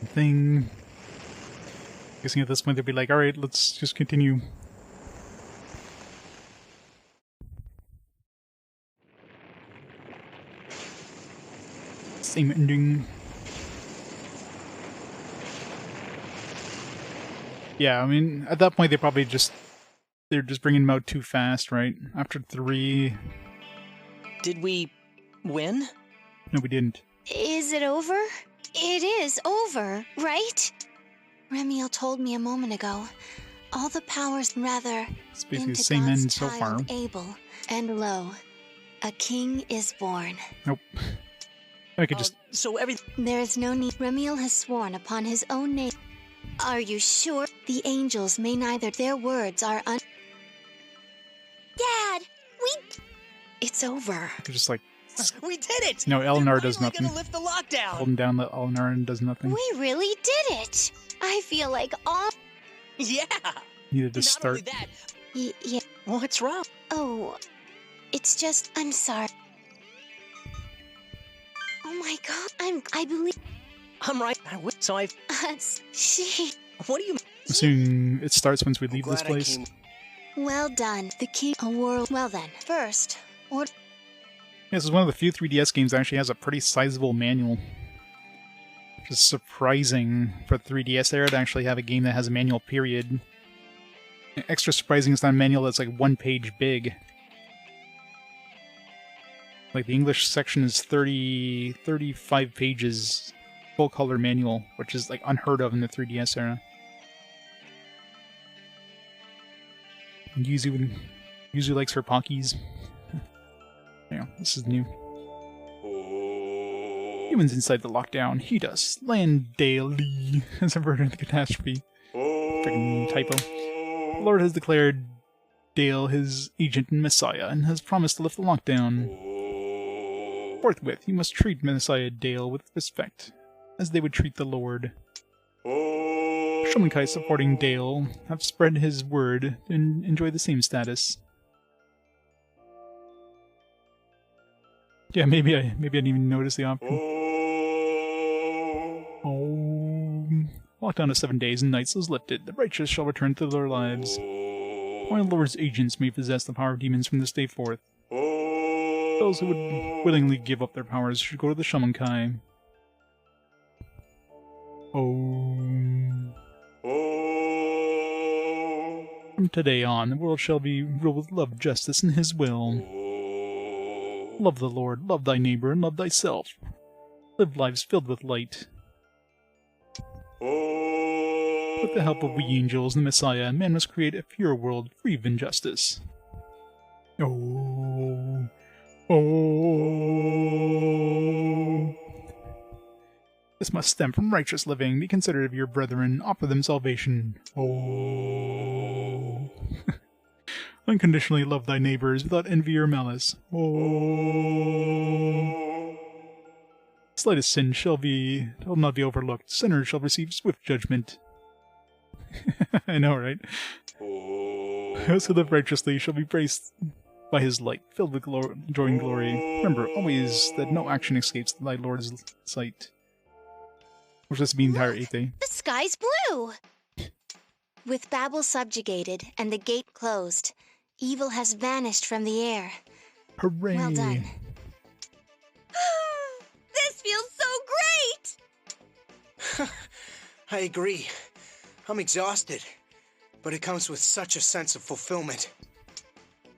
thing. Guessing at this point they'd be like, alright, let's just continue. Same ending. Yeah, I mean, at that point they're just bringing them out too fast, right? After 3... Did we win? No, we didn't. Is it over? It is over, right? Remiel told me a moment ago. All the powers rather It's basically the into same God's end so far. child Abel, and lo, a king is born. Nope. I could just... So There is no need. Remiel has sworn upon his own name. Are you sure? The angels may neither. Their words are Dad, It's over. could just like... we did it! No, Eleanor does nothing. Gonna lift the lockdown. Holding down the Eleanor and does nothing. We really did it. I feel like all... Yeah! Needed to Not start. only that, Yeah. what's wrong? Oh, it's just, I'm sorry. Oh my God, I believe... I'm right. So I've... She... What do you mean? Assuming it starts once we leave this Glad I place. came. Well done. The king... A world... Well then, first, or... This is one of the few 3DS games that actually has a pretty sizable manual. Which is surprising for the 3DS era to actually have a game that has a manual, period. Extra surprising it's not a manual that's like 1 page big. Like the English section is 35 pages, full color manual, which is like unheard of in the 3DS era. And Yuzu likes her Pockies. Yeah, this is new. Humans inside the lockdown. He does. Land daily as averted the catastrophe. Freaking typo. The Lord has declared Dale his agent and Messiah, and has promised to lift the lockdown. Forthwith, you must treat Messiah Dale with respect, as they would treat the Lord. Shomenkai supporting Dale have spread his word and enjoy the same status. Yeah, maybe I didn't even notice the option. Lockdown of 7 days and nights is lifted. The righteous shall return to their lives. While the Lord's agents may possess the power of demons from this day forth. Those who would willingly give up their powers should go to the Shomenkai. From today on, the world shall be ruled with love, justice, and his will. Love the Lord, love thy neighbor, and love thyself. Live lives filled with light. With the help of we angels and the Messiah, man must create a pure world free of injustice. This must stem from righteous living. Be considerate of your brethren. Offer them salvation. Unconditionally love thy neighbors without envy or malice. Slightest sin shall not be overlooked. Sinners shall receive swift judgment. I know, right? Those who live righteously shall be praised by his light, filled with joy and glory. Remember always that no action escapes thy Lord's sight. Which is the entire 8th day. The sky's blue! With Babel subjugated and the gate closed, evil has vanished from the air. Hooray! Well done. This feels so great! I agree. I'm exhausted, but it comes with such a sense of fulfillment.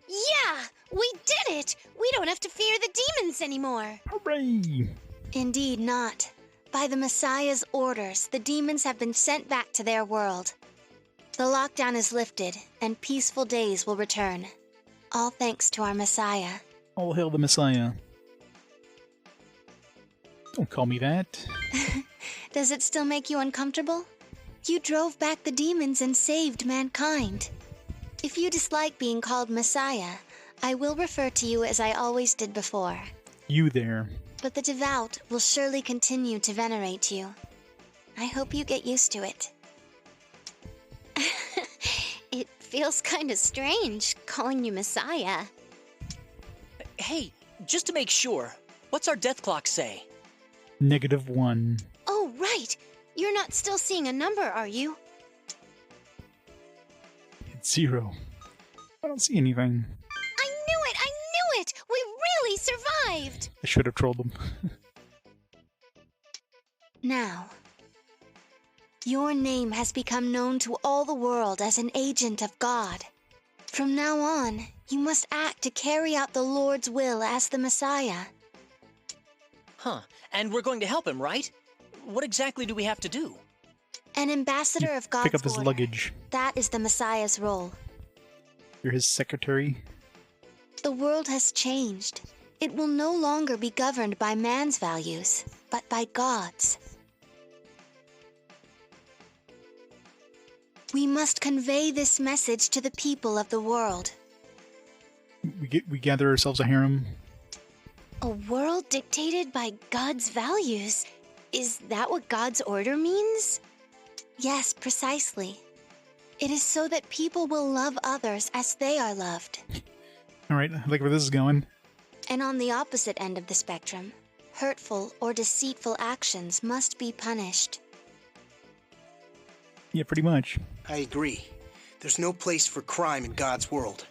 Yeah! We did it! We don't have to fear the demons anymore! Hooray! Indeed not. By the Messiah's orders, the demons have been sent back to their world. The lockdown is lifted, and peaceful days will return. All thanks to our Messiah. All hail the Messiah. Don't call me that. Does it still make you uncomfortable? You drove back the demons and saved mankind. If you dislike being called Messiah, I will refer to you as I always did before. You there. But the devout will surely continue to venerate you. I hope you get used to it. It feels kind of strange calling you Messiah. Hey, just to make sure, what's our death clock say? -1. Oh, right! You're not still seeing a number, are you? It's 0. I don't see anything. I knew it! I knew it! We really survived! I should have trolled them. Now, your name has become known to all the world as an agent of God. From now on, you must act to carry out the Lord's will as the Messiah. Huh. And we're going to help him, right? What exactly do we have to do? An ambassador of God's Pick up his order. luggage. That is the Messiah's role. You're his secretary. The world has changed. It will no longer be governed by man's values, but by God's. We must convey this message to the people of the world. We gather ourselves a harem. A world dictated by God's values? Is that what God's order means? Yes, precisely. It is so that people will love others as they are loved. Alright, I like where this is going. And on the opposite end of the spectrum, hurtful or deceitful actions must be punished. Yeah, pretty much. I agree. There's no place for crime in God's world.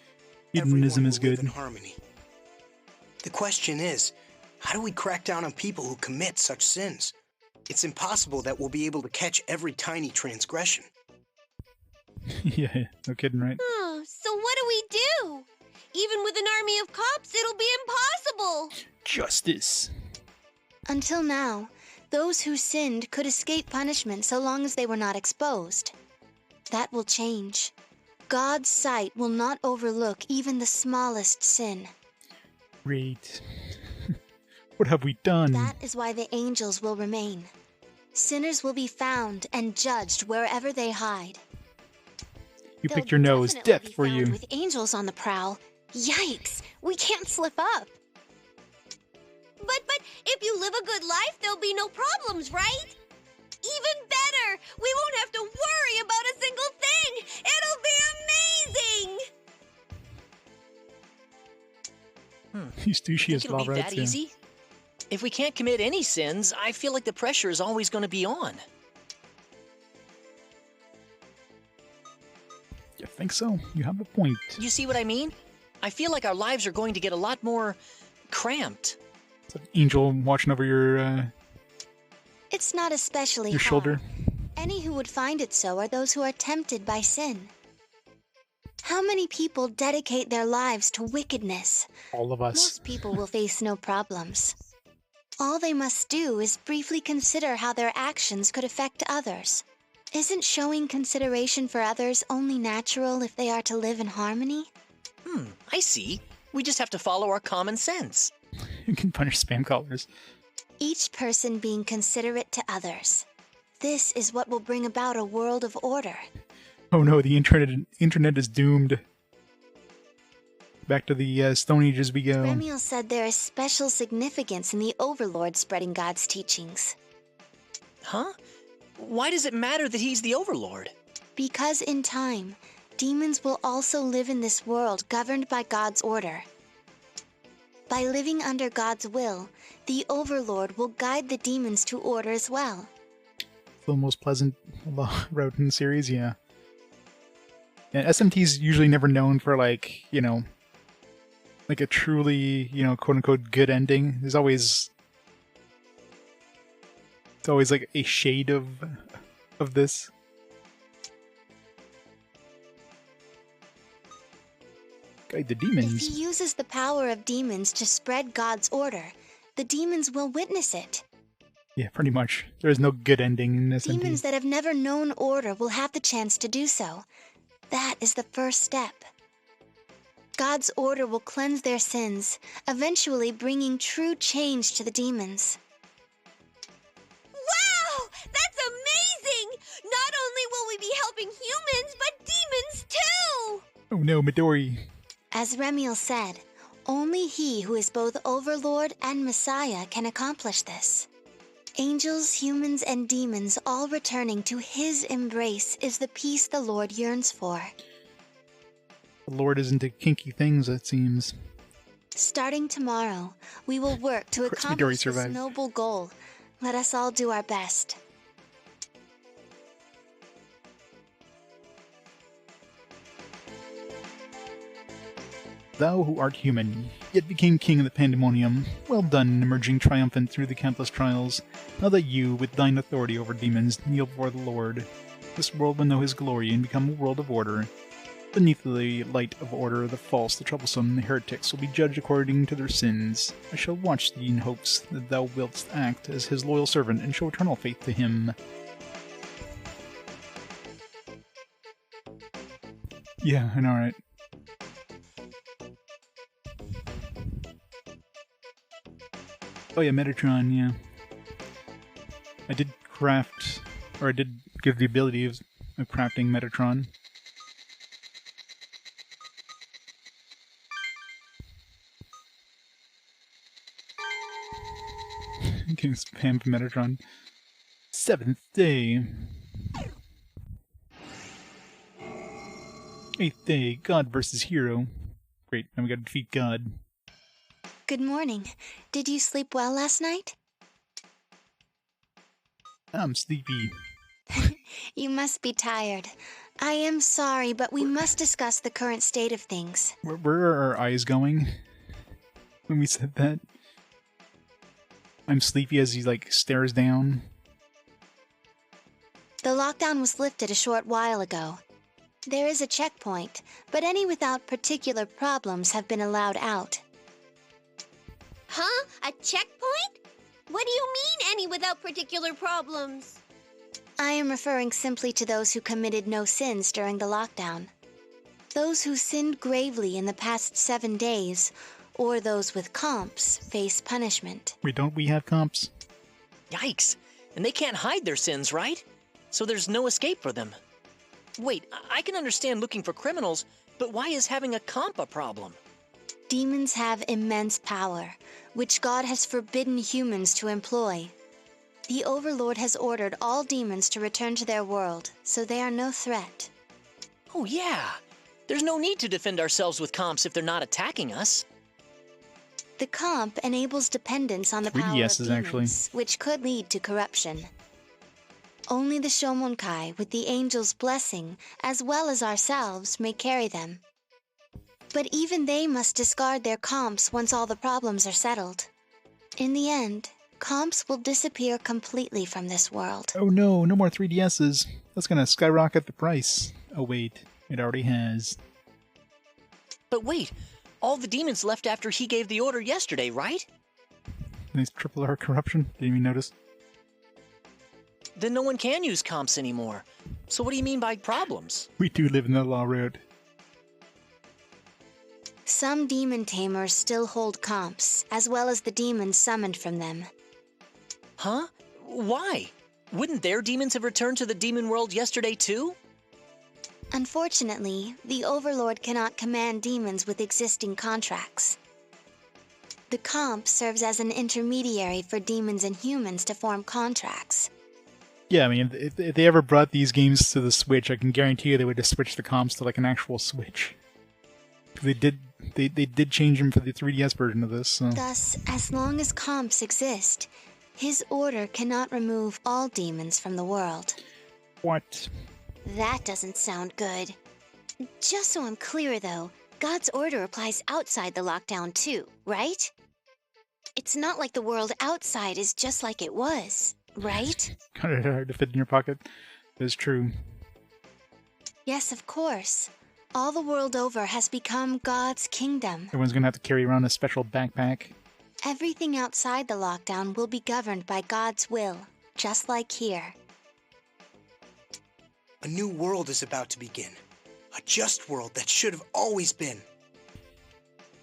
Hedonism Everyone is will live good. in harmony. The question is, how do we crack down on people who commit such sins? It's impossible that we'll be able to catch every tiny transgression. Yeah, no kidding, right? So what do we do? Even with an army of cops, it'll be impossible! Justice. Until now, those who sinned could escape punishment so long as they were not exposed. That will change. God's sight will not overlook even the smallest sin. Great. What have we done? That is why the angels will remain. Sinners will be found and judged wherever they hide. You They'll picked your nose. definitely Death be for found you. With angels on the prowl. Yikes! We can't slip up. But if you live a good life, there'll be no problems, right? Even better! We won't have to worry about a single thing! It'll be amazing! These douchey Think as it'll be lava that rats, yeah. easy? If we can't commit any sins, I feel like the pressure is always going to be on. You think so? You have a point. You see what I mean? I feel like our lives are going to get a lot more cramped. It's an angel watching over your It's not especially hard. shoulder. Any who would find it so are those who are tempted by sin. How many people dedicate their lives to wickedness? All of us. Most people will face no problems. All they must do is briefly consider how their actions could affect others. Isn't showing consideration for others only natural if they are to live in harmony? I see. We just have to follow our common sense. You can punish spam callers. Each person being considerate to others. This is what will bring about a world of order. Oh no, the internet is doomed. Back to the Stone Ages we go. Remiel said there is special significance in the Overlord spreading God's teachings. Huh? Why does it matter that he's the Overlord? Because in time, demons will also live in this world governed by God's order. By living under God's will, the Overlord will guide the demons to order as well. The most pleasant route in the series, yeah. And SMT's usually never known for, like, you know, like a truly, you know, quote-unquote good ending. There's always... It's always like a shade of this. Guide the If demons. he uses the power of demons to spread God's order, the demons will witness it. Yeah, pretty much. There is no good ending in SMT. Demons that have never known order will have the chance to do so. That is the first step. God's order will cleanse their sins, eventually bringing true change to the demons. Wow! That's amazing! Not only will we be helping humans, but demons too! Oh no, Midori. As Remiel said, only he who is both Overlord and Messiah can accomplish this. Angels, humans, and demons all returning to his embrace is the peace the Lord yearns for. The Lord is into kinky things, it seems. Starting tomorrow, we will work to Of course Midori accomplish this survived. noble goal. Let us all do our best. thou who art human, yet became king of the pandemonium, well done, emerging triumphant through the countless trials. Now that you, with thine authority over demons, kneel before the Lord, this world will know his glory and become a world of order. Beneath the light of order, the false, the troublesome, the heretics will be judged according to their sins. I shall watch thee in hopes that thou wilt act as his loyal servant and show eternal faith to him. Yeah, I know, right? Oh yeah, Metatron, yeah. I did craft, or I did give the ability of crafting Metatron. Getting spam for Metatron. 7th day. 8th day, God versus Hero. Great, now we gotta defeat God. Good morning. Did you sleep well last night? I'm sleepy. You must be tired. I am sorry, but we must discuss the current state of things. Where are our eyes going when we said that? I'm sleepy as he, like, stares down. The lockdown was lifted a short while ago. There is a checkpoint, but any without particular problems have been allowed out. Huh? A checkpoint? What do you mean, any without particular problems? I am referring simply to those who committed no sins during the lockdown. Those who sinned gravely in the past 7 days, or those with comps, face punishment. Wait, don't we have comps? Yikes. And they can't hide their sins, right? So there's no escape for them. Wait, I can understand looking for criminals, but why is having a comp a problem? Demons have immense power, which God has forbidden humans to employ. The Overlord has ordered all demons to return to their world, so they are no threat. Oh yeah. There's no need to defend ourselves with comps if they're not attacking us. The comp enables dependence on the power of 3DSs, demons, actually. which could lead to corruption. Only the Shomonkai, with the angel's blessing, as well as ourselves, may carry them. But even they must discard their comps once all the problems are settled. In the end, comps will disappear completely from this world. Oh no, no more 3DSs. That's gonna skyrocket the price. Oh wait, it already has. But wait, all the demons left after he gave the order yesterday, right? Nice triple R corruption. Didn't even notice. Then no one can use comps anymore. So what do you mean by problems? We do live in the law road. Some demon tamers still hold comps, as well as the demons summoned from them. Huh? Why? Wouldn't their demons have returned to the demon world yesterday too? Unfortunately, the Overlord cannot command demons with existing contracts. The comp serves as an intermediary for demons and humans to form contracts. Yeah, I mean, if they ever brought these games to the Switch, I can guarantee you they would just switch the comps to like an actual Switch. They did change them for the 3DS version of this. So. Thus, as long as comps exist, his order cannot remove all demons from the world. What? That doesn't sound good. Just so I'm clear, though, God's order applies outside the lockdown too, right? It's not like the world outside is just like it was, right? Kind of hard to fit in your pocket. That's true. Yes, of course. All the world over has become God's kingdom. Everyone's gonna have to carry around a special backpack. Everything outside the lockdown will be governed by God's will, just like here. A new world is about to begin. A just world that should have always been.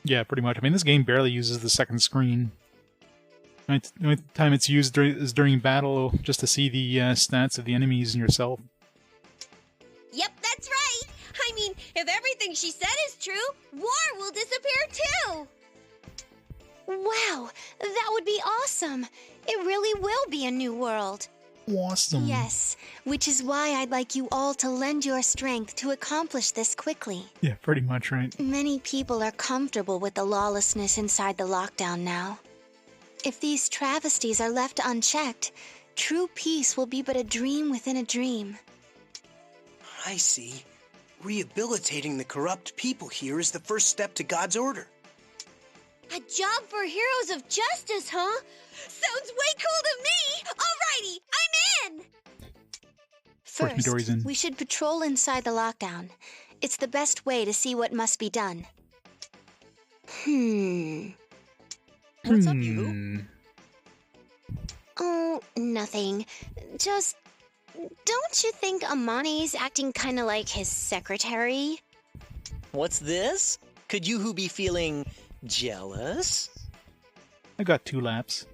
Yeah, pretty much. I mean, this game barely uses the second screen. The only time it's used is during battle, just to see the stats of the enemies and yourself. Yep, that's right. I mean, if everything she said is true, war will disappear too. Wow, that would be awesome. It really will be a new world. Awesome. Yes, which is why I'd like you all to lend your strength to accomplish this quickly. Yeah, pretty much, right? Many people are comfortable with the lawlessness inside the lockdown now. If these travesties are left unchecked, true peace will be but a dream within a dream. I see. Rehabilitating the corrupt people here is the first step to God's order. A job for heroes of justice, huh? Sounds way cool to me! Alrighty, I'm in! course, Midori's in. First, we should patrol inside the lockdown. It's the best way to see what must be done. What's up, Yoo-hoo? Oh, nothing. Just... don't you think Amani's acting kinda like his secretary? What's this? Could Yoo-hoo be feeling jealous? I got 2 laps.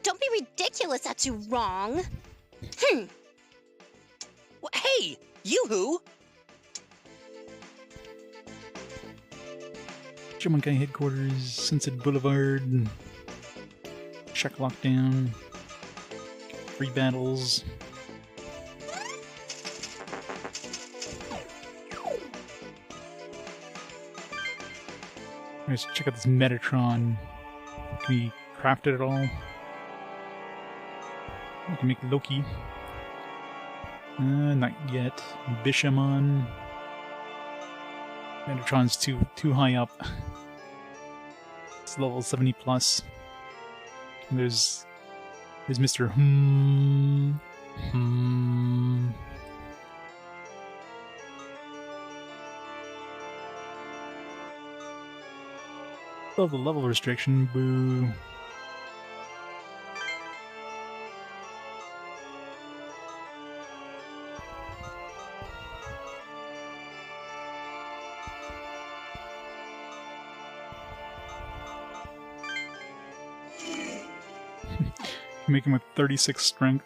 Don't be ridiculous, that's wrong. Hey, Yoo-hoo! Jumankai headquarters, Sunset Boulevard. Check lockdown. 3 battles. Let's check out this Metatron. Can we craft it at all? We can make Loki. Not yet. Bishamon. Metatron's too high up. It's level 70 plus. And there's Mr. Still the level restriction, boo. Make him with 36 strength.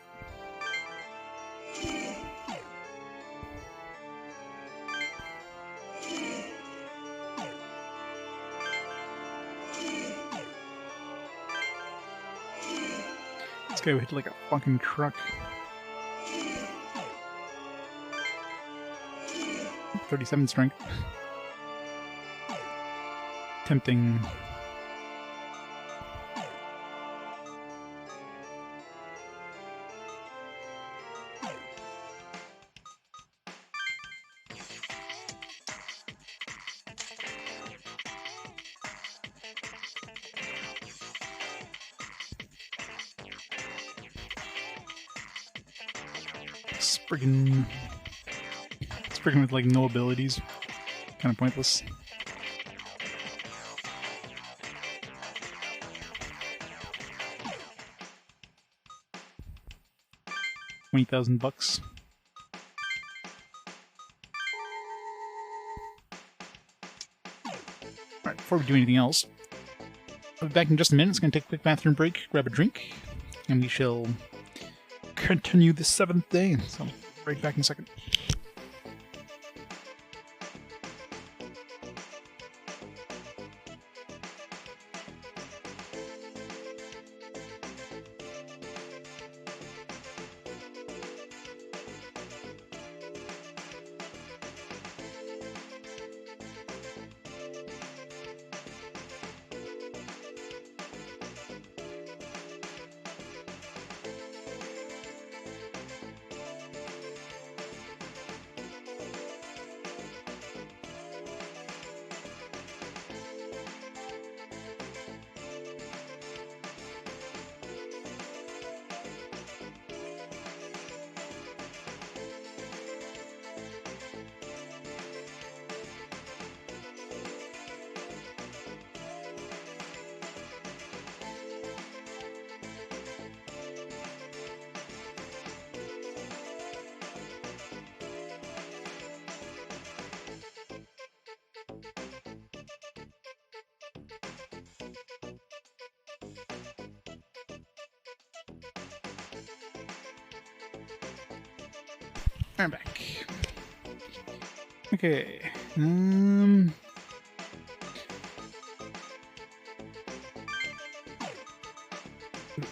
This guy would hit like a fucking truck. 37 strength. Tempting. Spriggan with like no abilities. Kind of pointless. $20,000. Alright, before we do anything else, I'll be back in just a minute. It's going to take a quick bathroom break, grab a drink, and we shall continue the 7th day. So, right back in a second. I'm back. Okay.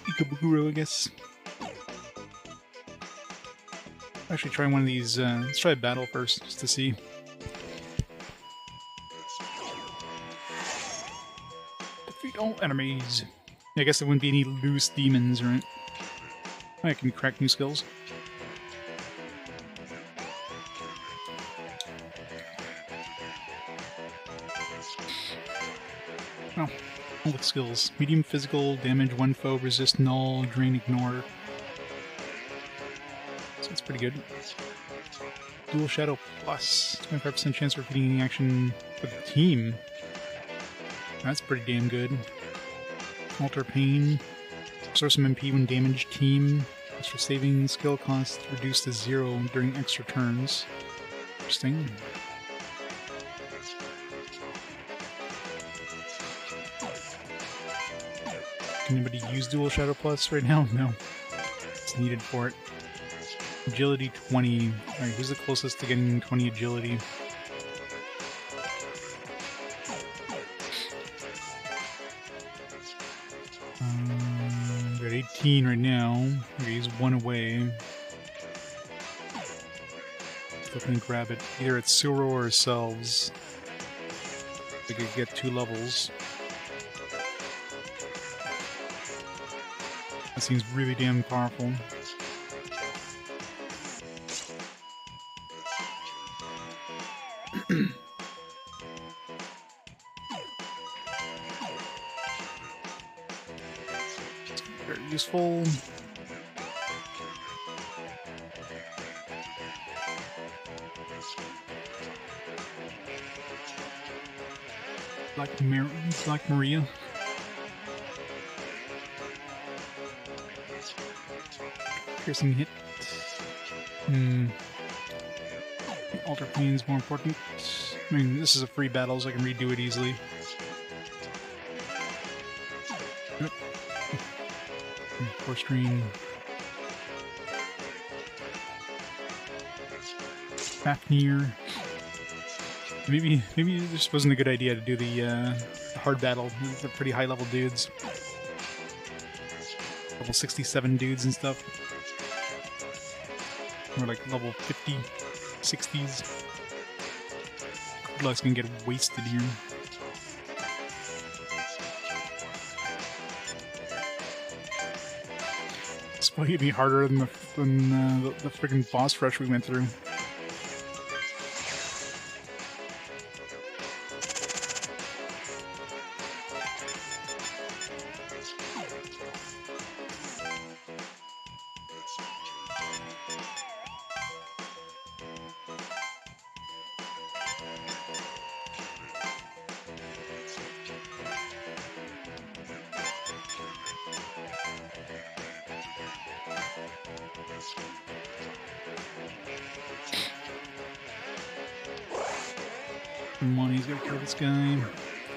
Ikebukuro, I guess. Actually, try one of these. Let's try a battle first, just to see. Defeat all enemies. I guess there wouldn't be any loose demons, right? I can crack new skills. Oh, all the skills. Medium physical, damage one foe, resist, null, drain, ignore. So that's pretty good. Dual Shadow Plus. 25% chance of repeating any action for the team. That's pretty damn good. Alter Pain. Restore some MP when damaged team. Extra saving skill cost reduced to 0 during extra turns. Interesting. Can anybody use Dual Shadow Plus right now? No. It's needed for it. Agility 20. Alright, who's the closest to getting 20 agility? We're at 18 right now. Okay, he's 1 away. Still can grab it. Either it's Suro or ourselves. We could get 2 levels. That seems really damn powerful. Very useful. Black Maria. Piercing hit. Alter Pain's more important. I mean, this is a free battle, so I can redo it easily. Yep. Force Stream. Fafnir. Maybe this wasn't a good idea to do the hard battle. They're pretty high level dudes. Level 67 dudes and stuff. Or like level 50, 60s. Good luck's gonna get wasted here. It's probably gonna be harder than the freaking boss rush we went through. Come on, he's gotta kill this guy.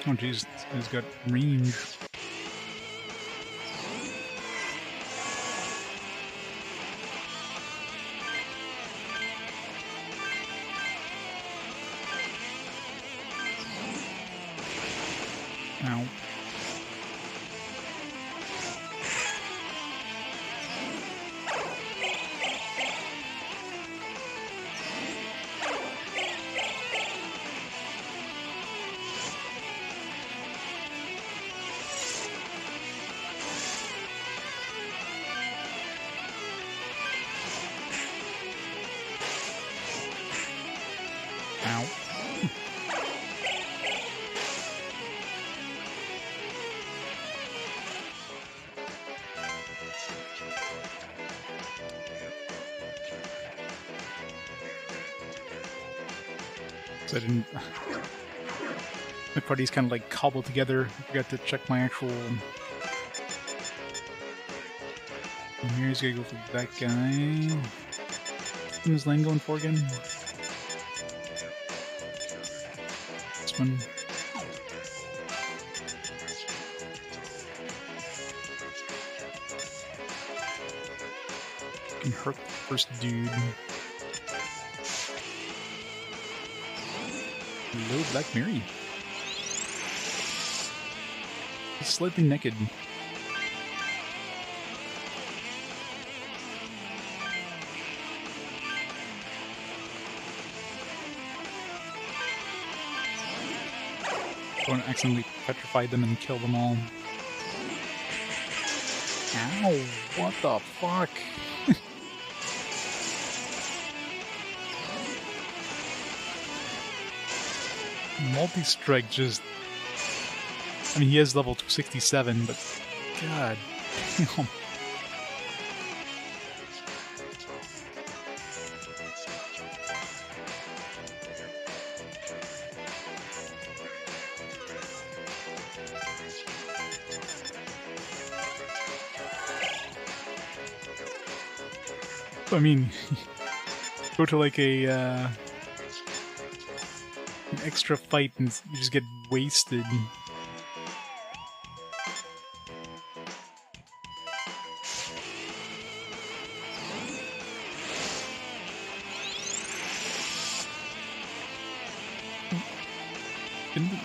Oh jeez, this guy's got range. Ow. Ow. So I didn't... My party's kind of like cobbled together. I forgot to check my actual... And here's gonna go for that guy. What is Lane going for again? This one. Can hurt the first dude. Hello, Black Mary. He's slightly naked. Don't accidentally petrify them and kill them all. Ow, what the fuck? Multi-strike just I mean, he is level 67, but god. I mean, go to like an extra fight and you just get wasted.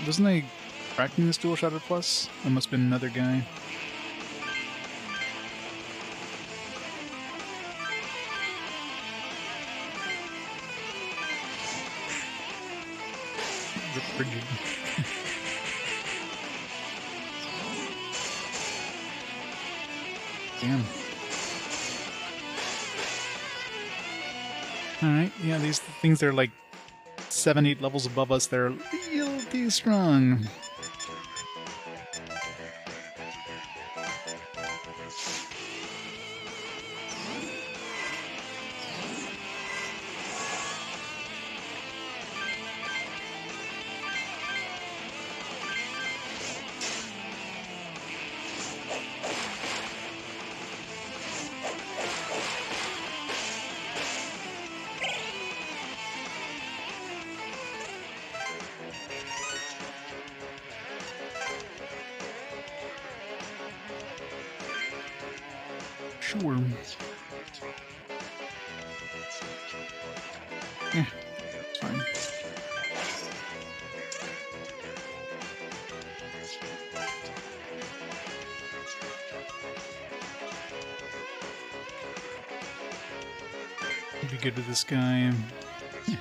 Wasn't I cracking this dual shot at plus? That must have been another guy. Frigid. Damn. Alright, yeah, these things are like 7-8 levels above us. They're real too strong. Sure. Yeah, it's fine. I'll be good with this guy.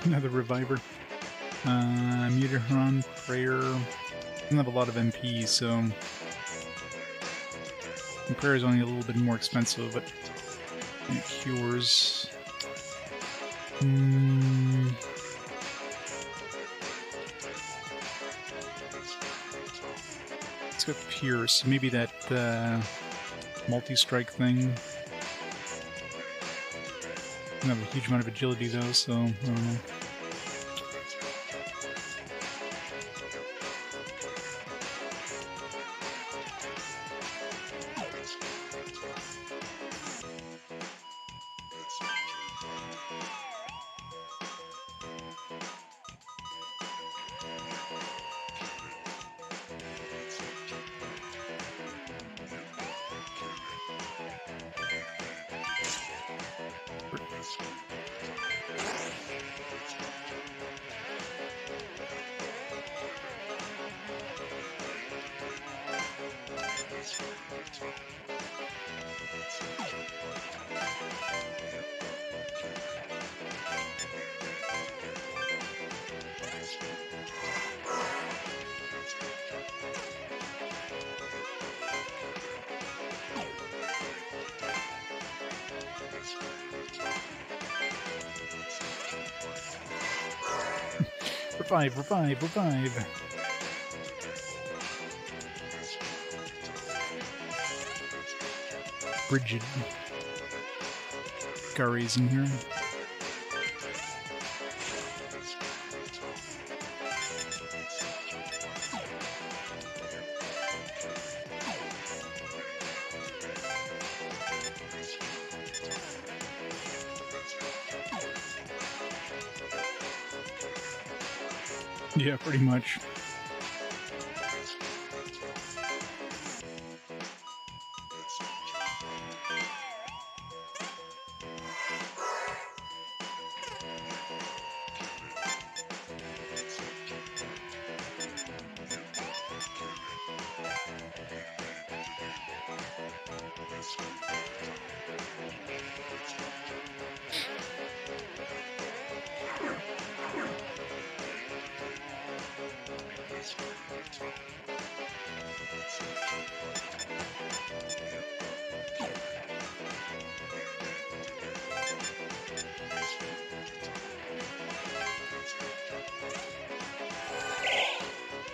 Another reviver. Mutaron, Prayer. Doesn't have a lot of MP, so and Prayer is only a little bit more expensive, but it cures. Let's go Pierce. Maybe that multi-strike thing. Doesn't have a huge amount of agility though, so I don't know. Revive, revive, revive. Frigid. Gary's in here. Yeah, pretty much.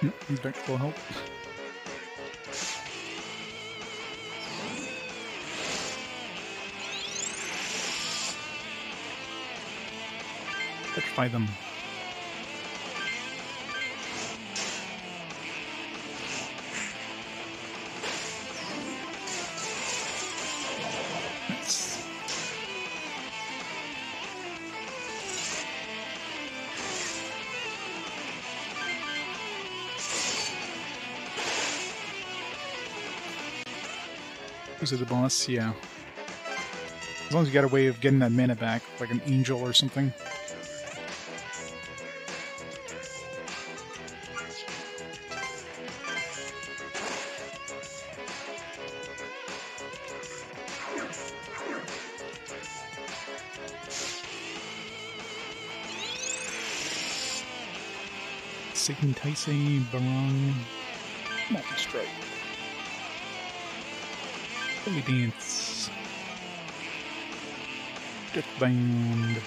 Yep, he's back full health. Petrify them. Nice. Is it the boss? Yeah. As long as you got a way of getting that mana back, like an angel or something. Satan Taisei, Barong, Multi-Strike. Holy Dance. Deathbound.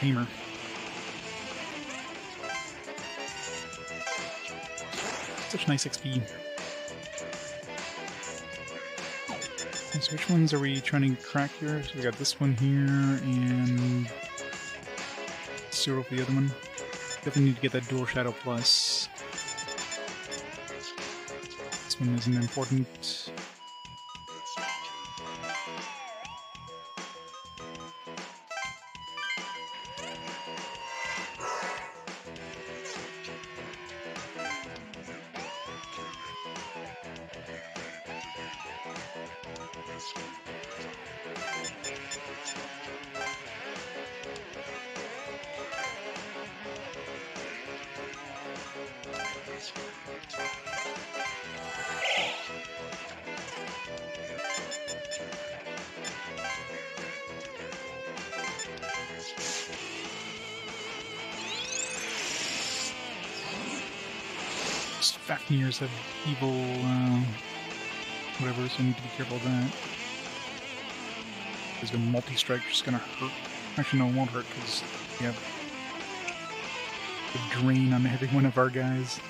Tamer. Such nice XP. So which ones are we trying to crack here? So we got this one here and zero for the other one. Definitely need to get that dual shadow plus. This one isn't important. Fafnirs have evil, whatever, so I need to be careful of that. Because the multi-strike just gonna hurt. Actually, no, it won't hurt, because we have the drain on every one of our guys.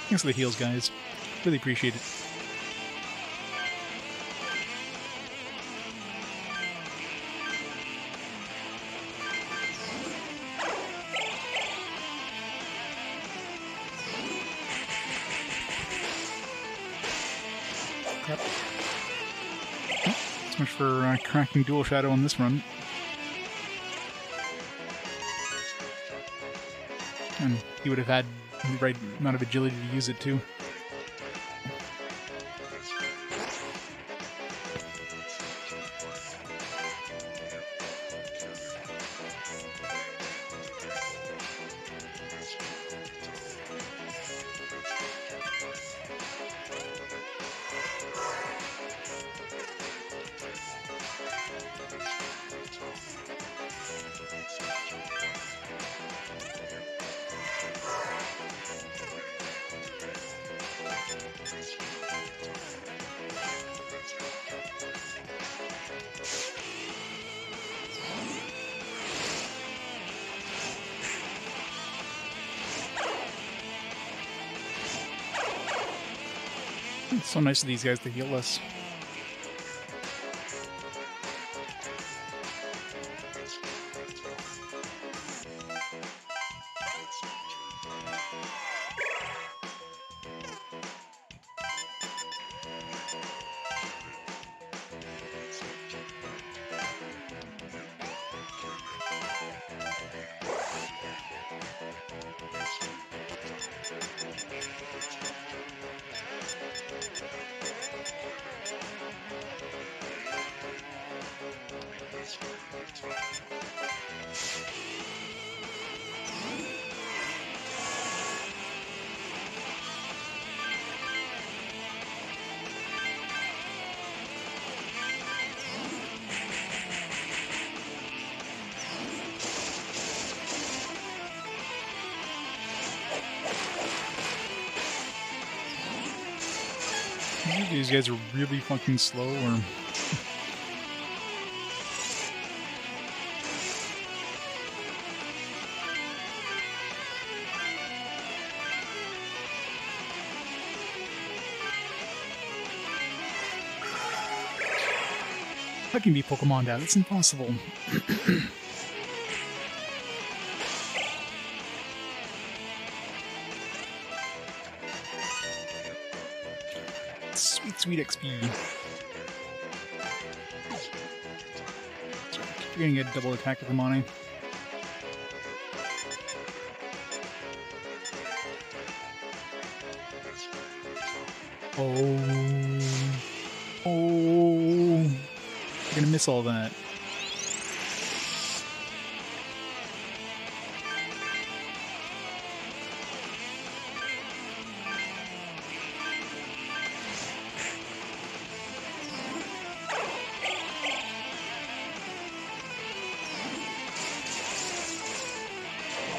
Thanks for the heals, guys. Really appreciate it. Crap. So much for cracking dual shadow on this run. And he would have had the right amount of agility to use it too. It's so nice of these guys to heal us. These guys are really fucking slow, or... How can be Pokemon out? It's impossible. Sweet, sweet XP. You're gonna get double attack with the Mane. Oh. You're gonna miss all that.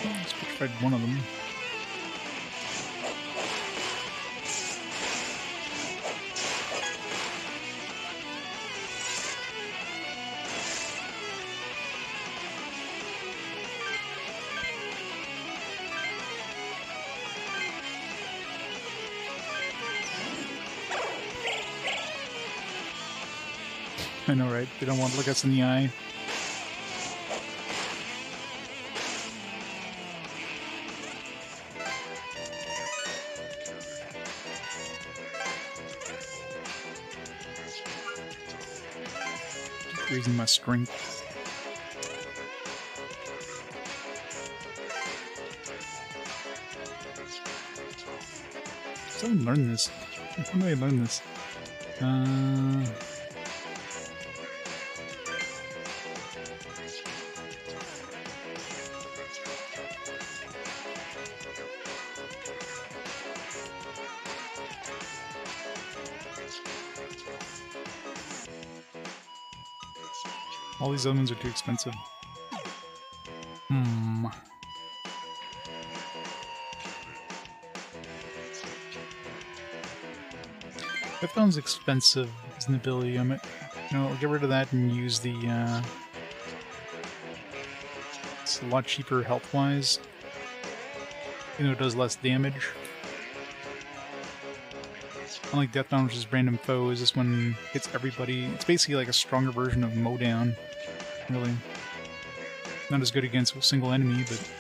Let's try one of them. I know, right? They don't want to look us in the eye. Keep raising my strength. So I learn this. How do I learn this? All these other ones are too expensive. That one's expensive as an ability. I'll get rid of that and use the, it's a lot cheaper health-wise. Even though it does less damage. Unlike Deathbound, which is random foes, this one hits everybody. It's basically like a stronger version of Mowdown. Really. Not as good against a single enemy, but...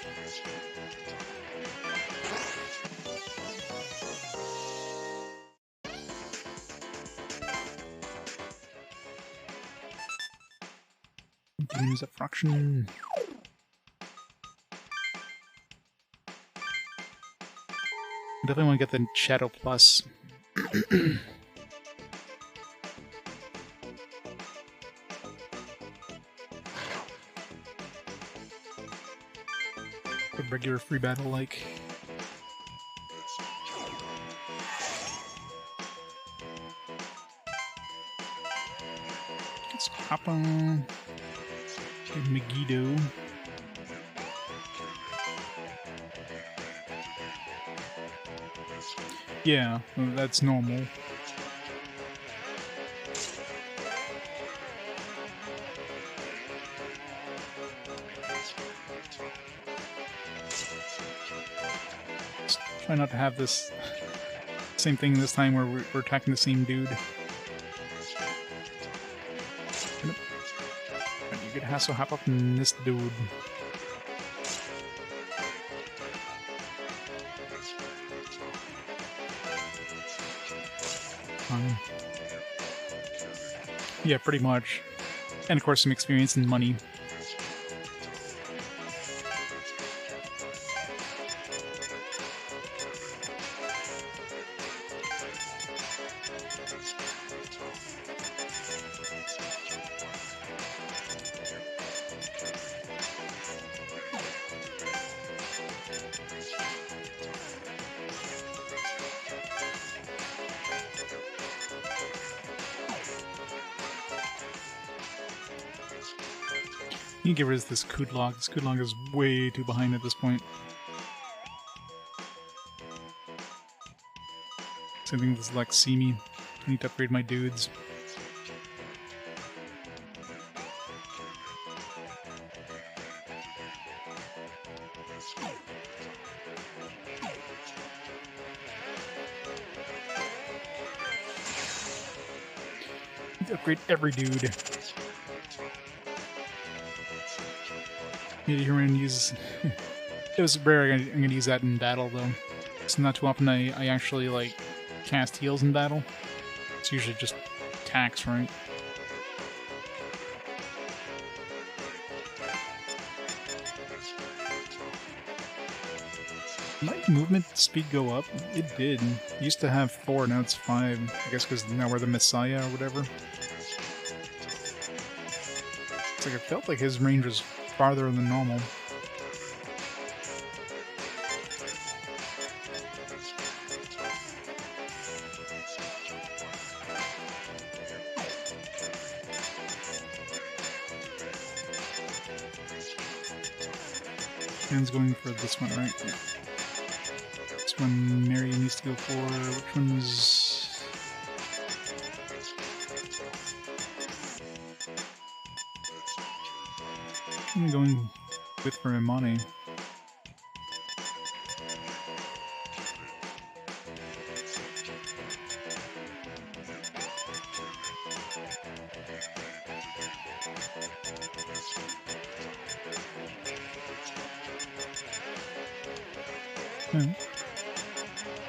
Use that fraction. Definitely want to get the Shadow Plus. A regular free battle like. Let's hop on. Good Megiddo. Yeah, well, that's normal. Just try not to have this same thing this time where we're attacking the same dude. You could hassle hop up in this dude. Yeah, pretty much. And of course some experience and money. You can get rid of this Kudlog. This Kudlog is way too behind at this point. Same thing with this Leximi. I need to upgrade my dudes. Need to upgrade every dude. Need to hear when I use. It was rare. I'm gonna use that in battle though. It's not too often I actually like cast heals in battle. It's usually just attacks, right? Might movement speed go up? It did. It used to have 4, now it's 5. I guess because now we're the Messiah or whatever. It's like it felt like his range was farther than normal. Dan's going for this one, right? Yeah. This one Mary needs to go for. Which one's... I'm going with for Imani.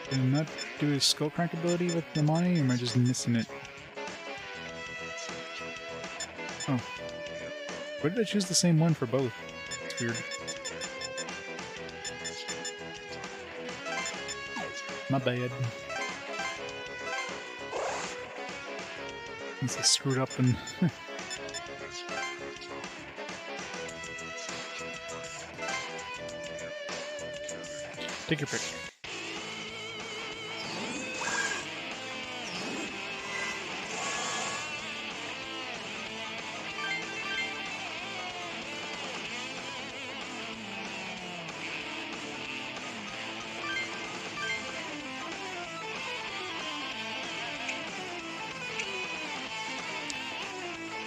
Did I not do his skull crack ability with Imani, or am I just missing it? Oh. Why did I choose the same one for both? It's weird. My bad. This is screwed up and... Take your pick.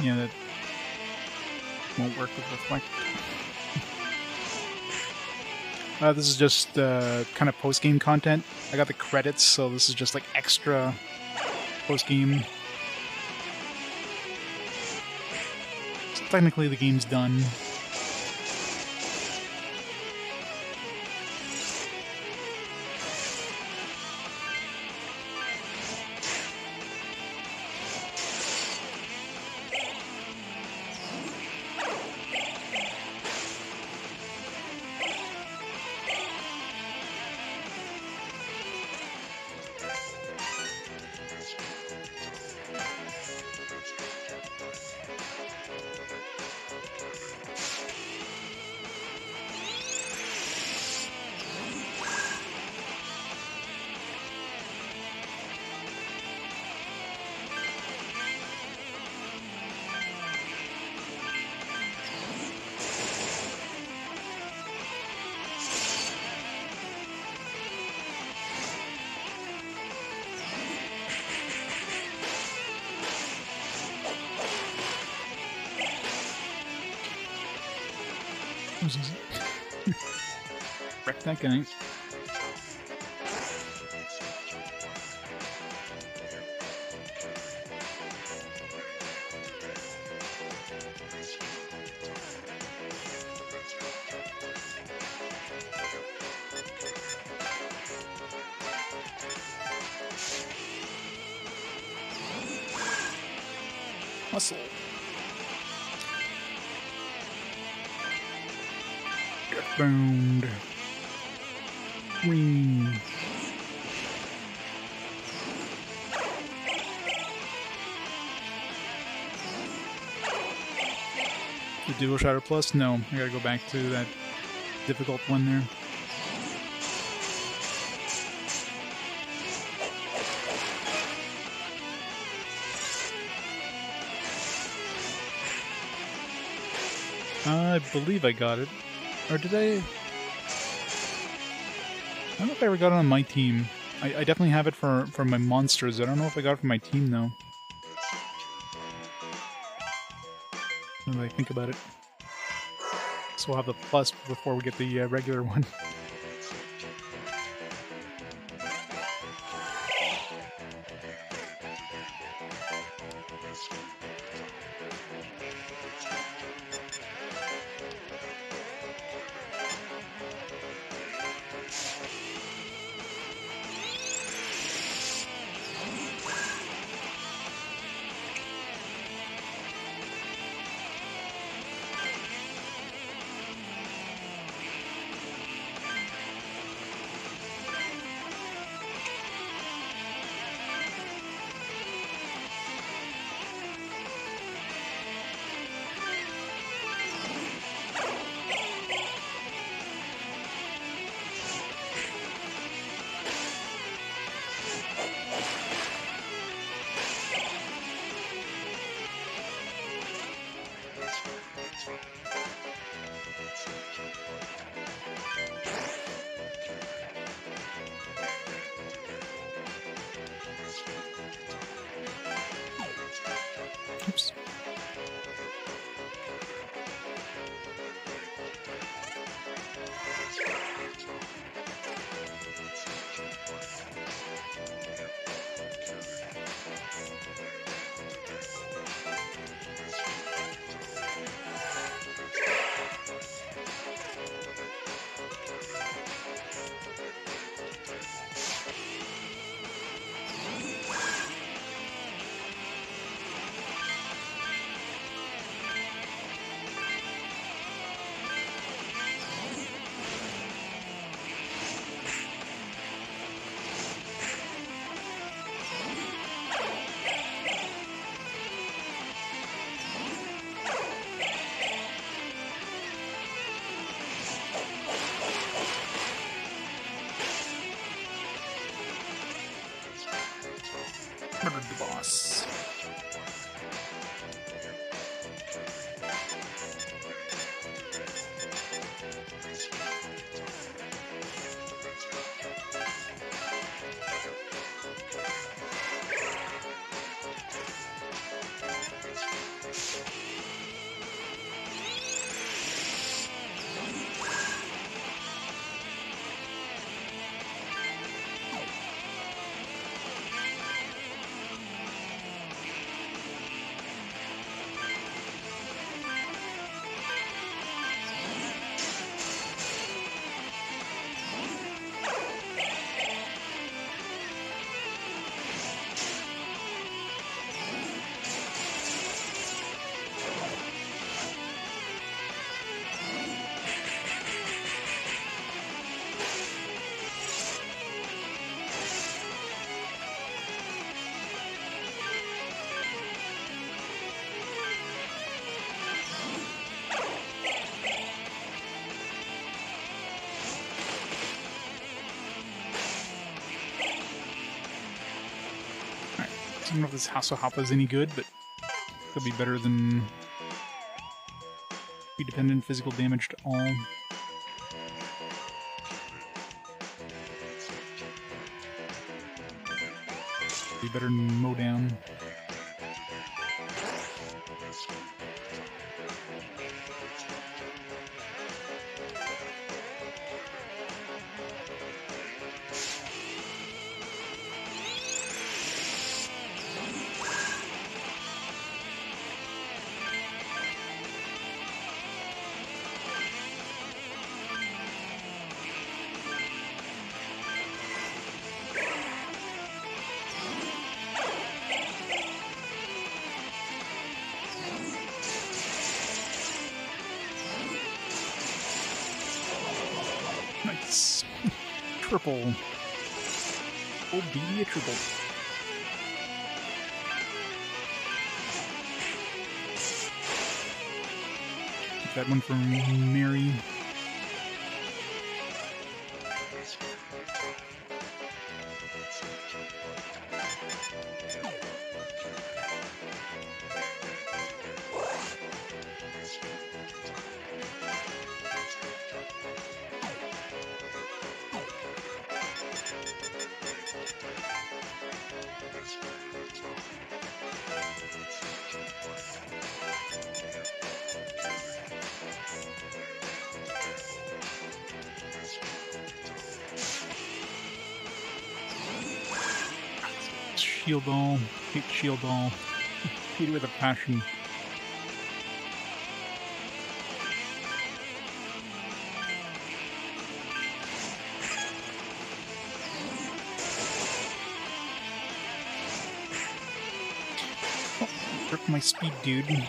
Yeah, that won't work with Reflect. This is just kind of post-game content. I got the credits, so this is just like extra post-game. So technically the game's done. Wreck that guy. Muscle. Bound. Ring. The Dual Shatter Plus? No, I gotta go back to that difficult one there. I believe I got it. Or did I? I don't know if I ever got it on my team. I definitely have it for my monsters. I don't know if I got it for my team, though. Now that I think about it. So we'll have the plus before we get the regular one. Oops. Murdered the boss. I don't know if this Hasahapa is any good, but it'll be better than be dependent physical damage to all. Be better than mow down. Nice. Triple. Oh, be a triple. Keep that one from Mary. shield all. Hate shield all. Hate it with a passion. Oh, broke my speed, dude.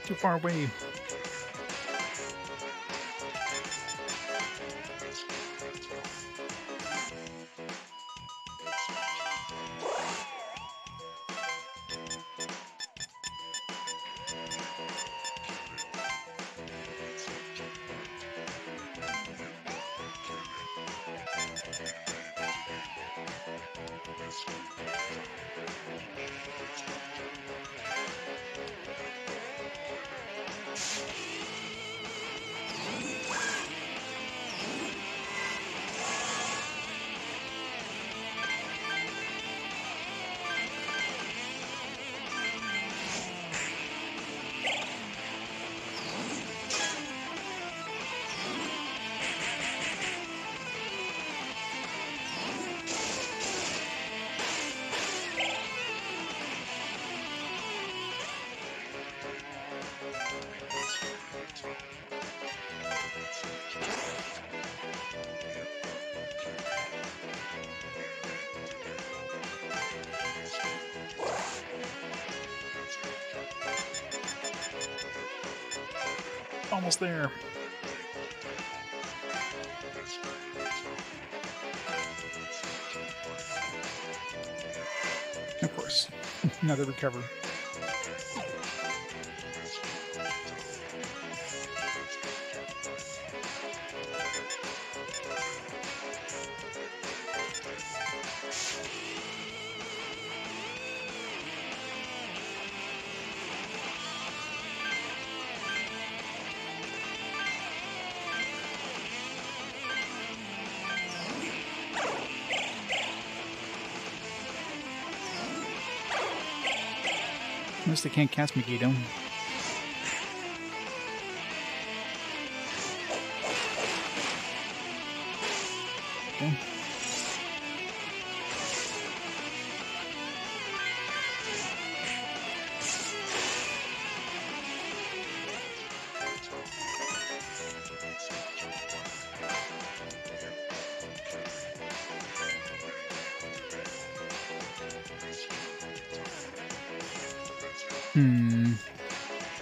Too far away. Almost there. Of course. Now to recover. Unless they can't cast Megiddo. Okay.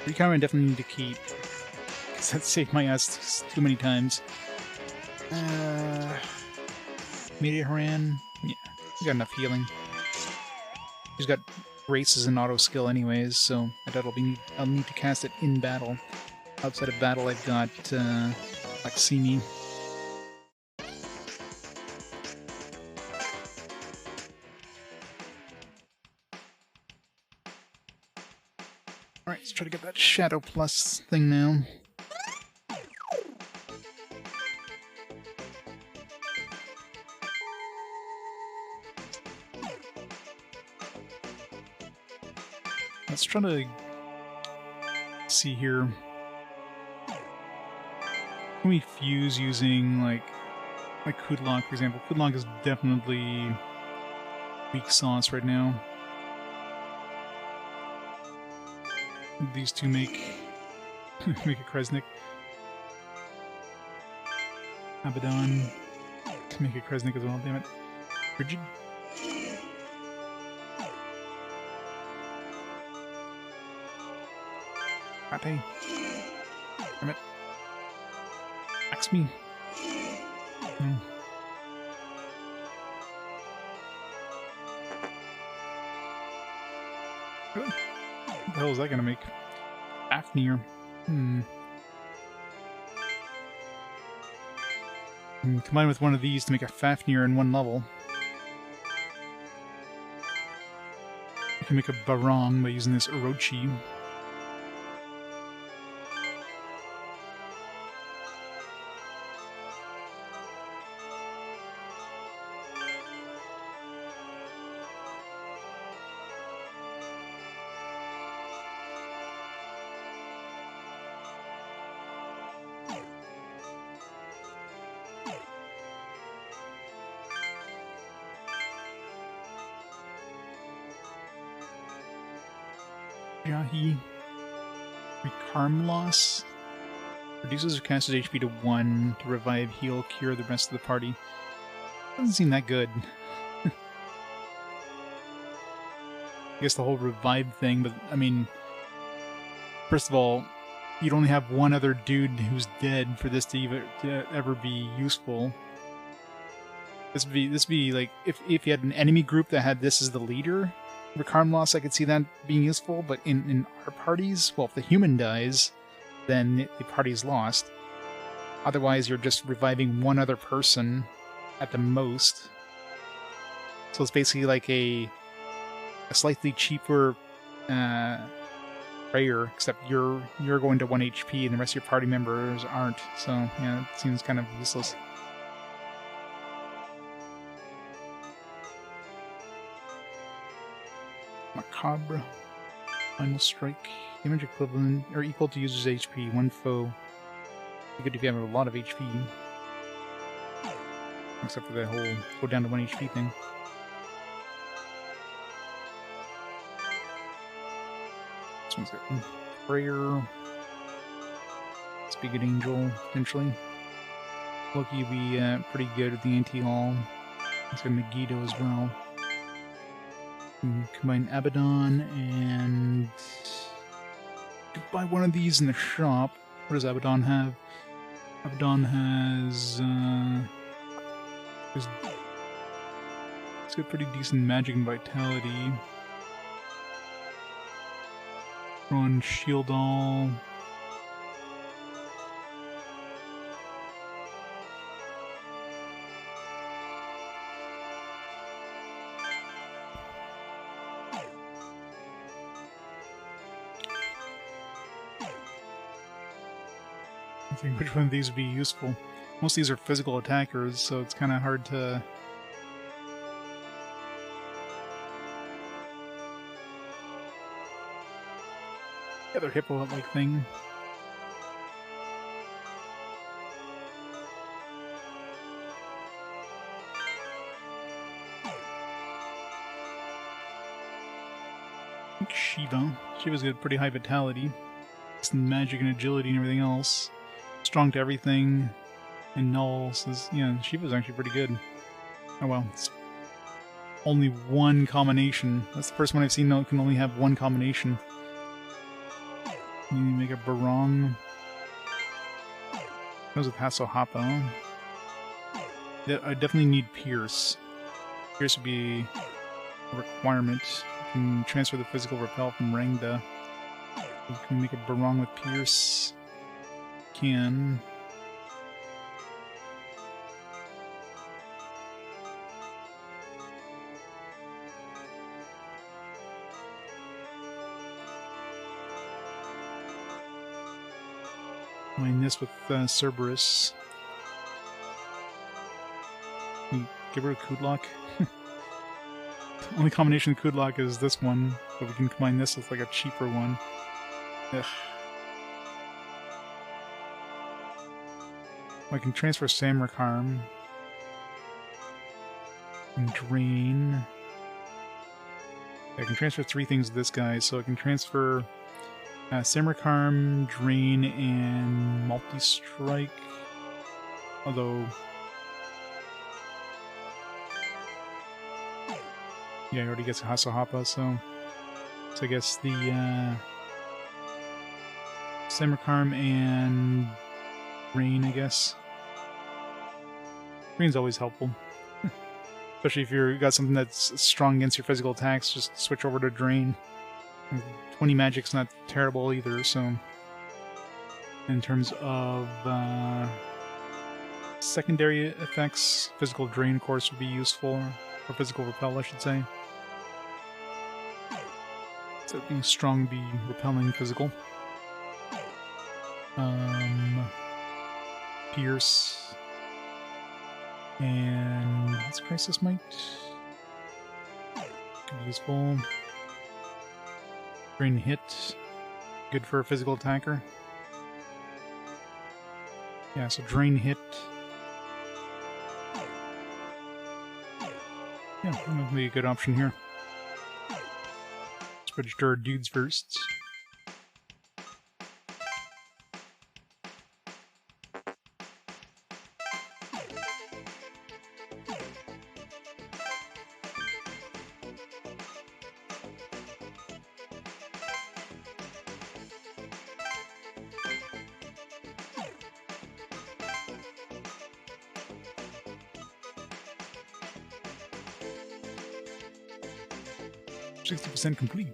Recover I definitely need to keep, because that saved my ass too many times. Media Haran, yeah, he's got enough healing. He's got races and auto skill anyways, so I doubt I'll need to cast it in battle. Outside of battle, I've got like Simi. Alright, let's try to get that Shadow Plus thing now. Let's try to see here. Can we fuse using like Kudlok, for example? Kudlok is definitely weak sauce right now. These two make make a Kresnik. Abaddon to make a Kresnik as well, damn it. Rigid. Pate. Damn it. Axe me. No. Really? What the hell is that gonna make? Fafnir. Combine with one of these to make a Fafnir in one level. I can make a Barong by using this Orochi. Jahi. Recarm loss. Reduces or casts HP to 1 to revive, heal, cure the rest of the party. Doesn't seem that good. I guess the whole revive thing, but I mean, first of all, you'd only have one other dude who's dead for this to ever be useful. This would be like if you had an enemy group that had this as the leader. Recarm loss, I could see that being useful, but in our parties, well, if the human dies, then the party's lost. Otherwise, you're just reviving one other person at the most. So it's basically like a slightly cheaper prayer, except you're going to 1 HP and the rest of your party members aren't. So yeah, it seems kind of useless. Macabre. Final strike. Damage equivalent or equal to user's HP. One foe. Be good if you have a lot of HP. Except for the whole go down to 1 HP thing. This one's got prayer. Speak-It Angel, potentially. Loki will be pretty good with the anti-all. It's got Megiddo as well. Combine Abaddon and buy one of these in the shop. What does Abaddon have? Abaddon has it's got pretty decent magic and vitality. Run Shield All. I think which one of these would be useful. Most of these are physical attackers, so it's kind of hard to... The other hippo-like thing. I think Shiva. Shiva's got pretty high vitality. Some magic and agility and everything else. Strong to everything, and null says, yeah, Shiva's actually pretty good. Oh well, it's only one combination. That's the first one I've seen that can only have one combination. You make a Barong. Goes with Hasohapa. I definitely need Pierce. Pierce would be a requirement. You can transfer the physical repel from Rangda. You can make a Barong with Pierce. Can. Combine this with Cerberus. Get rid of Kudlok. Only combination of Kudlok is this one, but we can combine this with like a cheaper one. Ugh. I can transfer Samrakarm and Drain. I can transfer 3 things to this guy, so I can transfer Samrakarm, Drain, and Multi-Strike. Although... yeah, he already gets a Hasohapa, so I guess the Samrakarm and Drain, I guess. Drain's always helpful. Especially if you've got something that's strong against your physical attacks, just switch over to Drain. 20 magic's not terrible either, so... In terms of secondary effects, physical drain, of course, would be useful. Or physical repel, I should say. So being strong would be repelling physical. Pierce. And what's Crisis Might? Could be useful. Drain hit. Good for a physical attacker. Yeah, so drain hit. Yeah, that would be a good option here. Let's register our dudes first. %60 complete.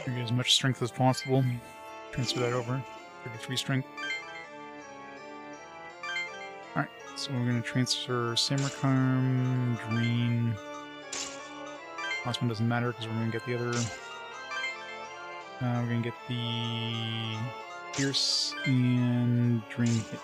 Get as much strength as possible. Transfer that over. 33 strength. Alright, so we're going to transfer Samarkand, Drain. Last one doesn't matter because we're going to get the other. We're going to get the Pierce and Drain hit.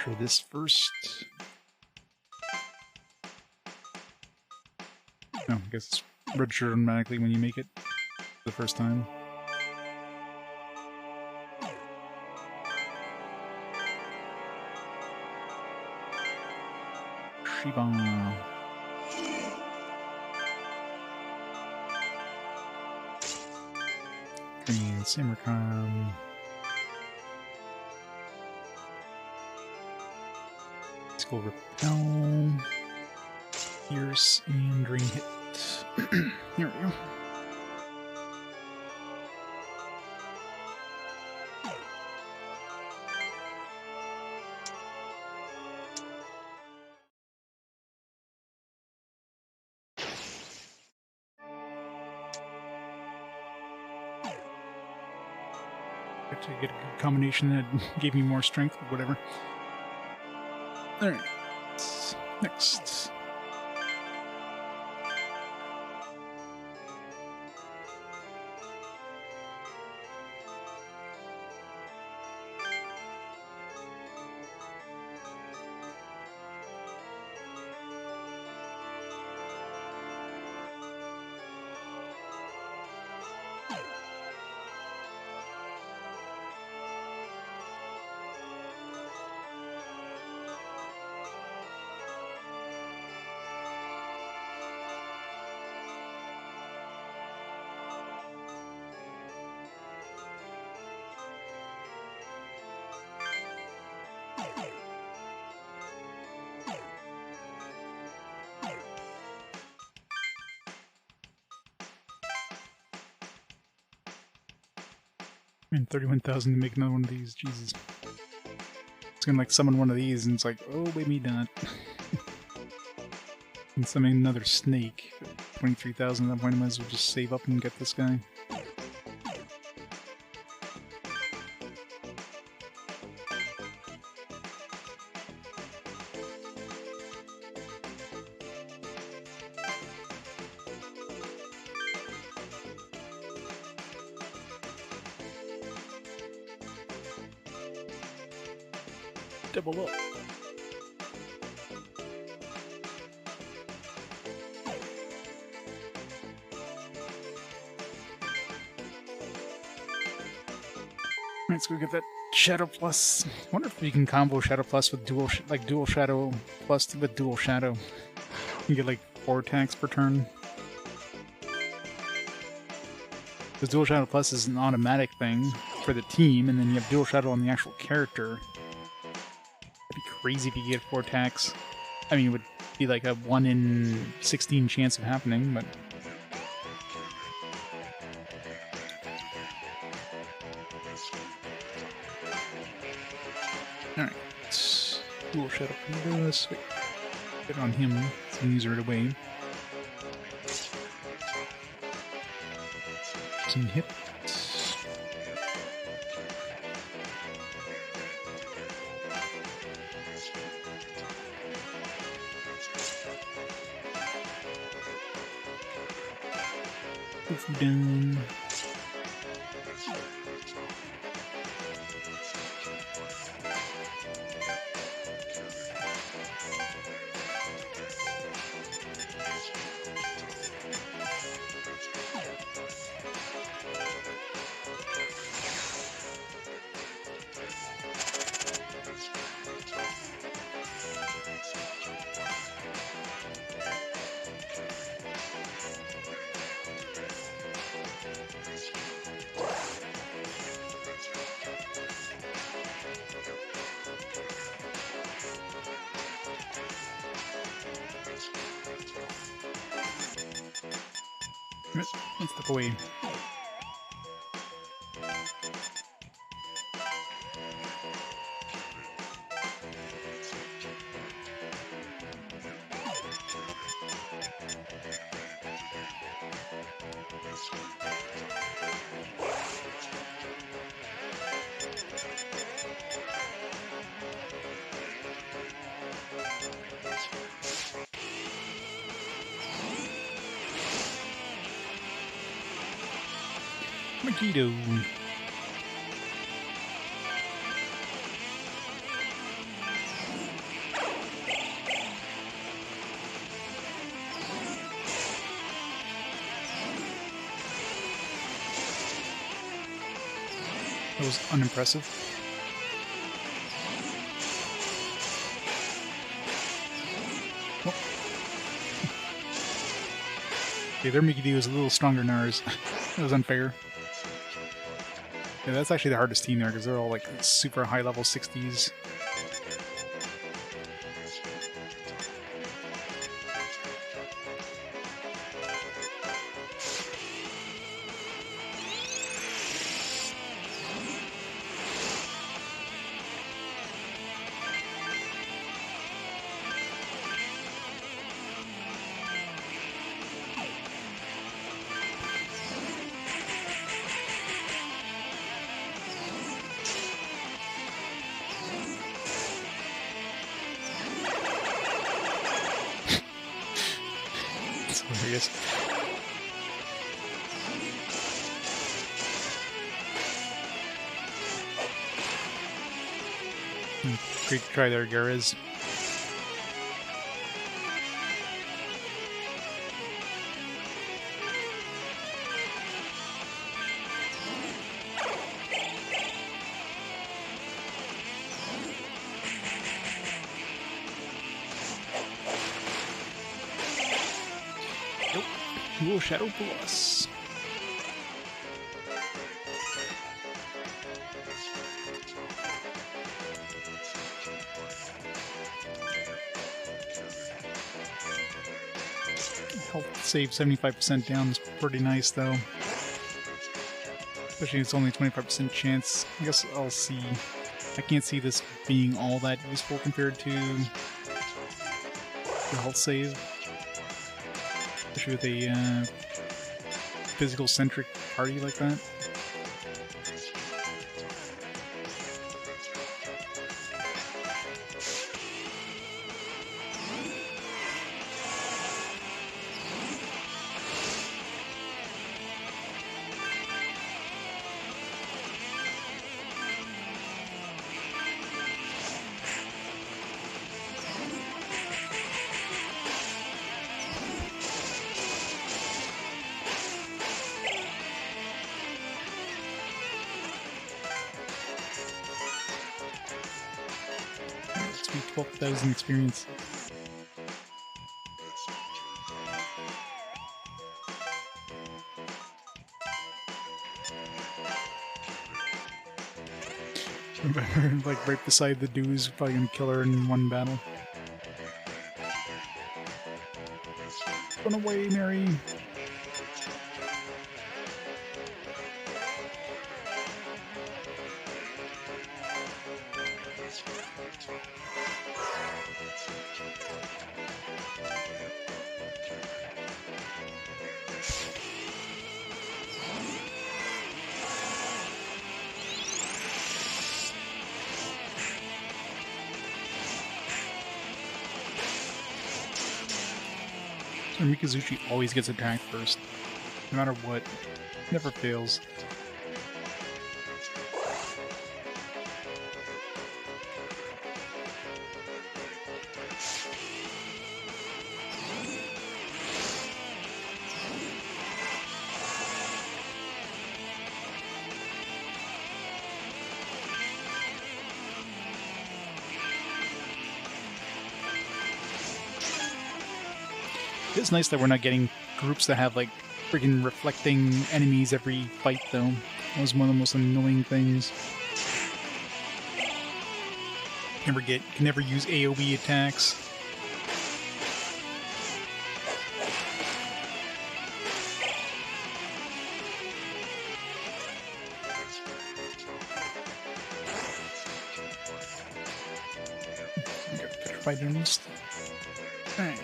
Register this first. No, I guess it's registered automatically when you make it the first time. Shiba. Green Samarkand. Go repel, pierce, and drain hit. Here we go. To get a good combination that gave me more strength, or whatever. Alright, next. And 31,000 to make another one of these, Jesus. It's gonna like summon one of these and it's like, oh, maybe not. And summon another snake. 23,000 at that point, I might as well just save up and get this guy. Double up. Let's go get that Shadow Plus. I wonder if you can combo Shadow Plus with dual Shadow Plus with dual Shadow. You can get like 4 attacks per turn. Because dual Shadow Plus is an automatic thing for the team, and then you have dual Shadow on the actual character. It'd be crazy if you get 4 attacks. I mean, it would be like a 1 in 16 chance of happening, but... Alright, let's dual Shadow from this. Wait, get on him, so we can use it right away. Some hit. Poof down. Let's step away. Magneto. That was unimpressive. Oh. Okay, their Magneto is a little stronger than ours. That was unfair. Yeah, that's actually the hardest team there, because they're all like super high level 60s. Hilarious. Great try there, Garez. Dual Shadow Plus. Health save 75% down is pretty nice, though. Especially if it's only 25% chance. I guess I'll see. I can't see this being all that useful compared to the health save. Especially with a physical-centric party like that. roughly 12,000 experience. Like right beside the dude's probably gonna kill her in one battle. Run away, Mary! So Mikazuchi always gets attacked first, no matter what. Never fails. It's nice that we're not getting groups that have like freaking reflecting enemies every fight, though. That was one of the most annoying things. Can never use AoE attacks. Get better fight enemies. Alright.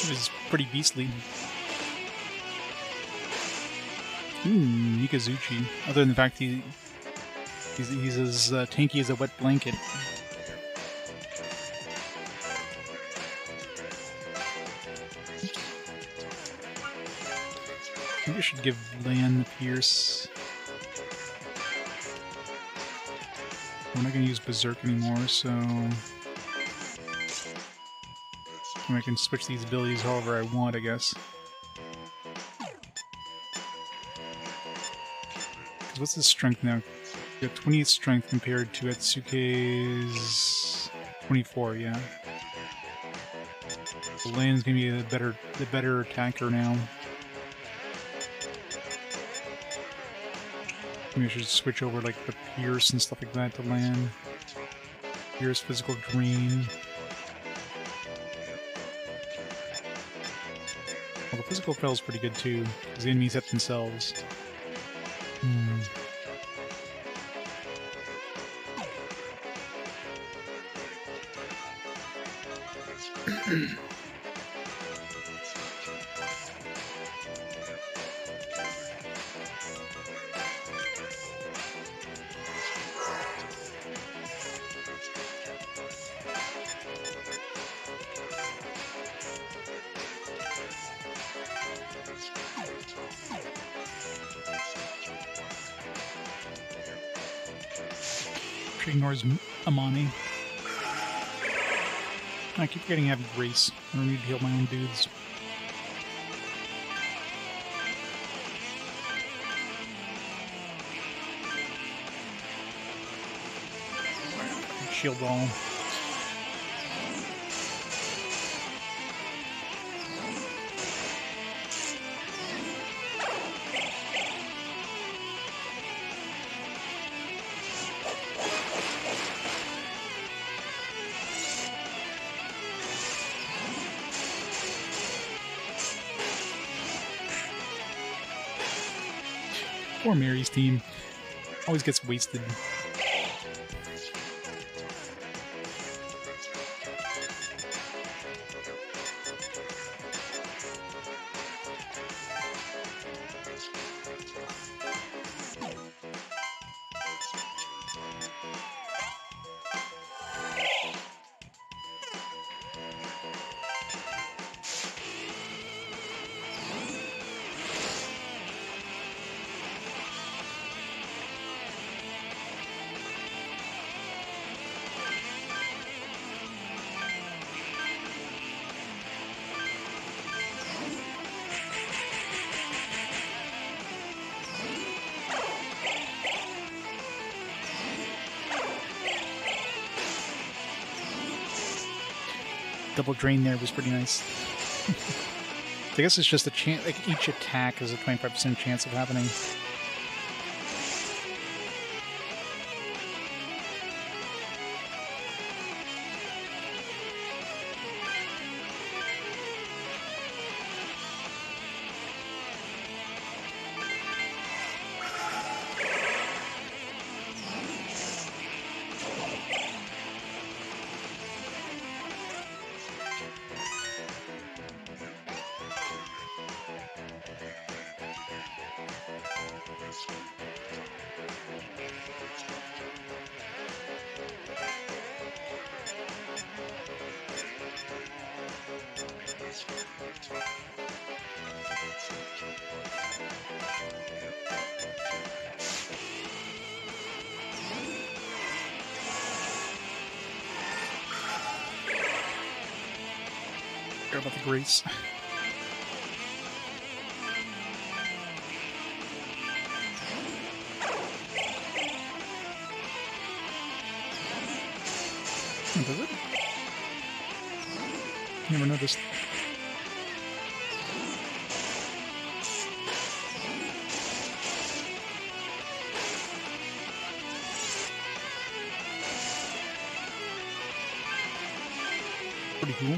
It was pretty beastly. Mikazuchi. Other than the fact he's as tanky as a wet blanket. Maybe I should give Lan the Pierce. I'm not going to use Berserk anymore, so I can switch these abilities however I want, I guess. What's his strength now? You got 28 strength compared to Atsuke's 24, yeah. So Lan's gonna be the better attacker now. Maybe I should switch over like the Pierce and stuff like that to Lan. Pierce, physical drain. Well, the physical fell is pretty good too, because the enemies hit themselves. She ignores Amani. I keep getting heavy grace. I don't need to heal my own dudes. Shield wall. Poor Mary's team. Always gets wasted. double drain there was pretty nice. I guess it's just a chance, like each attack is a 25% chance of happening. Care about the grace. Does it? Never noticed. Pretty cool.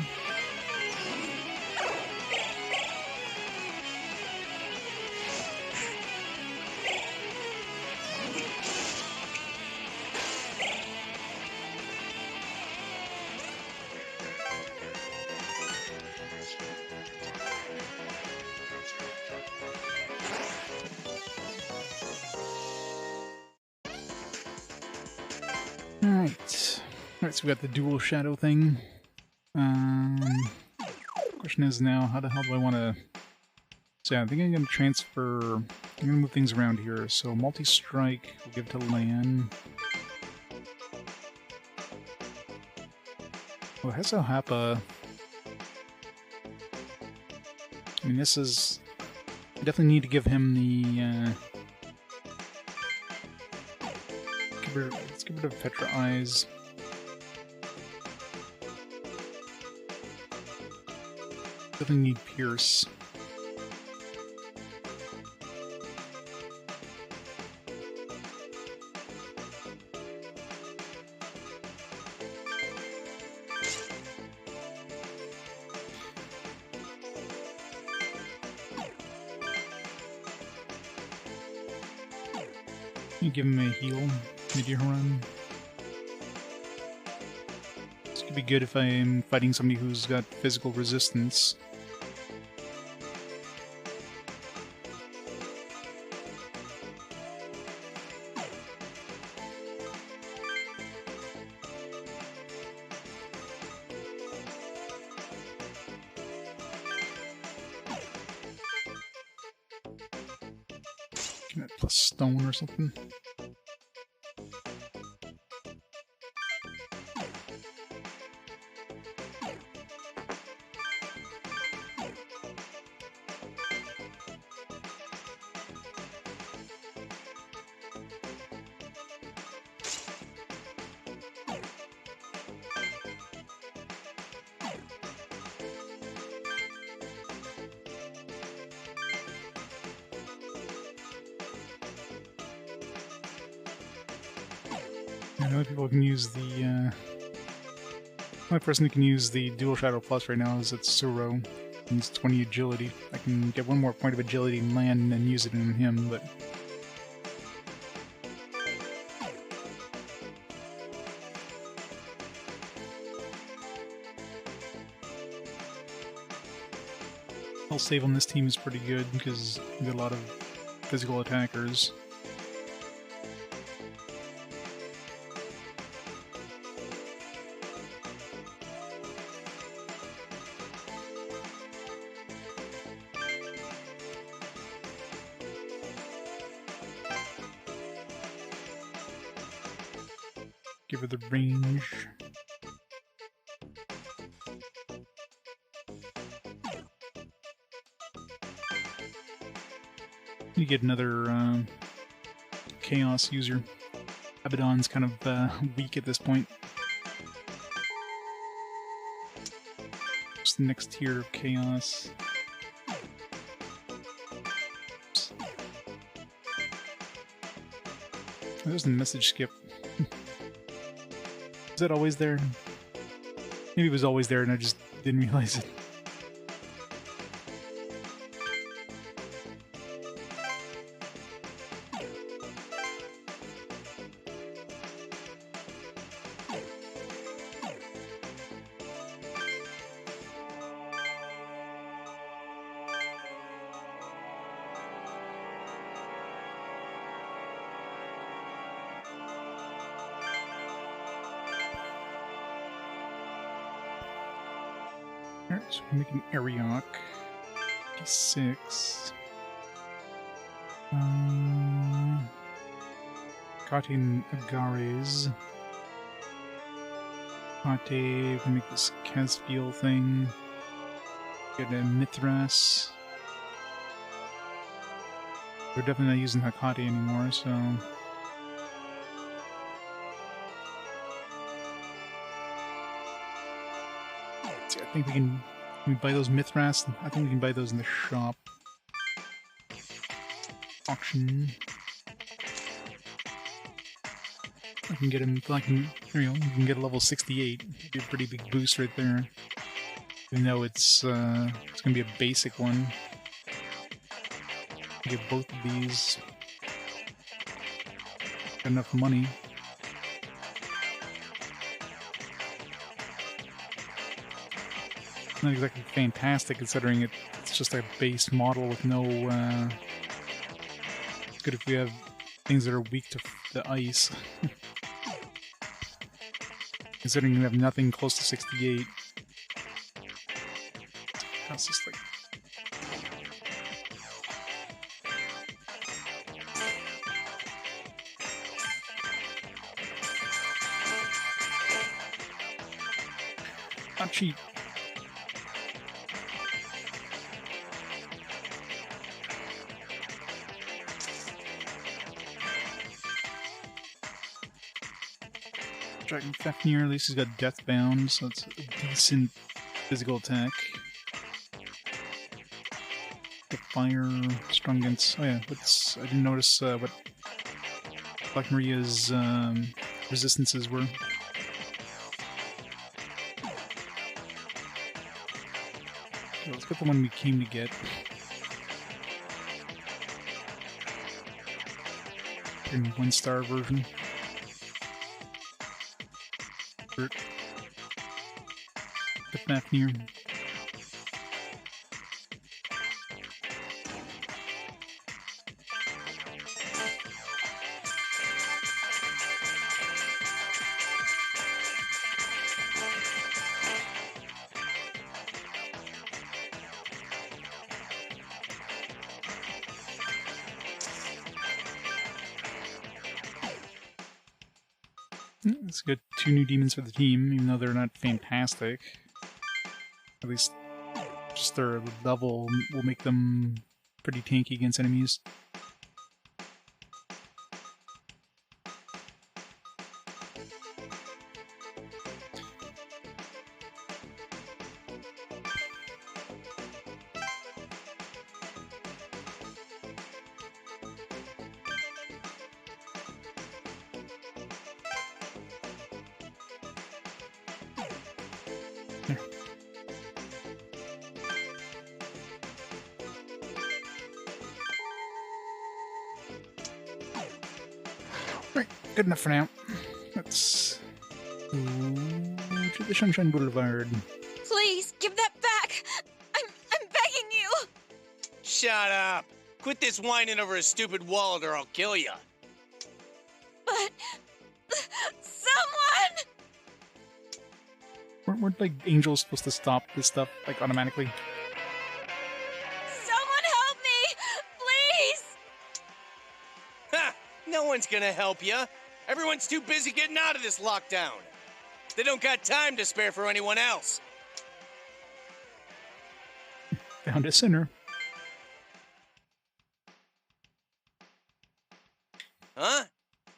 Alright, so we got the dual shadow thing. Question is now, how the hell do I want to... So yeah, I think I'm going to transfer... I'm going to move things around here. So multi-strike, we'll give to Lan. Oh, Heso Happa... I mean, this is... I definitely need to give him the... Let's get rid of Petra Eyes. Definitely need Pierce. You give him a heal. Mid-year run. This could be good if I'm fighting somebody who's got physical resistance. Plus stone or something. I know people can use the, only person who can use the Dual Shadow Plus right now is Suro. He's 20 agility. I can get one more point of agility and land and then use it in him, but... I'll save on this team is pretty good because we got a lot of physical attackers. Give her the range. You get another Chaos user. Abaddon's kind of weak at this point. the next tier of chaos. There's the message skip. Is that always there? Maybe it was always there and I just didn't realize it. Alright, so we make an Ariok. D6. Katin Agares. Kate, we can make this Caspiel thing. Get a Mithras. We're definitely not using Hakate anymore, so... I think can we buy those Mithras? I think we can buy those in the shop. Auction. I can get him, I can, there you go, you can get a level 68. It'd be a pretty big boost right there. Even though it's gonna be a basic one. Get both of these. Got enough money. Not exactly fantastic considering it's just a base model with no it's good if we have things that are weak to the ice. Considering we have nothing close to 68. That's just like not cheap. Dragon Fafnir, at least he's got Deathbound, so it's a decent physical attack. The Fire, Strong Against... Oh yeah, I didn't notice what Black Maria's resistances were. So let's get the one we came to get. In 1-star version. The Fafnir. Let's get 2 new demons for the team, even though they're not fantastic. At least just their level will make them pretty tanky against enemies. Right, good enough for now. Let's go to the Sunshine Boulevard. Please, give that back! I'm begging you! Shut up! Quit this whining over a stupid wallet or I'll kill you! But... someone! Weren't like angels supposed to stop this stuff like automatically? Someone help me! Please! Ha! No one's gonna help you. Everyone's too busy getting out of this lockdown. They don't got time to spare for anyone else. Found a sinner. Huh?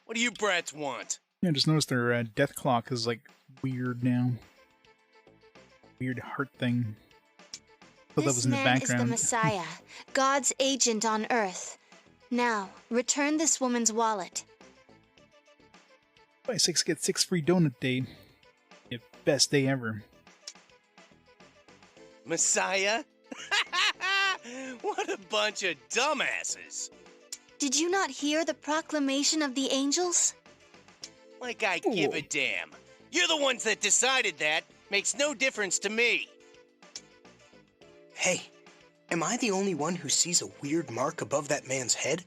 What do you brats want? Yeah, just noticed their death clock is like weird now. Weird heart thing. thought that This was in the man is the background. Messiah, God's agent on Earth. Now, return this woman's wallet. Buy 6 get 6 free donut day. Yeah, best day ever. Messiah? What a bunch of dumbasses. Did you not hear the proclamation of the angels? Like I give a damn. You're the ones that decided that. Makes no difference to me. Hey, am I the only one who sees a weird mark above that man's head?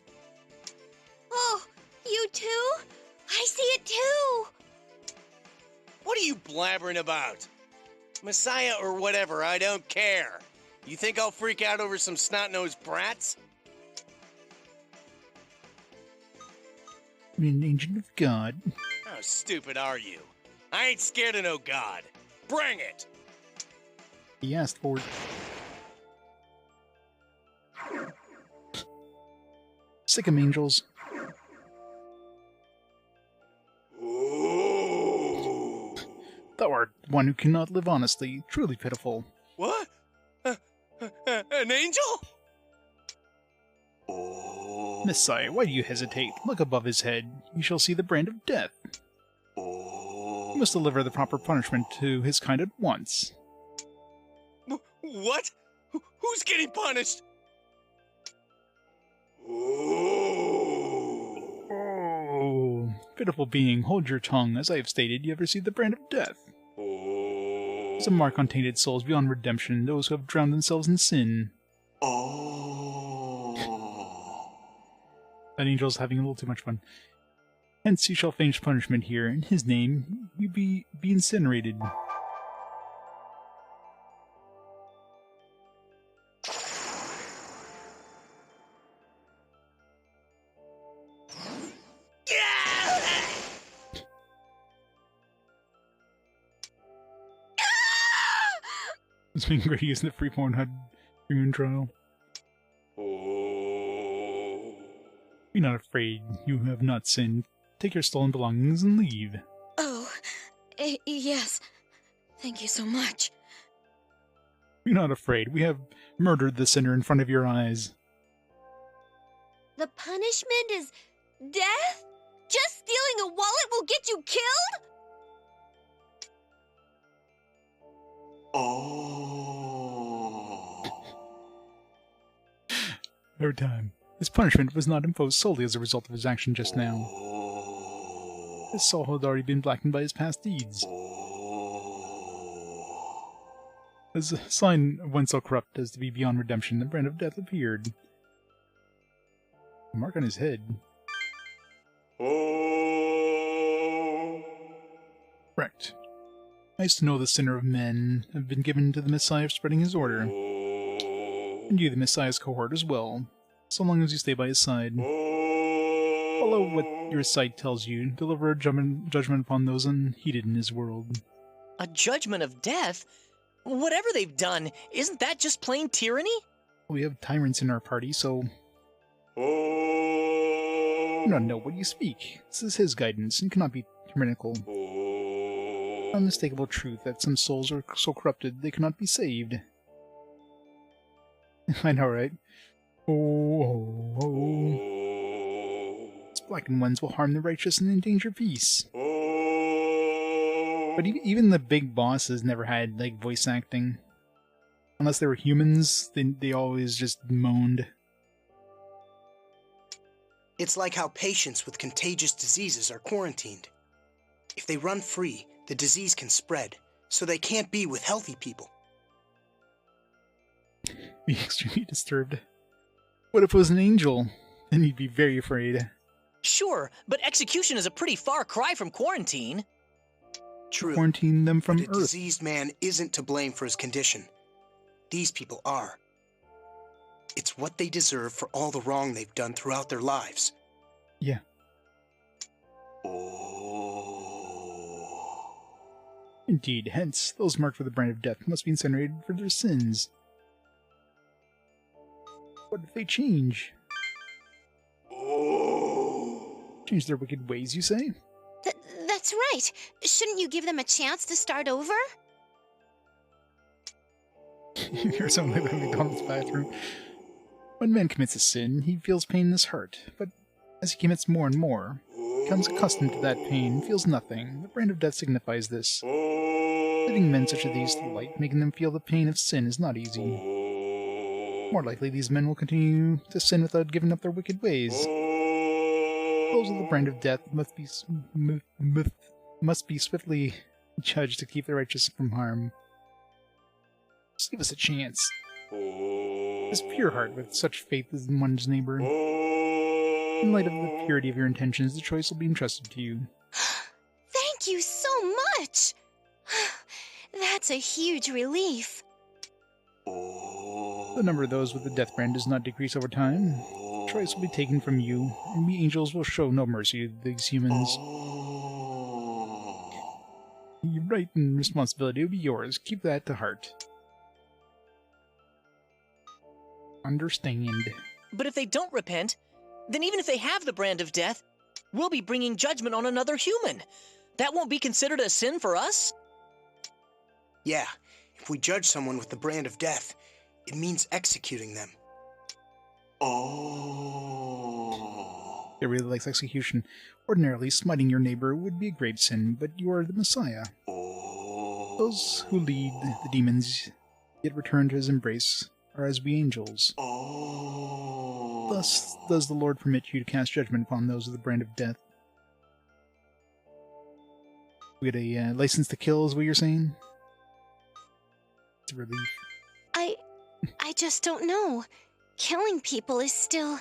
Oh, you too? I see it too. What are you blabbering about? Messiah or whatever, I don't care. You think I'll freak out over some snot-nosed brats? I'm an agent of God. How stupid are you? I ain't scared of no god. Bring it! He asked for it. Sick 'em, angels. Thou art one who cannot live honestly. Truly pitiful. What? An angel? Messiah, why do you hesitate? Look above his head. You shall see the brand of death. You must deliver the proper punishment to his kind at once. What? Who's getting punished? Oh, pitiful being, hold your tongue. As I have stated, you have received the brand of death. It's a mark on tainted souls beyond redemption, those who have drowned themselves in sin. That angel's having a little too much fun. Hence you shall finish punishment here. In his name, you be incinerated. It's been great using the free Pornhub premium trial. Be not afraid, you have not sinned. Take your stolen belongings and leave. Oh, yes. Thank you so much. Be not afraid, we have murdered the sinner in front of your eyes. The punishment is death? Just stealing a wallet will get you killed? Every time. His punishment was not imposed solely as a result of his action just now. His soul had already been blackened by his past deeds. As a sign of one so corrupt as to be beyond redemption, the brand of death appeared. A mark on his head. Correct. Nice to know the sinner of men have been given to the Messiah of spreading his order. And you, the Messiah's cohort, as well, so long as you stay by his side. Follow what your sight tells you, deliver a judgment upon those unheeded in his world. A judgment of death? Whatever they've done, isn't that just plain tyranny? We have tyrants in our party, so... You do not know what you speak. This is his guidance, and cannot be tyrannical. Unmistakable truth that some souls are so corrupted they cannot be saved. I know, right? These blackened ones will harm the righteous and endanger peace. But even the big bosses never had, like, voice acting. Unless they were humans, they always just moaned. It's like how patients with contagious diseases are quarantined. If they run free, the disease can spread, so they can't be with healthy people. Be extremely disturbed. What if it was an angel? Then you'd be very afraid. Sure, but execution is a pretty far cry from quarantine. True. Quarantine them from But a Earth. diseased man isn't to blame for his condition. These people are. It's what they deserve for all the wrong they've done throughout their lives. Yeah. Indeed, hence, those marked for the brand of death must be incinerated for their sins. What if they change? Change their wicked ways, you say? That's right. Shouldn't you give them a chance to start over? You're someone like the McDonald's bathroom. When man commits a sin, he feels pain in his heart, but as he commits more and more, he becomes accustomed to that pain and feels nothing. The brand of death signifies this. Leading men such as these to light, making them feel the pain of sin, is not easy. More likely, these men will continue to sin without giving up their wicked ways. Those of the brand of death must be swiftly judged to keep the righteous from harm. Just give us a chance. This pure heart with such faith in one's neighbor. In light of the purity of your intentions, the choice will be entrusted to you. Thank you so much! That's a huge relief. The number of those with the death brand does not decrease over time. The choice will be taken from you, and we angels will show no mercy to these humans. Your right and responsibility will be yours. Keep that to heart. Understand. But if they don't repent, then even if they have the brand of death, we'll be bringing judgment on another human. That won't be considered a sin for us? Yeah, if we judge someone with the brand of death, it means executing them. It really likes execution. Ordinarily, smiting your neighbor would be a great sin, but you are the Messiah. Those who lead the demons, yet return to his embrace, are as we angels. Thus does the Lord permit you to cast judgment upon those of the brand of death. We get a license to kill, is what you're saying? It's a relief. I just don't know. Killing people is still...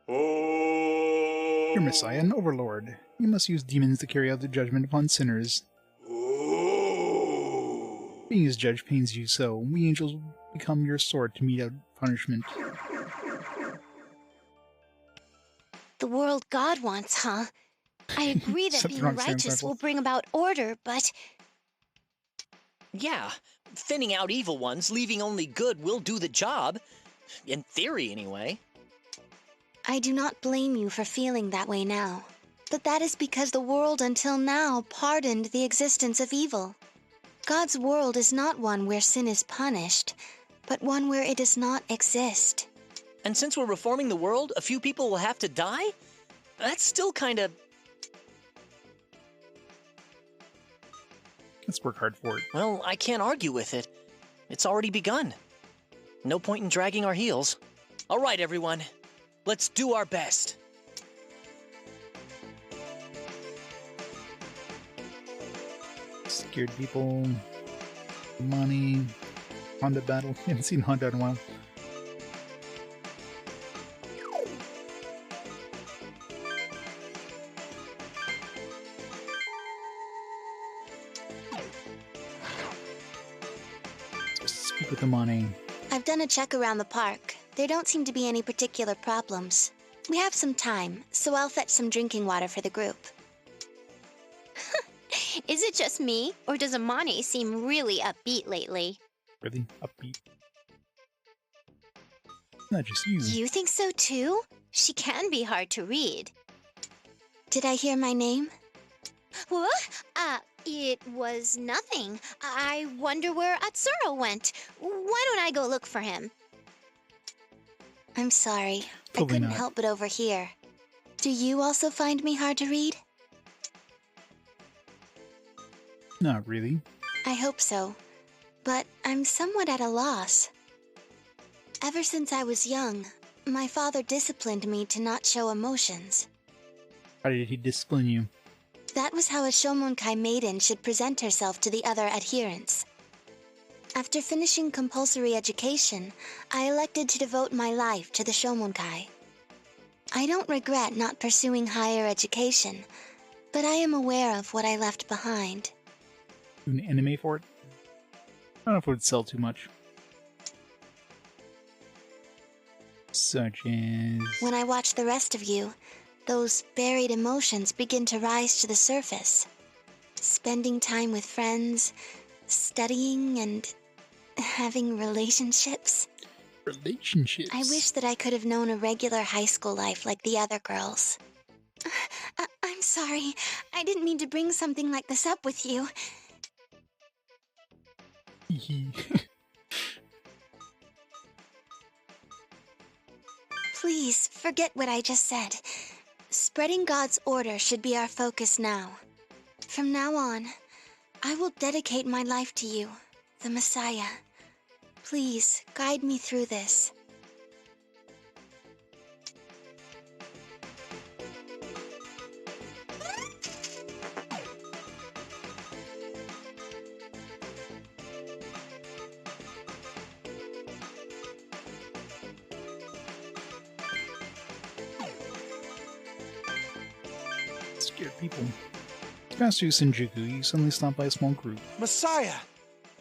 You're Messiah and Overlord. You must use demons to carry out the judgment upon sinners. Being his judge pains you so. We angels will become your sword to mete out punishment. The world God wants, huh? I agree that being righteous will bring about order, but... Yeah, thinning out evil ones, leaving only good will do the job. In theory, anyway. I do not blame you for feeling that way now. But that is because the world until now pardoned the existence of evil. God's world is not one where sin is punished, but one where it does not exist. And since we're reforming the world, a few people will have to die? That's still kinda... Let's work hard for it. Well, I can't argue with it. It's already begun. No point in dragging our heels. All right, everyone. Let's do our best. Scared people, money, Honda battle. I haven't seen Honda in a while. Speak with the money. I've done a check around the park. There don't seem to be any particular problems. We have some time, so I'll fetch some drinking water for the group. Is it just me, or does Amane seem really upbeat lately? Really upbeat. Not just you. You think so too? She can be hard to read. Did I hear my name? What? It was nothing. I wonder where Atsuro went. Why don't I go look for him? I'm sorry. Probably I couldn't not. help but overhear. Do you also find me hard to read? Not really. I hope so. But I'm somewhat at a loss. Ever since I was young, my father disciplined me to not show emotions. How did he discipline you? That was how a Shomonkai maiden should present herself to the other adherents. After finishing compulsory education, I elected to devote my life to the Shomonkai. I don't regret not pursuing higher education, but I am aware of what I left behind. Do an anime for it? I don't know if it would sell too much. Such as... When I watch the rest of you, those buried emotions begin to rise to the surface. Spending time with friends, studying, and having relationships. Relationships? I wish that I could have known a regular high school life like the other girls. I'm sorry. I didn't mean to bring something like this up with you. Please, forget what I just said. Spreading God's order should be our focus now. From now on, I will dedicate my life to you, the Messiah. Please, guide me through this. Scared people. Past through Shinjuku, you suddenly stopped by a small group. Messiah,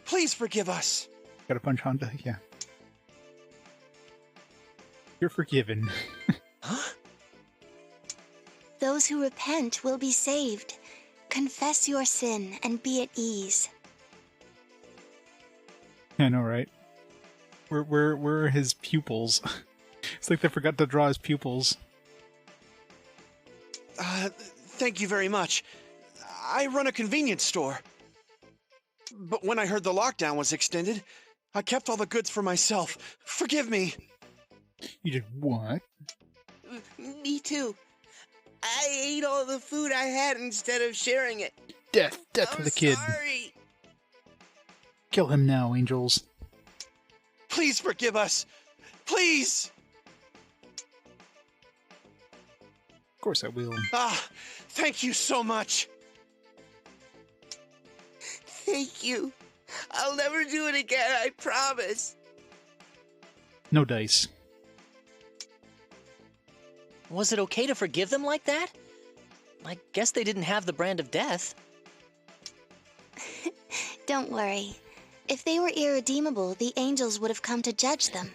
please forgive us. Gotta punch Honda, yeah. You're forgiven. Huh? Those who repent will be saved. Confess your sin and be at ease. I know, right? Where are his pupils? It's like they forgot to draw his pupils. Thank you very much. I run a convenience store. But when I heard the lockdown was extended, I kept all the goods for myself. Forgive me. You did what? Me too. I ate all the food I had instead of sharing it. Death for the kid. Sorry. Kill him now, angels. Please forgive us. Please. Of course I will. Thank you so much. Thank you. I'll never do it again, I promise. No dice. Was it okay to forgive them like that? I guess they didn't have the brand of death. Don't worry. If they were irredeemable, the angels would have come to judge them.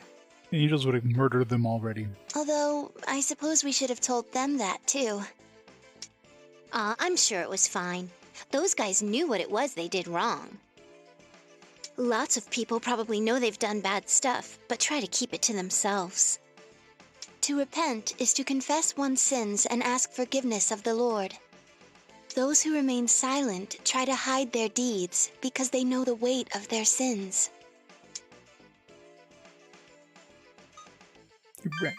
The angels would have murdered them already. Although, I suppose we should have told them that, too. I'm sure it was fine. Those guys knew what it was they did wrong. Lots of people probably know they've done bad stuff, but try to keep it to themselves. To repent is to confess one's sins and ask forgiveness of the Lord. Those who remain silent try to hide their deeds because they know the weight of their sins. Right.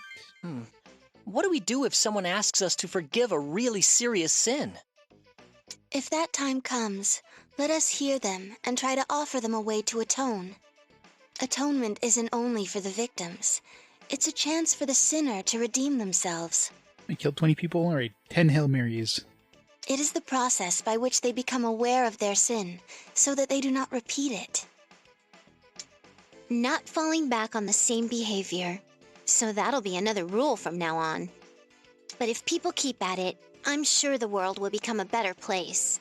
What do we do if someone asks us to forgive a really serious sin? If that time comes, let us hear them and try to offer them a way to atone. Atonement isn't only for the victims. It's a chance for the sinner to redeem themselves. I killed 20 people? Alright, 10 Hail Marys. It is the process by which they become aware of their sin, so that they do not repeat it. Not falling back on the same behavior. So that'll be another rule from now on. But if people keep at it, I'm sure the world will become a better place.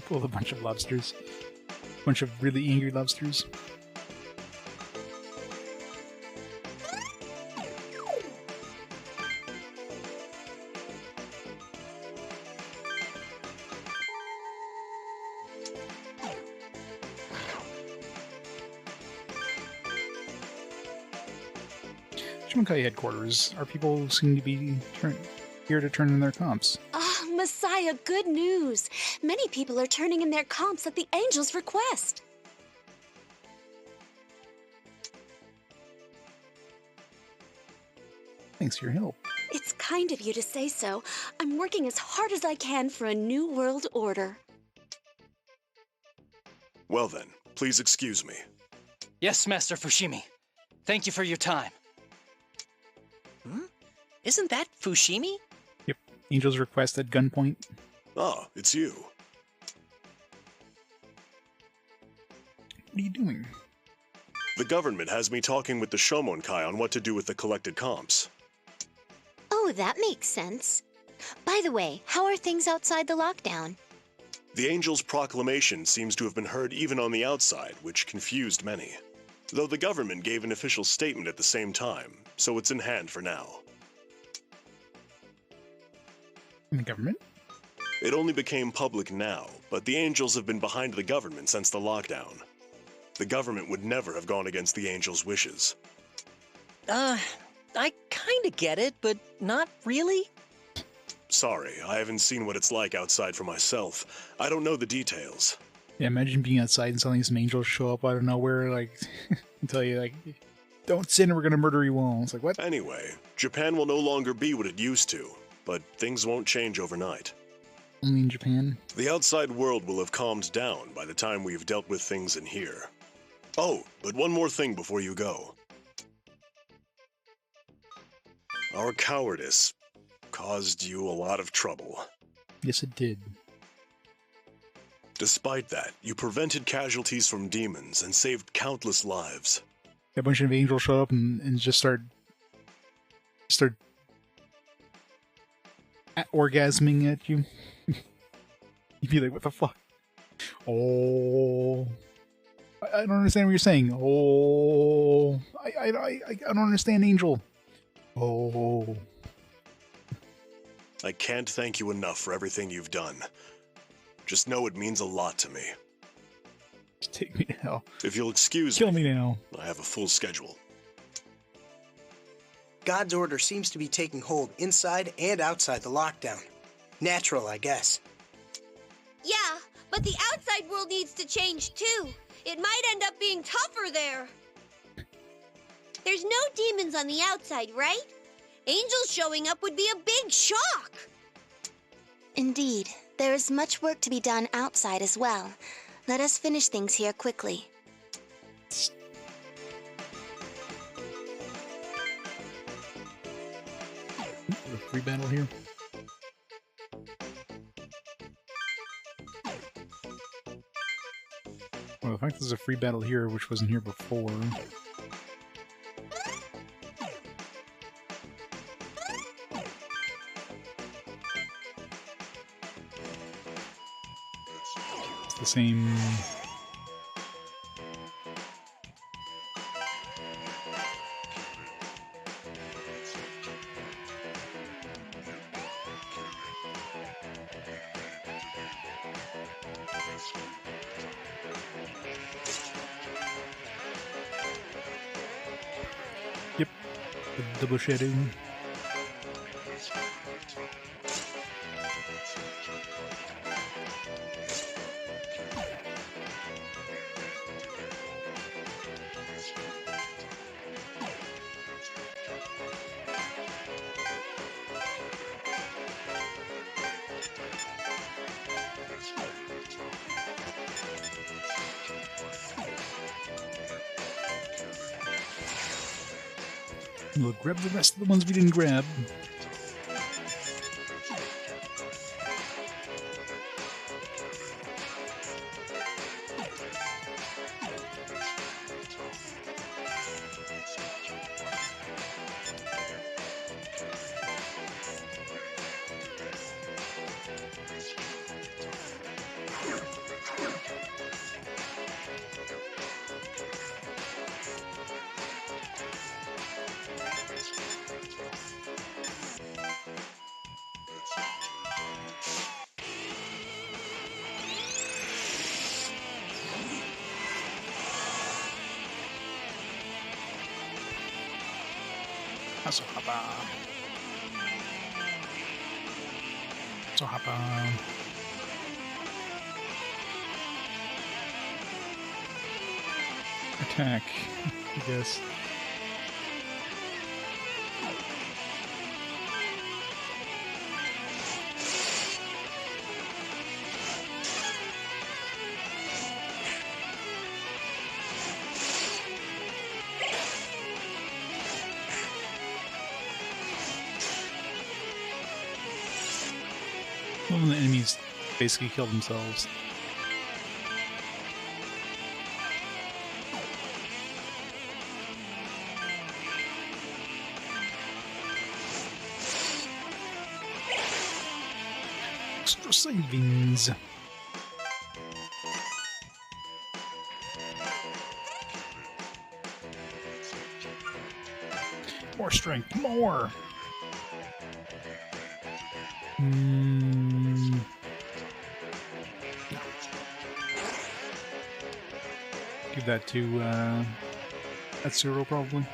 Pull a bunch of lobsters. Bunch of really angry lobsters. Shimonkai headquarters. Our people seem to be here to turn in their comps. Messiah, good news! Many people are turning in their comps at the Angel's request. Thanks for your help. It's kind of you to say so. I'm working as hard as I can for a new world order. Well then, please excuse me. Yes, Master Fushimi. Thank you for your time. Isn't that Fushimi? Yep. Angel's request at gunpoint. Ah, it's you. What are you doing? The government has me talking with the Shomonkai on what to do with the collected comps. Oh, that makes sense. By the way, how are things outside the lockdown? The Angel's proclamation seems to have been heard even on the outside, which confused many. Though the government gave an official statement at the same time, so it's in hand for now. In the government? It only became public now, but the Angels have been behind the government since the lockdown. The government would never have gone against the Angels' wishes. I kinda get it, but not really. Sorry, I haven't seen what it's like outside for myself. I don't know the details. Yeah, imagine being outside and suddenly some angels show up out of nowhere, like, and tell you, like, don't sin or we're gonna murder you all. It's like, what? Anyway, Japan will no longer be what it used to, but things won't change overnight. Only in Japan? The outside world will have calmed down by the time we have dealt with things in here. Oh, but one more thing before you go. Our cowardice caused you a lot of trouble. Yes, it did. Despite that, you prevented casualties from demons and saved countless lives. A bunch of angels show up and just start orgasming at you. You'd be like, what the fuck? Oh, I don't understand what you're saying. Oh, I don't understand, Angel. Oh. I can't thank you enough for everything you've done. Just know it means a lot to me. Just take me to hell. If you'll excuse me. Kill me now. I have a full schedule. God's order seems to be taking hold inside and outside the lockdown. Natural, I guess. Yeah, but the outside world needs to change too. It might end up being tougher there. There's no demons on the outside, right? Angels showing up would be a big shock. Indeed, there is much work to be done outside as well. Let us finish things here quickly. A free battle here. Well, the fact there's a free battle here, which wasn't here before. It's the same. Yep, the double shadow. We'll grab the rest of the ones we didn't grab. Attack, I guess. Well, the enemies basically kill themselves. Extra savings. More strength, more. Give that to Atsuro probably.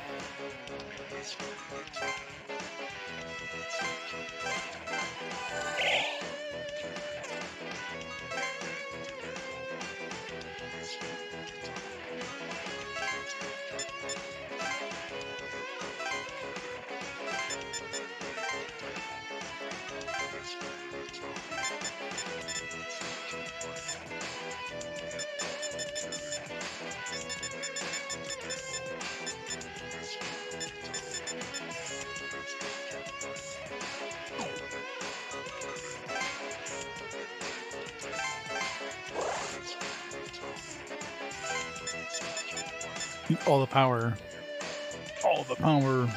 All the power. All the power.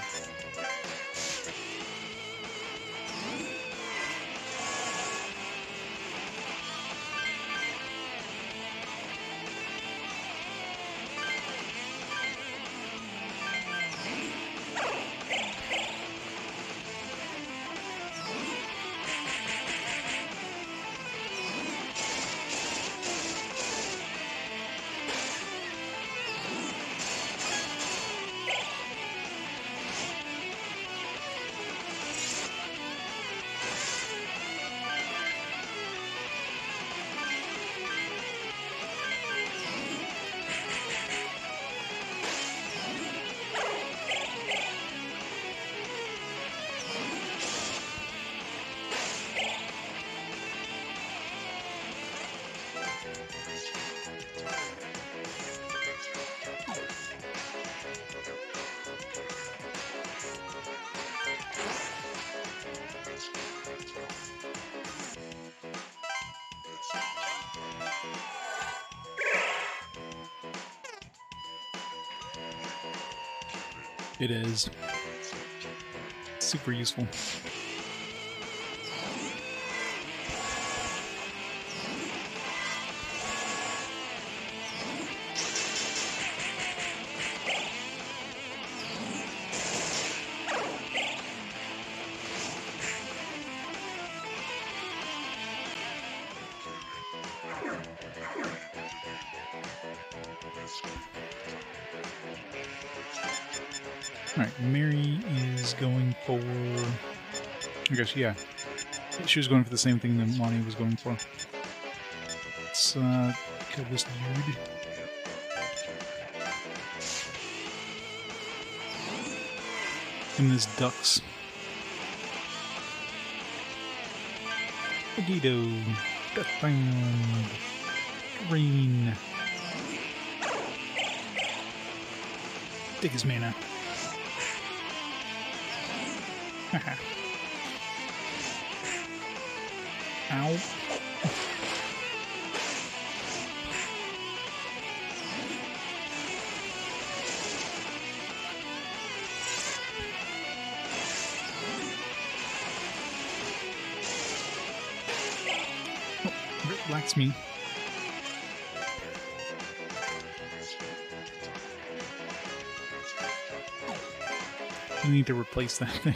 It is. Super useful. Alright, Mary is going for... I guess, yeah. She was going for the same thing that Monty was going for. Let's kill this dude. And this ducks. Megiddo. Deathbound. Green. Take his mana. Ow. Oh, black's me. I need to replace that thing.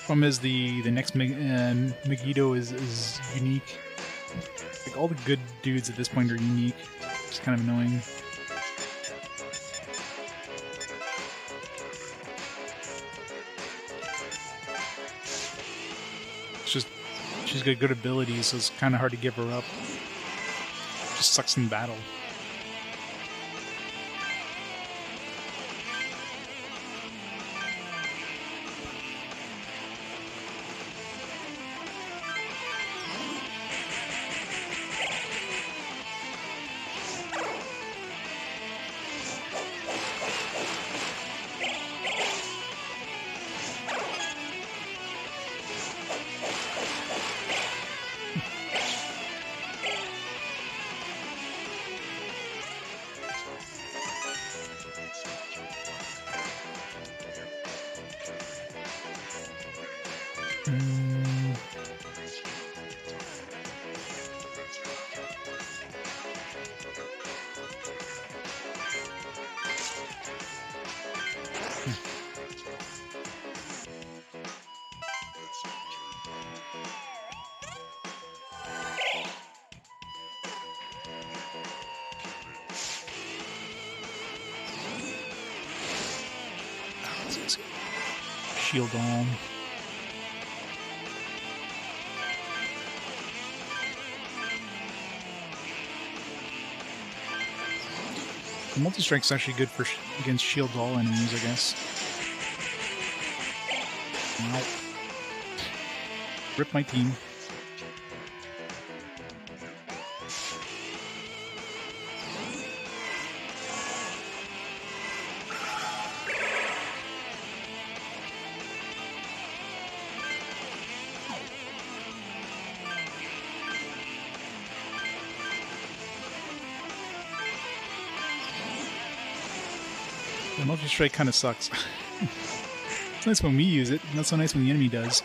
Problem is the next Megiddo is unique. Like all the good dudes at this point are unique. It's kind of annoying. It's just she's got good abilities, so it's kind of hard to give her up. Just sucks in battle. Shield on. The multi-strike's actually good for against shield all enemies, I guess. Wow. Rip my team. The multi-strike kind of sucks. It's nice when we use it, not so nice when the enemy does.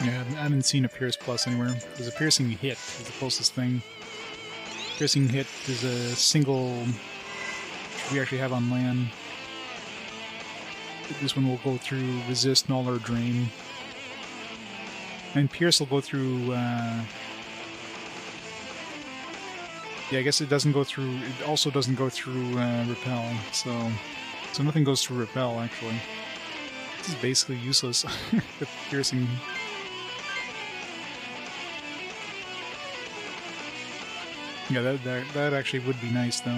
Yeah, I haven't seen a Pierce Plus anywhere. There's a Piercing Hit is the closest thing. Piercing Hit is a single we actually have on land. This one will go through Resist, Null, or Drain. And Pierce will go through... yeah, I guess it doesn't go through... It also doesn't go through Repel, so nothing goes through Repel, actually. This is basically useless. The Piercing... Yeah, that actually would be nice, though.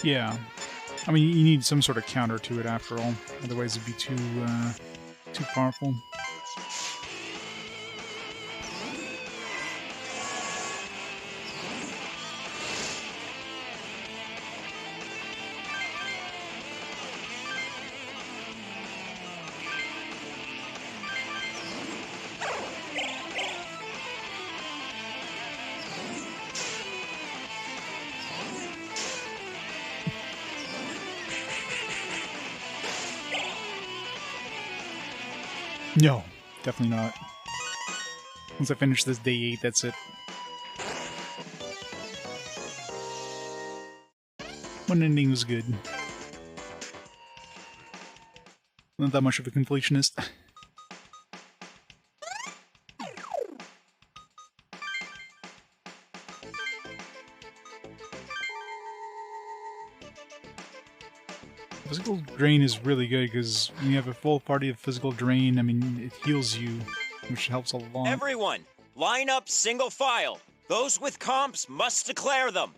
Yeah, I mean, you need some sort of counter to it after all, otherwise it'd be too powerful. No, definitely not. Once I finish this day 8, that's it. One ending was good. Not that much of a completionist. Physical Drain is really good because when you have a full party of Physical Drain, I mean, it heals you, which helps a lot. Everyone, line up single file. Those with comps must declare them.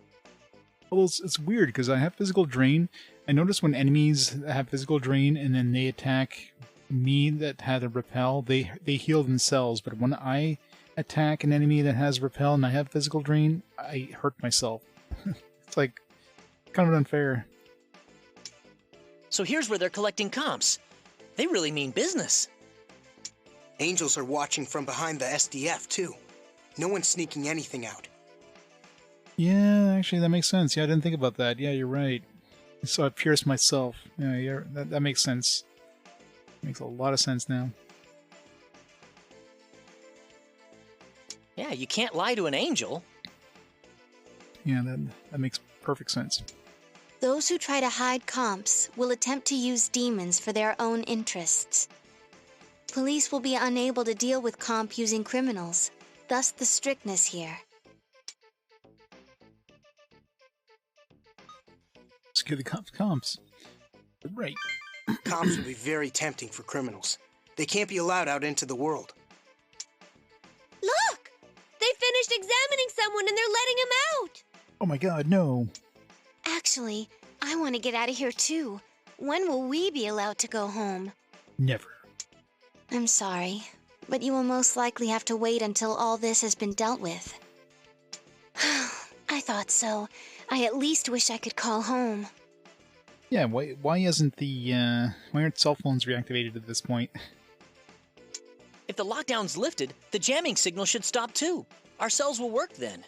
Well, it's weird because I have Physical Drain. I notice when enemies have Physical Drain and then they attack me that had a Repel, they heal themselves. But when I attack an enemy that has Repel and I have Physical Drain, I hurt myself. It's like kind of unfair. So here's where they're collecting comps. They really mean business. Angels are watching from behind the SDF, too. No one's sneaking anything out. Yeah, actually, that makes sense. Yeah, I didn't think about that. Yeah, you're right. So I pierced myself. Yeah, that makes sense. Makes a lot of sense now. Yeah, you can't lie to an angel. Yeah, that makes perfect sense. Those who try to hide comps will attempt to use demons for their own interests. Police will be unable to deal with comp using criminals, thus the strictness here. Scare the comps. Right. Comps will be very tempting for criminals. They can't be allowed out into the world. Look! They finished examining someone and they're letting him out! Oh my god, no. Actually, I want to get out of here too. When will we be allowed to go home? Never. I'm sorry, but you will most likely have to wait until all this has been dealt with. I thought so. I at least wish I could call home. Yeah, why isn't the, why aren't cell phones reactivated at this point? If the lockdown's lifted, the jamming signal should stop too. Our cells will work then.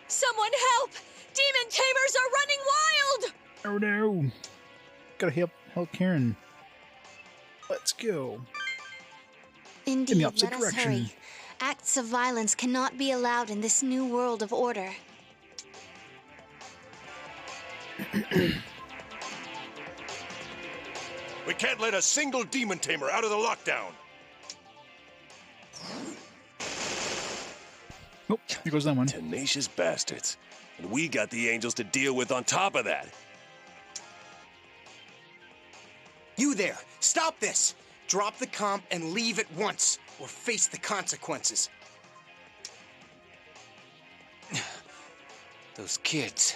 Someone help! Demon tamers are running wild! Oh no! Gotta help Karen. Let's go. Indeed, the opposite let us direction. hurry. Acts of violence cannot be allowed in this new world of order. We can't let a single demon tamer out of the lockdown. Oh, here goes that one. Tenacious bastards. And we got the angels to deal with on top of that. You there! Stop this! Drop the comp and leave at once, or face the consequences. Those kids.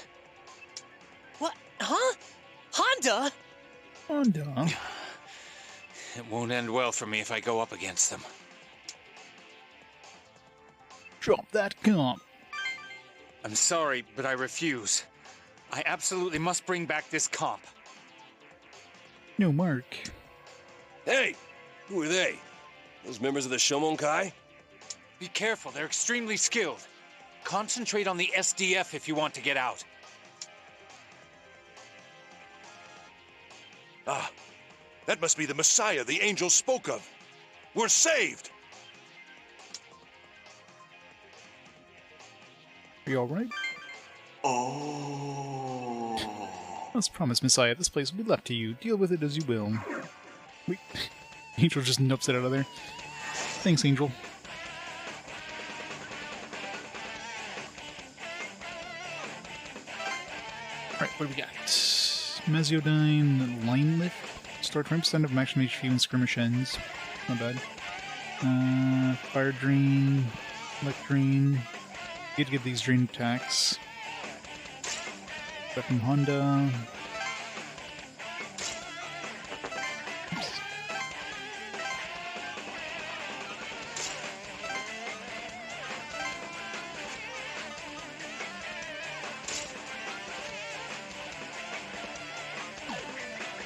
What? Huh? Honda? Honda? It won't end well for me if I go up against them. Drop that comp. I'm sorry, but I refuse. I absolutely must bring back this comp. No, Mark. Hey! Who are they? Those members of the Shomonkai? Be careful, they're extremely skilled. Concentrate on the SDF if you want to get out. Ah, that must be the Messiah the angel spoke of. We're saved! Are you alright? Oh. Let's promise, Messiah, this place will be left to you. Deal with it as you will. Wait. Angel just nopes it out of there. Thanks, Angel. Alright, what do we got? Mesiodyne line lift. Store 20% of maximum HP when skirmish ends. Not bad. Fire drain. Elect drain. Good to get these drain attacks. Stuff from Honda. Oops.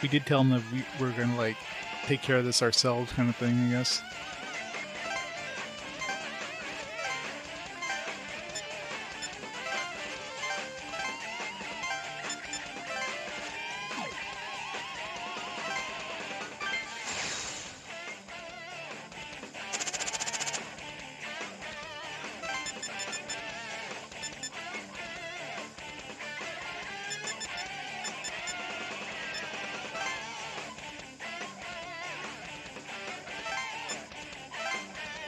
We did tell them that we're gonna, like, take care of this ourselves kind of thing, I guess.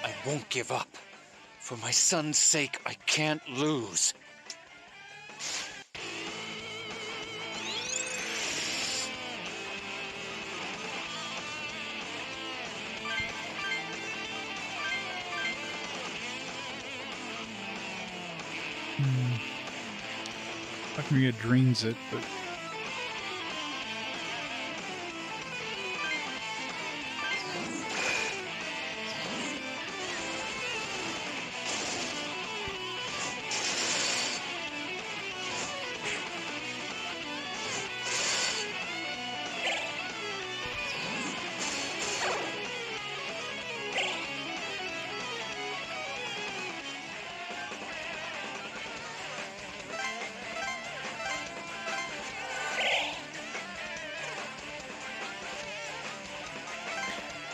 I won't give up. For my son's sake, I can't lose. Maria drains it, but...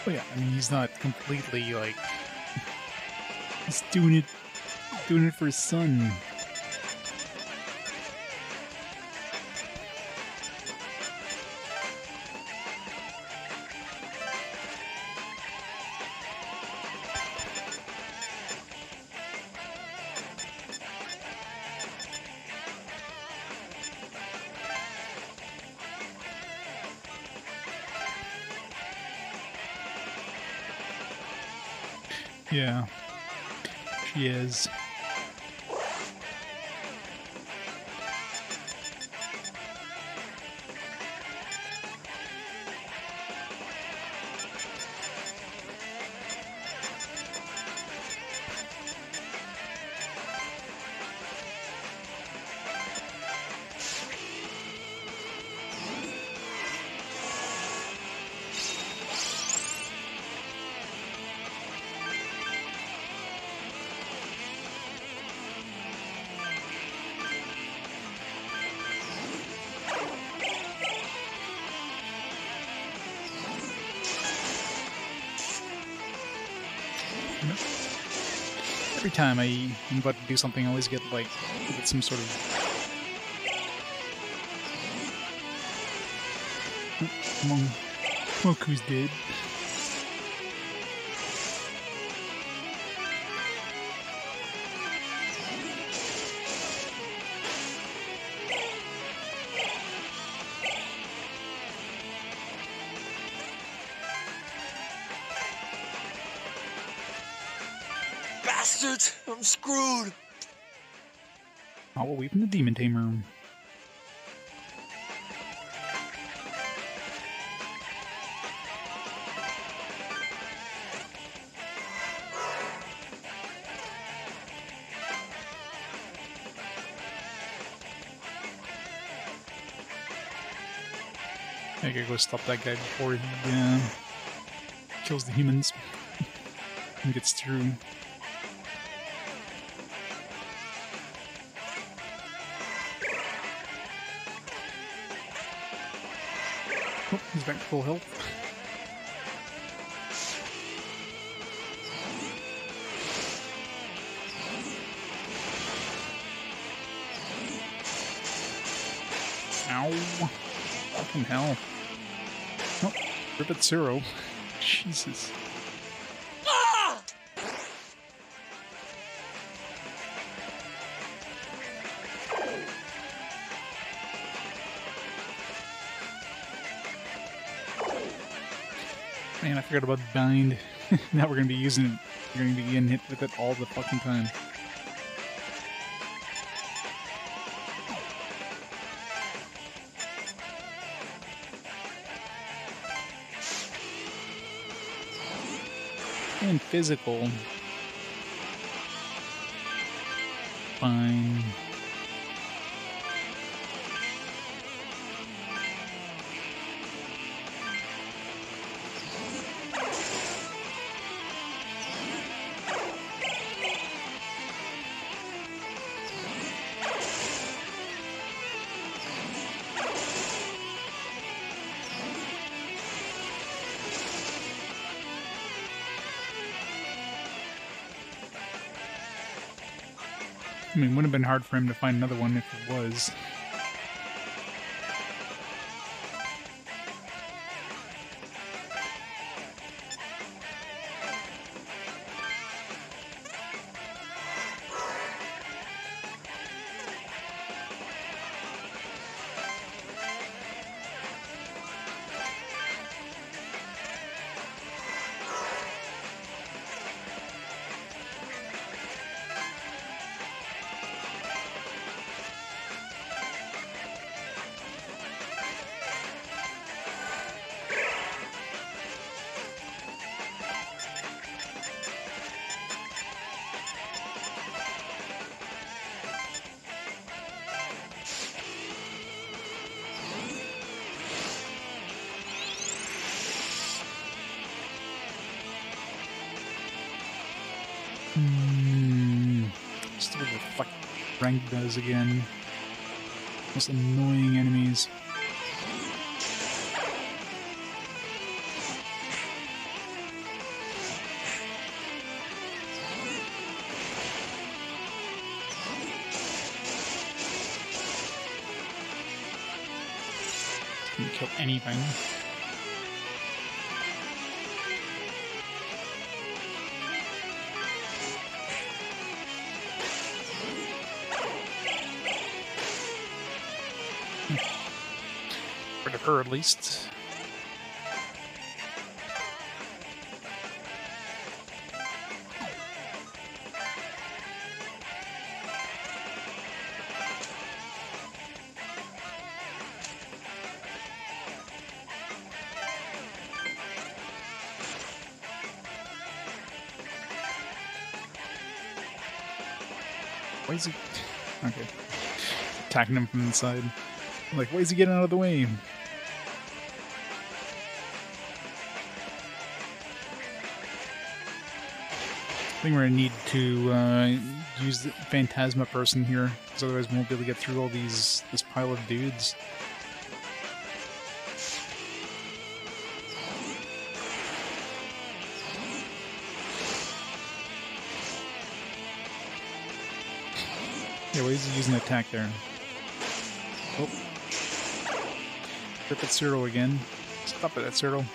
Oh yeah, I mean, he's not completely, like... He's doing it for his son. Yeah, she is. Every time I'm about to do something, I always get like some sort of Look who's dead. Bastards! I'm screwed! Oh, well, we've been the Demon Tamer. I gotta go stop that guy before he kills the humans and gets through. Oh, he's back to full health. Ow. Fucking hell. Oh, rip it, Zero. Jesus. Ah! Man, I forgot about Bind. Now we're gonna be using it. You're gonna be getting hit with it all the fucking time. And physical. Fine. I mean, it wouldn't have been hard for him to find another one if it was. Just what the fuck rank does again. Most annoying enemies. Didn't kill anything. Rid of her at least. Why is he... Okay. Attacking him from the side. Like, why is he getting out of the way? I think we're gonna need to use the Phantasma person here, because otherwise we won't be able to get through all this pile of dudes. Yeah, well, he's using an attack there. Oh. Trip at Zero again. Stop it at Zero.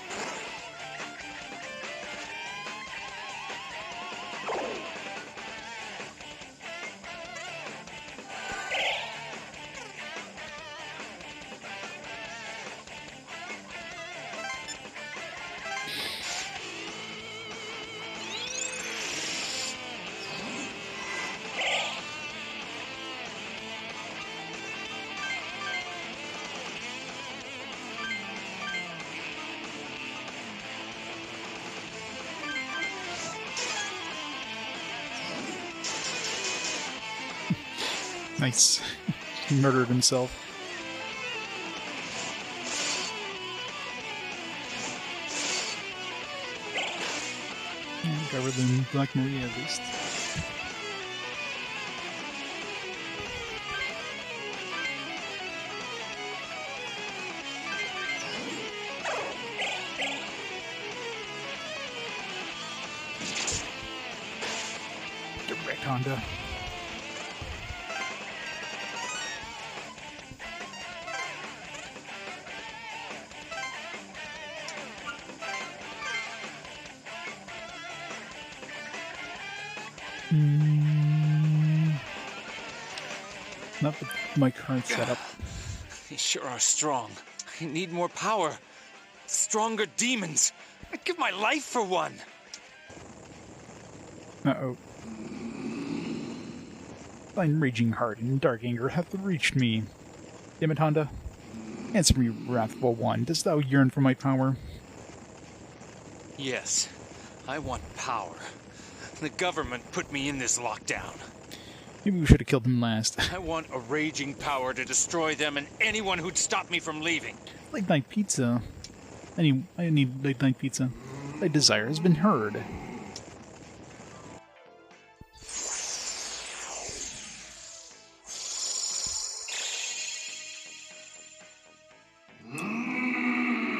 Nice. He murdered himself. Got rid of the Black Maria at least. Direct Honda. Not with my current setup. They sure are strong. I need more power. Stronger demons. I'd give my life for one. Uh-oh. Thine raging heart and dark anger hath reached me. Damn it, Honda. Answer me, wrathful one. Dost thou yearn for my power? Yes, I want power. The government put me in this lockdown. Maybe we should have killed him last. I want a raging power to destroy them and anyone who'd stop me from leaving. Late night pizza. I need late night pizza. Thy desire has been heard.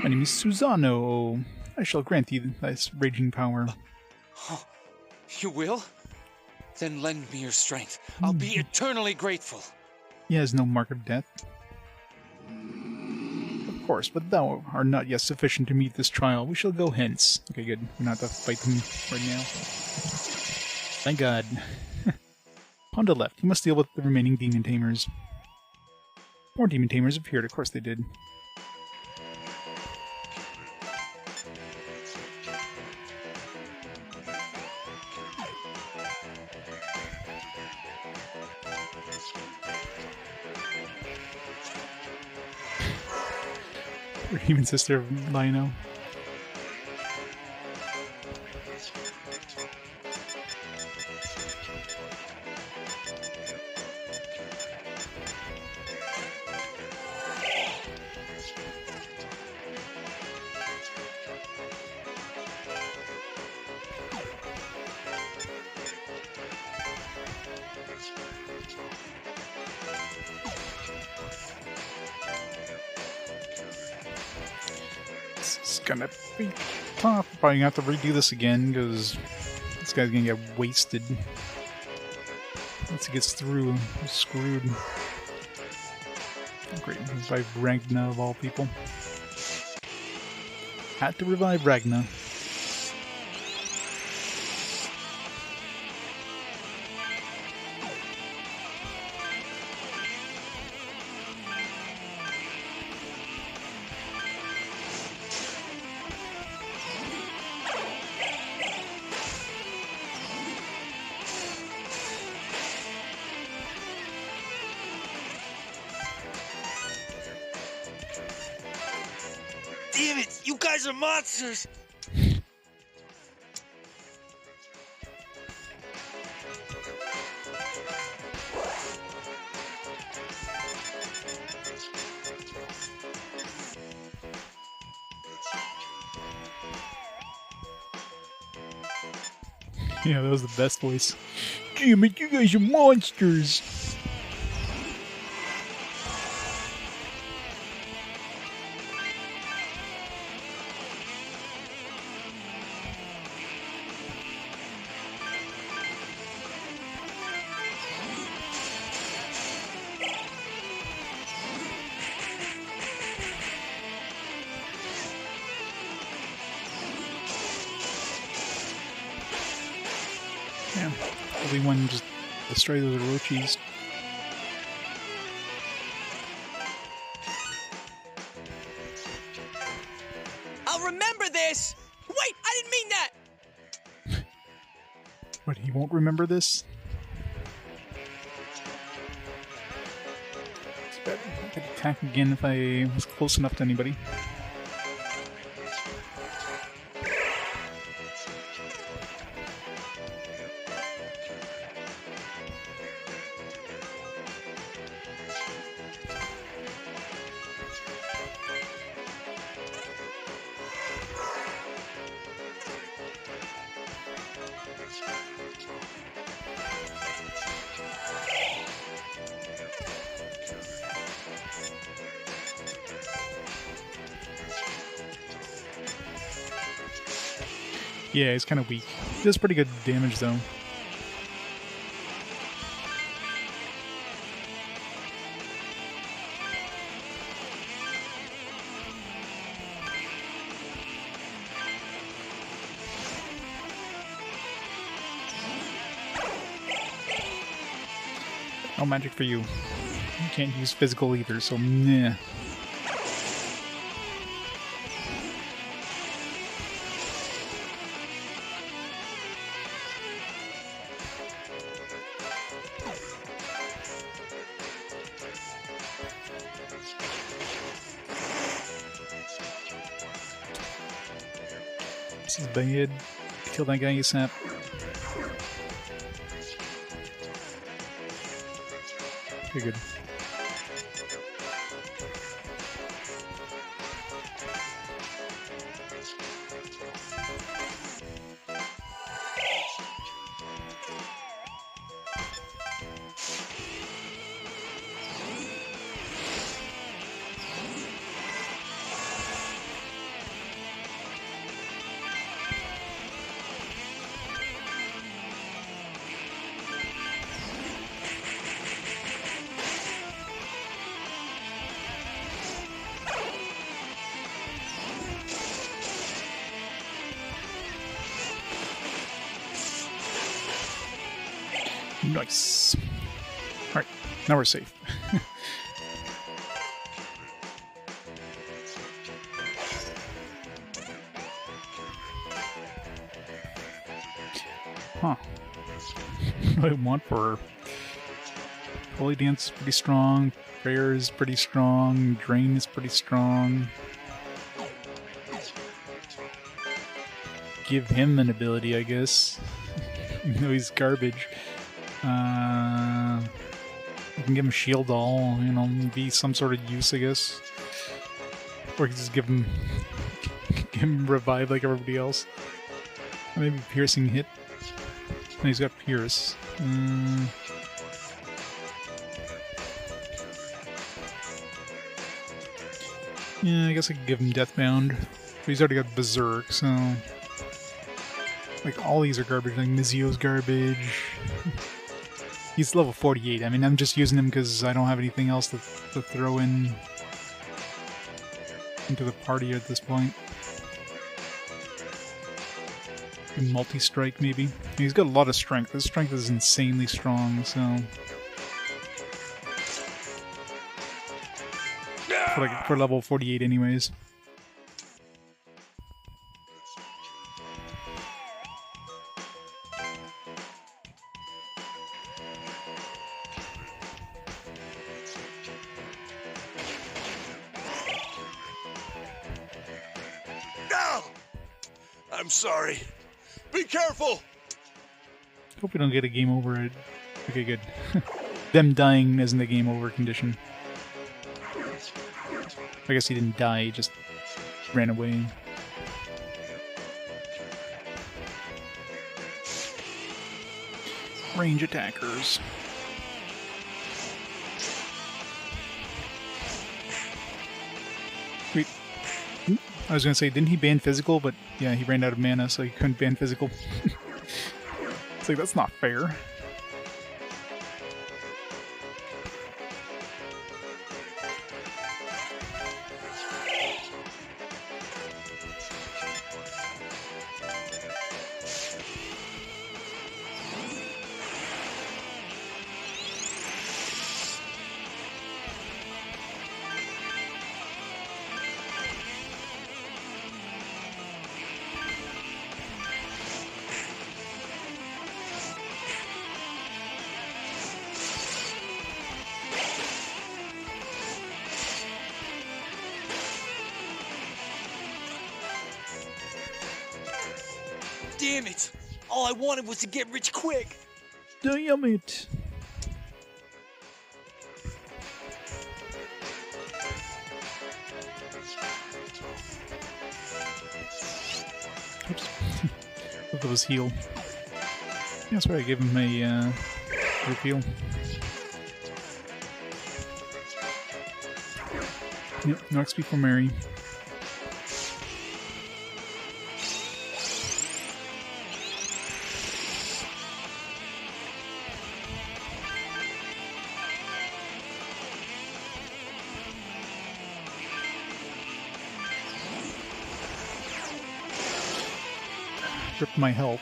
My name is Susano. I shall grant thee this raging power. Oh, you will? Then lend me your strength. I'll be eternally grateful. He has no mark of death. Of course, but thou art not yet sufficient to meet this trial. We shall go hence. Okay, good. We don't have to fight them right now. Thank God. Honda left. He must deal with the remaining demon tamers. More demon tamers appeared. Of course they did. Demon sister of Lino. It's gonna be tough. Probably gonna have to redo this again because this guy's gonna get wasted. Once he gets through, he's screwed. Great, revive Ragna of all people. Had to revive Ragna. Damn it! You guys are monsters! Yeah, that was the best voice. Damn it, you guys are monsters! Everyone just destroy those Orochis. I'll remember this! Wait, I didn't mean that! But he won't remember this? I could attack again if I was close enough to anybody. Yeah, he's kind of weak. He does pretty good damage, though. No magic for you. You can't use physical either, so meh. This is bad. Kill that guy ASAP. Okay, good. Nice. Alright, now we're safe. Huh. What I want for her. Holy Dance is pretty strong. Prayer is pretty strong. Drain is pretty strong. Give him an ability, I guess. Even though he's garbage. You can give him Shield All, you know, be some sort of use, I guess. Or you can just give him Revive like everybody else. Or maybe Piercing Hit. No, he's got Pierce. Yeah, I guess I could give him Deathbound. But he's already got Berserk, so... Like, all these are garbage. Like, Mizio's garbage. He's level 48. I mean, I'm just using him because I don't have anything else to throw into the party at this point. Multi-strike, maybe. He's got a lot of strength. His strength is insanely strong, so... For level 48 anyways. I'm sorry. Be careful! Hope we don't get a game over. Okay, good. Them dying isn't a game over condition. I guess he didn't die, he just ran away. Range attackers. Wait. I was gonna say, didn't he ban physical? But yeah, he ran out of mana, so he couldn't ban physical. It's like, that's not fair. Damn it! All I wanted was to get rich quick. Damn it! Oops. That was heal. That's right, I gave him a group heal. Yep, no XP for Mary. Rip my health.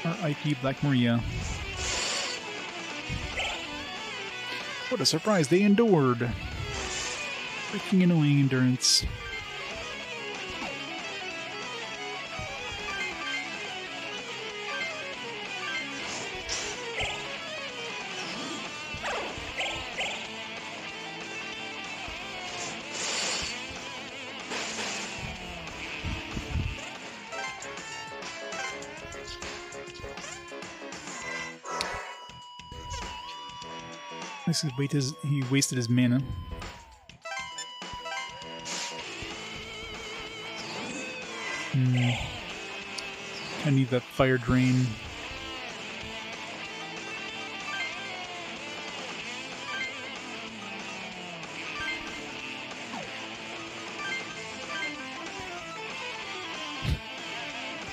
R.I.P. Black Maria. What a surprise they endured! Freaking annoying endurance. He wasted his mana. I need that fire drain.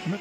Damn it.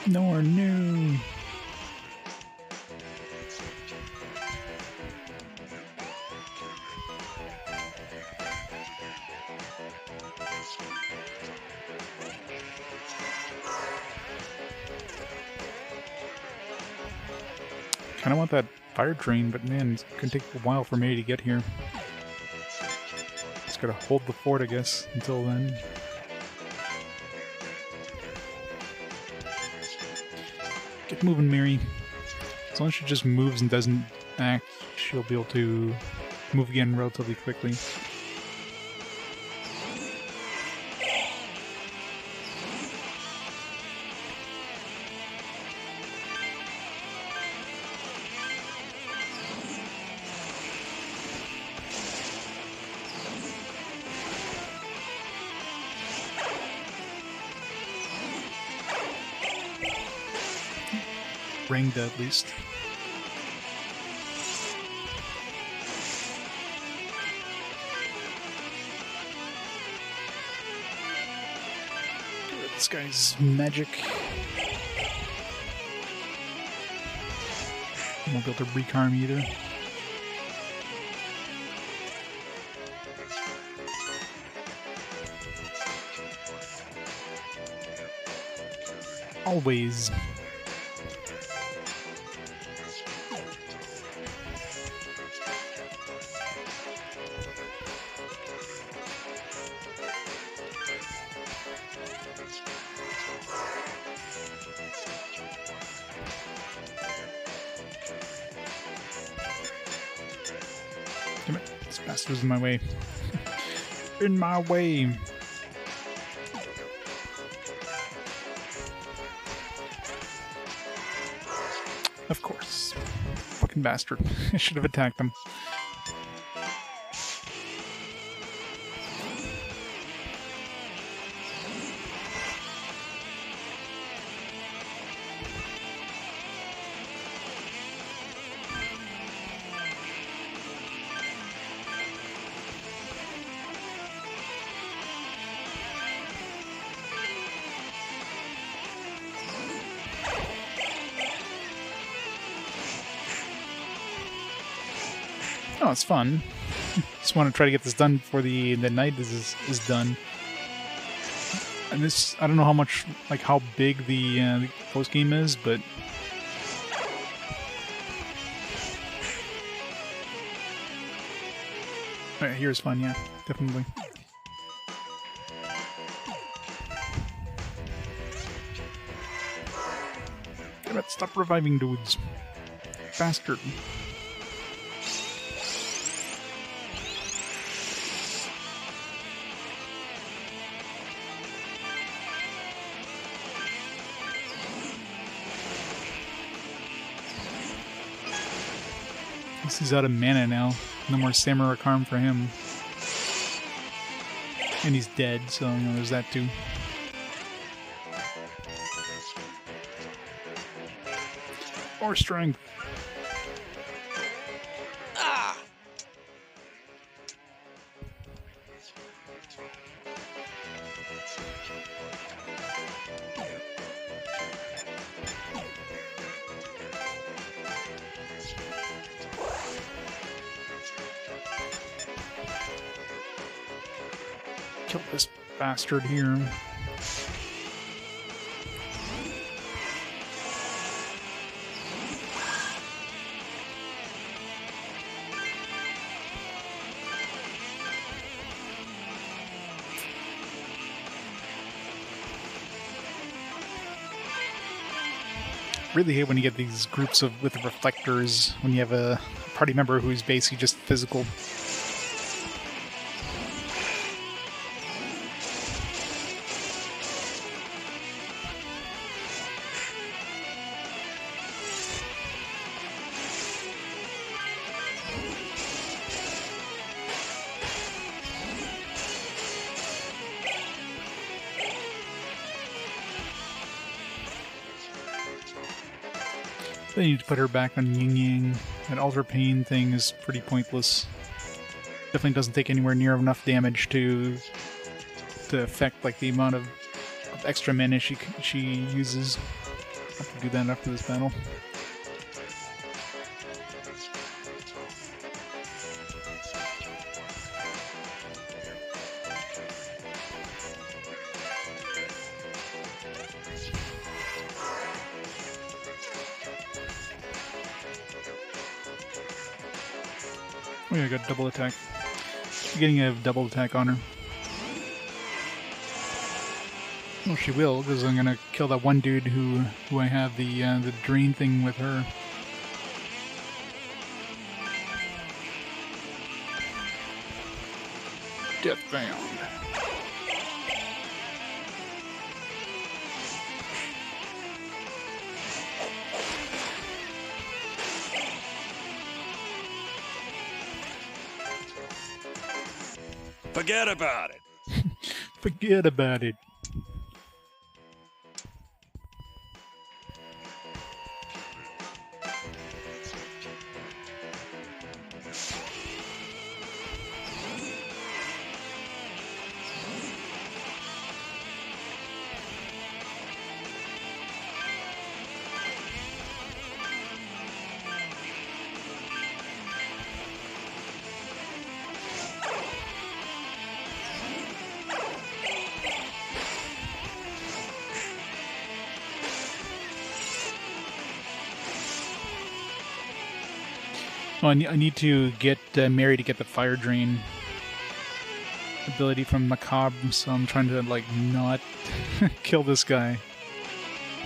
Nor new. Kinda want that fire drain, but man, it's gonna take a while for me to get here. Just gotta hold the fort, I guess, until then. Get moving, Mary. As long as she just moves and doesn't act, she'll be able to move again relatively quickly. Ringed at least. This guy's magic. Won't be able to recarm either. Always. Damn it, this bastard's in my way. In my way. Of course. Fucking bastard. I should have attacked him. it's fun. Just want to try to get this done before the night is done. And this, I don't know how much, like how big the post game is, but right here is fun. Yeah, definitely. Damn it, stop reviving dudes faster. He's out of mana now. No more Samurai Karm for him. And he's dead, so you know there's that too. More strength. Ah! Kill this bastard here. Really hate when you get these groups with reflectors when you have a party member who's basically just physical. They need to put her back on Yin Yang. That Alter Pain thing is pretty pointless. Definitely doesn't take anywhere near enough damage to affect like the amount of extra mana she uses. I'll have to do that after this battle. Oh yeah, I got double attack. Getting a double attack on her. Well, she will, because I'm gonna kill that one dude who I have the drain thing with her. Deathbound. Forget about it. Forget about it. Well, I need to get Mary to get the fire drain ability from Macabre, so I'm trying to like not kill this guy.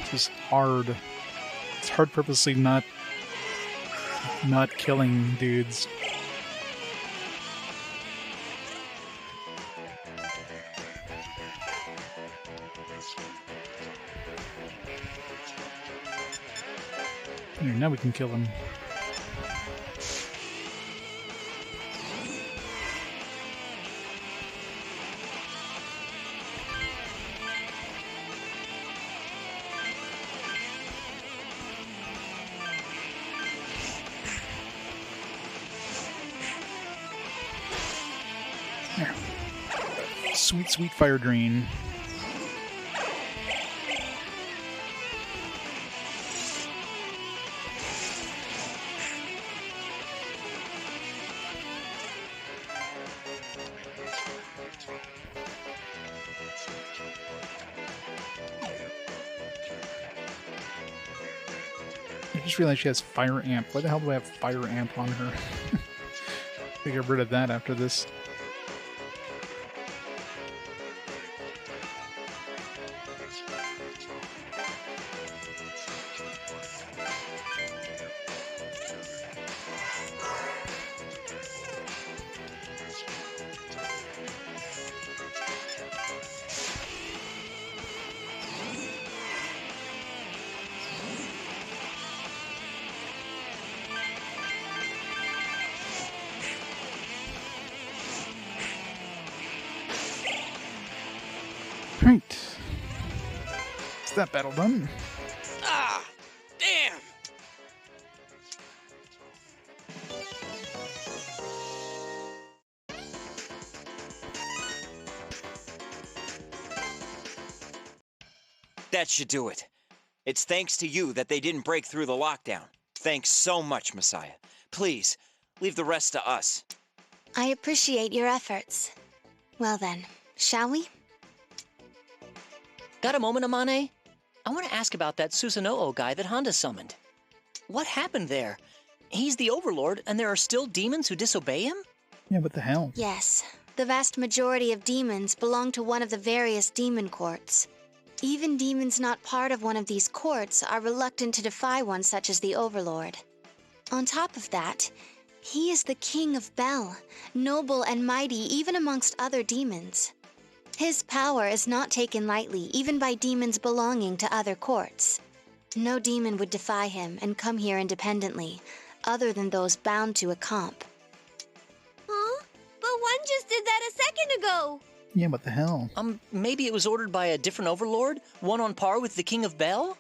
It's just hard. It's hard purposely not killing dudes. There, now we can kill him. There. Sweet, sweet fire drain. I just realized she has Fire Amp. Why the hell do I have Fire Amp on her? I get rid of that after this. Right. Is that battle done? Ah! Damn! That should do it. It's thanks to you that they didn't break through the lockdown. Thanks so much, Messiah. Please, leave the rest to us. I appreciate your efforts. Well then, shall we? Got a moment, Amane? I want to ask about that Susanoo guy that Honda summoned. What happened there? He's the Overlord, and there are still demons who disobey him? Yeah, what the hell? Yes, the vast majority of demons belong to one of the various demon courts. Even demons not part of one of these courts are reluctant to defy one such as the Overlord. On top of that, he is the King of Bel, noble and mighty even amongst other demons. His power is not taken lightly even by demons belonging to other courts. No demon would defy him and come here independently, other than those bound to a comp. Huh? But one just did that a second ago! Yeah, what the hell? Maybe it was ordered by a different Overlord? One on par with the King of Bel?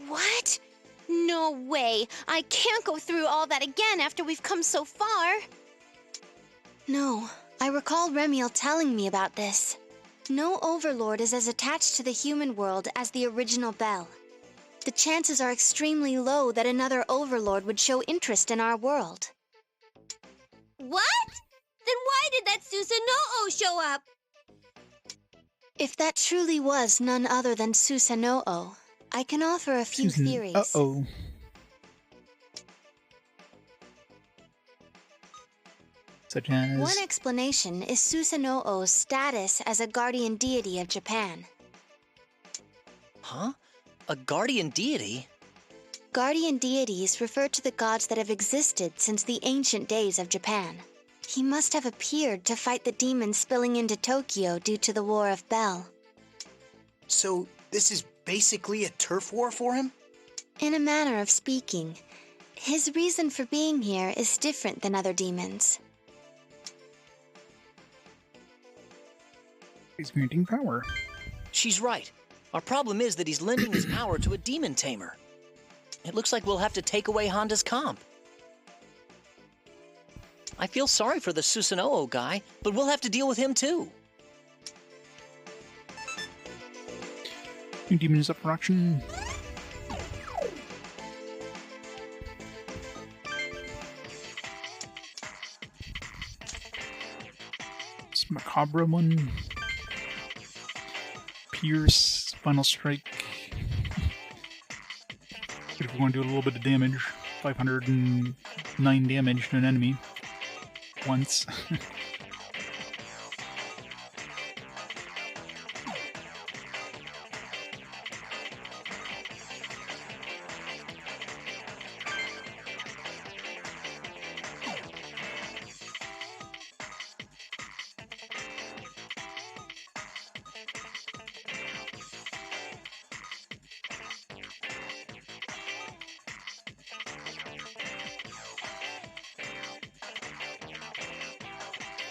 What? No way! I can't go through all that again after we've come so far! No, I recall Remiel telling me about this. No Overlord is as attached to the human world as the original Bel. The chances are extremely low that another Overlord would show interest in our world. What? Then why did that Susanoo show up? If that truly was none other than Susanoo, I can offer a few theories. Uh-oh. Such as... One explanation is Susanoo's status as a guardian deity of Japan. Huh? A guardian deity? Guardian deities refer to the gods that have existed since the ancient days of Japan. He must have appeared to fight the demons spilling into Tokyo due to the War of Bel. So, this is basically a turf war for him? In a manner of speaking, his reason for being here is different than other demons. He's granting power. She's right. Our problem is that he's lending his power to a demon tamer. It looks like we'll have to take away Honda's comp. I feel sorry for the Susanoo guy, but we'll have to deal with him too. New demons up for auction. This Macabre one. Pierce, Final Strike. If we want to do a little bit of damage, 509 damage to an enemy. Once.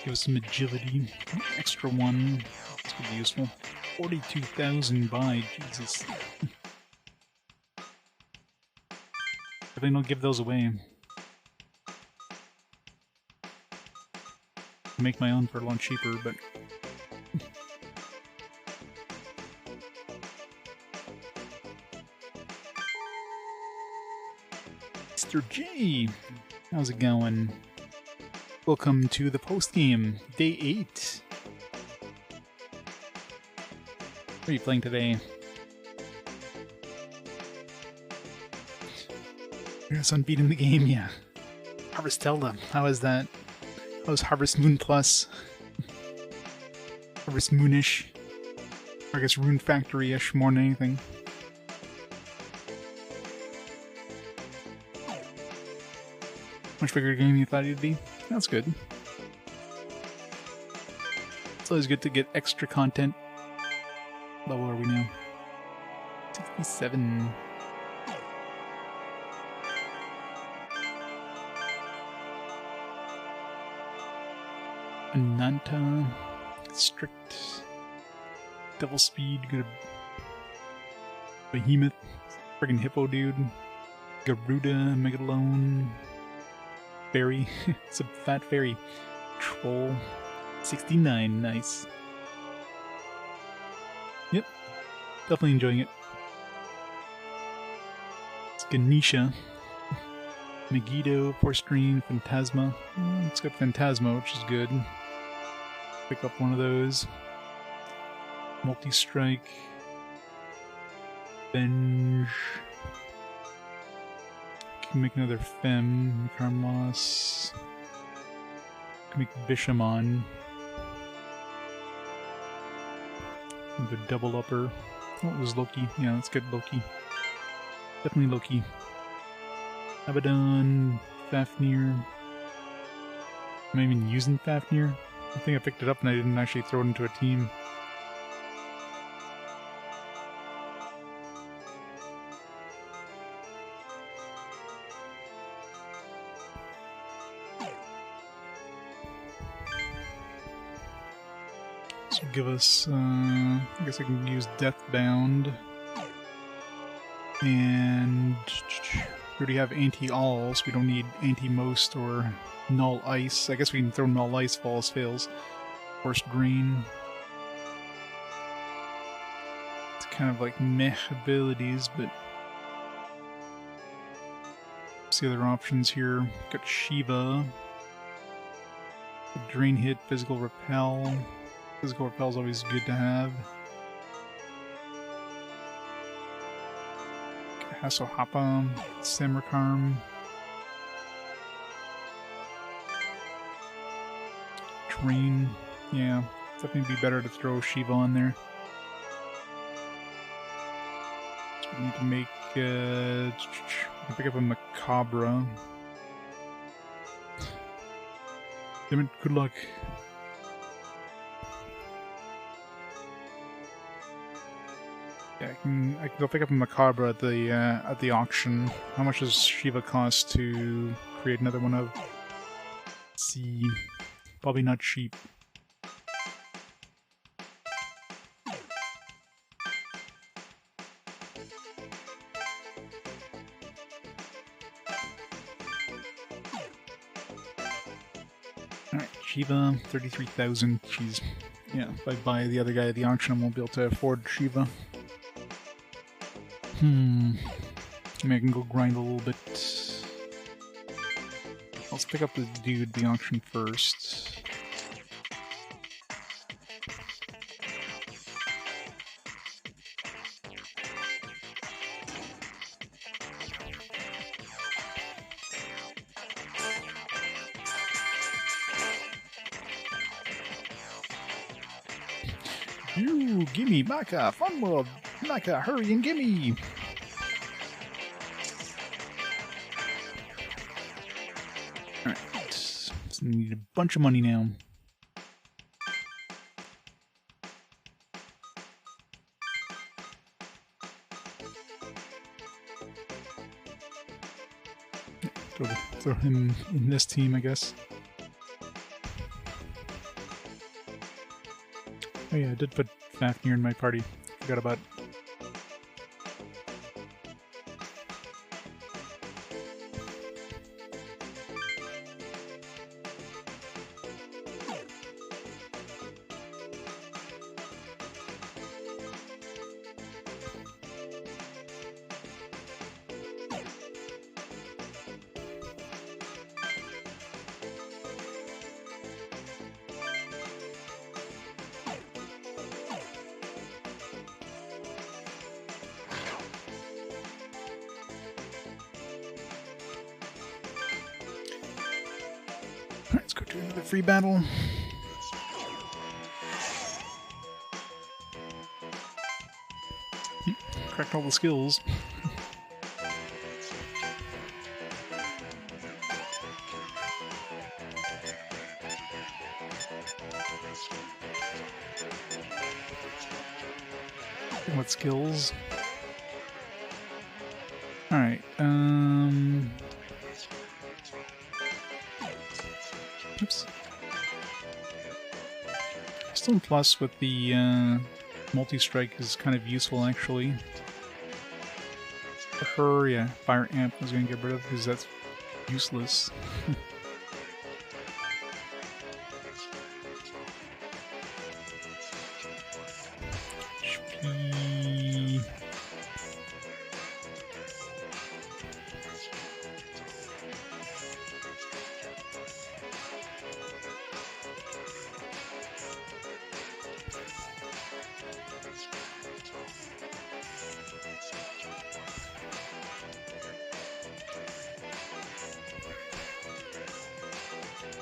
Give us some agility. Extra one. This could be useful. 42,000 buy. Jesus. Definitely don't give those away. Make my own for a lot cheaper, but... Mr. J! How's it going? Welcome to the post-game, Day 8. What are you playing today? Yes, unbeaten the game, yeah. Harvestella, how is that? How is Harvest Moon Plus? Harvest Moonish. I guess Rune Factory-ish more than anything. Much bigger game you thought it'd be? That's good. It's always good to get extra content. What level are we now? 67. Ananta, Strict, Devil Speed, good Behemoth, friggin' Hippo Dude, Garuda, Megalone, Fairy, it's a fat fairy, Troll, 69, nice. Yep, definitely enjoying it. It's Ganesha, Megiddo, Force Green, Phantasma. It's got Phantasma, which is good. Pick up one of those. Multi-strike. Venge. Can make another Fem. Karmos. Can make Bishamon. Another double upper. Oh, it was Loki. Yeah, let's get Loki. Definitely Loki. Abaddon, Fafnir. Am I even using Fafnir? I think I picked it up and I didn't actually throw it into a team. So give us, I guess I can use Deathbound. And we already have anti-all, so we don't need anti-most or null ice. I guess we can throw null ice if all else fails. Forced green. It's kind of like meh abilities, but what's the other options here? Got Shiva. Drain hit, physical repel. Physical repel is always good to have. Hasohapa, Samarkarm. Drain. Yeah, definitely be better to throw Shiva on there. So we need to make, pick up a Macabra. Damn it, good luck. Yeah, I can go pick up a Macabra at the auction. How much does Shiva cost to create another one of? Let's see. Probably not cheap. Alright, Shiva, 33,000. Jeez. Yeah, if I buy the other guy at the auction, I won't be able to afford Shiva. I mean, I can go grind a little bit. Let's pick up the dude at the auction first. You gimme Maka, Fun World, Maka, hurry and gimme. Alright, so we need a bunch of money now. Throw him in this team, I guess. Oh yeah, I did put Fafnir in my party. Forgot about it. Do another free battle. Cracked all the skills. What skills? Alright, oops. Still plus with the, multi-strike is kind of useful, actually. For her, yeah, Fire Amp I was gonna get rid of, because that's useless. HP...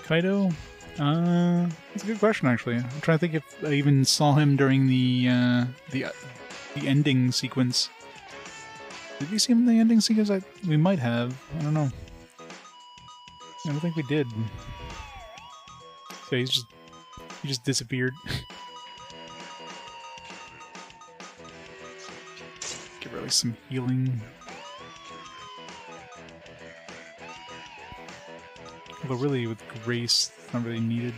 Kaido? That's a good question, actually. I'm trying to think if I even saw him during the ending sequence. Did we see him in the ending sequence? We might have. I don't know. I don't think we did. So he just disappeared. Give her like some healing. Although really, with Grace, it's not really needed.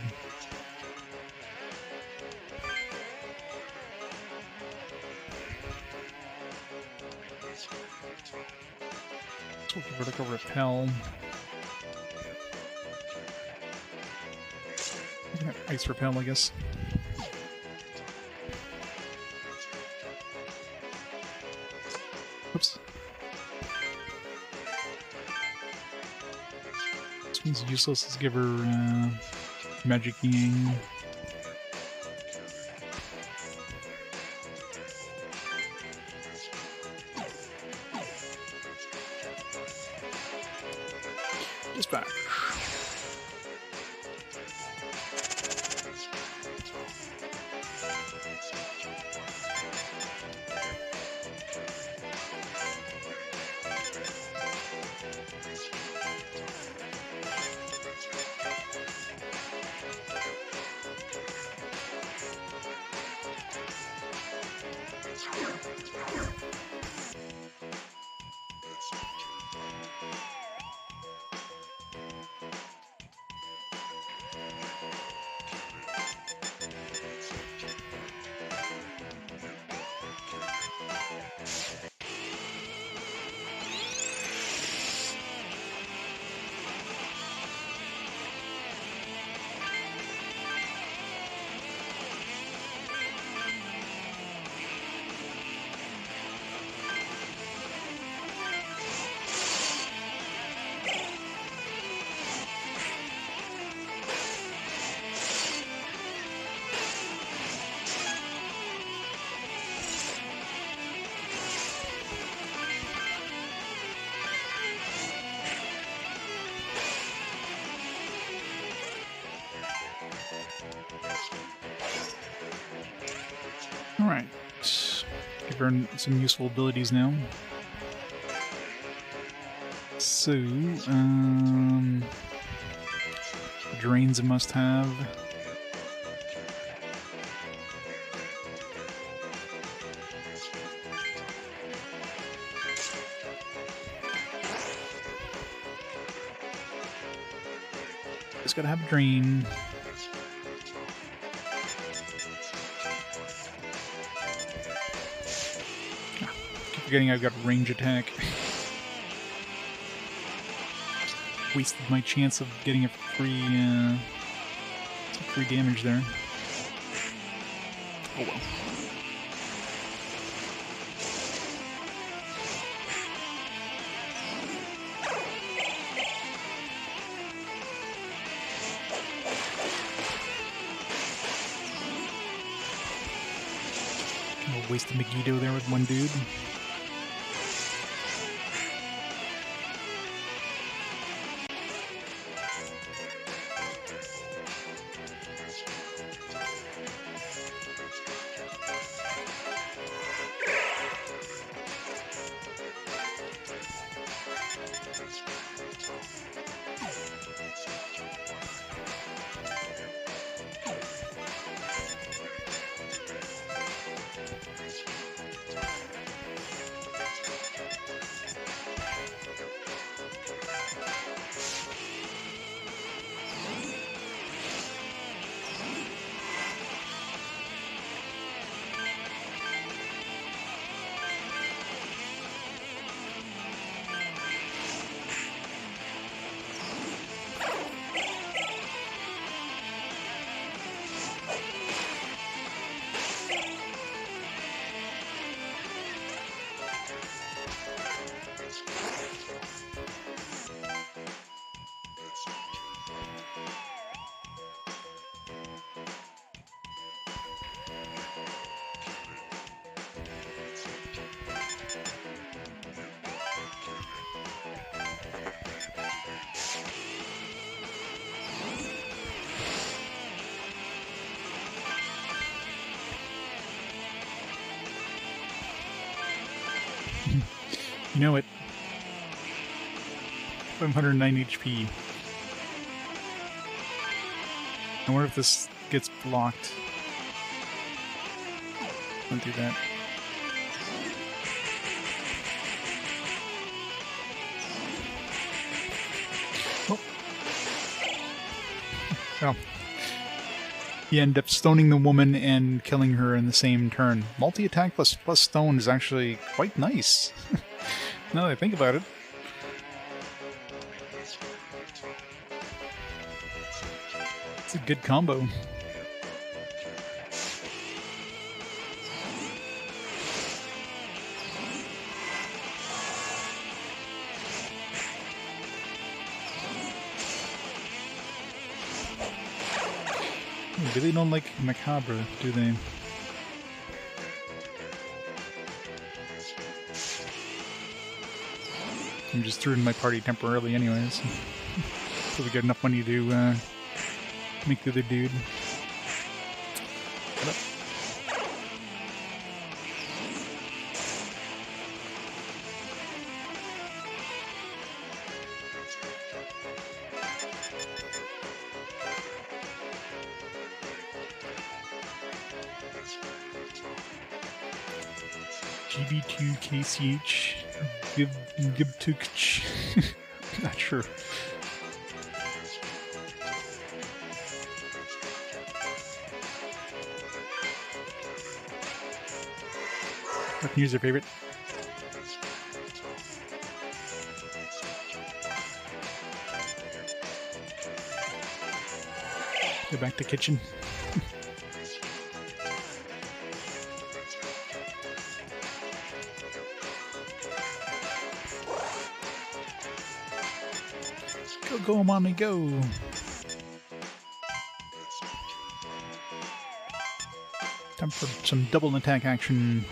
So we'll give her like a repel. Ice repel, I guess. Oops. This one's useless. Let's give her Magic Ying. Dispatch. Alright. Give her some useful abilities now. So, Drain's a must-have. Just gotta have a Drain. Forgetting I've got range attack. Wasted my chance of getting a free damage there. Oh well. Wasted Megiddo there with one dude. You know it. 509 HP. I wonder if this gets blocked. Don't do that. Oh. Well. You end up stoning the woman and killing her in the same turn. Multi-attack plus stone is actually quite nice. Now that I think about it. It's a good combo. They really don't like Macabre, do they? I'm just threw in my party temporarily anyways. So we got enough money to make the other dude. GB2KCH Gibtukch. Not sure. Here's your favorite. Go back to kitchen. Go, mommy, go! Time for some double attack action.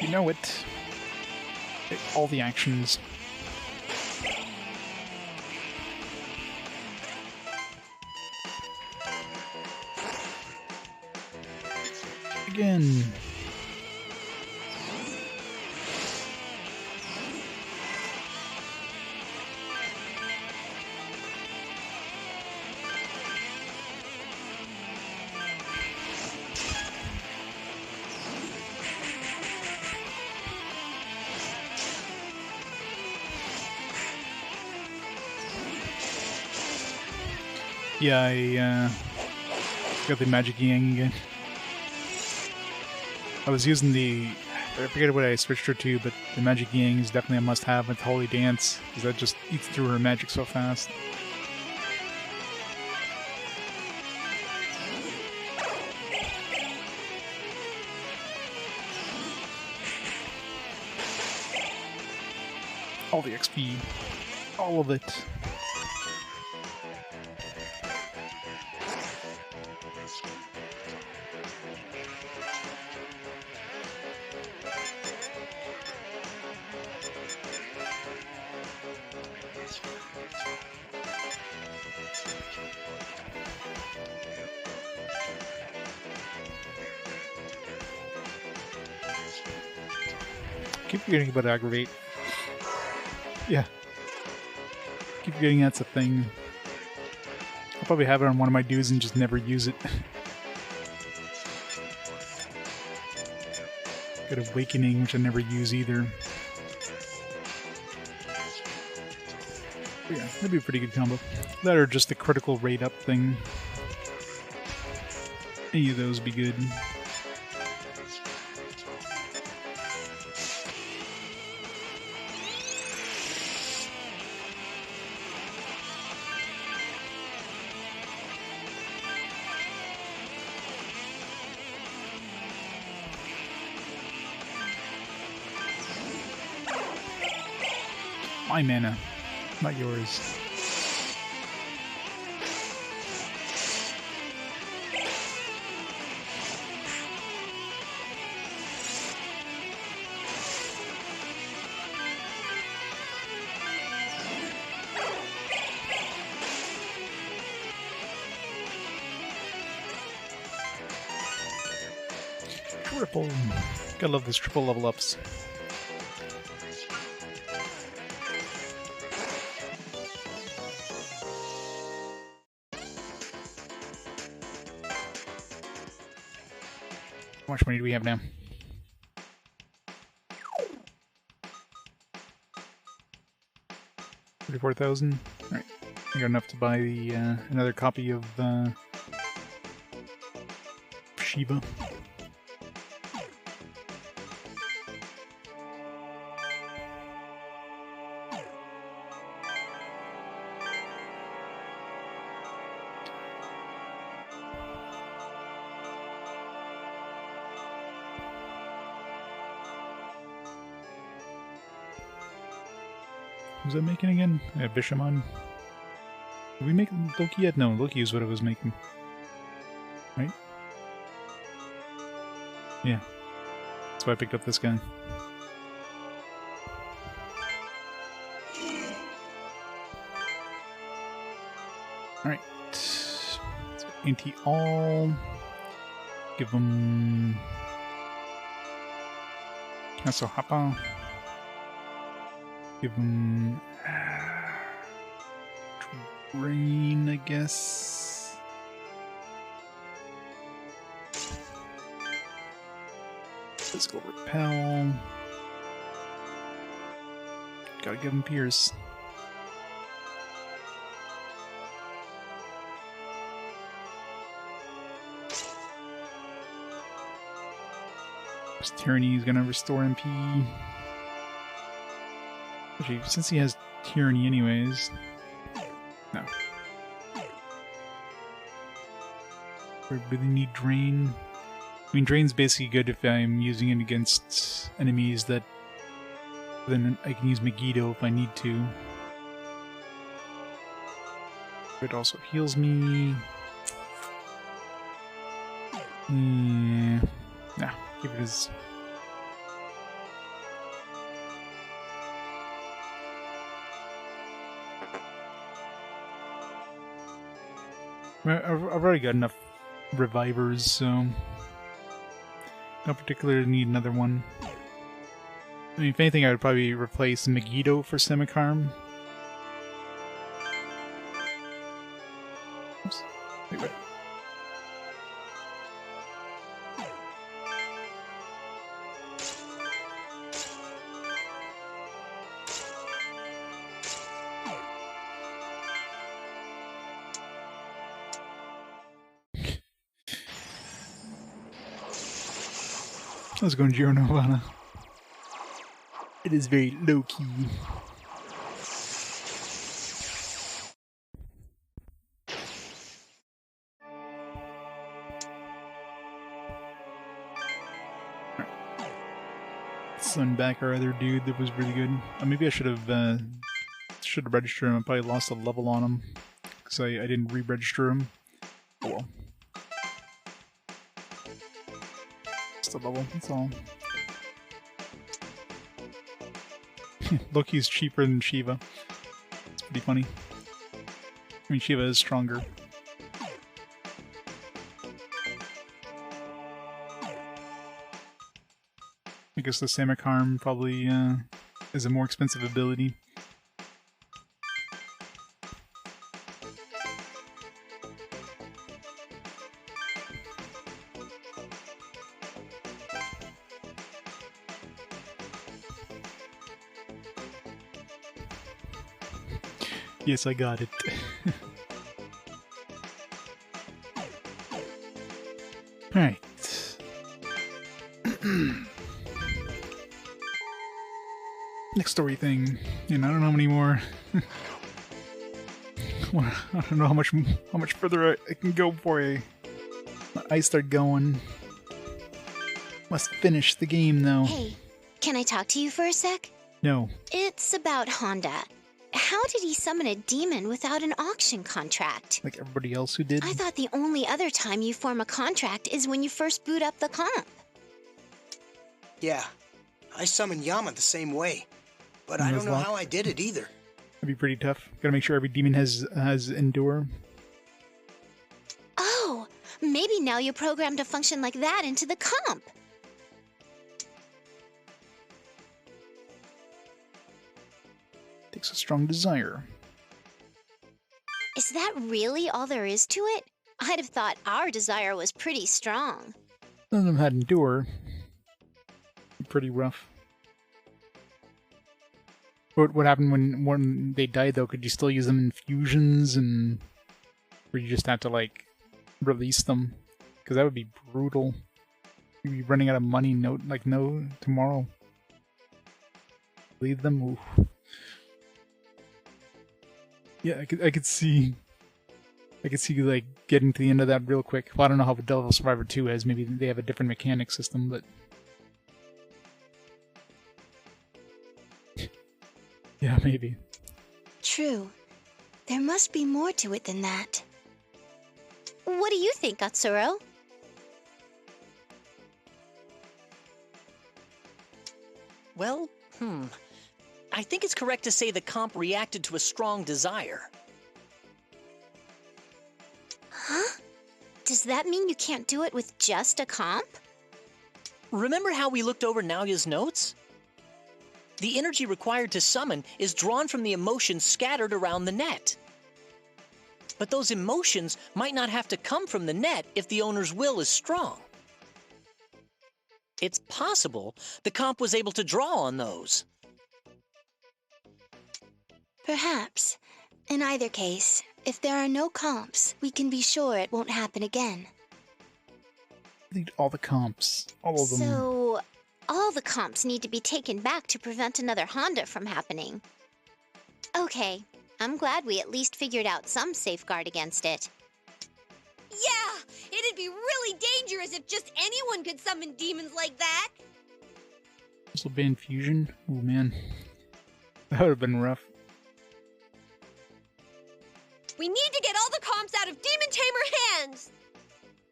You know it. All the actions. Again. Yeah, I got the Magic Yang again. I was using the... I forget what I switched her to, but the Magic Yang is definitely a must-have with Holy Dance, because that just eats through her magic so fast. All the XP. All of it. Keep forgetting about Aggravate. Yeah. Keep forgetting that's a thing. I'll probably have it on one of my dudes and just never use it. Got Awakening, which I never use either. But yeah, that'd be a pretty good combo. That or just the critical rate up thing. Any of those would be good. My mana, not yours. Triple. Gotta love those triple level ups. How much money do we have now? 34,000. Alright. I got enough to buy the another copy of Shiva. Was I making again? Yeah, Bishamon. Did we make Loki yet? No, Loki is what I was making. Right? Yeah. That's why I picked up this guy. Alright. So, anti-all. Give him... Casso Hapa. Give him Drain, I guess. Let's go Repel. Gotta give him Pierce. Tyranny is gonna restore MP. Actually, since he has Tyranny anyways... No. I really need Drain. I mean, Drain's basically good if I'm using it against enemies that... Then I can use Megiddo if I need to. It also heals me. Nah, keep it as... I've already got enough revivers, so don't particularly need another one. I mean, if anything, I would probably replace Megiddo for Semicarm. Oops. Wait. Let's go Jiro Nirvana. It is very low-key. Send back our other dude that was really good. Maybe I should have registered him. I probably lost a level on him because I didn't re-register him. Oh well. Just a level, that's all. Loki's cheaper than Shiva. It's pretty funny. I mean, Shiva is stronger. I guess the Samikarm probably is a more expensive ability. Yes, I got it. Alright. Next story thing. And I don't know how many more. I don't know how much further I can go before I start going. Must finish the game though. Hey, can I talk to you for a sec? No. It's about Honda. How did he summon a demon without an auction contract? Like everybody else who did? I thought the only other time you form a contract is when you first boot up the comp. Yeah, I summoned Yama the same way, but I don't know how I did it either. That'd be pretty tough. Gotta make sure every demon has endure. Oh, maybe now you programmed a function like that into the comp. Takes a strong desire. Is that really all there is to it? I'd have thought our desire was pretty strong. None of them had endure. Pretty rough. What happened when they died though? Could you still use them in fusions, and or you just have to like release them? Because that would be brutal. You'd be running out of money no tomorrow. Leave them. Oof. Yeah, I could see like getting to the end of that real quick. Well, I don't know how Devil Survivor 2 is. Maybe they have a different mechanic system, but yeah, maybe. True. There must be more to it than that. What do you think, Atsuro? Well, I think it's correct to say the comp reacted to a strong desire. Huh? Does that mean you can't do it with just a comp? Remember how we looked over Nalya's notes? The energy required to summon is drawn from the emotions scattered around the net. But those emotions might not have to come from the net if the owner's will is strong. It's possible the comp was able to draw on those. Perhaps. In either case, if there are no comps, we can be sure it won't happen again. Delete all the comps. All of them. So, all the comps need to be taken back to prevent another Honda from happening. Okay, I'm glad we at least figured out some safeguard against it. Yeah, it'd be really dangerous if just anyone could summon demons like that. This will ban fusion? Oh man. That would have been rough. We need to get all the comps out of Demon Tamer hands!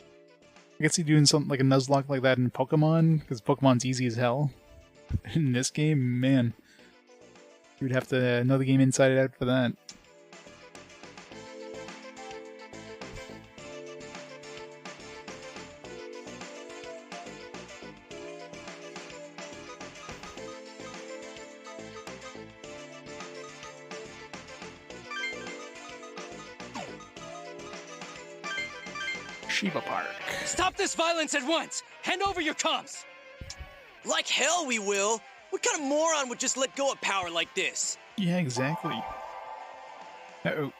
I could see doing something like a Nuzlocke like that in Pokemon, because Pokemon's easy as hell. In this game, man. You would have to know the game inside out for that. Shiba Park. Stop this violence at once! Hand over your comps! Like hell we will! What kind of moron would just let go of power like this? Yeah, exactly. Uh-oh.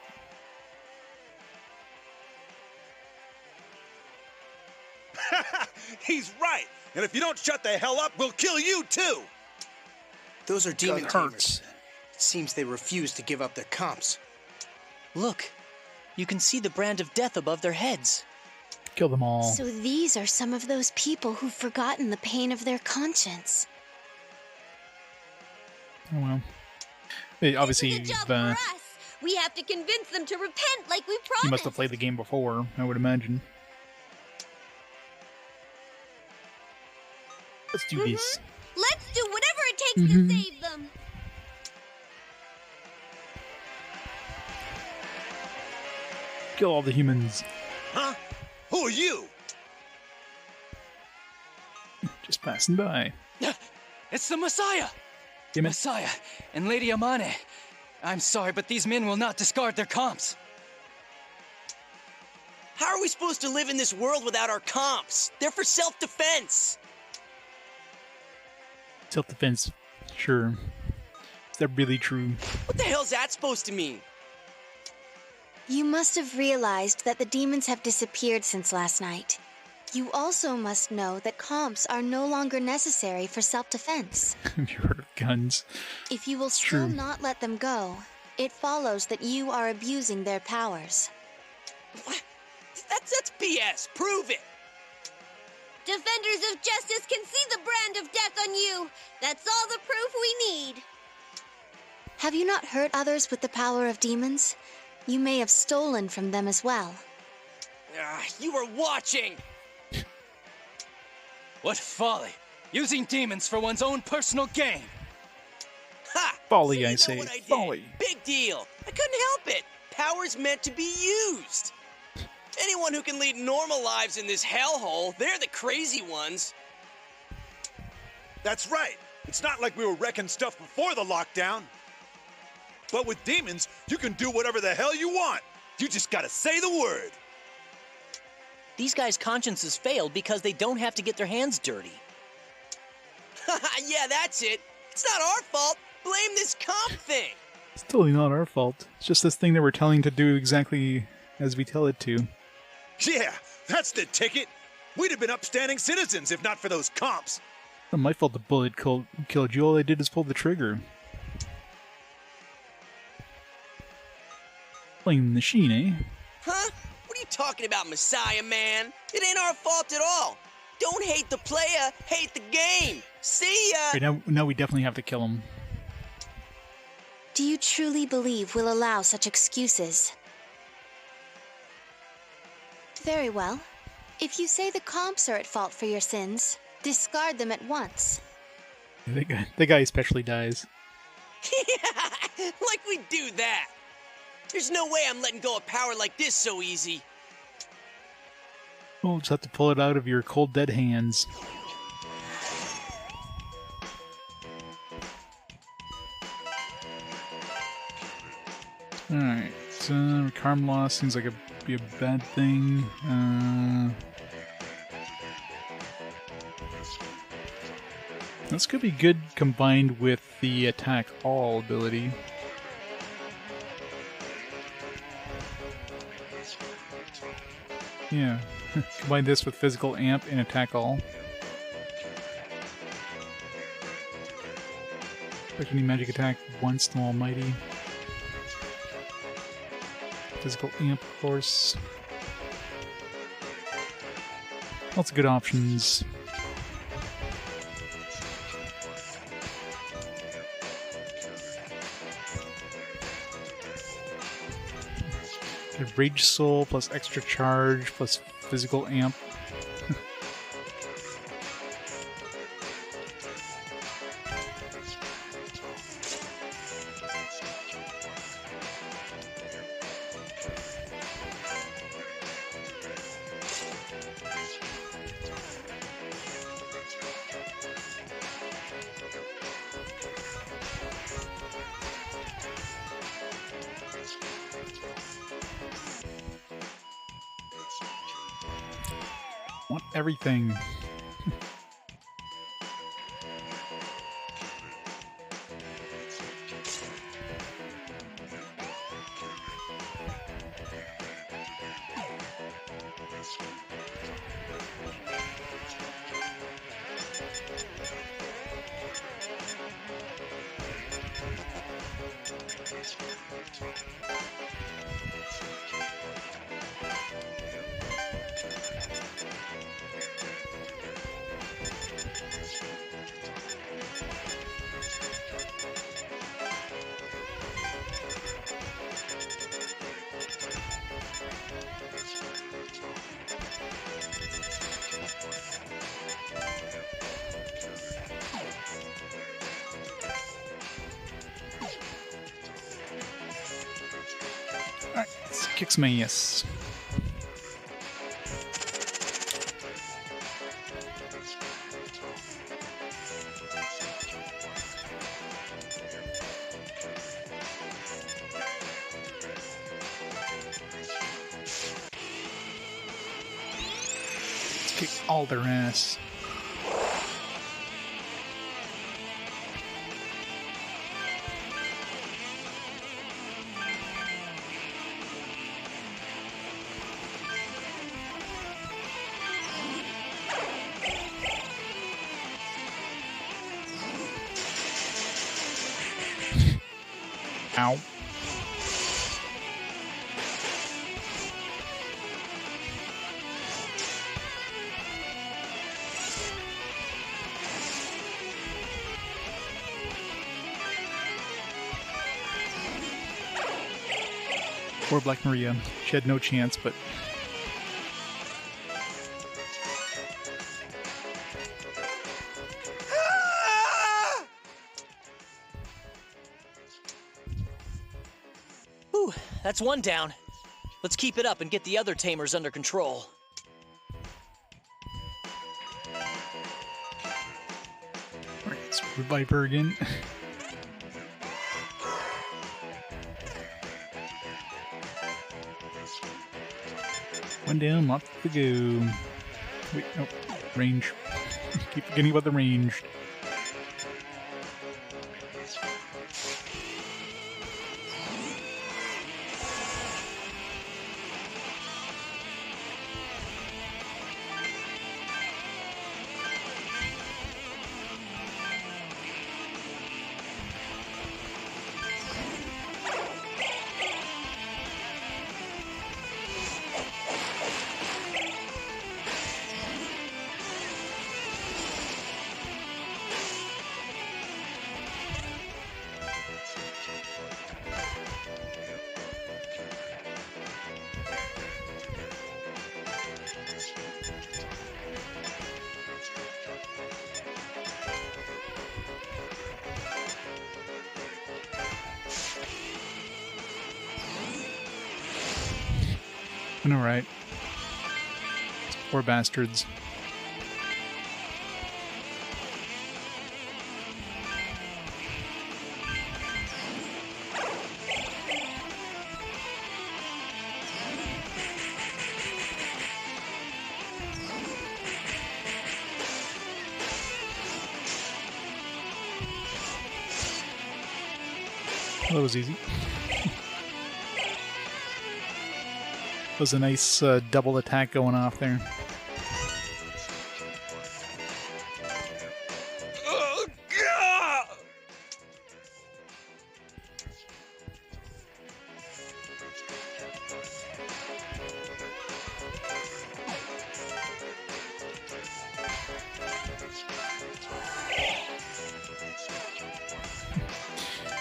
He's right! And if you don't shut the hell up, we'll kill you too! Those are demon That tamers. hurts. It seems they refuse to give up their comps. Look, you can see the brand of death above their heads. Kill them all. So these are some of those people who've forgotten the pain of their conscience. Oh well. Hey, obviously, This is a job for us. We have to convince them to repent like we promised. you must have played the game before, I would imagine. Let's do this. Let's do whatever it takes to save them. Kill all the humans. Huh? Who are you? Just passing by. It's the Messiah! Damn it. Messiah and Lady Amane. I'm sorry, but these men will not discard their comps. How are we supposed to live in this world without our comps? They're for self-defense! Self-defense. Sure. Is that really true? What the hell's that supposed to mean? You must have realized that the demons have disappeared since last night. You also must know that comps are no longer necessary for self-defense. Have you heard of guns? If you will True. still not let them go, it follows that you are abusing their powers. What? That's BS. Prove it. Defenders of justice can see the brand of death on you. That's all the proof we need. Have you not hurt others with the power of demons? You may have stolen from them as well. You were watching! What folly! Using demons for one's own personal gain! Ha! Folly, So I you know say. what I did. Folly. Big deal. I couldn't help it. Power's meant to be used. Anyone who can lead normal lives in this hellhole, they're the crazy ones. That's right. It's not like we were wrecking stuff before the lockdown. But with demons, you can do whatever the hell you want. You just gotta say the word. These guys' consciences failed because they don't have to get their hands dirty. Yeah, that's it. It's not our fault. Blame this comp thing. It's totally not our fault. It's just this thing that we're telling to do exactly as we tell it to. Yeah, that's the ticket. We'd have been upstanding citizens if not for those comps. Not my fault the bullet killed you. All I did is pull the trigger. Blame the machine, eh? Huh? What are you talking about, Messiah, man? It ain't our fault at all. Don't hate the player, hate the game. See ya! Right, now we definitely have to kill him. Do you truly believe we'll allow such excuses? Very well. If you say the comps are at fault for your sins, discard them at once. The guy especially dies. Yeah, like we do that. There's no way I'm letting go of power like this so easy. We'll just have to pull it out of your cold dead hands. Alright, karma loss seems like be a bad thing. This could be good combined with the attack all ability. Yeah, combine this with physical amp and attack all. Expect any magic attack once the almighty. Physical amp, of course. Lots of good options. Rage Soul plus extra charge plus physical amp. Want everything. Alright, let's kick some ass. Let's kick all their ass. Ow. Poor Black Maria. She had no chance, but... Whew, that's one down. Let's keep it up and get the other tamers under control. Alright, let's revive her again. One down, lots to go. Wait, nope. Range. Keep forgetting about the range. Alright. Poor bastards. Well, that was easy. Was a nice double attack going off there.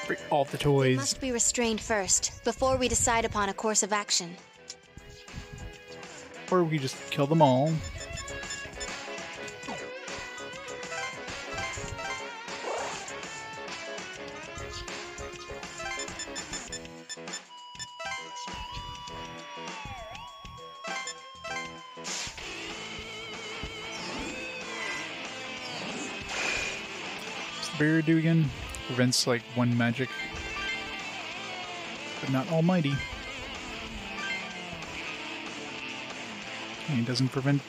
Break all the toys. They must be restrained first, before we decide upon a course of action. Or we just kill them all. What's the barrier do again? Prevents like one magic, but not almighty. It doesn't prevent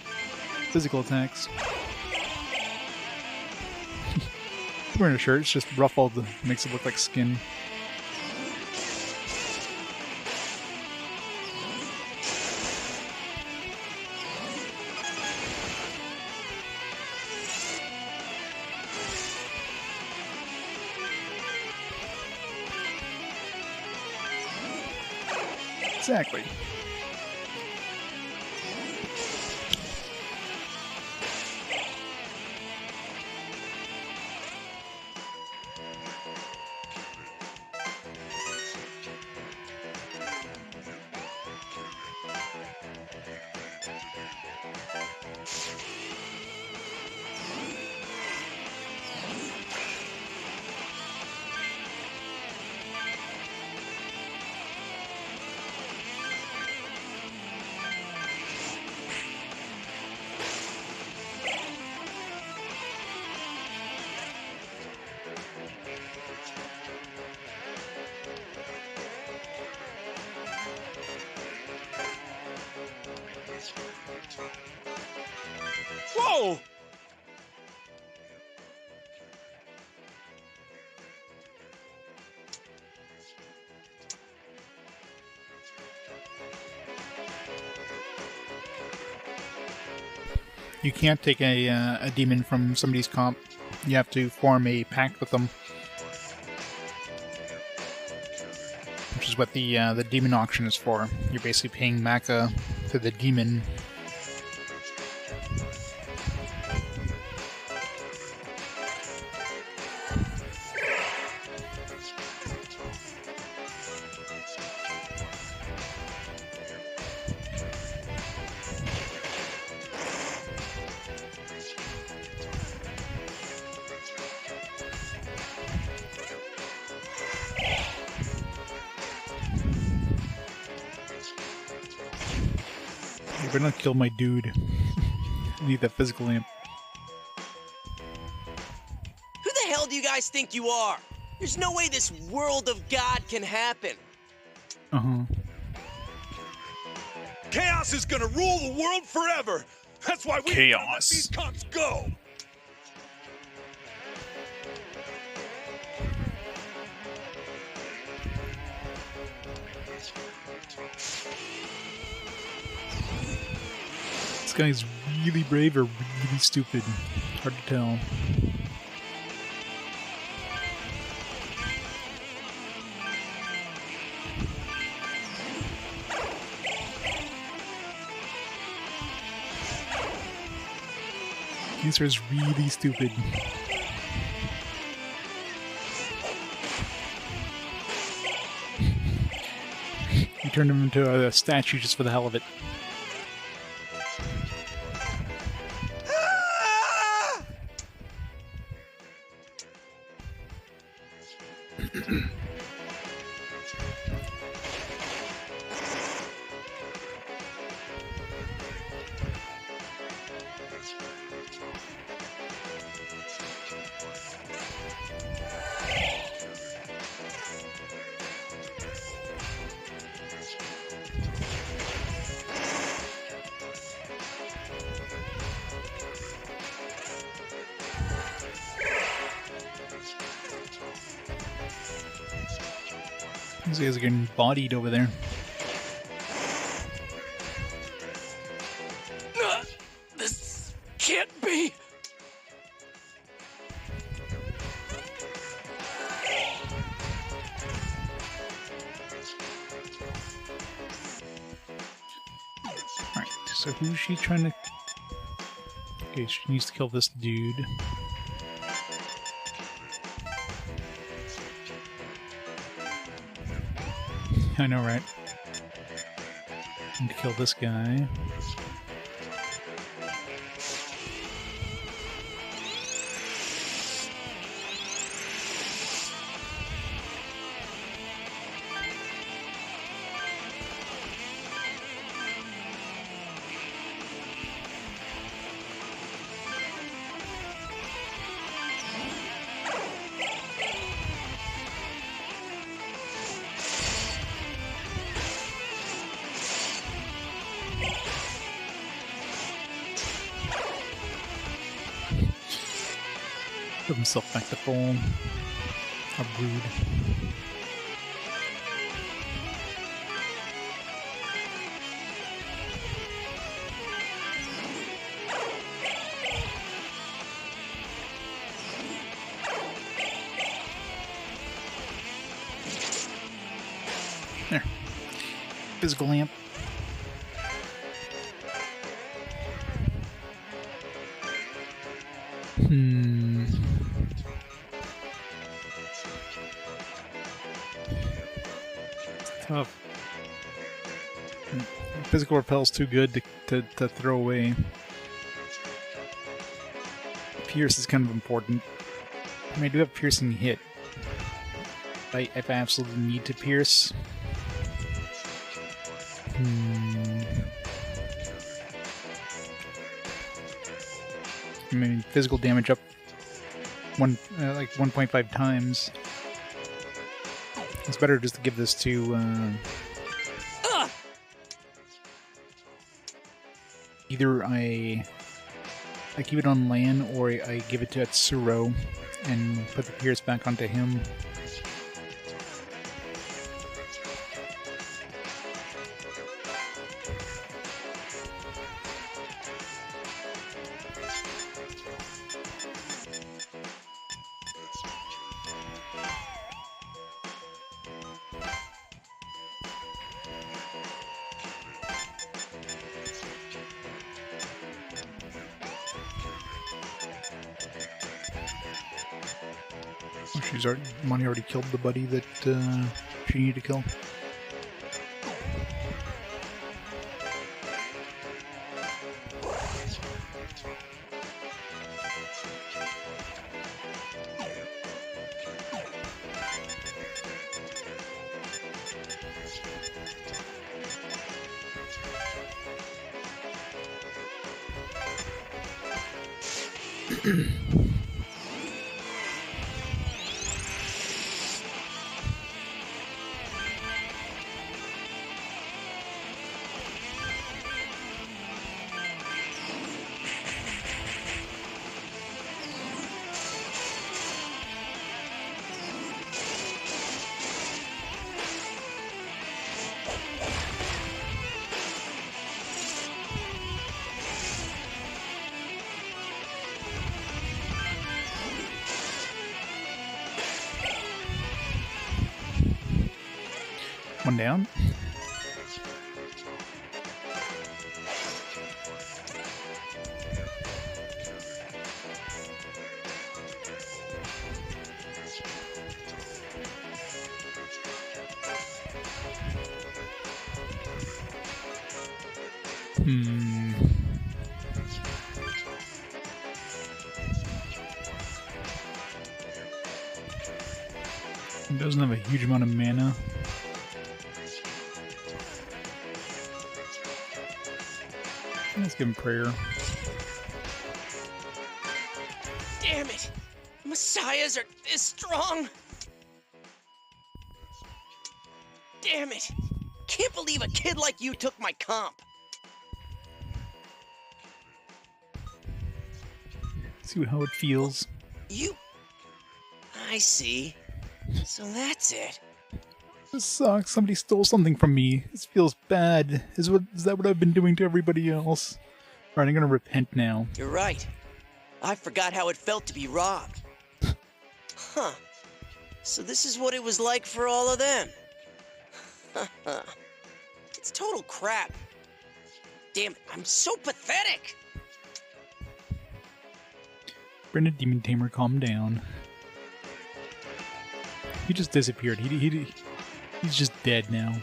physical attacks. Wearing a shirt, it's just ruffled, makes it look like skin. Exactly. Whoa! You can't take a demon from somebody's comp. You have to form a pact with them. Which is what the demon auction is for. You're basically paying Maca to the demon. You better not kill my dude. I need that physical lamp. Who the hell do you guys think you are? There's no way this world of God can happen. Uh-huh. Chaos is gonna rule the world forever. That's why we gotta let these cons go. This guy's really brave or really stupid. Hard to tell. This is really stupid. You turned him into a statue just for the hell of it. These guys are getting bodied over there. This can't be. Alright, so who's she trying to... Okay, she needs to kill this dude. I know, right? Need to kill this guy. Put himself back to full. How rude. There. Physical lamp. Tough. Physical repel's too good to throw away. Pierce is kind of important. I mean, I do have piercing hit. If I absolutely need to pierce. I mean, physical damage up like 1.5 times. It's better just to give this to either I keep it on Lan or I give it to Atsuro and put the pierce back onto him. Money already killed the buddy that she needed to kill. One down. He doesn't have a huge amount of mana. Let's give him prayer. Damn it! Messiahs are this strong! Damn it! Can't believe a kid like you took my comp! See how it feels. You... I see. So that's it. This sucks. Somebody stole something from me. This feels bad. Is that what I've been doing to everybody else? Alright, I'm gonna repent now. You're right. I forgot how it felt to be robbed. Huh. So this is what it was like for all of them. It's total crap. Damn it, I'm so pathetic! Brenda Demon Tamer, calm down. He just disappeared. He's just dead now.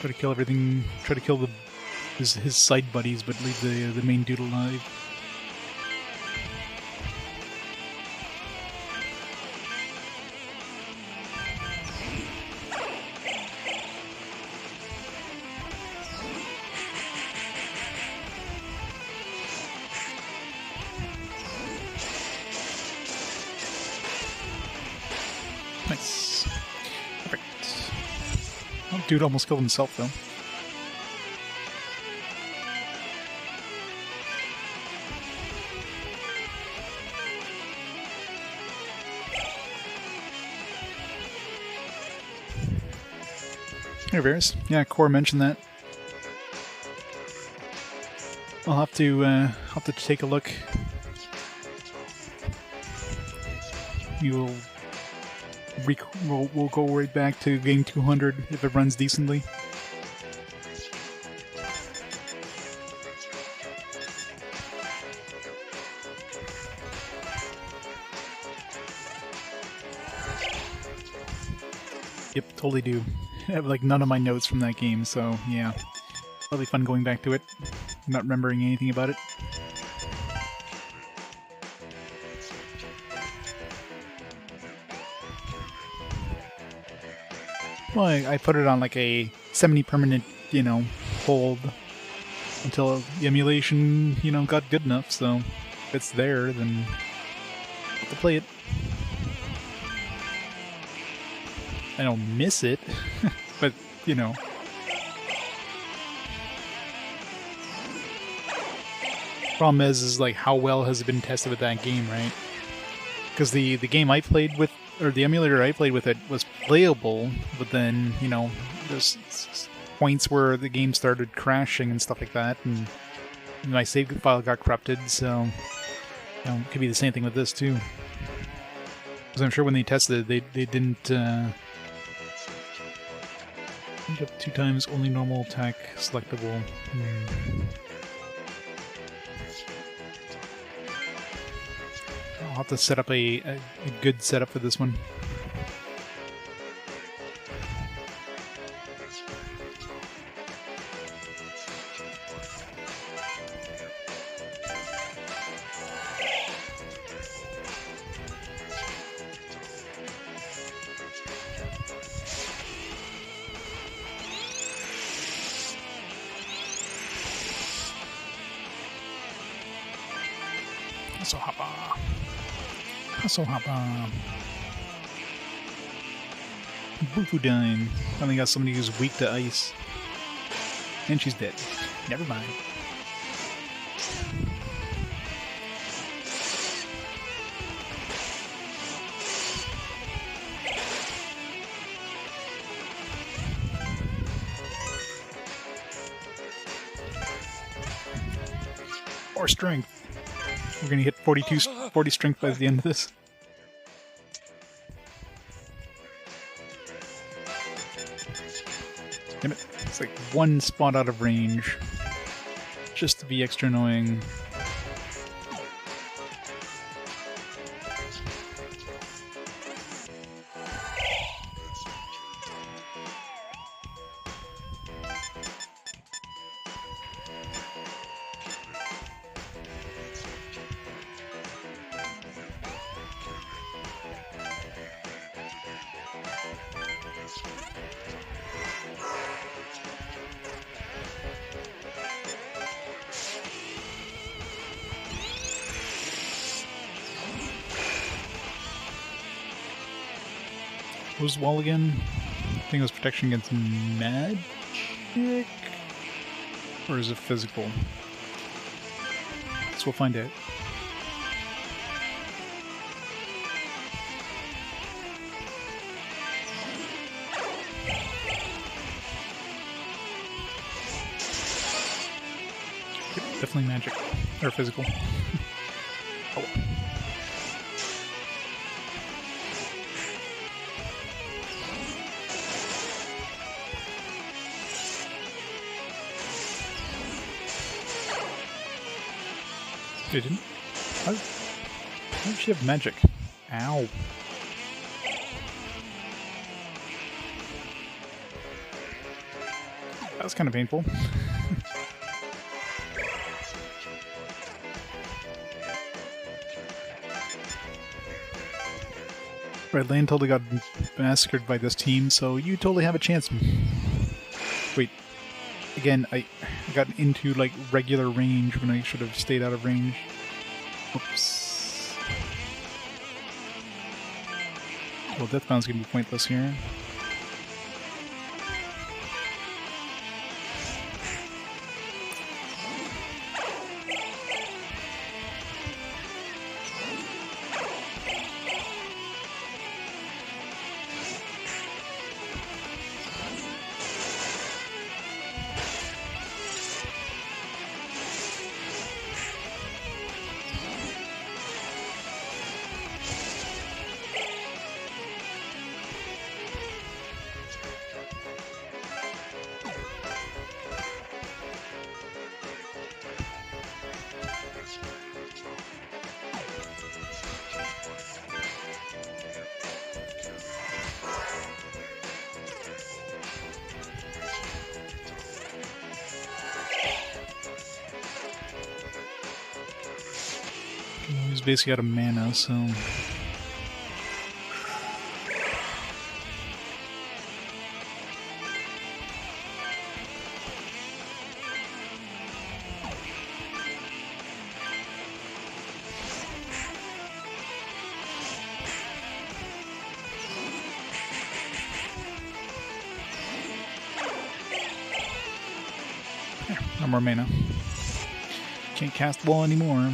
Try to kill everything. Try to kill his side buddies, but leave the main dude alive. Nice. Perfect. Oh, dude almost killed himself, though. Hey, Varys. Yeah, Core mentioned that. I'll have to take a look. We'll go right back to game 200 if it runs decently. Yep, totally do. I have like none of my notes from that game, so yeah. Really fun going back to it. Not remembering anything about it. Well, I put it on like a semi-permanent, hold until the emulation, got good enough, so if it's there, then I have to play it. I don't miss it, but, Problem is like, how well has it been tested with that game, right? Because the game I played with, or the emulator I played with it was playable, but then, there's points where the game started crashing and stuff like that, and my save file got corrupted, so it could be the same thing with this too. Because I'm sure when they tested it, they didn't up 2 times, only normal attack selectable. I'll have to set up a good setup for this one. Hustle Hopper. Hustle Hopper. Boofudine. Finally got somebody who's weak to ice. And she's dead. Never mind. Or strength. We're gonna hit 40 strength by the end of this. Damn it. It's like one spot out of range. Just to be extra annoying. What was the wall again? I think it was protection against magic? Or is it physical? So we'll find out. Yep, definitely magic. Or physical. Oh. They didn't? How did she have magic? Ow. That was kind of painful. Right, Lane totally got massacred by this team, so you totally have a chance. Wait. Again, I got into like regular range when I should have stayed out of range. Oops. Well, Deathbound's gonna be pointless here. He's basically out of mana, so... no more mana. Can't cast wall anymore.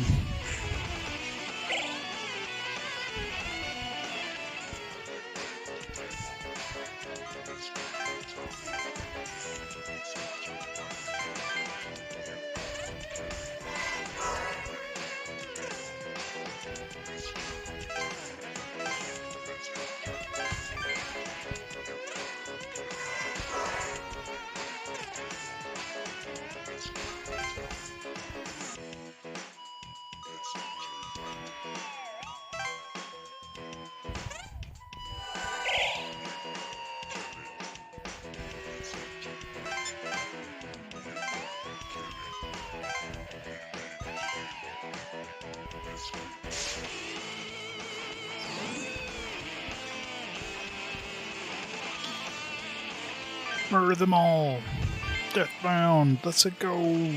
Murder them all! Deathbound! Let's it go!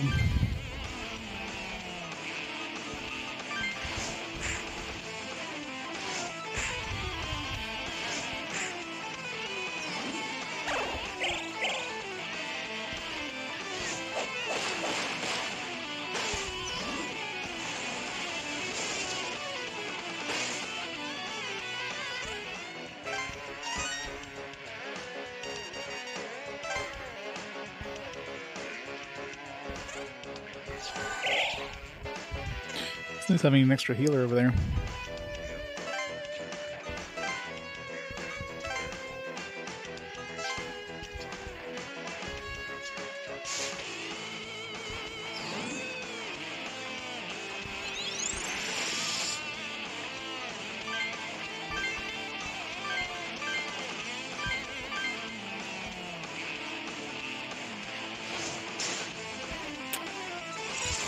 It's nice having an extra healer over there.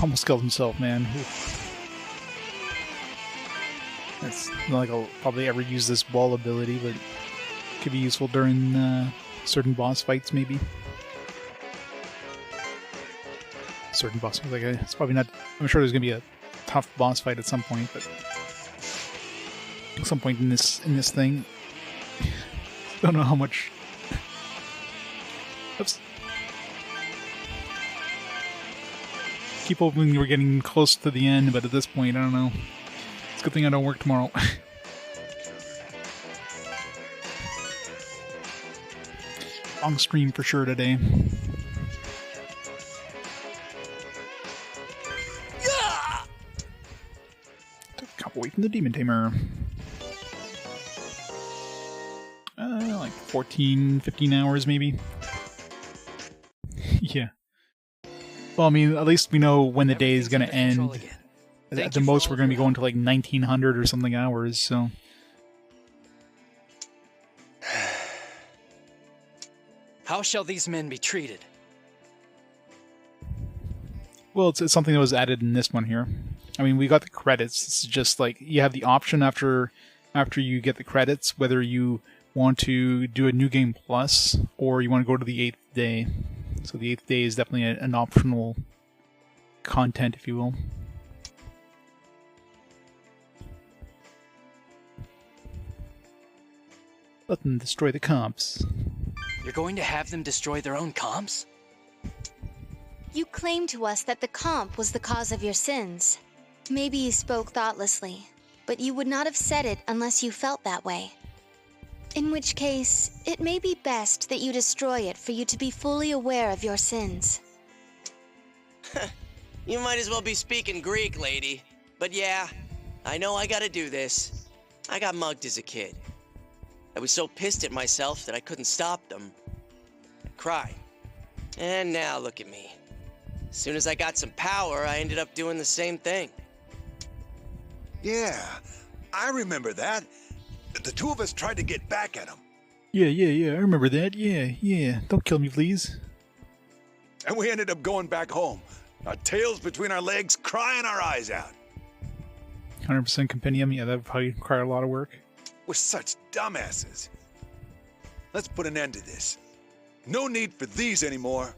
Almost killed himself, man. It's not like I'll probably ever use this wall ability, but it could be useful during certain boss fights, maybe. Certain boss fights, like it's probably not. I'm sure there's gonna be a tough boss fight at some point, but at some point in this thing, don't know how much. Oops. Keep hoping we're getting close to the end, but at this point, I don't know. It's a good thing I don't work tomorrow. Long stream for sure today. Cop away from the Demon Tamer. Like 14, 15 hours maybe. Yeah. Well, I mean, at least we know when the day is going to end. At the most, we're going to be going to like 1900 or something hours, so... How shall these men be treated? Well, it's something that was added in this one here. I mean, we got the credits. It's just like, you have the option after you get the credits, whether you want to do a New Game Plus, or you want to go to the 8th day. So the 8th day is definitely an optional content, if you will. Let them destroy the comps. You're going to have them destroy their own comps? You claimed to us that the comp was the cause of your sins. Maybe you spoke thoughtlessly, but you would not have said it unless you felt that way. In which case, it may be best that you destroy it for you to be fully aware of your sins. You might as well be speaking Greek, lady. But yeah, I know I gotta do this. I got mugged as a kid. I was so pissed at myself that I couldn't stop them. I cried. And now look at me. As soon as I got some power, I ended up doing the same thing. Yeah, I remember that. The two of us tried to get back at him. Yeah, I remember that. Yeah. Don't kill me, please. And we ended up going back home. Our tails between our legs, crying our eyes out. 100% compendium. Yeah, that would probably require a lot of work. We're such dumbasses. Let's put an end to this. No need for these anymore.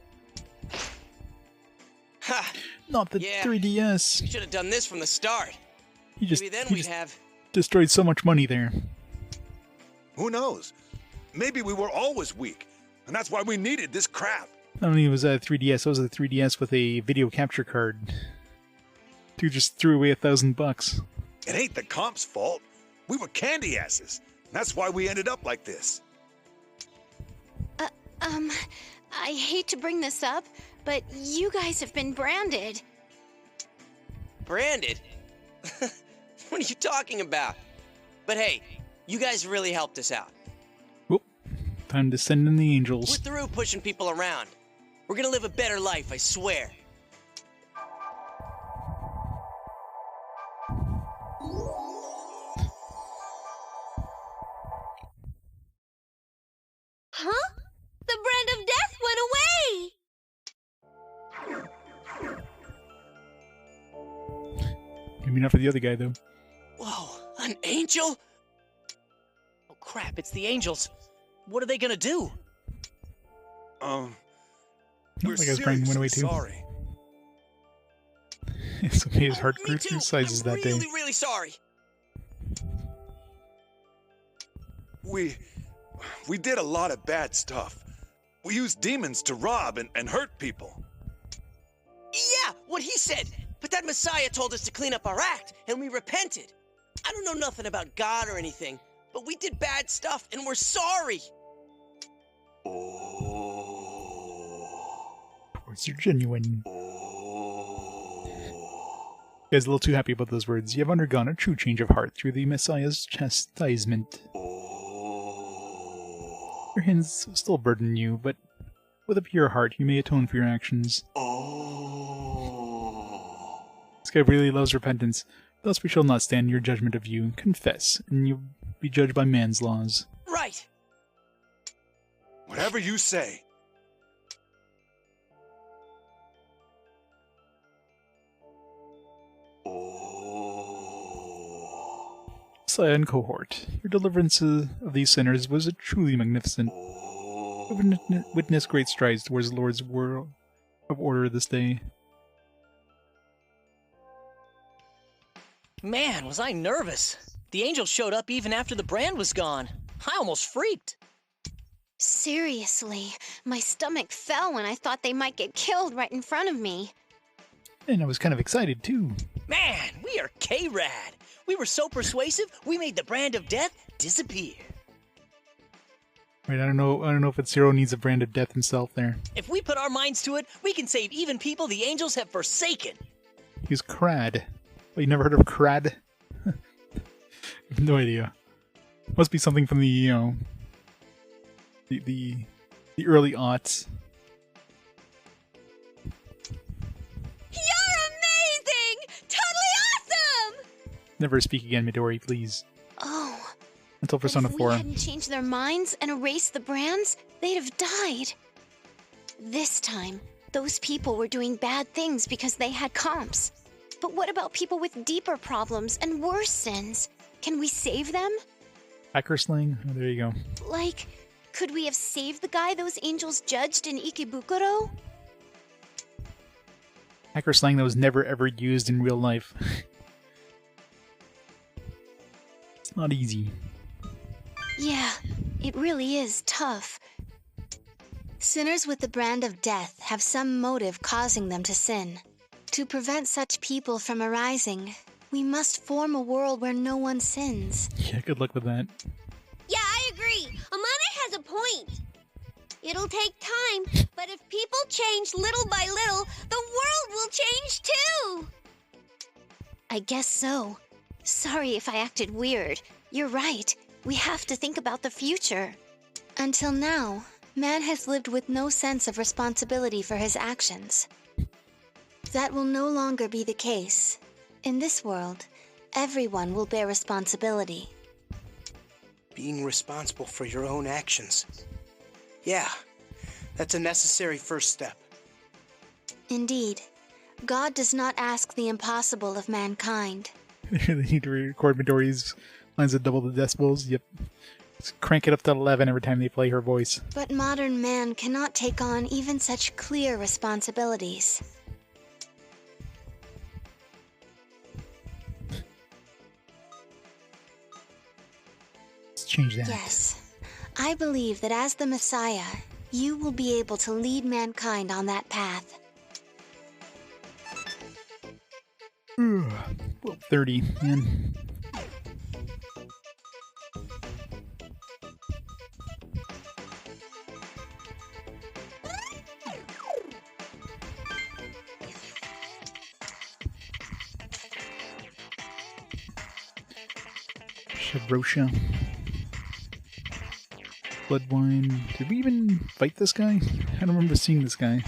Ha! Not the 3DS. Should have done this from the start. Maybe then we'd have destroyed so much money there. Who knows? Maybe we were always weak, and that's why we needed this crap. I don't think it was a 3DS. It was a 3DS with a video capture card. Dude just threw away $1,000. It ain't the comp's fault. We were candy asses. That's why we ended up like this. I hate to bring this up, but you guys have been branded. branded. What are you talking about? But hey, you guys really helped us out. Whoop. Time to send in the angels. We're through pushing people around. We're gonna live a better life, I swear. Huh? The brand of death went away! Maybe not for the other guy, though. Whoa, an angel? Oh crap, it's the angels. What are they gonna do? We're that guy's brain went away too. Sorry. So his heart grew 2 sizes that day. I'm really sorry. We did a lot of bad stuff. We used demons to rob and hurt people. Yeah, what he said. But that Messiah told us to clean up our act, and we repented. I don't know nothing about God or anything, but we did bad stuff, and we're sorry. Of course, you're genuine. Guys, a little too happy about those words. You have undergone a true change of heart through the Messiah's chastisement. Your hands still burden you, but with a pure heart you may atone for your actions. This guy really loves repentance. Thus we shall not stand in your judgment of you. Confess, and you'll be judged by man's laws. Right. Whatever you say. Messiah and cohort, your deliverance of these sinners was truly magnificent. You witnessed great strides towards the Lord's world of order this day. Man, was I nervous. The angel showed up even after the brand was gone. I almost freaked. Seriously, my stomach fell when I thought they might get killed right in front of me. And I was kind of excited too. Man, we are K-Rad. We were so persuasive, we made the brand of death disappear. Right, I don't know if it's Zero needs a brand of death himself there. If we put our minds to it, we can save even people the angels have forsaken. He's Crad. Well, you never heard of Crad? No idea. Must be something from the, you know, the early aughts. You're amazing! Totally awesome! Never speak again, Midori, please. Oh. Until Persona If 4. we hadn't changed their minds and erased the brands, they'd have died. This time, those people were doing bad things because they had comps. But what about people with deeper problems and worse sins? Can we save them? Hacker sling? Oh, there you go. Like, could we have saved the guy those angels judged in Ikebukuro? Hacker slang that was never ever used in real life. It's not easy. Yeah, it really is tough. Sinners with the brand of death have some motive causing them to sin. To prevent such people from arising, we must form a world where no one sins. Yeah, good luck with that. Yeah, I agree. Amane has a point. It'll take time, but if people change little by little, the world will change too. I guess so. Sorry if I acted weird. You're right. We have to think about the future. Until now, man has lived with no sense of responsibility for his actions. That will no longer be the case. In this world, everyone will bear responsibility. Being responsible for your own actions. Yeah, that's a necessary first step. Indeed, God does not ask the impossible of mankind. They need to record Midori's lines at double the decibels. Yep. Let's crank it up to 11 every time they play her voice. But modern man cannot take on even such clear responsibilities. Let's change that. Yes, I believe that as the Messiah, you will be able to lead mankind on that path. Well, 30, man. Shabrosha. Bloodwine. Did we even fight this guy? I don't remember seeing this guy.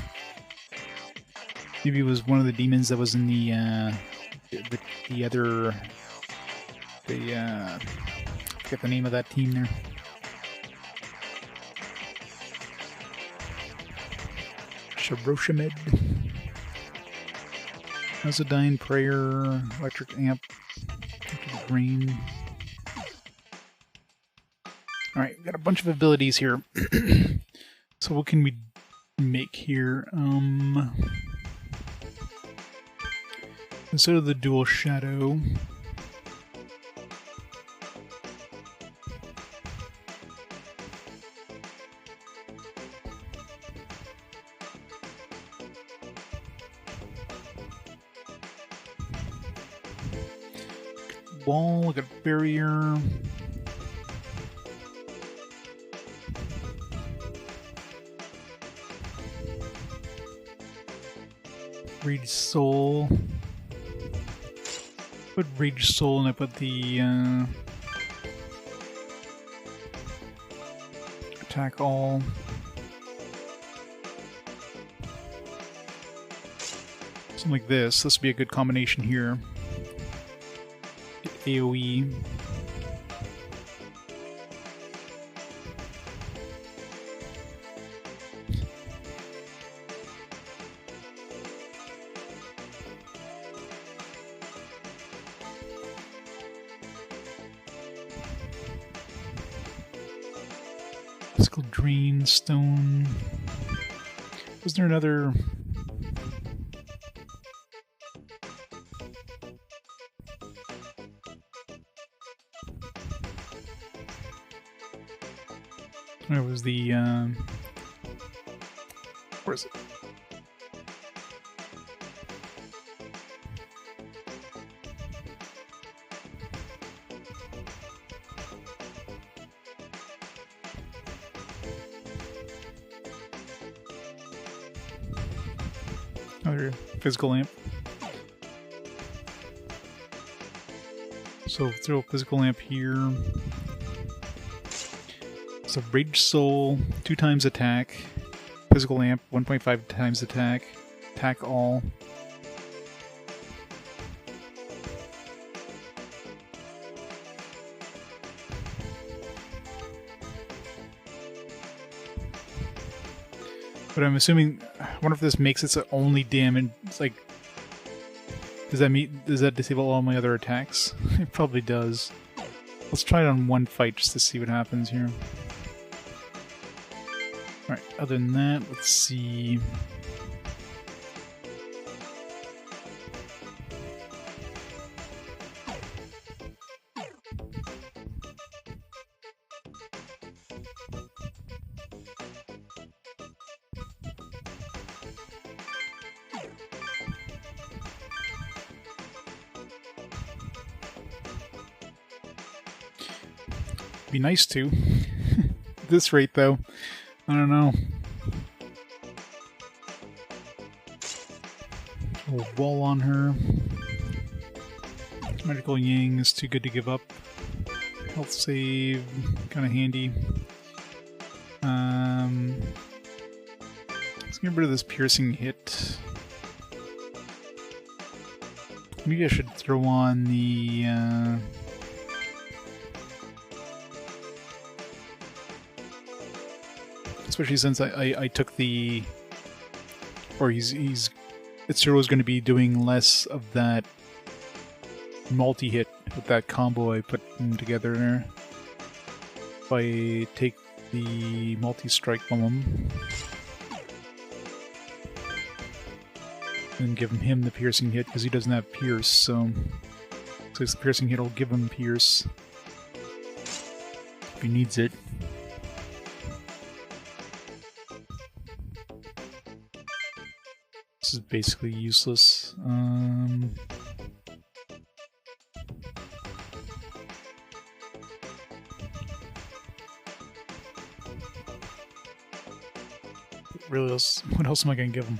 Maybe it was one of the demons that was in the other... I forget the name of that team there. Shabroshamid. Mesodyne, Prayer, Electric Amp, Green. Alright, got a bunch of abilities here. So what can we make here? Instead of the dual shadow, wall, I got barrier. Read soul. Put Rage Soul and I put the attack all. Something like this. This would be a good combination here. Get AoE. Physical Drain Stone. Was there another? Where was the, where is it? Other physical amp. So throw a physical amp here. So Rage Soul, 2 times attack. Physical amp, 1.5 times attack. Attack all. But I'm assuming, I wonder if this makes its only damage. It's like, does that disable all my other attacks? It probably does. Let's try it on one fight just to see what happens here. Alright, other than that, let's see. Be nice to. At this rate, though, I don't know. We'll wall on her. Magical Yang is too good to give up. Health save, kind of handy. Let's get rid of this piercing hit. Maybe I should throw on the. Especially since I took the, or Itsuro is going to be doing less of that multi-hit with that combo I put them together there. If I take the multi-strike from him and give him the piercing hit because he doesn't have pierce, so this piercing hit will give him pierce if he needs it. This is basically useless. Really else, what else am I going to give him?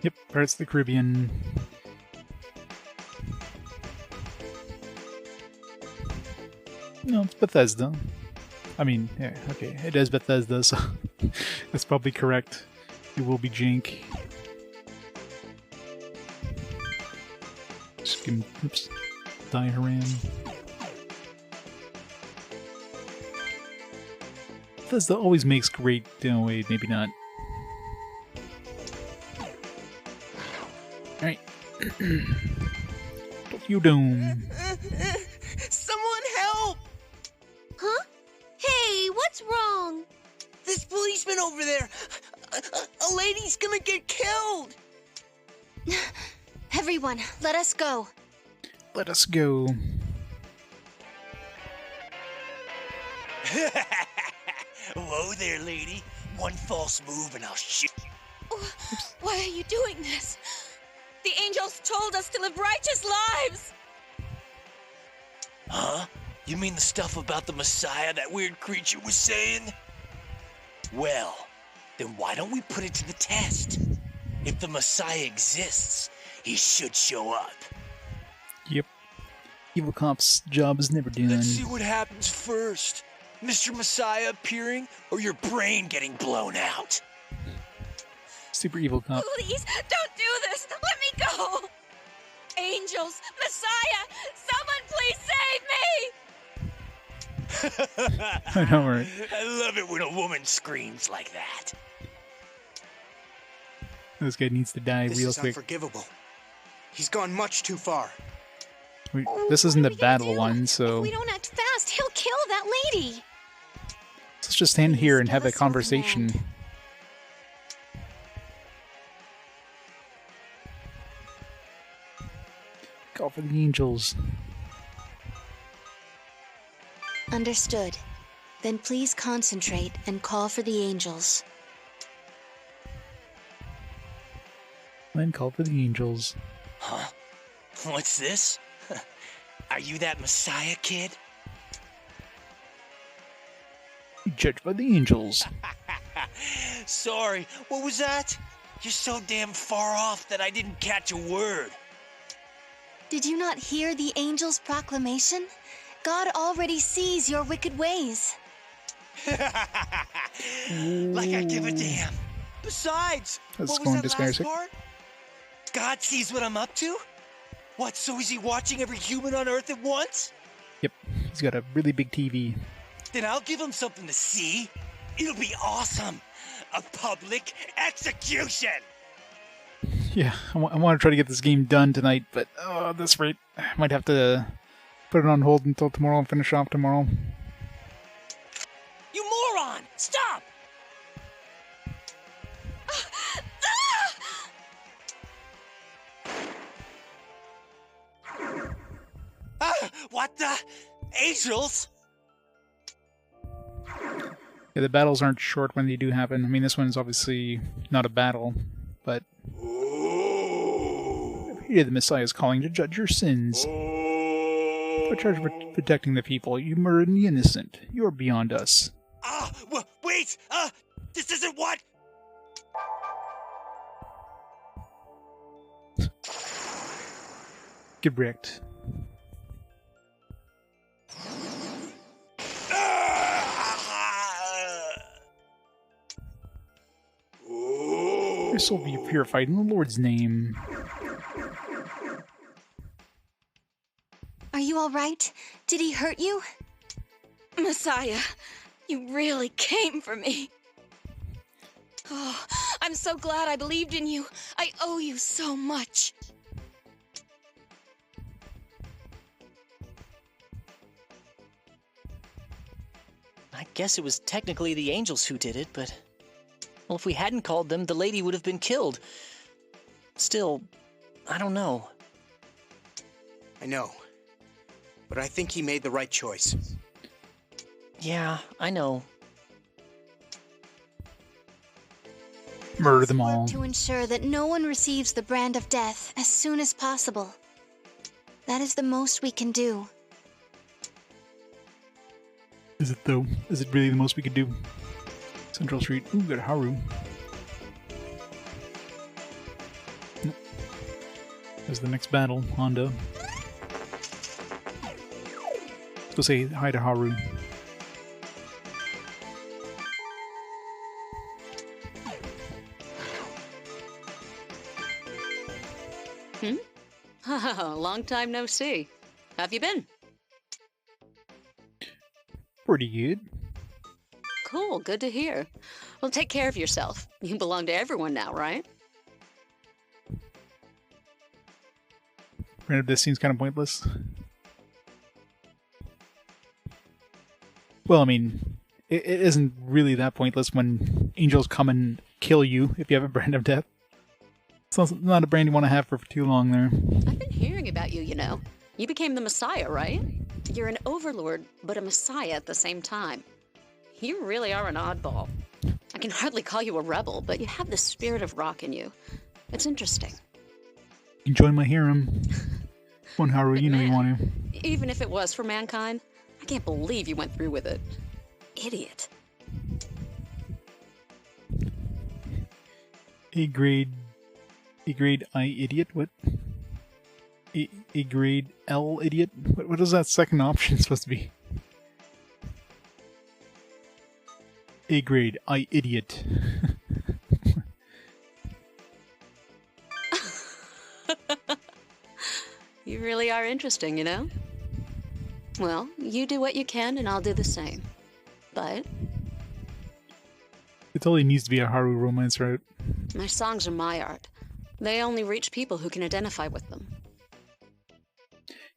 Yep, Pirates of the Caribbean. No, it's Bethesda. I mean, yeah, okay, it is Bethesda, so that's probably correct. It will be jank. Just give him, oops, Diaram. Bethesda always makes great, no wait, maybe not. Alright. Tokyo Dome. Someone help! Huh? Hey, what's wrong? This policeman over there! A lady's gonna get killed! Everyone, let us go. Let us go. Whoa there, lady. One false move and I'll shoot you. Why are you doing this? The angels told us to live righteous lives! Huh? You mean the stuff about the Messiah that weird creature was saying? Well, then why don't we put it to the test? If the Messiah exists, he should show up. Yep. Evil Cop's job is never done. Let's see what happens first. Mr. Messiah appearing, or your brain getting blown out? Super Evil Cop. Please, don't do this! Let me go! Angels! Messiah! Someone please save me! I know, right? I love it when a woman screams like that. This guy needs to die This real is quick. unforgivable. He's gone much too far. This isn't the battle one, so If we don't act fast, he'll kill that lady! let's just stand here and Please have give a us your conversation. command. Call for the angels. Understood. Then please concentrate and call for the angels. Then call for the angels. Huh? What's this? Are you that Messiah kid? Judged by the angels. Sorry, what was that? You're so damn far off that I didn't catch a word. Did you not hear the angel's proclamation? God already sees your wicked ways. Like I give a damn. Besides, That's what was going that to spare a last sec. part? God sees what I'm up to? What, so is he watching every human on Earth at once? Yep, he's got a really big TV. Then I'll give him something to see. It'll be awesome. A public execution. Yeah, I want to try to get this game done tonight, but at this rate, I might have to put it on hold until tomorrow and finish off tomorrow. You moron! Stop! What the? Angels? Yeah, the battles aren't short when they do happen. I mean, this one's obviously not a battle, but here the Messiah is calling to judge your sins. For charge of protecting the people, you murdered the innocent. You're beyond us. Wait! This isn't what? Get wrecked. Your soul be purified in the Lord's name. Are you all right? Did he hurt you? Messiah, you really came for me. Oh, I'm so glad I believed in you. I owe you so much. I guess it was technically the angels who did it, but... Well, if we hadn't called them, the lady would have been killed. Still, I don't know. I know. But I think he made the right choice. Yeah, I know. Murder them all. To ensure that no one receives the brand of death as soon as possible. That is the most we can do. Is it though? Is it really the most we could do? Central Street. Ooh, got a Haru. Nope. There's the next battle, Honda. Let's go say hi to Haru. Long time no see. How have you been? Pretty good. Cool, good to hear. Well, take care of yourself. You belong to everyone now, right? Granted, this seems kind of pointless. Well, I mean, it isn't really that pointless when angels come and kill you if you have a brand of death. It's not a brand you want to have for too long there. I've been hearing about you, you know. You became the Messiah, right? You're an overlord, but a Messiah at the same time. You really are an oddball. I can hardly call you a rebel, but you have the spirit of rock in you. It's interesting. You can join my harem. One Haru, you know you want to. Even if it was for mankind, I can't believe you went through with it. Idiot. A grade A grade I idiot? What? A grade L idiot? What is that second option supposed to be? A grade I idiot. You really are interesting, you know? Well, you do what you can and I'll do the same. But It totally needs to be a Haru romance, right? my songs are my art. They only reach people who can identify with them.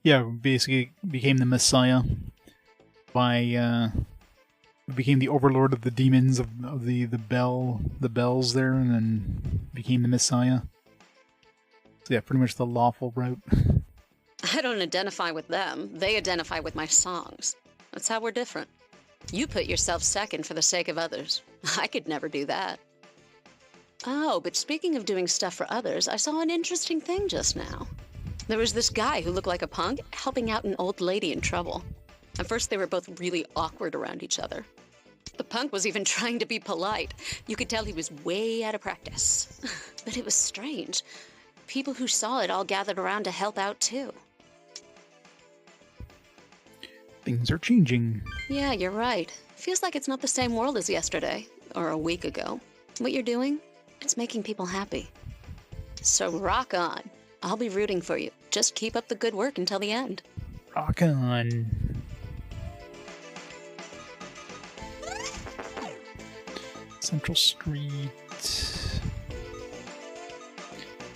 Yeah, basically became the Messiah by became the overlord of the demons of the bells there, and then became the Messiah. So yeah, pretty much the lawful route. I don't identify with them. They identify with my songs. That's how we're different. You put yourself second for the sake of others. I could never do that. Oh, but speaking of doing stuff for others, I saw an interesting thing just now. There was this guy who looked like a punk helping out an old lady in trouble. At first, they were both really awkward around each other. The punk was even trying to be polite. You could tell he was way out of practice. But it was strange. People who saw it all gathered around to help out, too. Things are changing. Yeah, you're right. Feels like it's not the same world as yesterday, or a week ago. What you're doing, it's making people happy. So rock on. I'll be rooting for you. Just keep up the good work until the end. Rock on. Central Street.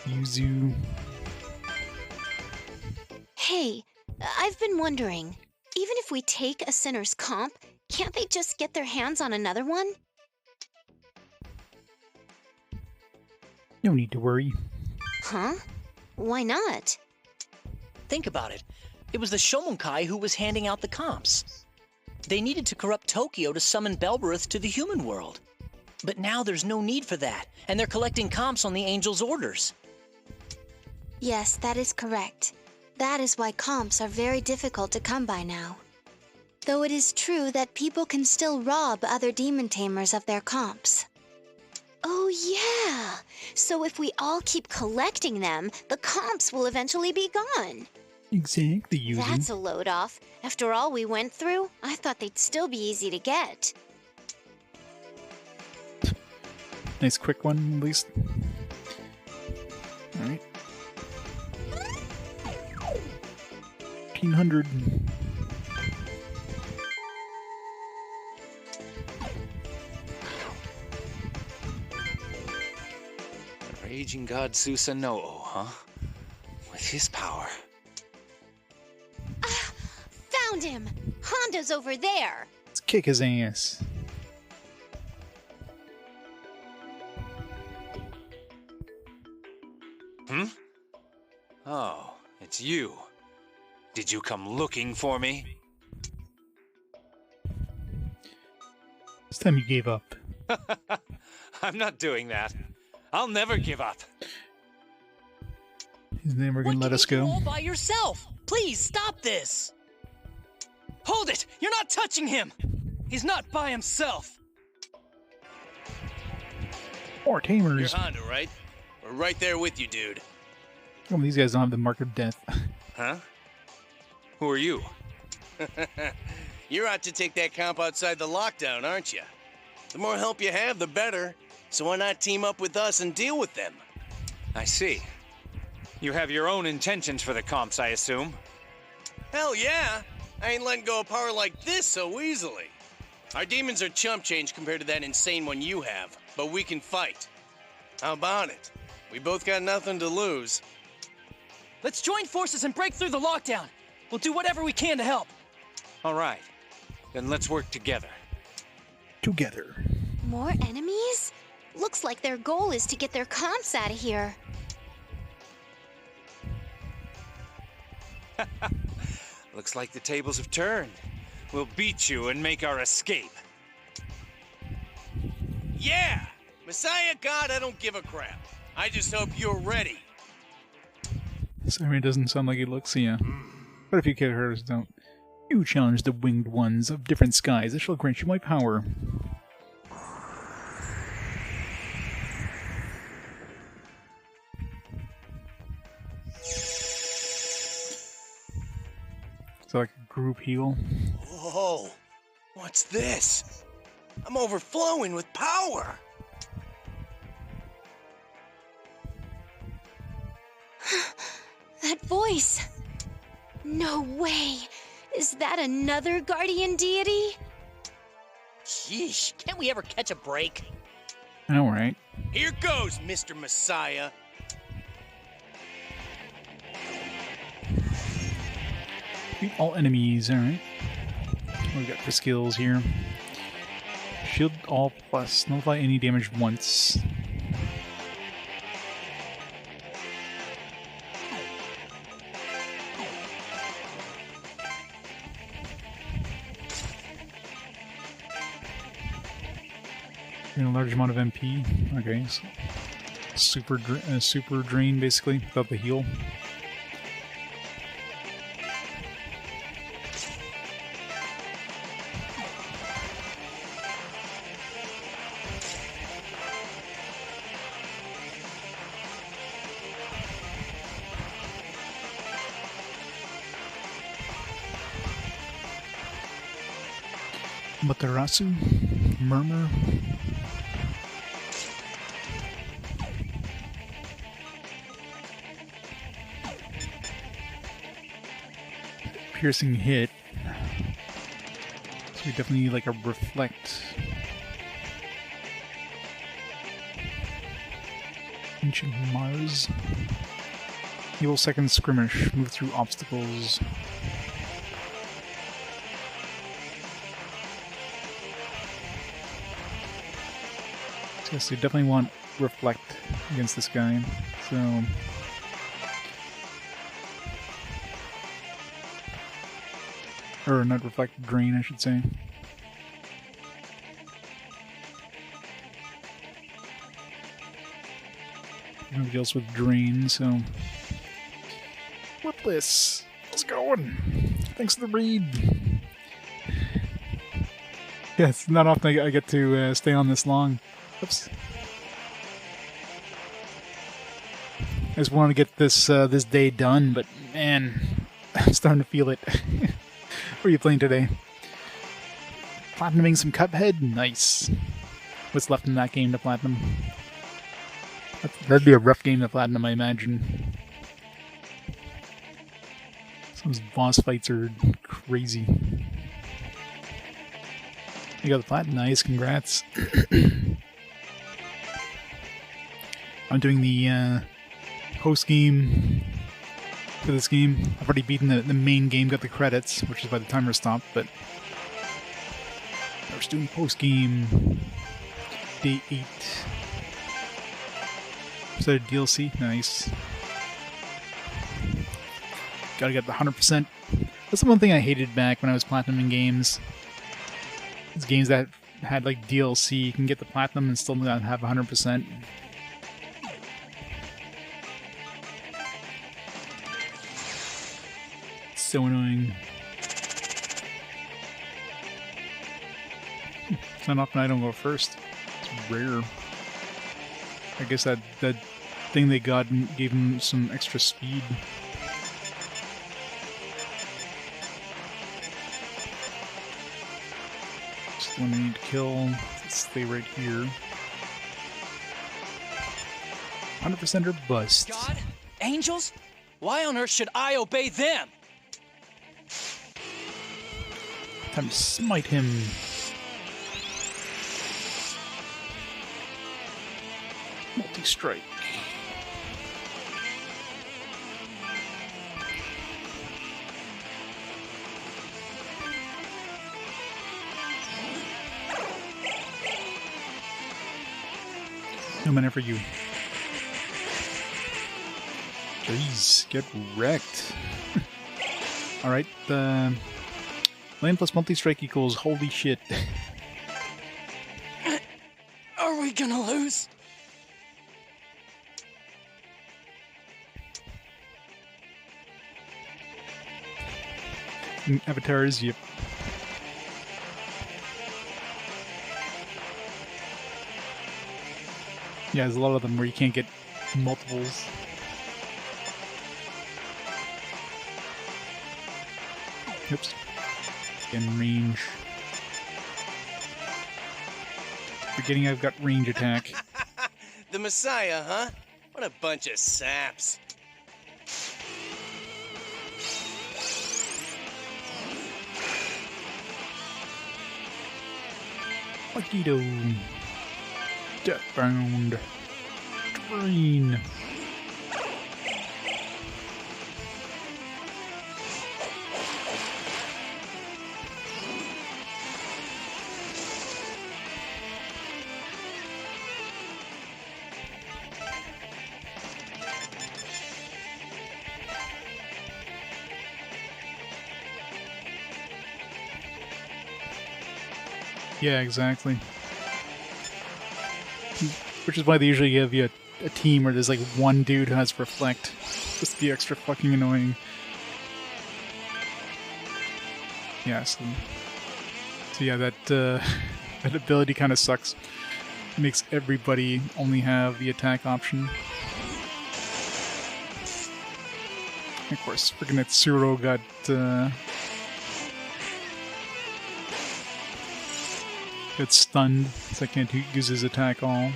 Yuzu. Hey, I've been wondering, even if we take a sinner's comp, can't they just get their hands on another one? No need to worry. Huh? Why not? Think about it. It was the Shomonkai who was handing out the comps. They needed to corrupt Tokyo to summon Belberith to the human world. But now there's no need for that, and they're collecting comps on the Angel's orders. Yes, that is correct. That is why comps are very difficult to come by now. Though it is true that people can still rob other demon tamers of their comps. Oh yeah! So if we all keep collecting them, the comps will eventually be gone. Exactly, Yuzu. That's a load off. After all we went through, I thought they'd still be easy to get. Nice quick one, at least. Alright. 1,500. The raging god Susanoo, huh? With his power. Found him! Honda's over there! Let's kick his ass. Oh, it's you. Did you come looking for me? This time you gave up. I'm not doing that. I'll never give up. He's never gonna let us go. All by yourself. Please stop this. Hold it! You're not touching him! He's not by himself! More tamers. You're Honda, right? We're right there with you, dude. Oh, these guys don't have the mark of death. Huh? Who are you? You're out to take that comp outside the lockdown, aren't you? The more help you have, the better. So why not team up with us and deal with them? I see. You have your own intentions for the comps, I assume? Hell yeah! I ain't letting go of power like this so easily. Our demons are chump change compared to that insane one you have, but we can fight. How about it? We both got nothing to lose. Let's join forces and break through the lockdown. We'll do whatever we can to help. All right. Then let's work together. Together. More enemies? Looks like their goal is to get their comps out of here. Looks like the tables have turned. We'll beat you and make our escape. Yeah! Messiah God, I don't give a crap. I just hope you're ready. Sorry, it doesn't sound like he looks, yeah. But if you characters don't, you challenge the winged ones of different skies. It shall grant you my power. basically like a group heal. Whoa, what's this? I'm overflowing with power. That voice! No way! Is that another guardian deity? Sheesh, can't we ever catch a break? I know, right? Here goes, Mr. Messiah. Beat all enemies, alright. What we got for skills here? Shield all plus. Nullify any damage once. A large amount of MP. Okay, so super drain basically without the heal. Matarasu, Murmur. Piercing hit. So we definitely need like a reflect. Ancient Mars. Evil second skirmish. Move through obstacles. Yes, we definitely want reflect against this guy. So. Or not reflect, drain, I should say. Nobody deals with drain, so. Whip this! How's it going? Thanks for the read! Yeah, it's not often I get to stay on this long. Oops. I just want to get this this day done, but man, I'm starting to feel it. What are you playing today? Platinuming some Cuphead? Nice. What's left in that game to platinum? That'd be a rough game to platinum, I imagine. Those boss fights are crazy. You got the platinum, nice, congrats. I'm doing the post-game for this game. I've already beaten the main game, got the credits, which is by the timer stopped, but we're just doing post-game day 8. Is that a DLC? Nice. Gotta get the 100%. That's the one thing I hated back when I was platinuming games. It's games that had like DLC, you can get the platinum and still not have 100%. So annoying. It's not often I don't go first. It's rare. I guess that thing they got gave them some extra speed. Just one I need to kill. Let's stay right here. 100% or bust. God? Angels? Why on earth should I obey them? Time to smite him. Multi-strike. No mana for you. Jeez, get wrecked. Alright, land plus multi-strike equals holy shit. Are we gonna lose? Avatars, yep. Yeah, there's a lot of them where you can't get multiples. Oops. In range. Forgetting I've got range attack. The Messiah, huh? What a bunch of saps. Magneto. Deathbound. Drain. Yeah, exactly. Which is why they usually give you a team where there's like one dude who has Reflect. Just to be extra fucking annoying. Yeah, so yeah, that that ability kind of sucks. It makes everybody only have the attack option. And of course, freaking Tsuro got stunned, so I can't use his attack all.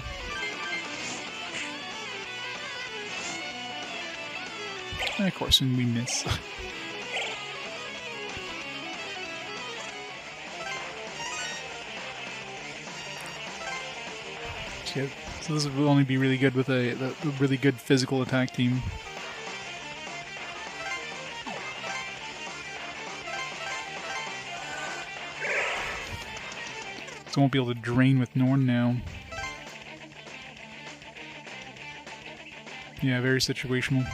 And of course, when we miss. Yeah, so this will only be really good with a really good physical attack team. So I won't be able to drain with Norn now. Yeah, very situational.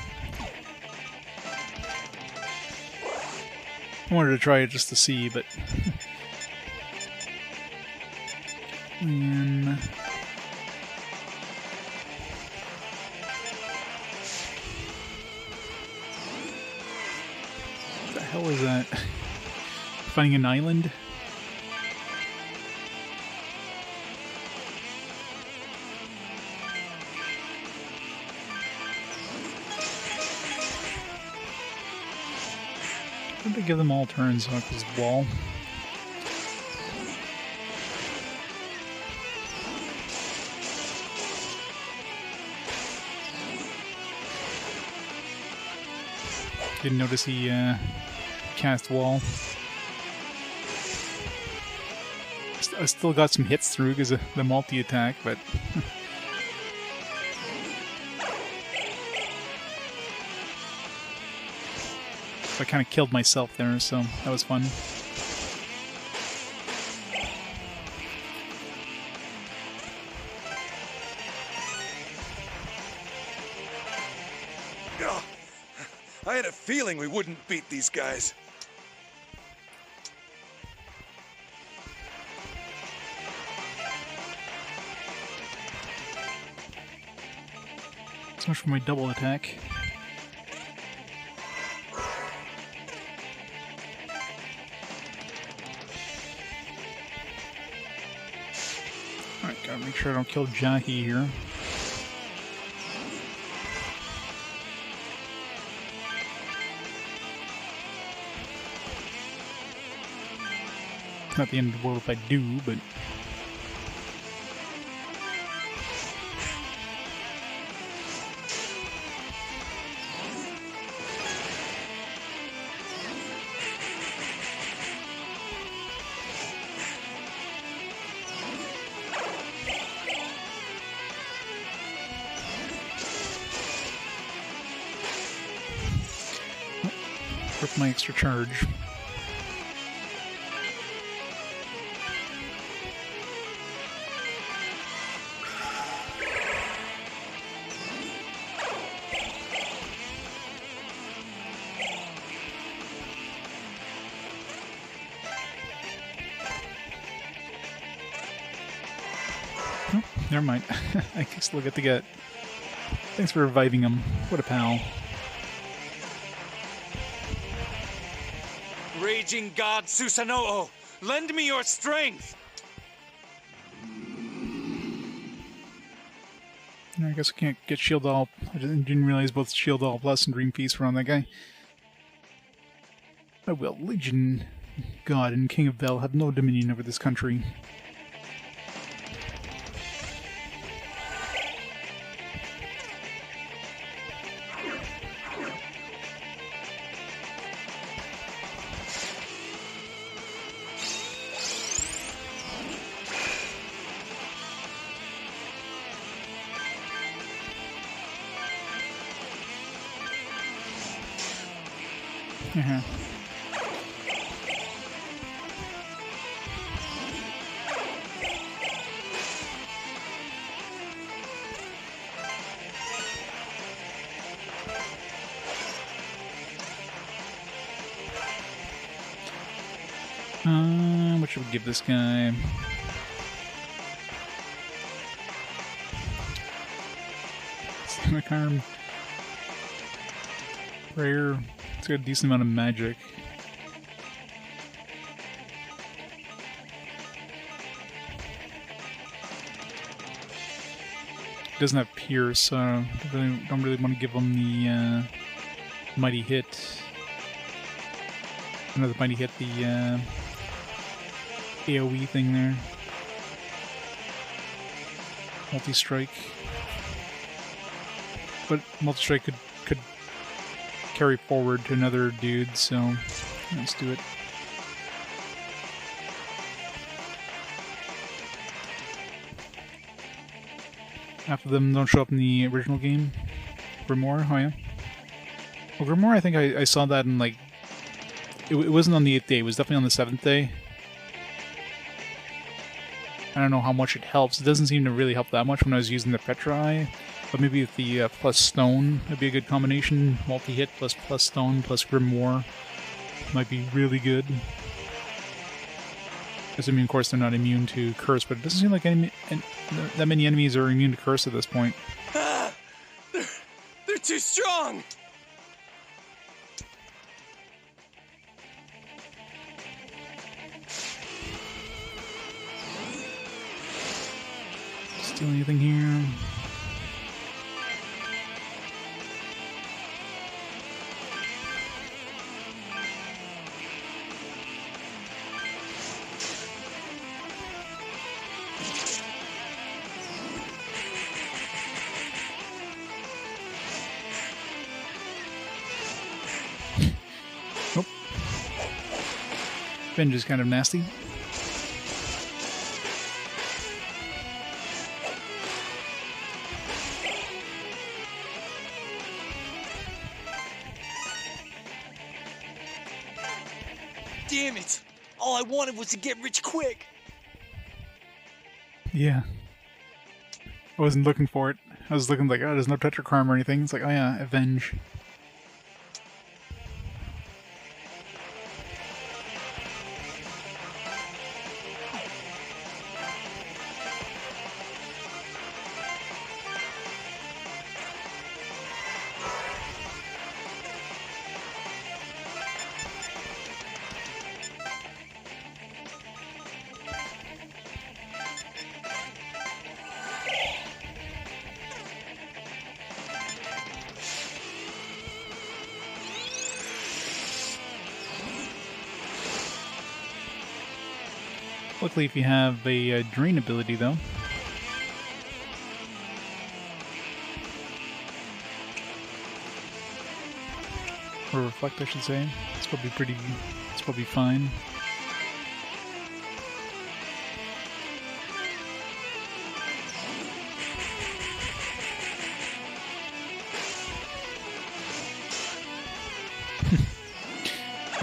I wanted to try it just to see, but... And... What the hell is that? Finding an island? Did they give them all turns on this wall? Didn't notice he cast wall. I still got some hits through because of the multi-attack, but... I kind of killed myself there, so that was fun. Ugh. I had a feeling we wouldn't beat these guys. So much for my double attack. Alright, gotta make sure I don't kill Jahi here. Not the end of the world if I do, but... With my extra charge. Oh, never mind. I can still get to get. Thanks for reviving him. What a pal. Raging God Susanoo, lend me your strength! I guess I can't get Shield All. I didn't realize both Shield All Plus and Dream Feast were on that guy. I will. Legion, God, and King of Vel have no dominion over this country. Uh-huh. What should we give this guy? Stomach arm. Prayer. It's got a decent amount of magic. It doesn't have Pierce, so I don't really want to give him the Mighty Hit. Another Mighty Hit, the AoE thing there. Multi-strike. But multi-strike could carry forward to another dude, so let's do it. Half of them don't show up in the original game. Grimoire, oh yeah. Well, Grimoire, I think I saw that in, like, it wasn't on the 8th day, it was definitely on the 7th day. I don't know how much it helps. It doesn't seem to really help that much when I was using the Petra Eye. But maybe with the plus stone, would be a good combination. Multi-hit plus stone plus Grimoire might be really good. Assuming, of course, they're not immune to curse, but it doesn't seem like that many enemies are immune to curse at this point. Ah, they're too strong! Steal anything here? Nope. Binge is kind of nasty. Damn it! All I wanted was to get rich quick! Yeah. I wasn't looking for it. I was looking like, oh, there's no Tetracharm or anything. It's like, oh yeah, Avenge. Luckily, if you have a drain ability, though. Or reflect, I should say. It's probably fine.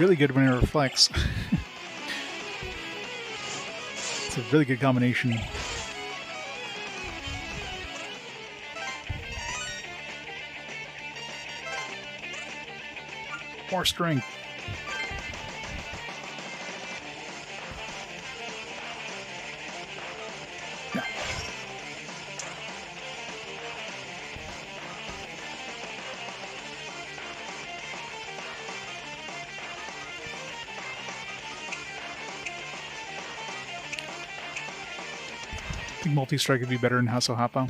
Really good when it reflects. It's a really good combination. More strength. Yeah. I think multi-strike would be better in Hasohapa.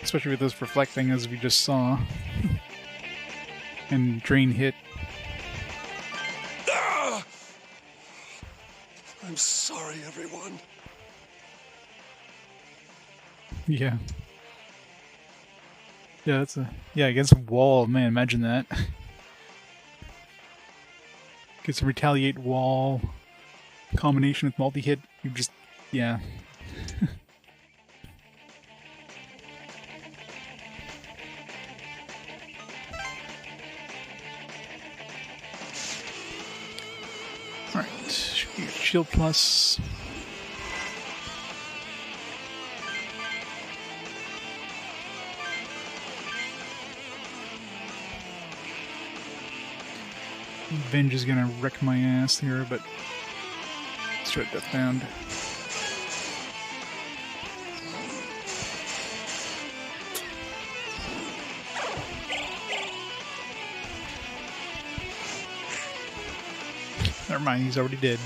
Especially with this reflecting, as we just saw. And drain hit. I'm sorry, everyone. Yeah. Yeah, that's a... Yeah, against a wall. Man, imagine that. Get some retaliate wall. Combination with multi-hit. You just... Yeah. Alright. Shield plus... Venge is gonna wreck my ass here, but straight Deathbound. Never mind, he's already dead.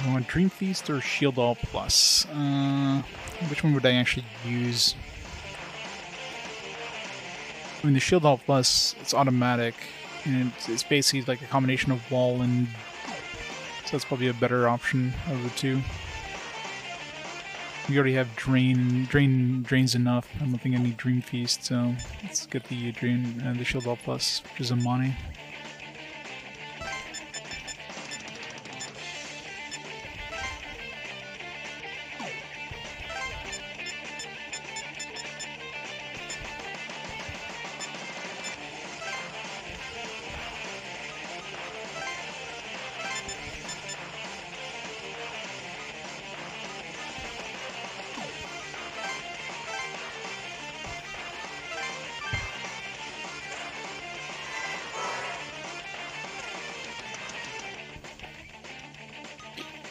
I want Dream Feast or Shield All Plus? Which one would I actually use? I mean, the Shield All Plus, it's automatic, and it's basically like a combination of wall and... So that's probably a better option of the two. We already have Drain's enough. I don't think I need Dream Feast, so let's get the the Shield All Plus, which is a Amani.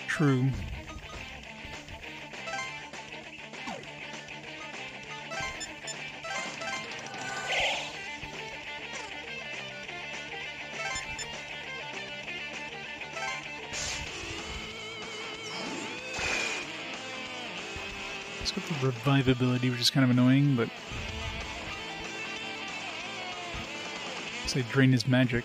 True. It's got the revivability, which is kind of annoying, but say drain is magic.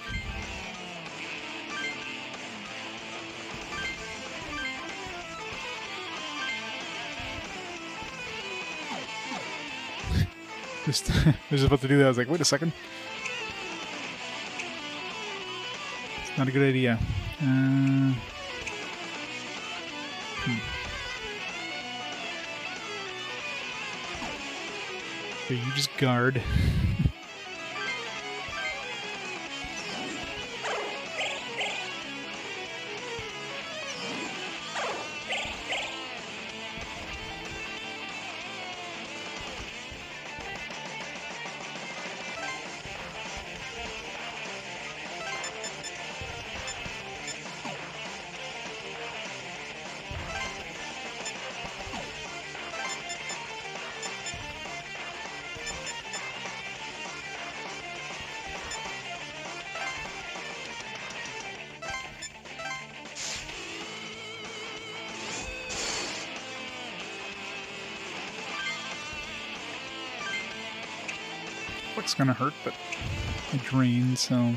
Just, I was about to do that. I was like, wait a second. It's not a good idea. So you just guard. It's gonna hurt, but it drains, so...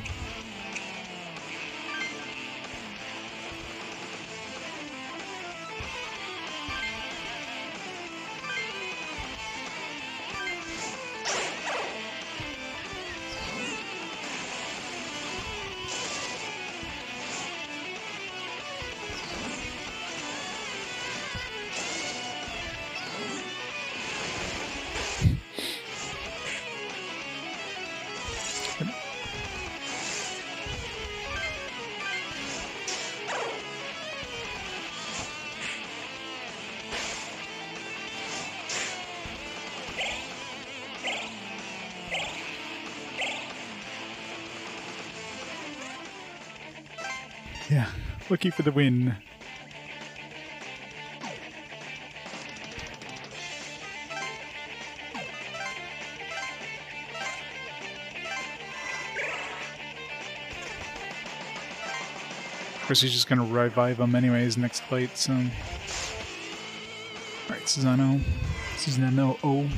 Yeah, lucky for the win. Of course, he's just gonna revive him anyways next fight, so... Alright, Susanoo. Susanoo.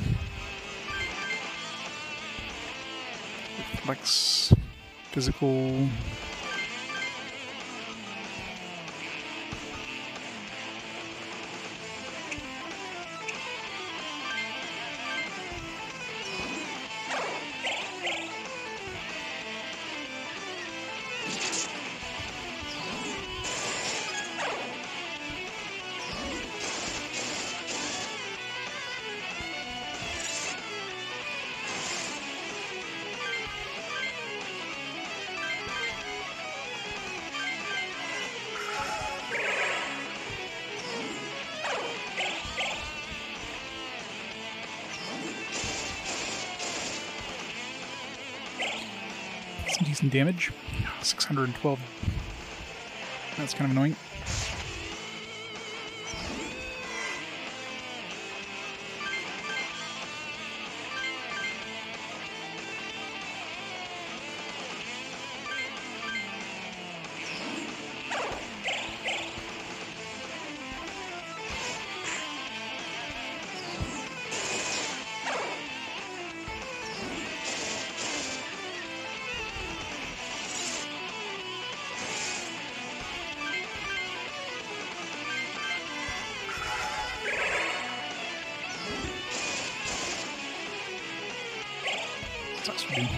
Flex. Physical. Some decent damage. 612. That's kind of annoying.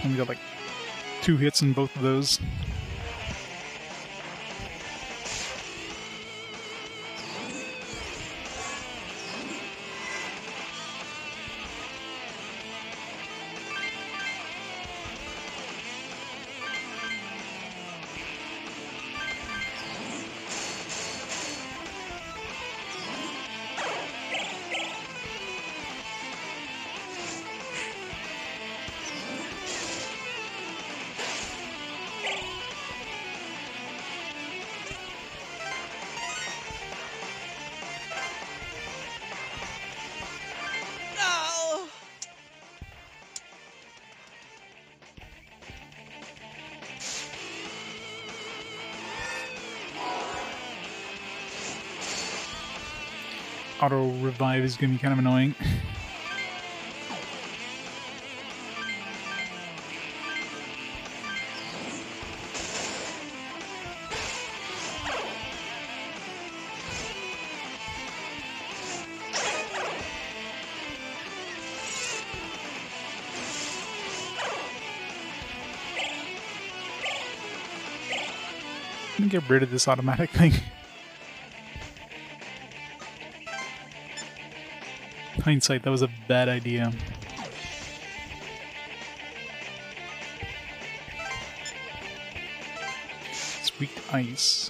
Only got like 2 hits in both of those. Auto revive is going to be kind of annoying. I'm going to get rid of this automatic thing. Hindsight, that was a bad idea. It's weak to ice.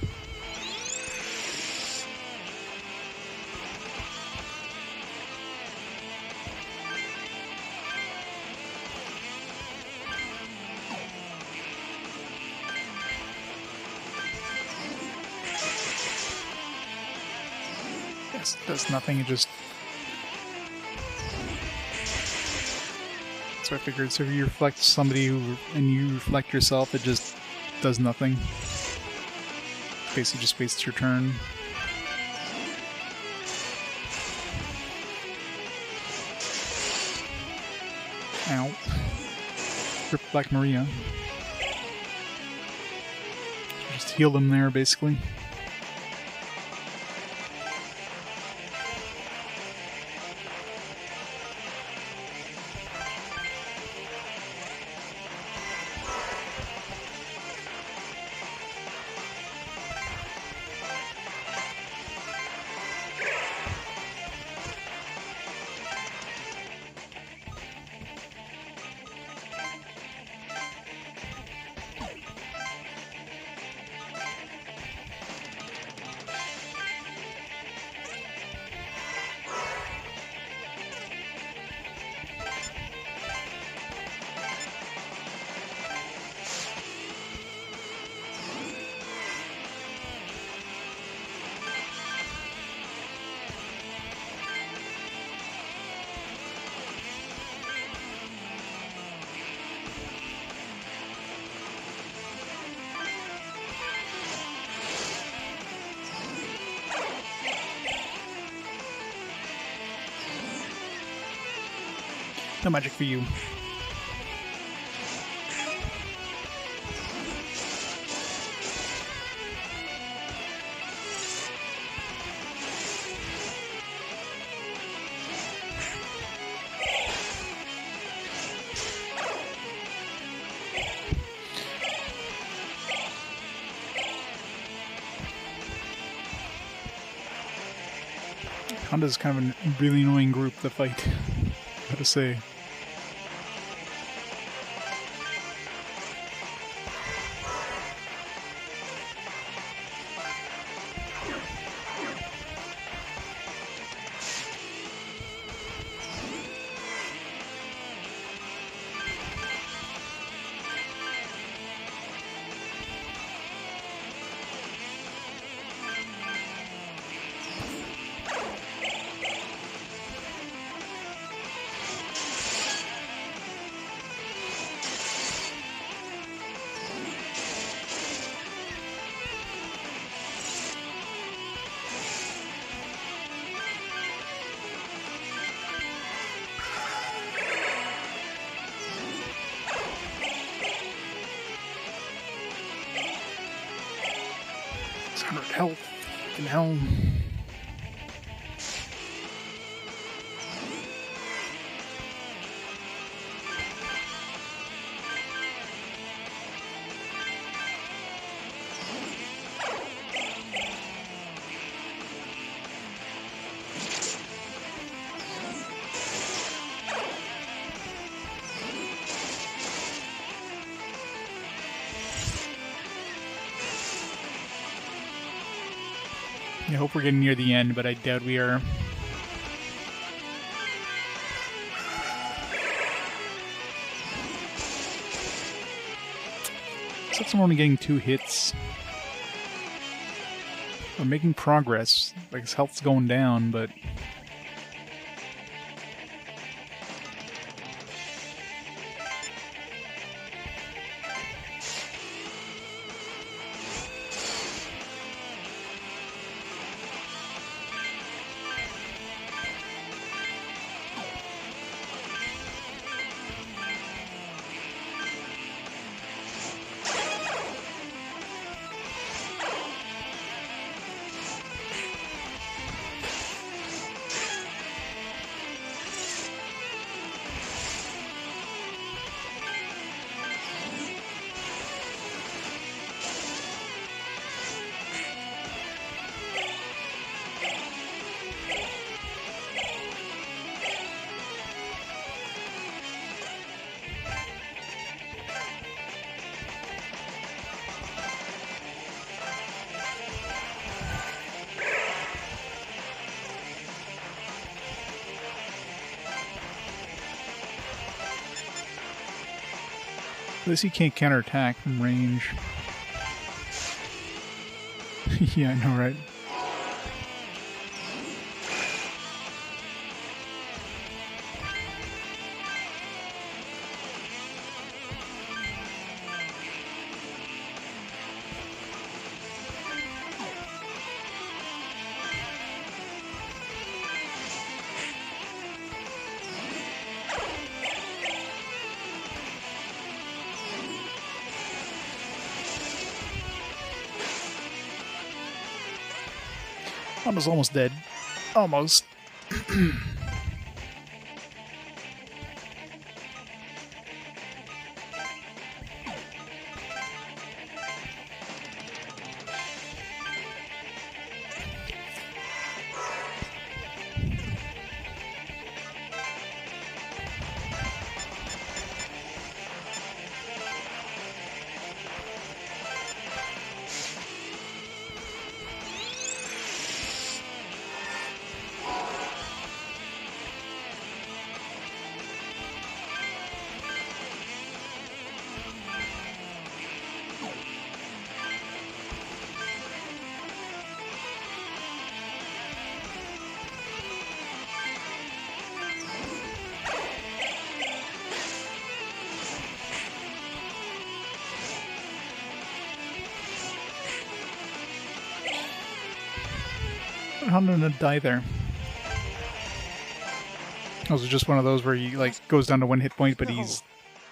Yes, it does nothing, it just... So I figured, so if you reflect somebody and you reflect yourself, it just does nothing. Basically just wastes your turn. Ow. Rip Black Maria. Just heal them there, basically. No magic for you. Honda's kind of a really annoying group to fight, gotta say. Health. Fucking hell. I hope we're getting near the end, but I doubt we are. Since I'm only getting 2 hits, we're making progress. Like, his health's going down, but... At least he can't counterattack from range. Yeah, I know, right? I was almost dead. Almost. How did it die there? Was it just one of those where he like goes down to 1 hit point, but he's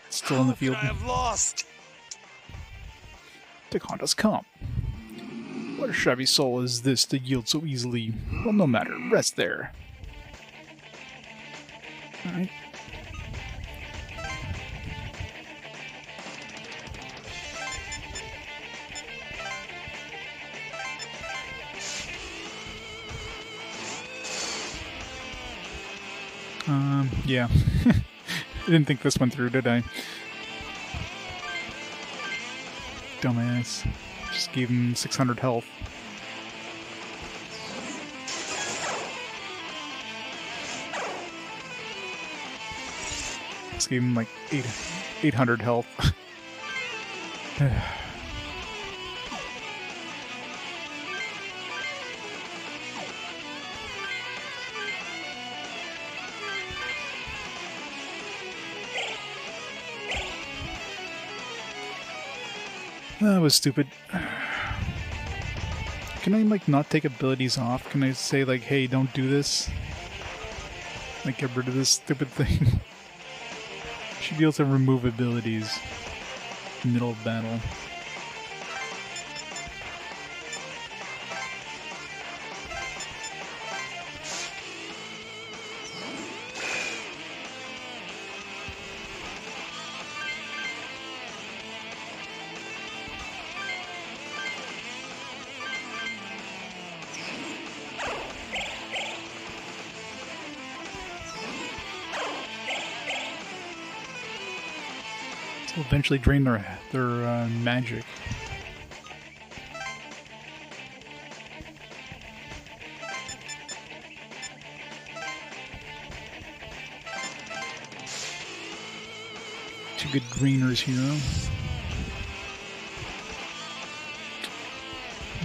still in the field? I have lost. To Honda's comp. What a shabby soul is this to yield so easily? Well, no matter. Rest there. Alright. Yeah. I didn't think this one through, did I? Dumbass. Just gave him 600 health. Just gave him like 800 health. That was stupid. Can I, like, not take abilities off? Can I say, like, hey, don't do this? Like, get rid of this stupid thing? Should be able to remove abilities in the middle of battle. Will eventually drain their magic. Two good greeners here.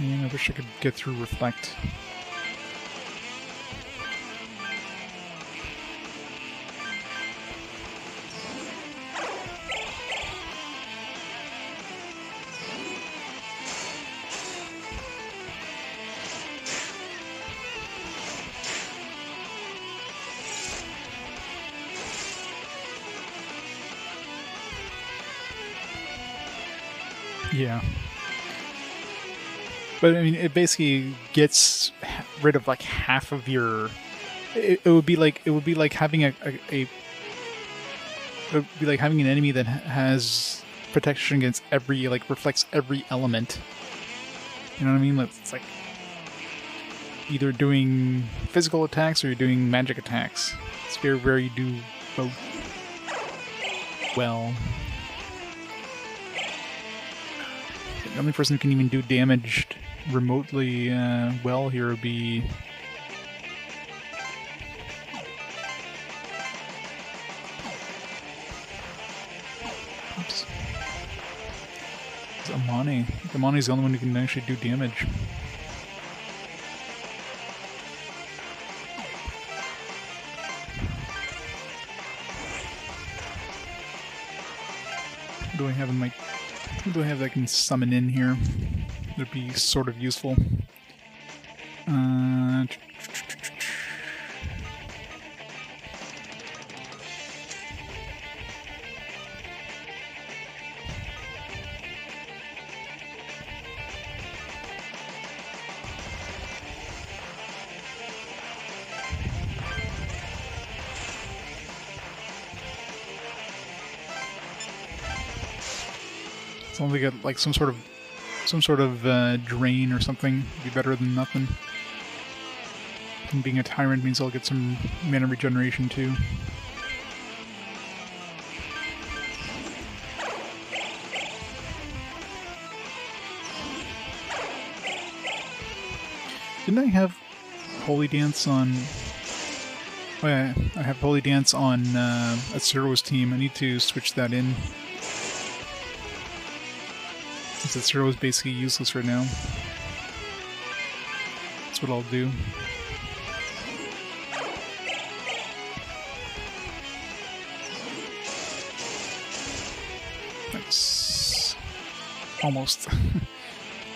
Yeah, I wish I could get through Reflect. Yeah. But I mean, it basically gets rid of like half of your. It would be like having it would be like having an enemy that has protection against every, like, reflects every element. You know what I mean? It's like either doing physical attacks or you're doing magic attacks. It's very rare you do both well. The only person who can even do damage remotely well here would be... Oops. It's Amane. I think Amane's the only one who can actually do damage. What do I have in my... What do I have that I can summon in here? That'd be sort of useful. As long as we get like some sort of drain or something, would be better than nothing. And being a tyrant means I'll get some mana regeneration too. Didn't I have Holy Dance on... Oh yeah, I have Holy Dance on Atsuro's team. I need to switch that in. Since Atsuro is basically useless right now. That's what I'll do. Nice. Almost.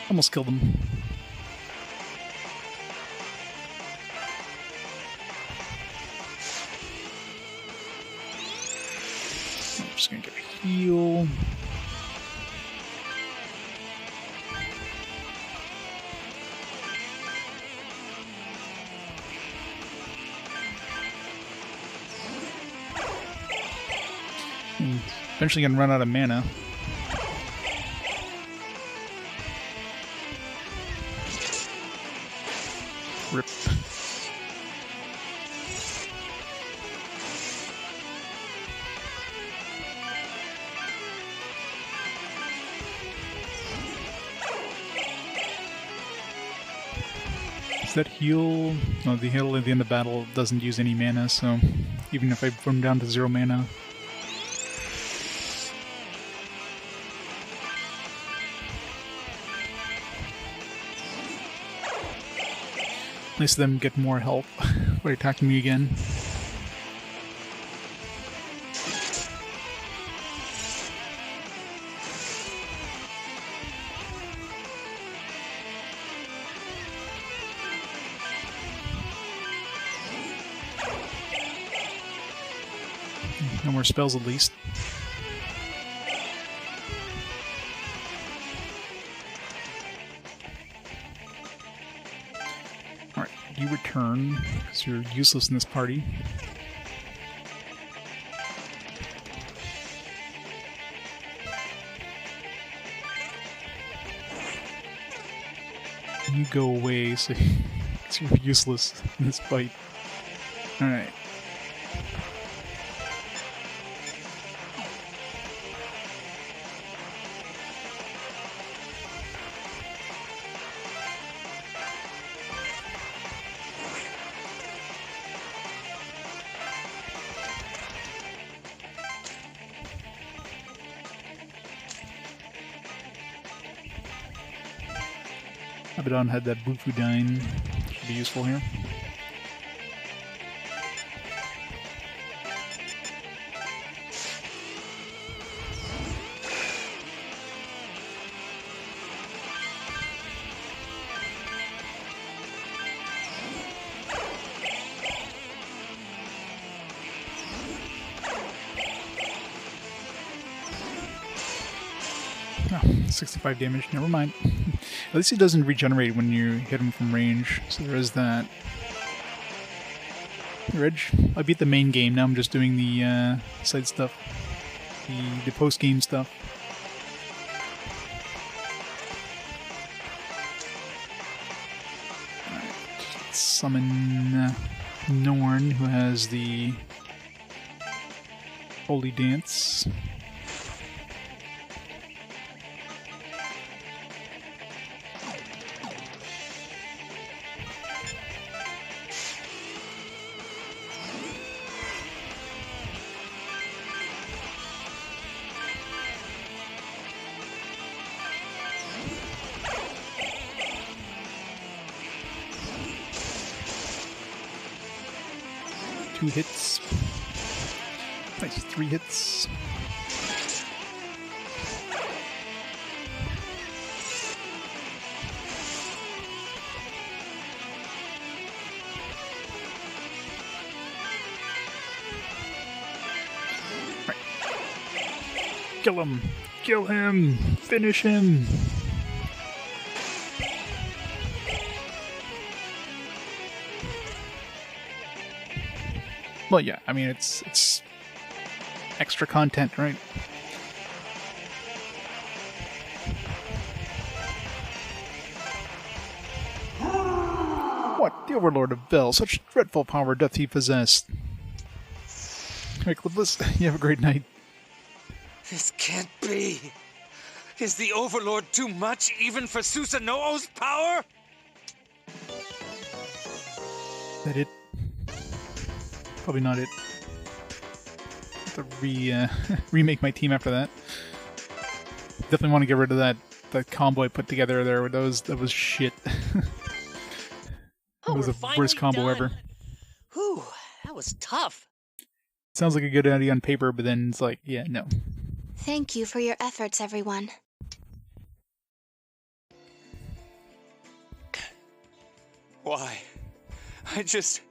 Almost killed him. just gonna get a heal. And eventually gonna run out of mana. Rip. Does that heal? No, the heal at the end of battle doesn't use any mana, so even if I put him down to 0 mana. Nice of them get more health by attacking me again. No more spells at least. Alright, you return, because you're useless in this party. You go away, so you're useless in this fight. Alright. Abaddon had that Bufudine. Should be useful here. Oh, 65 damage, never mind. At least it doesn't regenerate when you hit him from range, so there is that. Reg, I beat the main game, now I'm just doing the side stuff. The post-game stuff. Alright, let's summon Norn, who has the Holy Dance. Two hits. Nice, 3 hits. Right. Kill him! Kill him! Finish him! Well, yeah, I mean, it's extra content, right? What? The Overlord of Vel, such dreadful power doth he possess. Alright, Clipless, you have a great night. This can't be. Is the Overlord too much even for Susanoo's power? Is that it? Probably not it. Have to remake my team after that. Definitely want to get rid of that combo I put together there. That was shit. That was the worst combo ever. Whew, that was tough. Sounds like a good idea on paper, but then it's like, yeah, no. Thank you for your efforts, everyone. Why? I just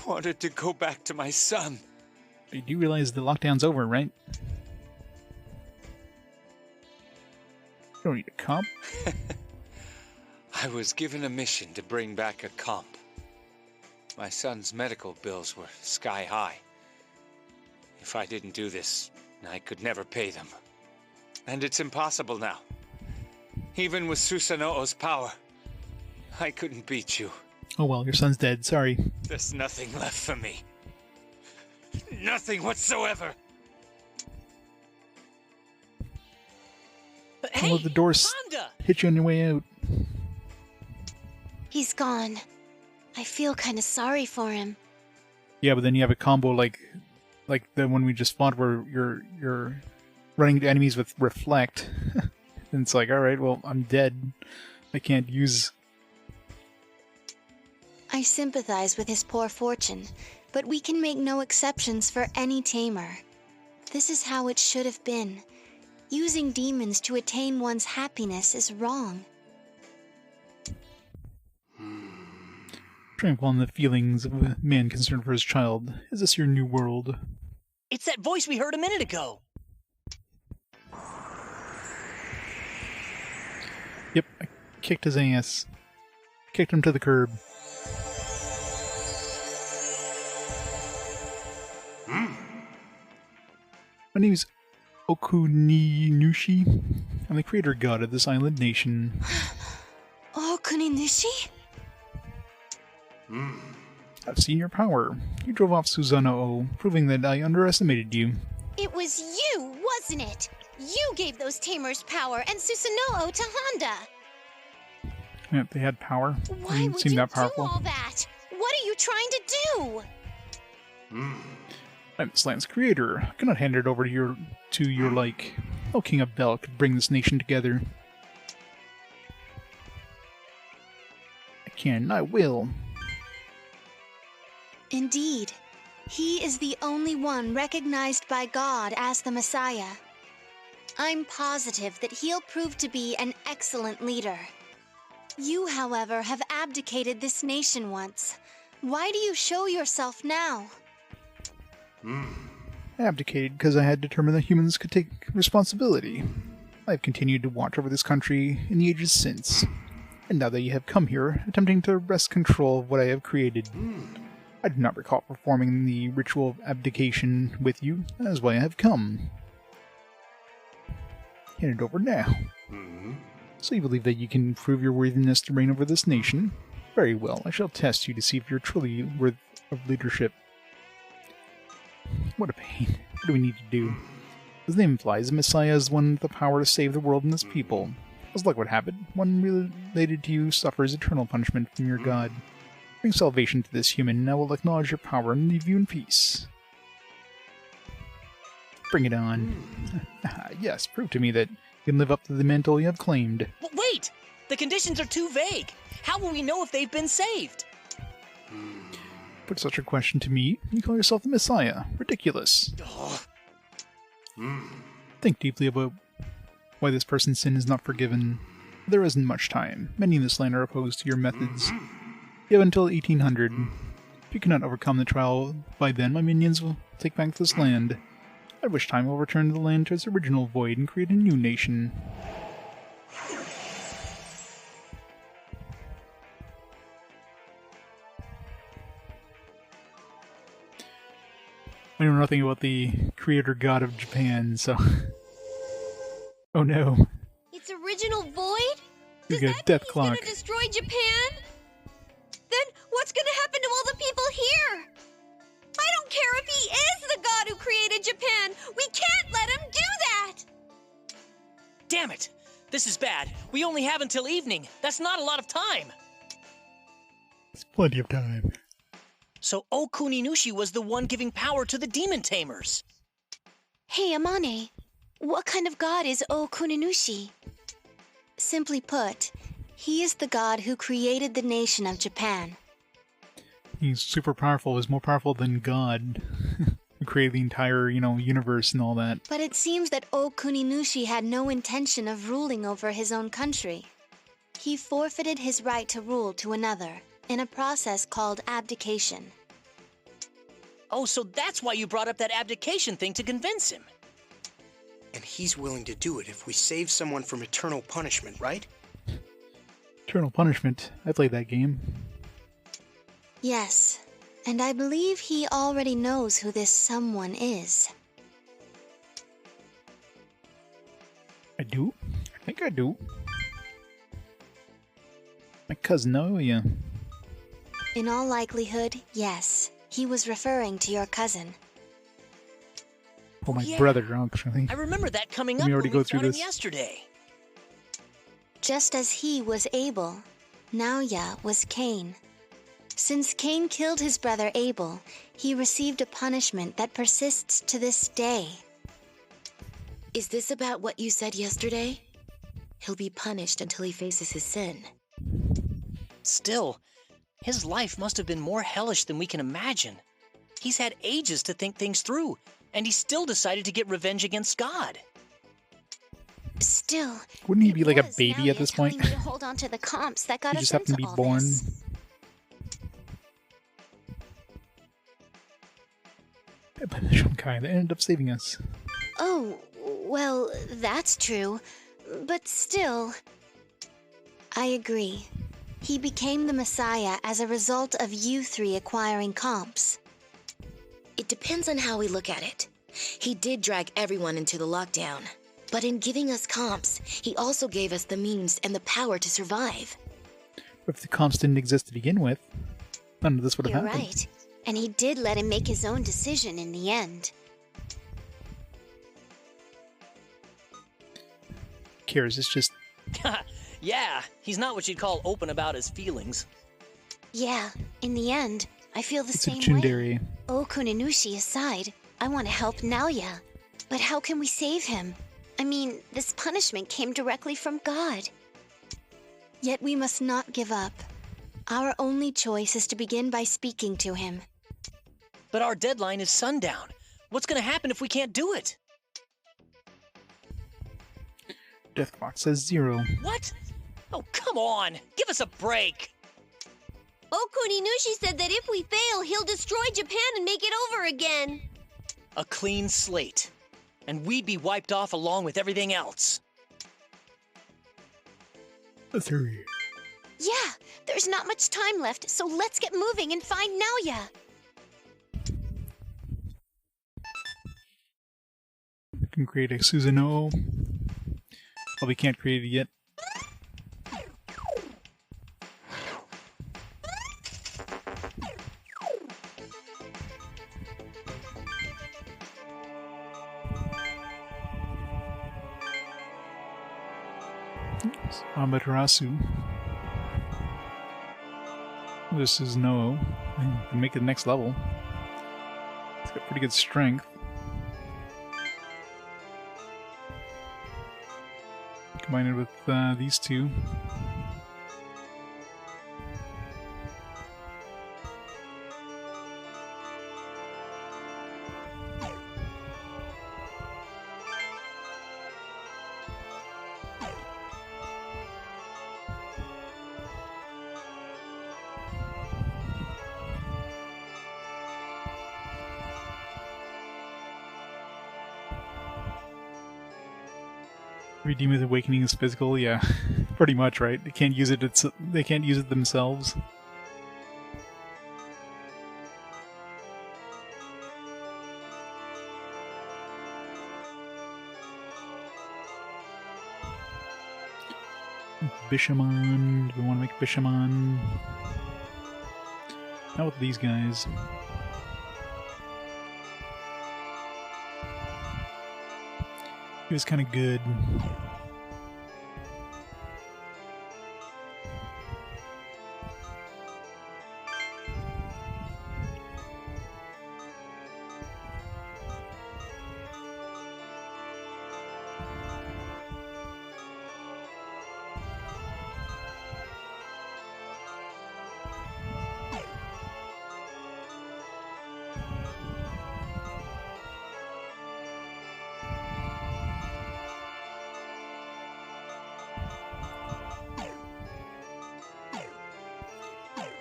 wanted to go back to my son. You do realize the lockdown's over, right? You don't need a comp. I was given a mission to bring back a comp. My son's medical bills were sky high. If I didn't do this, I could never pay them. And it's impossible now. Even with Susanoo's power, I couldn't beat you. Oh well, your son's dead. Sorry. There's nothing left for me. Nothing whatsoever. Hey, the doors hit you on your way out. He's gone. I feel kind of sorry for him. Yeah, but then you have a combo like the one we just fought, where you're running into enemies with reflect, and it's like, all right, well, I'm dead. I can't use. I sympathize with his poor fortune, but we can make no exceptions for any tamer. This is how it should have been. Using demons to attain one's happiness is wrong. Trample on the feelings of a man concerned for his child. Is this your new world? It's that voice we heard a minute ago. Yep, I kicked his ass. Kicked him to the curb. My name is Okuninushi. I'm the creator god of this island nation. Okuninushi? I've seen your power. You drove off Susanoo, proving that I underestimated you. It was you, wasn't it? You gave those tamers power and Susanoo to Honda. Yeah, they had power. Why Didn't would seem you that do powerful. all that? What are you trying to do? I'm this land's creator. I cannot hand it over to your like. No king of Bel could bring this nation together. I can, I will. Indeed, he is the only one recognized by God as the Messiah. I'm positive that he'll prove to be an excellent leader. You, however, have abdicated this nation once. Why do you show yourself now? I abdicated because I had determined that humans could take responsibility. I have continued to watch over this country in the ages since. And now that you have come here, attempting to wrest control of what I have created. I do not recall performing the ritual of abdication with you. That is why I have come. Hand it over now. So you believe that you can prove your worthiness to reign over this nation? Very well, I shall test you to see if you're truly worthy of leadership. What a pain. What do we need to do? As the name implies, the Messiah is one with the power to save the world and its people. As luck would have it, one related to you suffers eternal punishment from your god. Bring salvation to this human, and I will acknowledge your power and leave you in peace. Bring it on. Yes, prove to me that you can live up to the mantle you have claimed. But wait! The conditions are too vague. How will we know if they've been saved? Put such a question to me, you call yourself the Messiah. Ridiculous. Think deeply about why this person's sin is not forgiven. There isn't much time. Many in this land are opposed to your methods. You have until 1800. If you cannot overcome the trial by then, my minions will take back this land. At which time we'll return the land to its original void and create a new nation. I know nothing about the creator god of Japan, so... Oh no. Its original void? We Does got that death mean clock. he's gonna destroy Japan? Then what's gonna happen to all the people here? I don't care if he is the god who created Japan. We can't let him do that. Damn it! This is bad. We only have until evening. That's not a lot of time. It's plenty of time. So Okuninushi was the one giving power to the demon tamers. Hey, Amane, what kind of god is Okuninushi? Simply put, he is the god who created the nation of Japan. He's super powerful. He's more powerful than God. Who created the entire, universe and all that. But it seems that Okuninushi had no intention of ruling over his own country. He forfeited his right to rule to another, in a process called abdication. Oh, so that's why you brought up that abdication thing to convince him. And he's willing to do it if we save someone from eternal punishment, right? Eternal punishment. I played that game. Yes, and I believe he already knows who this someone is. I do? I think I do. My cousin Noelia. In all likelihood, yes. He was referring to your cousin. Oh, my brother, actually. I remember that coming Let up me already when we go through fought him this. yesterday. Just as he was Abel, Naoya was Cain. Since Cain killed his brother Abel, he received a punishment that persists to this day. Is this about what you said yesterday? He'll be punished until he faces his sin. Still, his life must have been more hellish than we can imagine. He's had ages to think things through, and he still decided to get revenge against God. Still, wouldn't he be like a was baby Naoya at this point? telling me to hold on to the comps that got He us just happened to into be all born. this. That ended up saving us. Oh, well, that's true. But still, I agree. He became the Messiah as a result of you three acquiring comps. It depends on how we look at it. He did drag everyone into the lockdown. But in giving us comps, he also gave us the means and the power to survive. If the comps didn't exist to begin with, none of this would have You're happened. right. And he did let him make his own decision in the end. Cares, it's just... Yeah, he's not what you'd call open about his feelings. Yeah, in the end, I feel the It's a same way. tsundere. Oh, Kuninushi aside, I want to help Naoya. But how can we save him? I mean, this punishment came directly from God. Yet we must not give up. Our only choice is to begin by speaking to him. But our deadline is sundown. What's going to happen if we can't do it? Death clock says 0. What? Oh, come on! Give us a break! Oh, Kuninushi said that if we fail, he'll destroy Japan and make it over again. A clean slate. And we'd be wiped off along with everything else. Let's hurry. Yeah, there's not much time left, so let's get moving and find Naoya. We can create a Susanoo. Well, we can't create it yet. Amaterasu. This is Noo. I can make it the next level. It's got pretty good strength. Combine it with these two. Every demon's awakening is physical, yeah, pretty much, right? They can't use it. They can't use it themselves. Bishamon. Do we want to make Bishamon? Not with these guys. He was kind of good.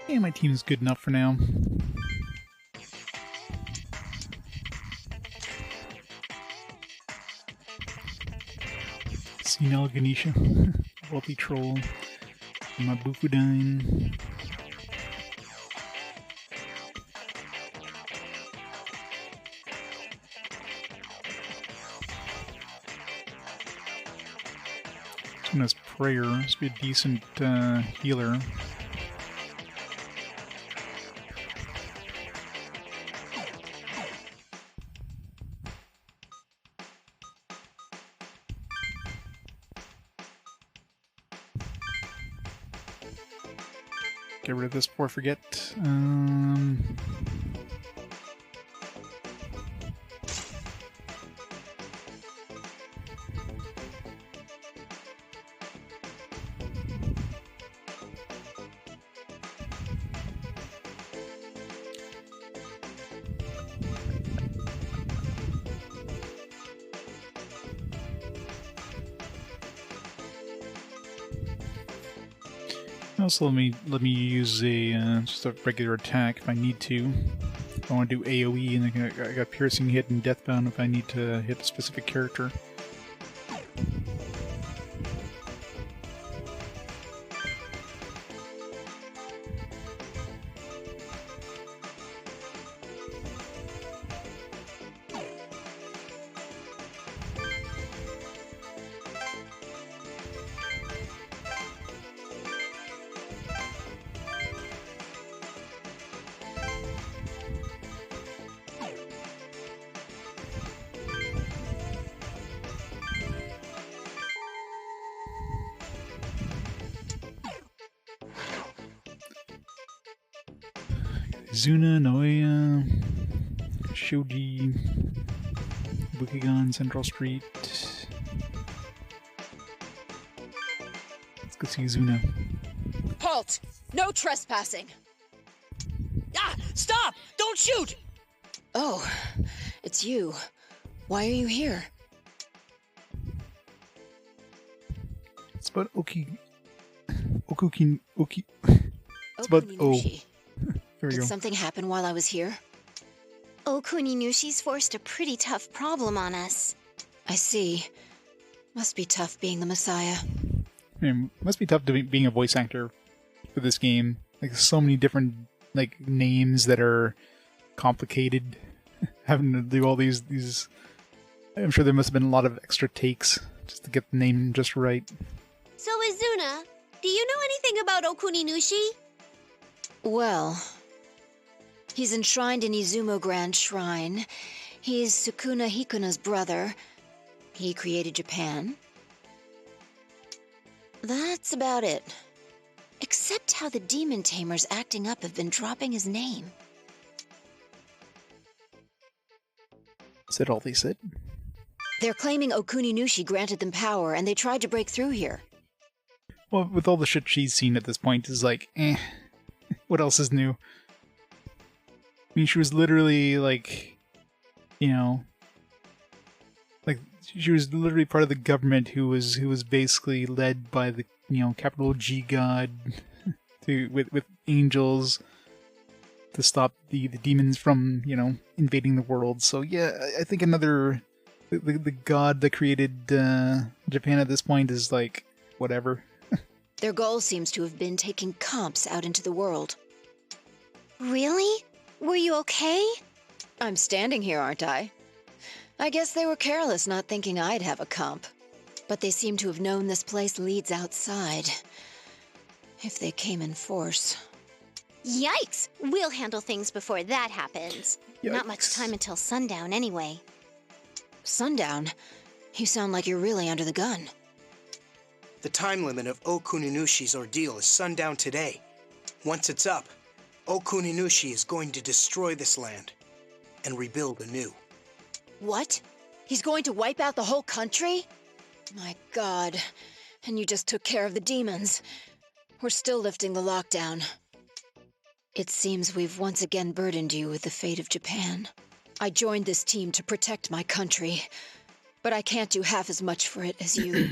Yeah, my team is good enough for now. Senile Ganesha, Wealthy Troll, Mabukudine. Suna's Prayer, must be a decent healer. Get rid of this before I forget. Also, let me use a just a regular attack if I need to. If I want to do AOE, and I got piercing hit and deathbound if I need to hit a specific character. Zuna, Noea, Shoji, Bukigan, Central Street. Let's go see Zuna. Halt! No trespassing! Ah! Stop! Don't shoot! Oh, it's you. Why are you here? It's about It's about Okuninushi. There we Did go. something happen while I was here? Okuninushi's forced a pretty tough problem on us. I see. Must be tough being the Messiah. I mean, must be tough to being a voice actor for this game. Like, so many different names that are complicated. Having to do all these. I'm sure there must have been a lot of extra takes just to get the name just right. So, Izuna, do you know anything about Okuninushi? Well, he's enshrined in Izumo Grand Shrine. He's Sukuna Hikuna's brother. He created Japan. That's about it. Except how the demon tamers acting up have been dropping his name. Is that all they said? They're claiming Okuninushi granted them power, and they tried to break through here. Well, with all the shit she's seen at this point, is like, eh. What else is new? I mean, she was literally she was literally part of the government who was basically led by the capital G God with angels to stop the demons from invading the world. So yeah, I think the god that created Japan at this point is like whatever. Their goal seems to have been taking comps out into the world. Really? Were you okay? I'm standing here, aren't I? I guess they were careless not thinking I'd have a comp. But they seem to have known this place leads outside. If they came in force. Yikes! We'll handle things before that happens. Yikes. Not much time until sundown anyway. Sundown? You sound like you're really under the gun. The time limit of Okuninushi's ordeal is sundown today. Once it's up, Okuninushi is going to destroy this land and rebuild anew. What? He's going to wipe out the whole country? My God. And you just took care of the demons. We're still lifting the lockdown. It seems we've once again burdened you with the fate of Japan. I joined this team to protect my country, but I can't do half as much for it as you.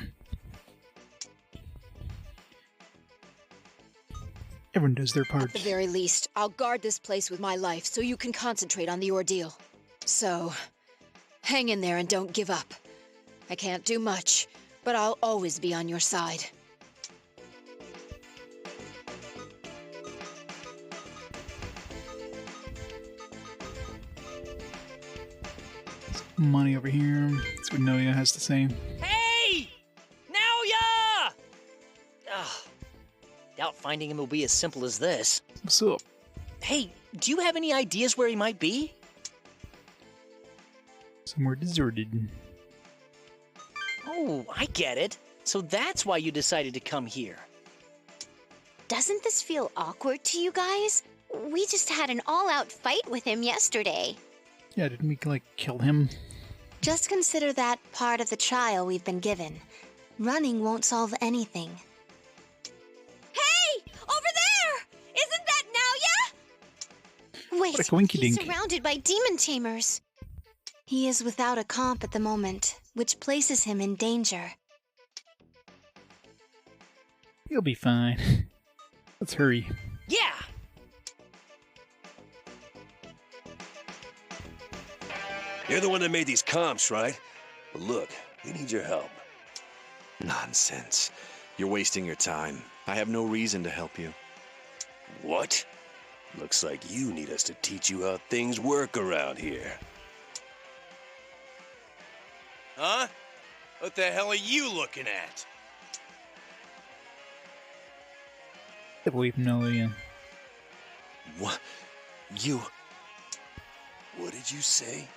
Everyone does their part. At the very least, I'll guard this place with my life so you can concentrate on the ordeal. So, hang in there and don't give up. I can't do much, but I'll always be on your side. Money over here. That's what Noya has to say. Hey! Naoya! Ugh. Doubt finding him will be as simple as this. What's up? Hey, do you have any ideas where he might be? Somewhere deserted. Oh, I get it. So that's why you decided to come here. Doesn't this feel awkward to you guys? We just had an all-out fight with him yesterday. Yeah, didn't we, like, kill him? Just consider that part of the trial we've been given. Running won't solve anything. Hey! Over there! Isn't that Naoya? Wait, What a coinky he's dink. surrounded by demon tamers. He is without a comp at the moment, which places him in danger. He'll be fine. Let's hurry. Yeah! You're the one that made these comps, right? Well, look, we need your help. Nonsense. You're wasting your time. I have no reason to help you. What? Looks like you need us to teach you how things work around here. Huh? What the hell are you looking at? Step away from Noya. What? You... What did you say?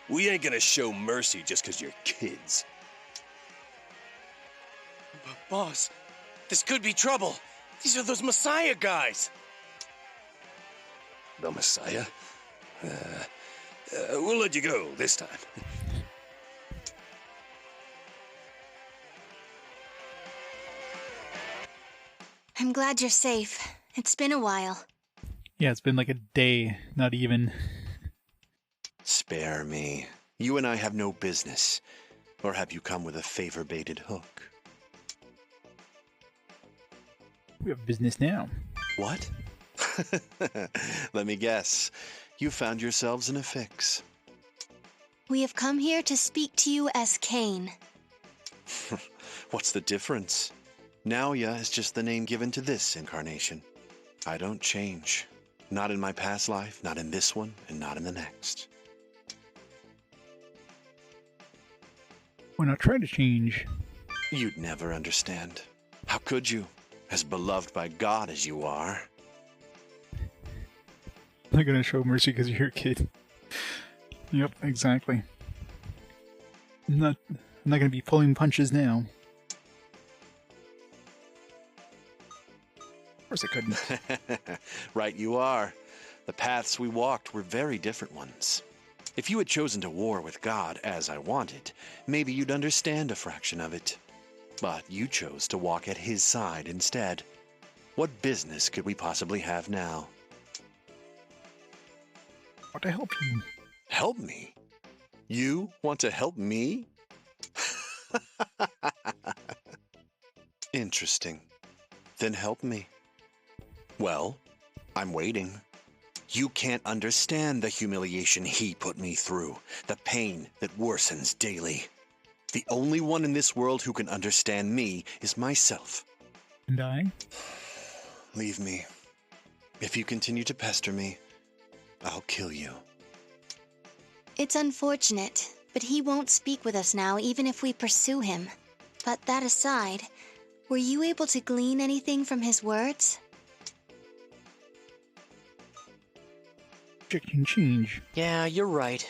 We ain't gonna show mercy just 'cause you're kids. Boss, this could be trouble. These are those Messiah guys. The Messiah? We'll let you go this time. I'm glad you're safe. It's been a while. Yeah, it's been like a day, not even. Spare me. You and I have no business. Or have you come with a favor-baited hook? We have business now. What? Let me guess. You found yourselves in a fix. We have come here to speak to you as Cain. What's the difference? Naoya is just the name given to this incarnation. I don't change. Not in my past life, not in this one, and not in the next. We're not trying to change. You'd never understand. How could you? As beloved by God as you are. I'm not gonna show mercy because you're a kid. Yep, exactly. I'm not gonna be pulling punches now. Of course I couldn't. Right you are. The paths we walked were very different ones. If you had chosen to war with God as I wanted, maybe you'd understand a fraction of it. But you chose to walk at his side instead. What business could we possibly have now? Want to help you. Help me? You want to help me? Interesting. Then help me. Well, I'm waiting. You can't understand the humiliation he put me through, the pain that worsens daily. The only one in this world who can understand me is myself. And I? Leave me. If you continue to pester me, I'll kill you. It's unfortunate, but he won't speak with us now even if we pursue him. But that aside, were you able to glean anything from his words? Chicken change. Yeah, you're right.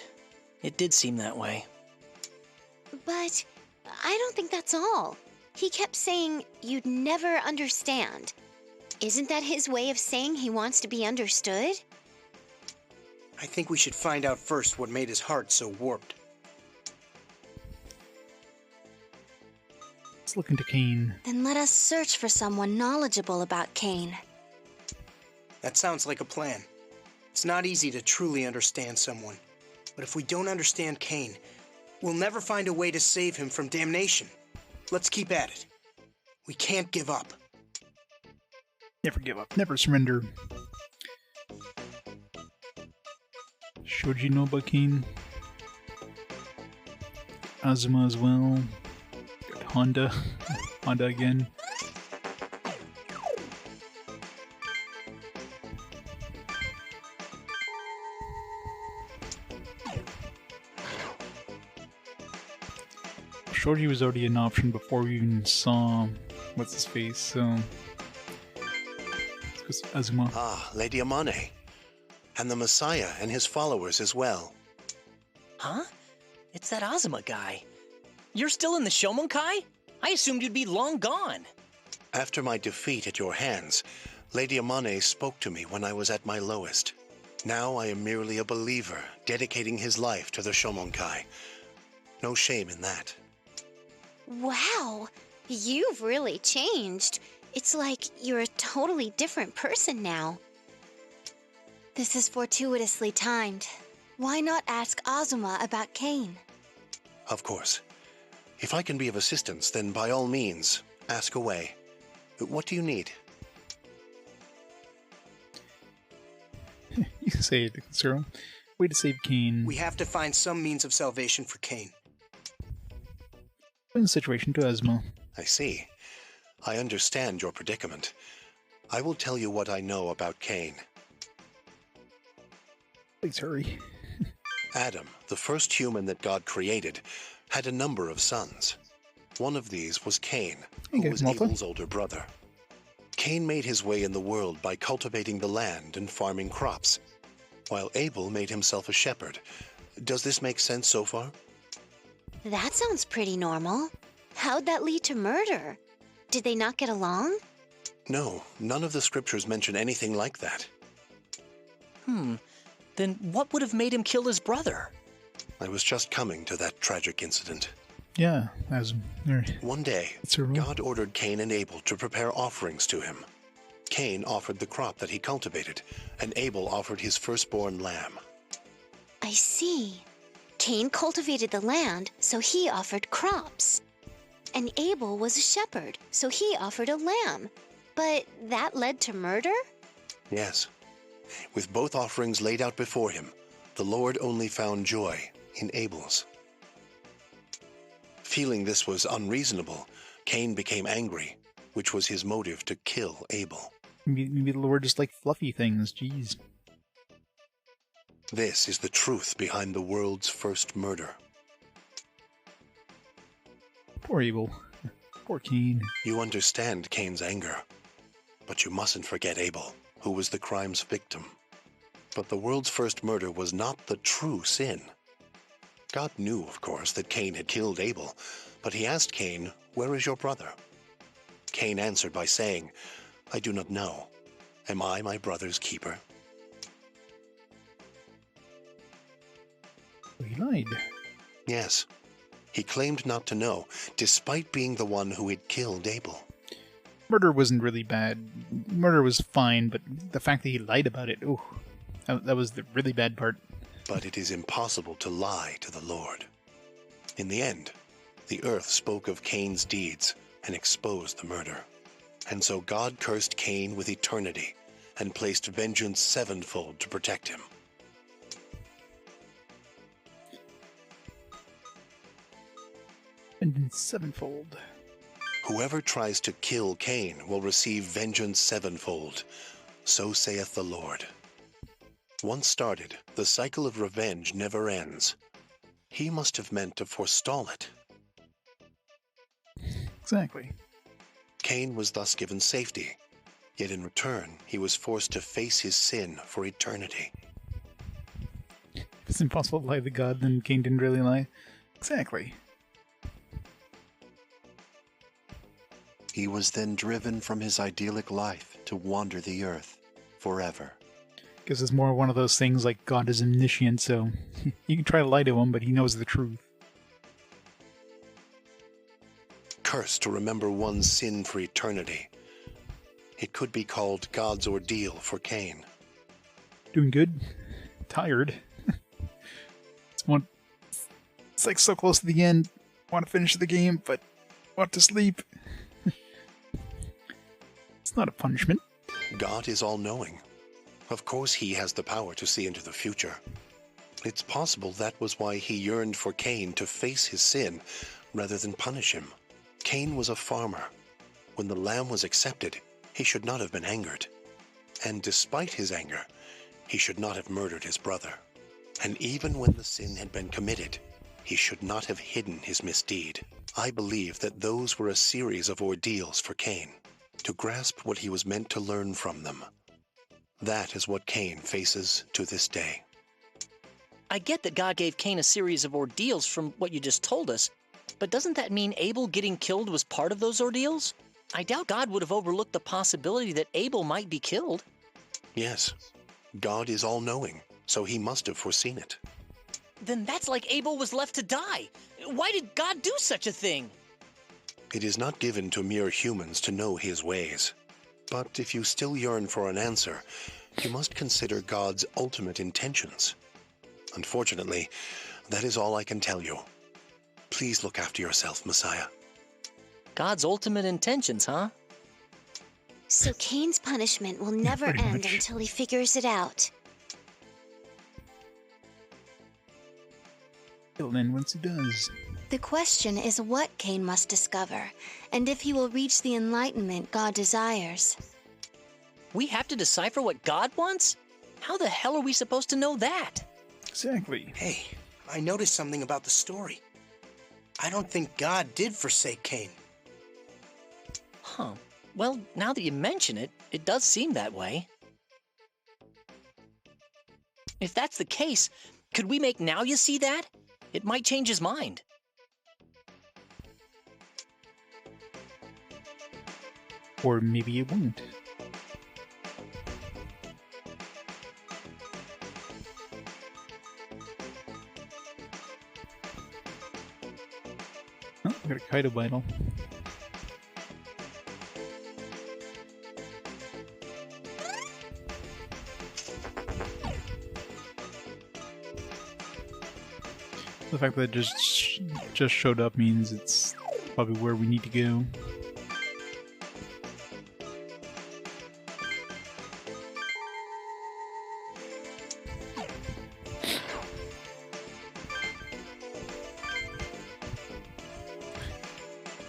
It did seem that way. But I don't think that's all. He kept saying you'd never understand. Isn't that his way of saying he wants to be understood? I think we should find out first what made his heart so warped. Let's look into Cain. Then let us search for someone knowledgeable about Cain. That sounds like a plan. It's not easy to truly understand someone. But if we don't understand Cain, we'll never find a way to save him from damnation. Let's keep at it. We can't give up. Never give up. Never surrender. Shoji no about Cain. Azuma as well. Got Honda. Honda again. Shoji was already an option before we even saw what's his face, so let's go Azuma. Ah, Lady Amane. And the Messiah and his followers as well. Huh? It's that Azuma guy. You're still in the Shomonkai? I assumed you'd be long gone. After my defeat at your hands, Lady Amane spoke to me when I was at my lowest. Now I am merely a believer, dedicating his life to the Shomonkai. No shame in that. Wow, you've really changed. It's like you're a totally different person now. This is fortuitously timed. Why not ask Azuma about Cain? Of course. If I can be of assistance, then by all means, ask away. What do you need? You can say it, Zero. Way to save Cain. We have to find some means of salvation for Cain. In the situation to Azuma. I see. I understand your predicament. I will tell you what I know about Cain. Please hurry. Adam, the first human that God created, had a number of sons. One of these was Cain, who was Abel's older brother. Cain made his way in the world by cultivating the land and farming crops, while Abel made himself a shepherd. Does this make sense so far? That sounds pretty normal. How'd that lead to murder? Did they not get along? No, none of the scriptures mention anything like that. Then what would have made him kill his brother? I was just coming to that tragic incident. Yeah, One day, God ordered Cain and Abel to prepare offerings to him. Cain offered the crop that he cultivated, and Abel offered his firstborn lamb. I see. Cain cultivated the land, so he offered crops. And Abel was a shepherd, so he offered a lamb. But that led to murder? Yes. With both offerings laid out before him, the Lord only found joy in Abel's. Feeling this was unreasonable, Cain became angry, which was his motive to kill Abel. Maybe the Lord just liked fluffy things, jeez. This is the truth behind the world's first murder. Poor Abel. Poor Cain. You understand Cain's anger, but you mustn't forget Abel, who was the crime's victim. But the world's first murder was not the true sin. God knew, of course, that Cain had killed Abel, but he asked Cain, "Where is your brother?" Cain answered by saying, "I do not know. Am I my brother's keeper?" He lied. Yes. He claimed not to know, despite being the one who had killed Abel. Murder wasn't really bad. Murder was fine, but the fact that he lied about it, ooh, that was the really bad part. But it is impossible to lie to the Lord. In the end, the earth spoke of Cain's deeds and exposed the murder. And so God cursed Cain with eternity and placed vengeance sevenfold to protect him. Vengeance sevenfold. Whoever tries to kill Cain will receive vengeance sevenfold. So saith the Lord. Once started, the cycle of revenge never ends. He must have meant to forestall it. Exactly. Cain was thus given safety, yet in return he was forced to face his sin for eternity. If it's impossible to lie to God, then Cain didn't really lie. Exactly. He was then driven from his idyllic life to wander the earth forever. Because it's more one of those things like God is omniscient, so you can try to lie to him, but he knows the truth. Cursed to remember one's sin for eternity. It could be called God's ordeal for Cain. Doing good. Tired. It's like so close to the end. Want to finish the game, but want to sleep. It's not a punishment. God is all-knowing. Of course he has the power to see into the future. It's possible that was why he yearned for Cain to face his sin rather than punish him. Cain was a farmer. When the lamb was accepted, he should not have been angered. And despite his anger, he should not have murdered his brother. And even when the sin had been committed, he should not have hidden his misdeed. I believe that those were a series of ordeals for Cain, to grasp what he was meant to learn from them. That is what Cain faces to this day. I get that God gave Cain a series of ordeals from what you just told us, but doesn't that mean Abel getting killed was part of those ordeals? I doubt God would have overlooked the possibility that Abel might be killed. Yes, God is all-knowing, so he must have foreseen it. Then that's like Abel was left to die. Why did God do such a thing? It is not given to mere humans to know his ways. But if you still yearn for an answer, you must consider God's ultimate intentions. Unfortunately, that is all I can tell you. Please look after yourself, Messiah. God's ultimate intentions, huh? So Cain's punishment will never end until he figures it out. It'll end once he does. The question is what Cain must discover, and if he will reach the enlightenment God desires. We have to decipher what God wants? How the hell are we supposed to know that? Exactly. Hey, I noticed something about the story. I don't think God did forsake Cain. Huh. Well, now that you mention it, it does seem that way. If that's the case, could we make Now You see that? It might change his mind. Or maybe it won't. Oh, we got a Kaido vital. The fact that it just showed up means it's probably where we need to go.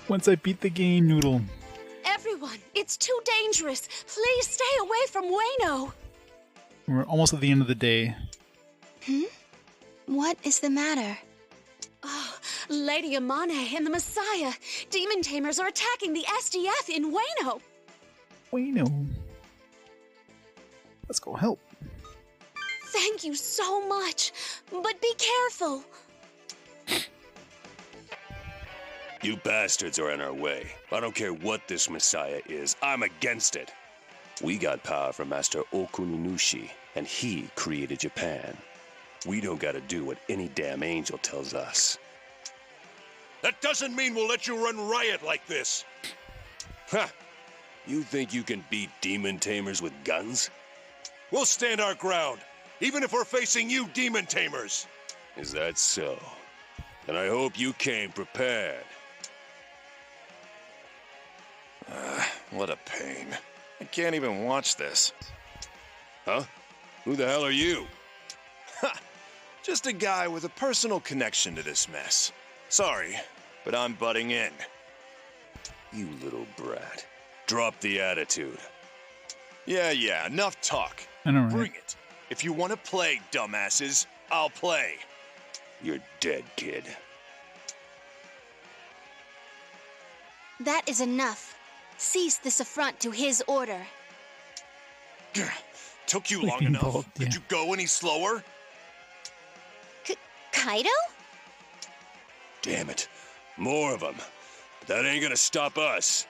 Once I beat the game, Noodle. Everyone, it's too dangerous. Please stay away from Wayno. We're almost at the end of the day. What is the matter? Oh, Lady Amane and the Messiah. Demon Tamers are attacking the SDF in Wayno. Wayno. Let's go help. Thank you so much, but be careful. You bastards are in our way. I don't care what this Messiah is. I'm against it. We got power from Master Okuninushi, and he created Japan. We don't gotta do what any damn angel tells us. That doesn't mean we'll let you run riot like this. Ha! You think you can beat demon tamers with guns? We'll stand our ground, even if we're facing you demon tamers. Is that so? Then I hope you came prepared. What a pain. I can't even watch this. Huh? Who the hell are you? Ha! Just a guy with a personal connection to this mess. Sorry, but I'm butting in. You little brat. Drop the attitude. Yeah, enough talk. I know, right? Bring it. If you want to play, dumbasses, I'll play. You're dead, kid. That is enough. Cease this affront to his order. Took you long enough. Could you go any slower? Kaido? Damn it. More of them. But that ain't gonna stop us.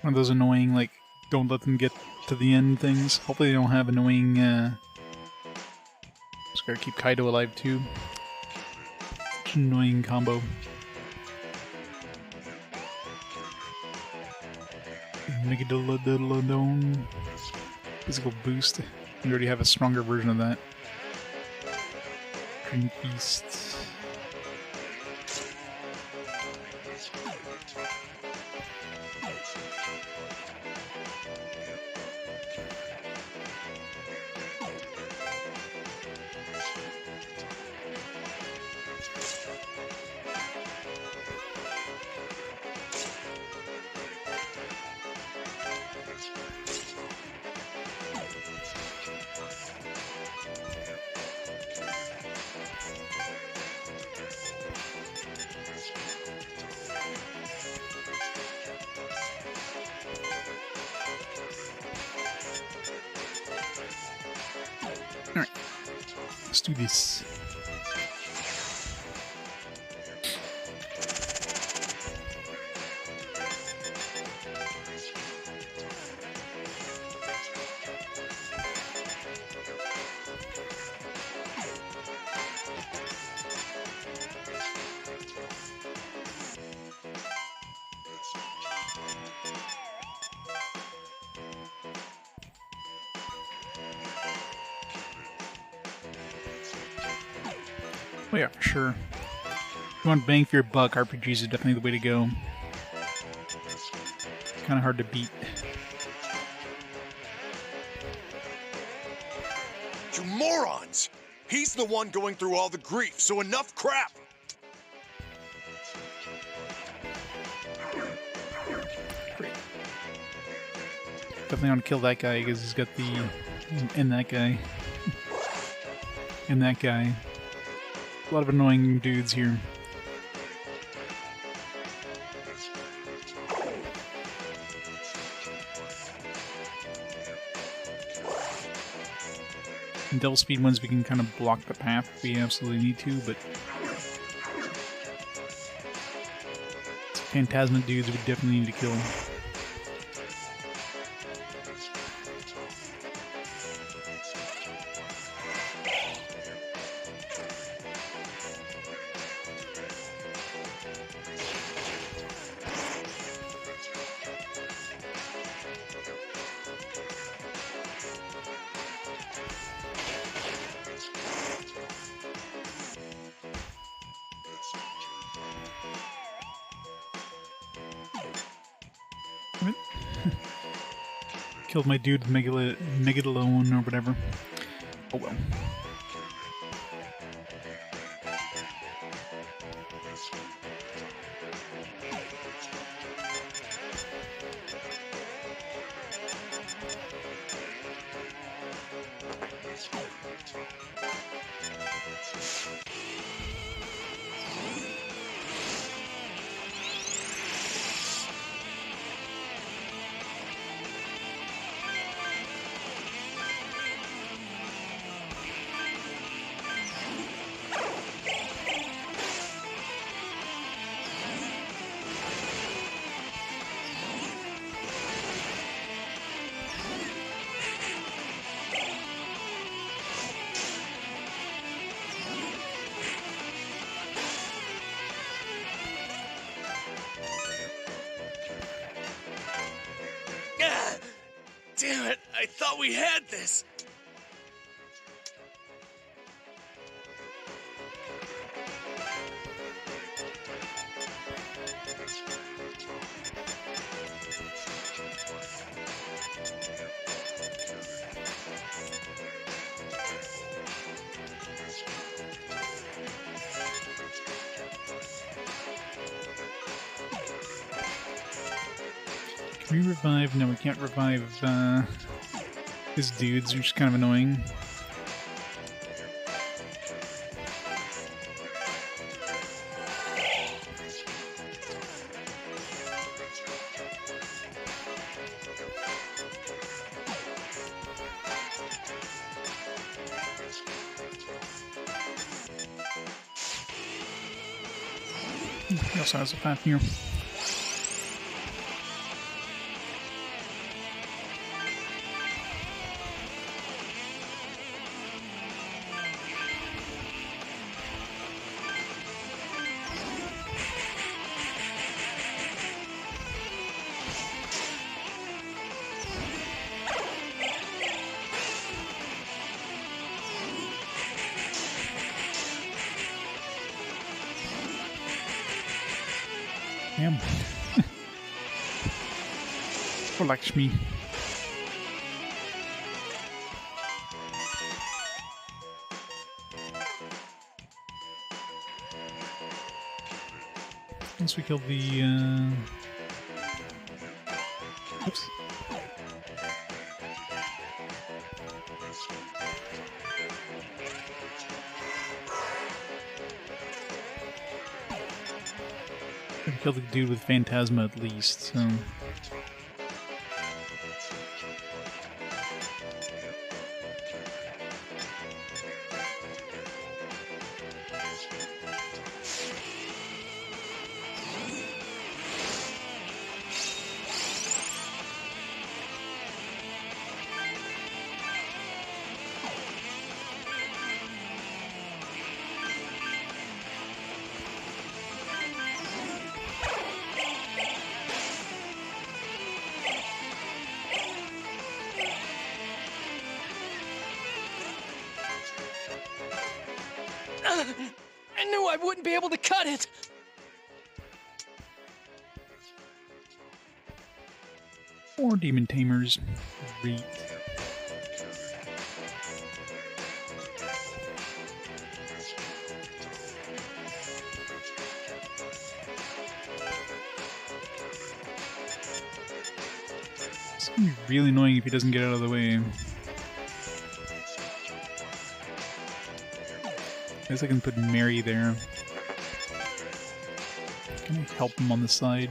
One of those annoying, like, don't let them get to the end things. Hopefully they don't have annoying, just gotta keep Kaido alive too. Such an annoying combo. Megadolodon. Physical boost. We already have a stronger version of that. Green Beast. Let's do this. Oh yeah, for sure. If you want bang for your buck, RPGs are definitely the way to go. Kind of hard to beat. You morons! He's the one going through all the grief, so enough crap! Great. Definitely want to kill that guy because he's got the... and that guy. And that guy. A lot of annoying dudes here. In double speed ones, we can kind of block the path if we absolutely need to, but Phantasma dudes we definitely need to kill. Killed my dude Megalone or whatever. Oh well. Damn it, I thought we had this. Can we revive? No, we can't revive his dudes, which is kind of annoying. He also has a path here. Damn. Poor Lakshmi. Once we killed the, oops. We killed the dude with Phantasma at least, so... I wouldn't be able to cut it! More demon tamers. Great. It's gonna be really annoying if he doesn't get out of the way. I guess I can put Mary there. Can I help him on the side?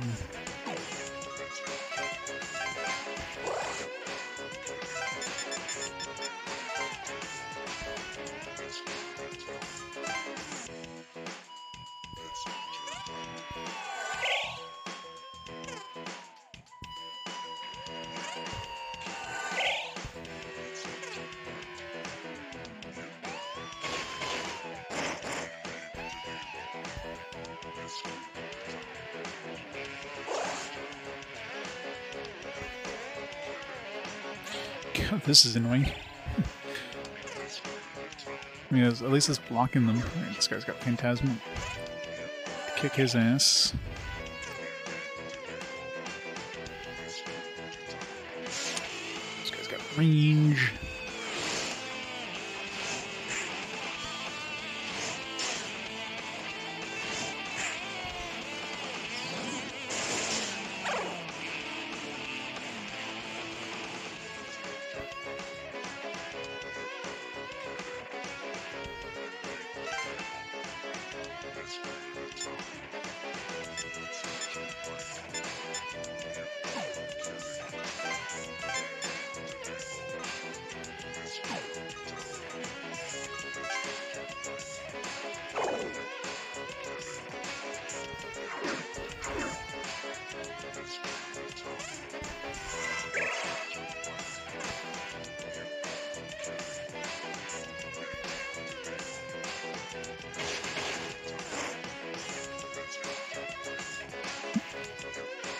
God, this is annoying. I mean, at least it's blocking them. Right, this guy's got Phantasm. Kick his ass. This guy's got range.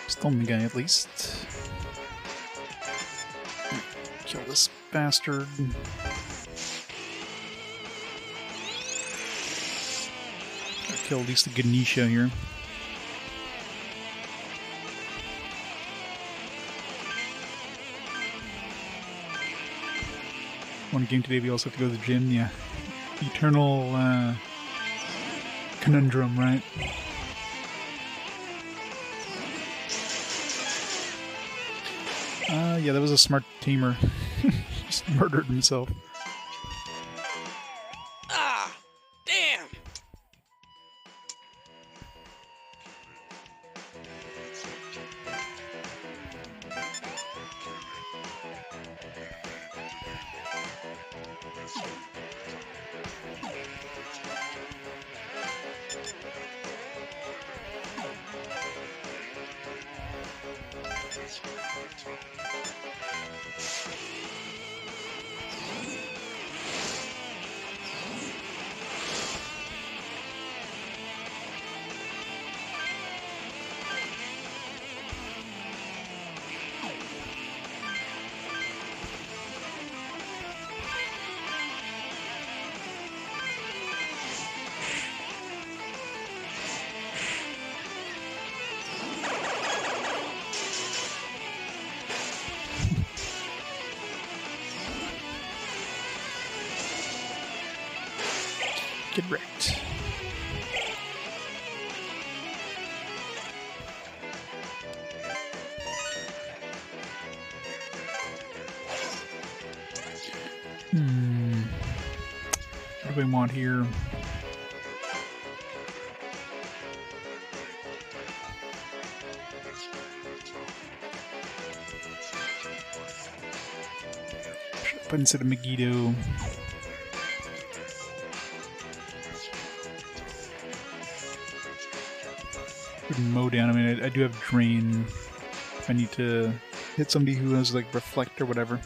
Stun the guy at least. Kill this bastard. Gotta kill at least the Ganesha here. One game today, we also have to go to the gym. Yeah. Eternal conundrum, right? Yeah, that was a smart tamer. Just murdered himself. Ah! Damn! Get wrecked. What do we want here? Put instead of Megiddo. Mow down. I mean, I do have Drain. If I need to hit somebody who has like Reflect or whatever.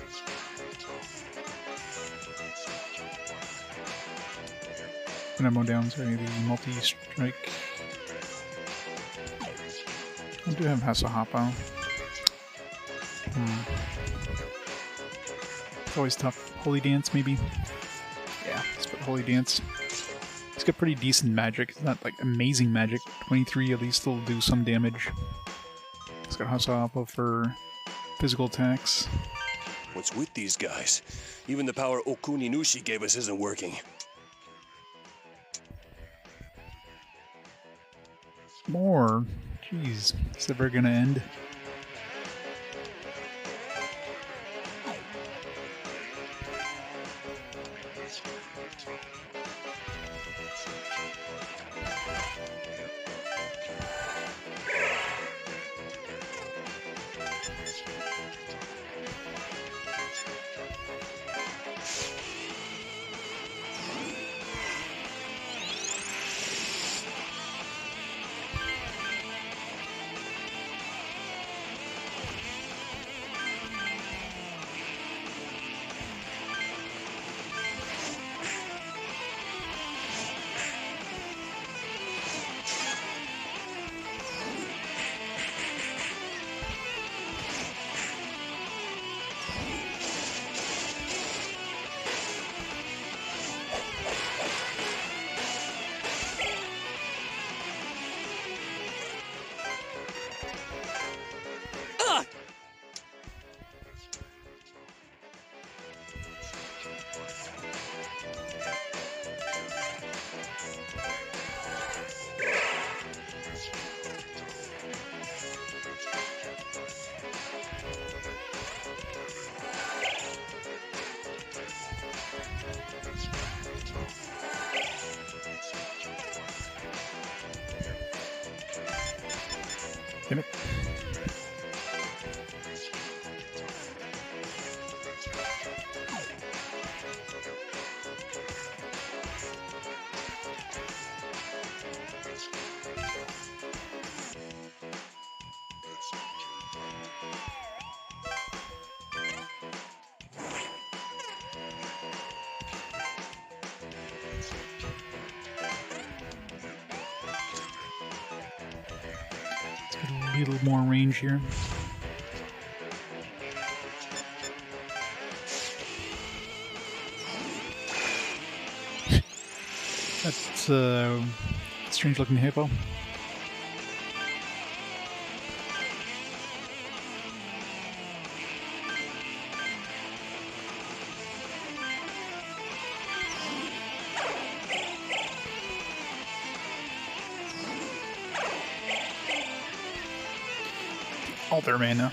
Can I mow down? Sorry, the multi-strike. I do have Hasahapo. It's always tough. Holy Dance, maybe? Yeah, let's put Holy Dance. He's He's got pretty decent magic. It's not like amazing magic. 23 at least will do some damage. He's got Hasapa for physical attacks. What's with these guys? Even the power Okuninushi gave us isn't working. More. Jeez. Is it ever gonna end? Damn it. A little more range here. That's a strange looking hippo. Alter mana.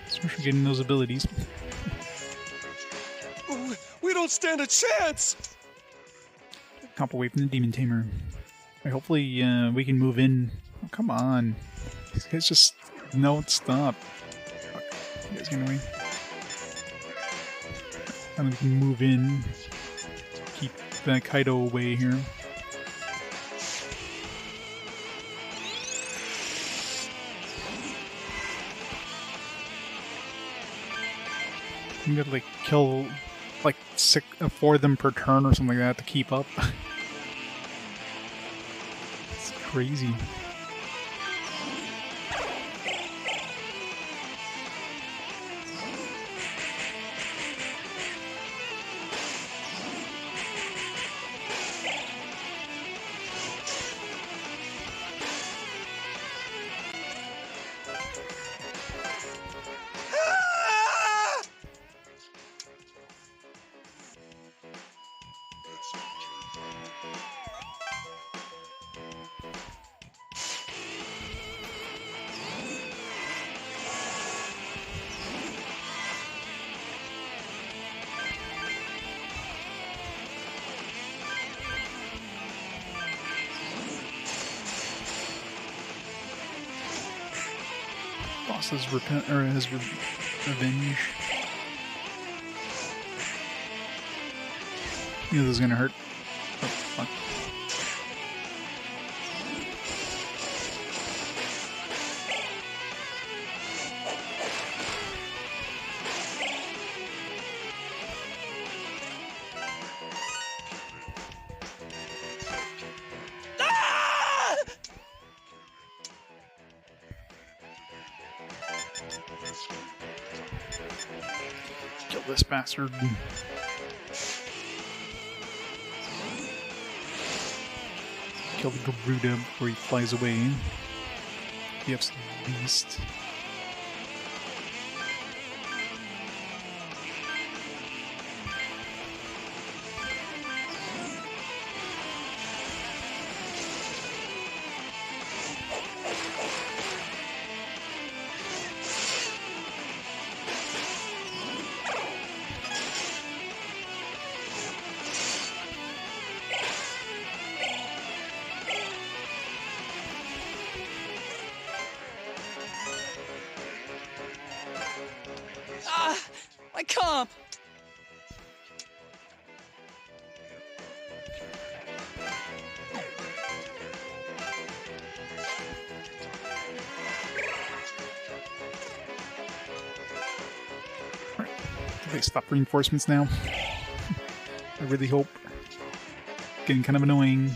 Especially getting those abilities. We don't stand a chance! Comp away from the Demon Tamer. Right, hopefully we can move in. Oh, come on. These guys just don't stop. Fuck. You guys getting away? And we can move in. Keep Kaido away here. You gotta like kill like 4 of them per turn or something like that to keep up. It's crazy. boss has revenge. Knew this is gonna hurt. Oh, fuck. Kill this bastard. Kill the Garuda before he flies away. The absolute beast. My comp! Do they stop reinforcements now? I really hope. Getting kind of annoying.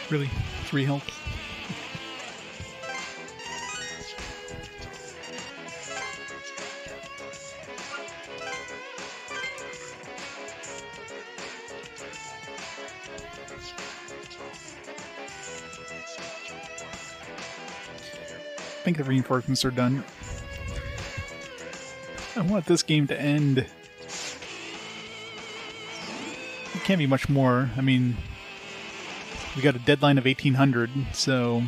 Really? 3 health? I think the reinforcements are done. I want this game to end. It can't be much more. I mean, we got a deadline of 1800, so...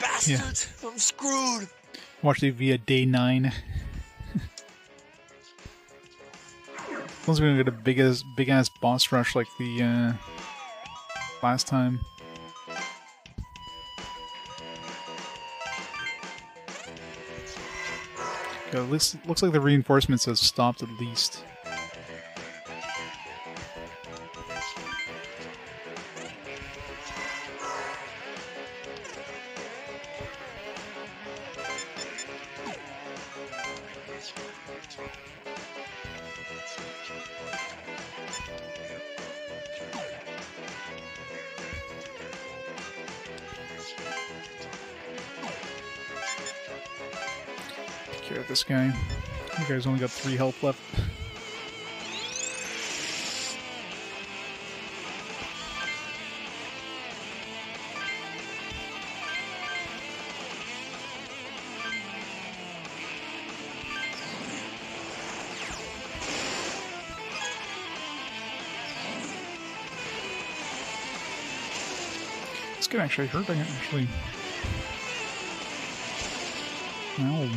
Bastards! Yeah. I'm screwed! Watch it via day 9. Unless we're gonna get a big ass boss rush like the last time. Okay, looks like the reinforcements have stopped at least. Take care of this guy. You guys only got 3 health left. This could actually hurt. I can actually... Ow.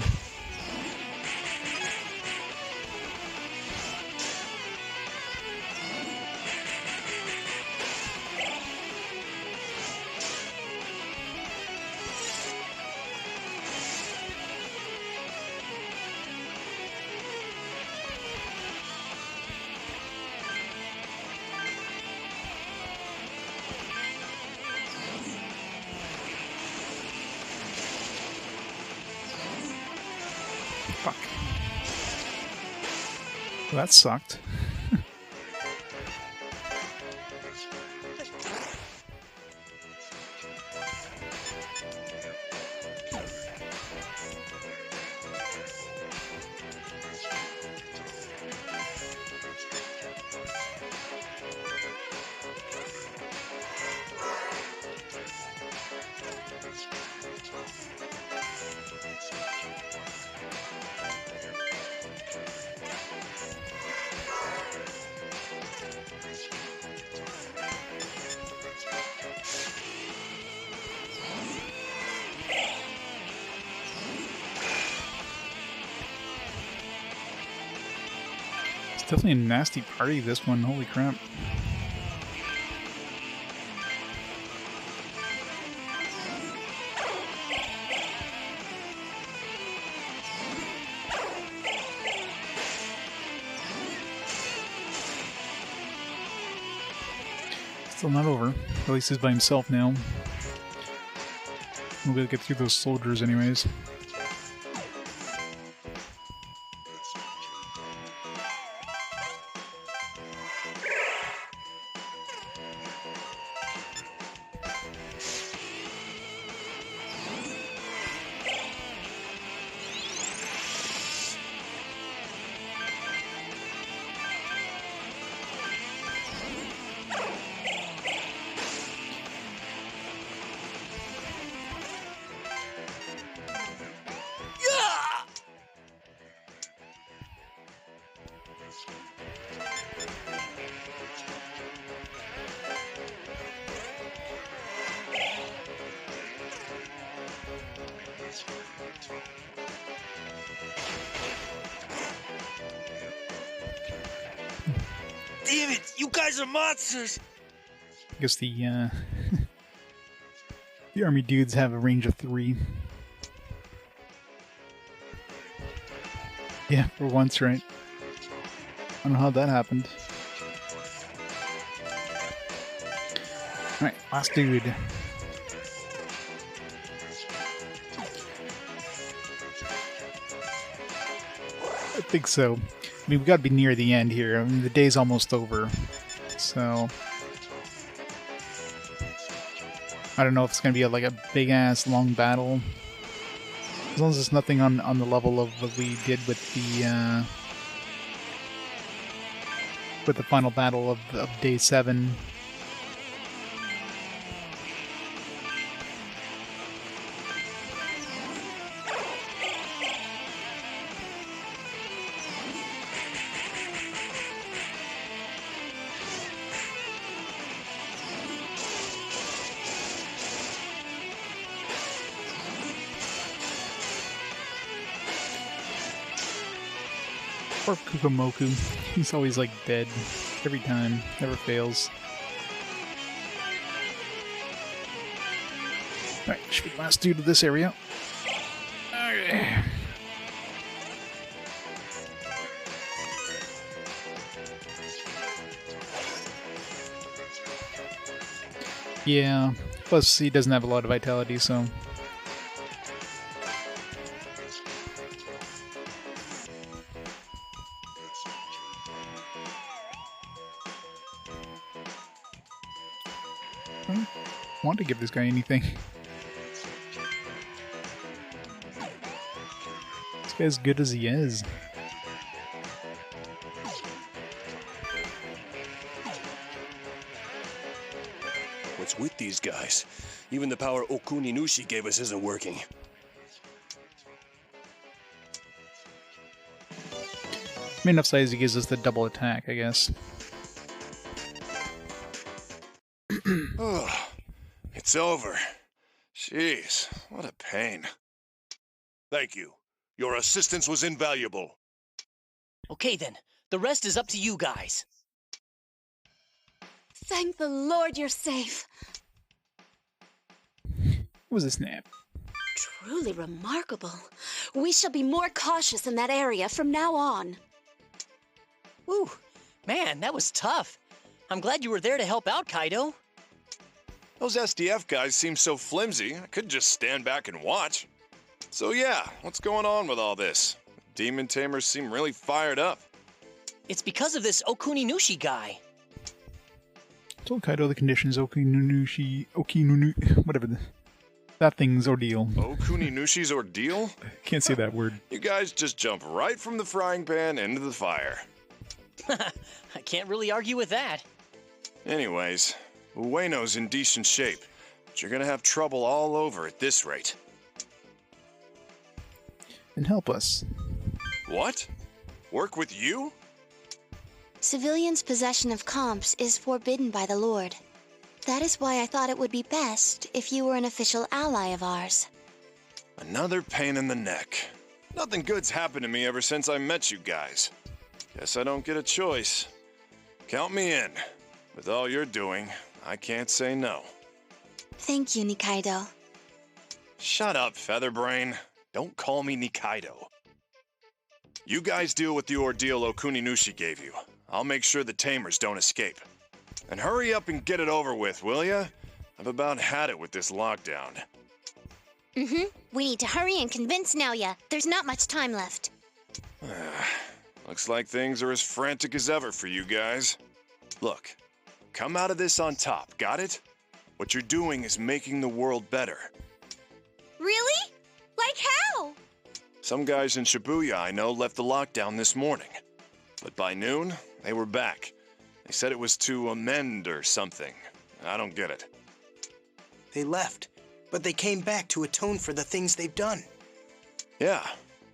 Fuck. Well, that sucked. Definitely a nasty party, this one. Holy crap. Still not over. At least he's by himself now. We'll be able to get through those soldiers anyways. Damn it! You guys are monsters! I guess the the army dudes have a range of 3. Yeah, for once, right? I don't know how that happened. Alright, last dude. I think so. I mean, we gotta be near the end here. I mean, the day's almost over. So I don't know if it's gonna be like a big-ass long battle. As long as it's nothing on the level of what we did with the final battle of day 7. Poor Kukumoku. He's always like dead. Every time. Never fails. Alright, should be the last dude of this area. Okay. Yeah. Plus, he doesn't have a lot of vitality, so... want to give this guy anything. This guy's as good as he is. What's with these guys? Even the power Okuninushi gave us isn't working. I mean, enough size he gives us the double attack, I guess. It's over. Jeez, what a pain. Thank you. Your assistance was invaluable. Okay then, the rest is up to you guys. Thank the Lord you're safe. It was a snap. Truly remarkable. We shall be more cautious in that area from now on. Ooh, man, that was tough. I'm glad you were there to help out, Kaido. Those SDF guys seem so flimsy, I could just stand back and watch. So yeah, what's going on with all this? demon tamers seem really fired up. It's because of this Okuninushi guy. Told Kaido the conditions Okuninushi, whatever that thing's ordeal. Okuninushi's ordeal? Can't say that word. You guys just jump right from the frying pan into the fire. I can't really argue with that. Anyways, Ueno's in decent shape, but you're gonna have trouble all over at this rate. Then help us. What? Work with you? Civilians' possession of comps is forbidden by the Lord. That is why I thought it would be best if you were an official ally of ours. Another pain in the neck. Nothing good's happened to me ever since I met you guys. Guess I don't get a choice. Count me in. With all you're doing, I can't say no. Thank you, Nikaido. Shut up, Featherbrain. Don't call me Nikaido. You guys deal with the ordeal Okuninushi gave you. I'll make sure the tamers don't escape. And hurry up and get it over with, will ya? I've about had it with this lockdown. We need to hurry and convince Naoya. There's not much time left. Looks like things are as frantic as ever for you guys. Look, come out of this on top, got it? What you're doing is making the world better. Really? Like how? Some guys in Shibuya I know left the lockdown this morning. But by noon, they were back. They said it was to amend or something. I don't get it. They left, but they came back to atone for the things they've done. Yeah,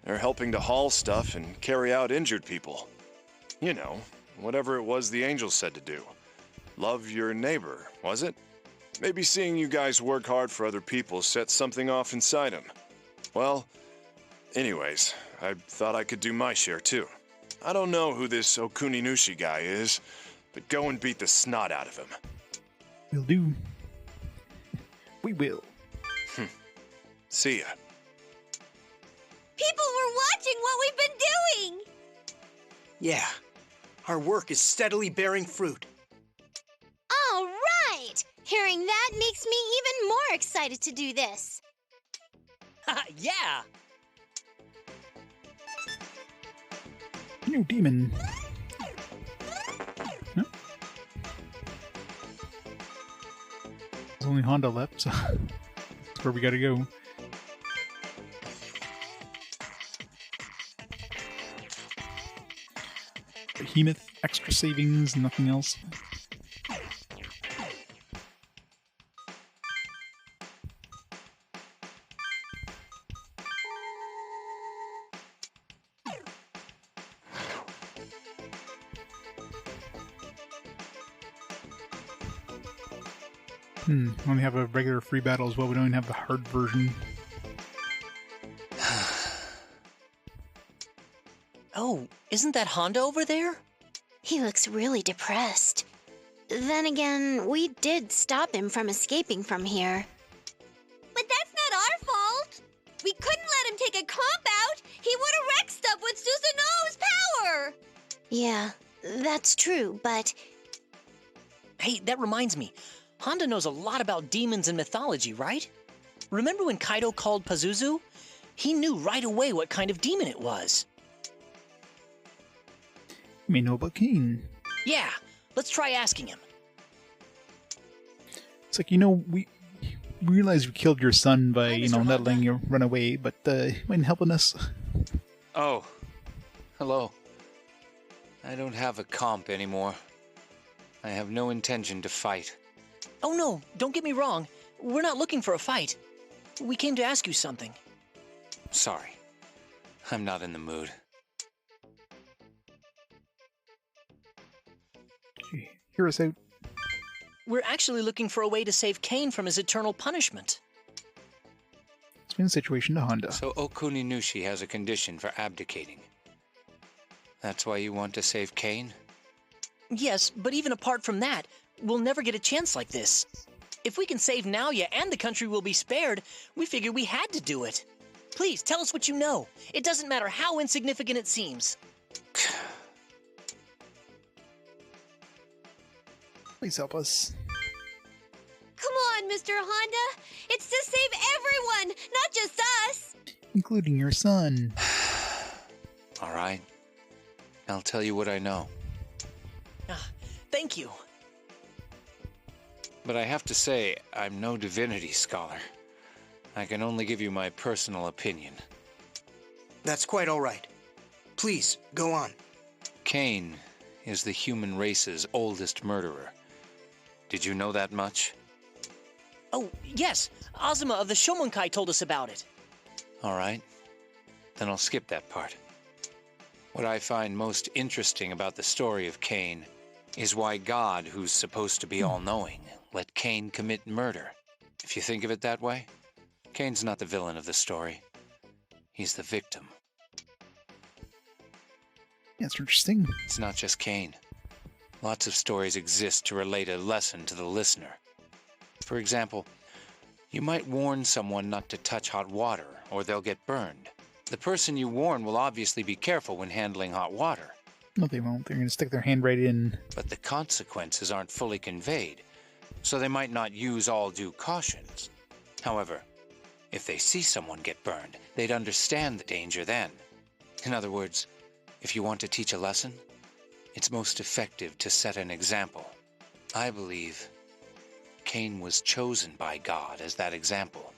they're helping to haul stuff and carry out injured people. You know, whatever it was the angel said to do. Love your neighbor, was it? Maybe seeing you guys work hard for other people set something off inside him. Well, anyways, I thought I could do my share too. I don't know who this Okuninushi guy is, but go and beat the snot out of him. Will do. We will. See ya. People were watching what we've been doing! Yeah, our work is steadily bearing fruit. All right! Hearing that makes me even more excited to do this. Yeah! New demon. Huh? There's only Honda left, so that's where we gotta go. Behemoth, extra savings, nothing else. We only have a regular free battle as well. We don't even have the hard version. Oh, isn't that Honda over there? He looks really depressed. Then again, we did stop him from escaping from here. But that's not our fault! We couldn't let him take a comp out! He would have wrecked stuff with Susanoo's power! Yeah, that's true, but... Hey, that reminds me. Honda knows a lot about demons and mythology, right? Remember when Kaido called Pazuzu? He knew right away what kind of demon it was. You may know about Kane. Yeah, let's try asking him. It's like, we realized we killed your son by, not letting you run away, but mind helping us? Oh, hello. I don't have a comp anymore. I have no intention to fight. Oh no, don't get me wrong. We're not looking for a fight. We came to ask you something. Sorry. I'm not in the mood. Hear us out. We're actually looking for a way to save Kane from his eternal punishment. Explain the situation to Honda. So Okuninushi has a condition for abdicating. That's why you want to save Kane? Yes, but even apart from that, we'll never get a chance like this. If we can save Naoya and the country will be spared, we figured we had to do it. Please, tell us what you know. It doesn't matter how insignificant it seems. Please help us. Come on, Mr. Honda. It's to save everyone, not just us. Including your son. All right. I'll tell you what I know. Thank you. But I have to say, I'm no divinity scholar. I can only give you my personal opinion. That's quite all right. Please, go on. Cain is the human race's oldest murderer. Did you know that much? Oh, yes. Azuma of the Shomonkai told us about it. All right. Then I'll skip that part. What I find most interesting about the story of Cain is why God, who's supposed to be all-knowing, let Cain commit murder. If you think of it that way, Cain's not the villain of the story. He's the victim. That's interesting. It's not just Cain. Lots of stories exist to relate a lesson to the listener. For example, you might warn someone not to touch hot water, or they'll get burned. The person you warn will obviously be careful when handling hot water. No, they won't. They're going to stick their hand right in. But the consequences aren't fully conveyed, so they might not use all due cautions. However, if they see someone get burned, they'd understand the danger then. In other words, if you want to teach a lesson, it's most effective to set an example. I believe Cain was chosen by God as that example.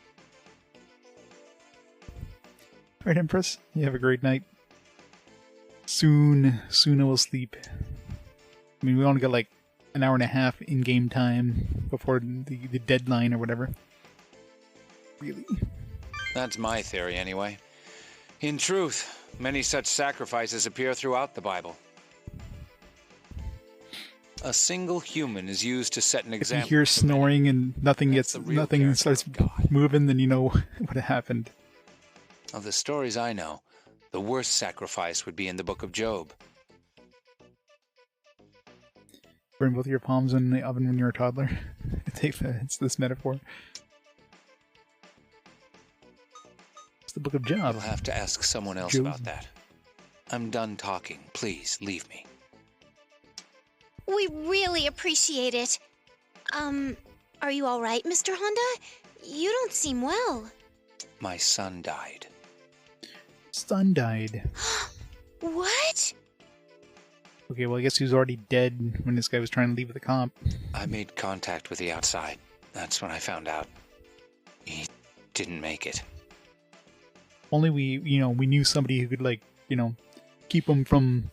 All right, Empress. You have a great night. Soon I will sleep. I mean, we only got like an hour and a half in-game time before the deadline or whatever. Really? That's my theory, anyway. In truth, many such sacrifices appear throughout the Bible. A single human is used to set an example. If you hear snoring and nothing starts moving, then you know what happened. Of the stories I know, the worst sacrifice would be in the Book of Job. Burn both your palms in the oven when you're a toddler. It's this metaphor. It's the Book of Job. You'll have to ask someone else about that. I'm done talking. Please, leave me. We really appreciate it. Are you all right, Mr. Honda? You don't seem well. My son died. Son died. What? Okay, well, I guess he was already dead when this guy was trying to leave with the comp. I made contact with the outside. That's when I found out. He didn't make it. Only we knew somebody who could, keep him from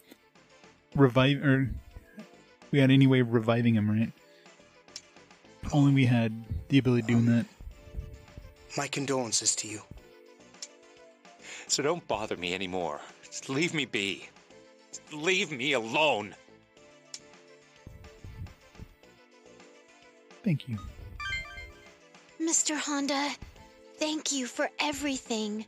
we had any way of reviving him, right? Only we had the ability of doing that. My condolences to you. So don't bother me anymore. Just leave me be. Just leave me alone. Thank you. Mr. Honda, thank you for everything.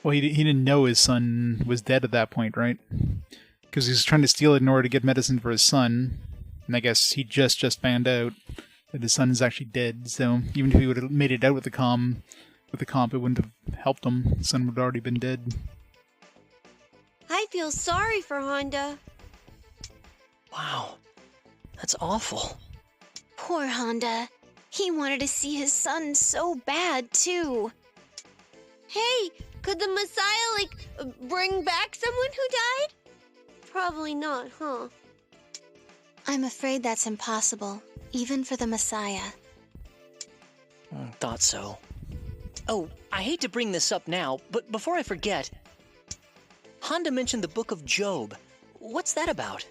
Well, he didn't know his son was dead at that point, right? Because he was trying to steal it in order to get medicine for his son. And I guess he just found out that his son is actually dead. So even if he would have made it out with the comp, it wouldn't have helped him. His son would have already been dead. I feel sorry for Honda. Wow, that's awful. Poor Honda. He wanted to see his son so bad, too. Hey, could the Messiah, bring back someone who died? Probably not, huh? I'm afraid that's impossible, even for the Messiah. Thought so. Oh, I hate to bring this up now, but before I forget, Honda mentioned the Book of Job. What's that about?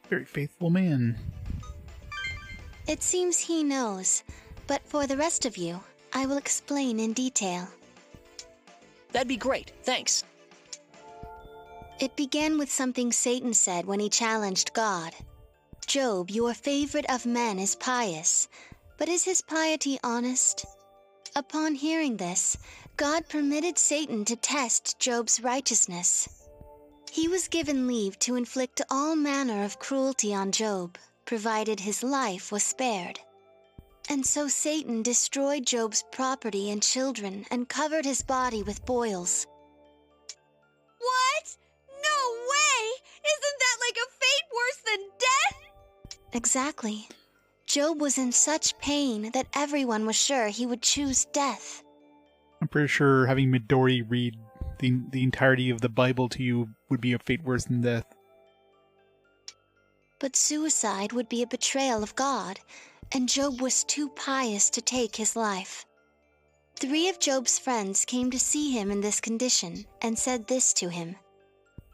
Very faithful man. It seems he knows, but for the rest of you, I will explain in detail. That'd be great, thanks. It began with something Satan said when he challenged God. Job, your favorite of men, is pious, but is his piety honest? Upon hearing this, God permitted Satan to test Job's righteousness. He was given leave to inflict all manner of cruelty on Job, provided his life was spared. And so Satan destroyed Job's property and children and covered his body with boils. What? No way! Isn't that like a fate worse than death? Exactly. Job was in such pain that everyone was sure he would choose death. I'm pretty sure having Midori read the entirety of the Bible to you would be a fate worse than death. But suicide would be a betrayal of God, and Job was too pious to take his life. 3 of Job's friends came to see him in this condition and said this to him: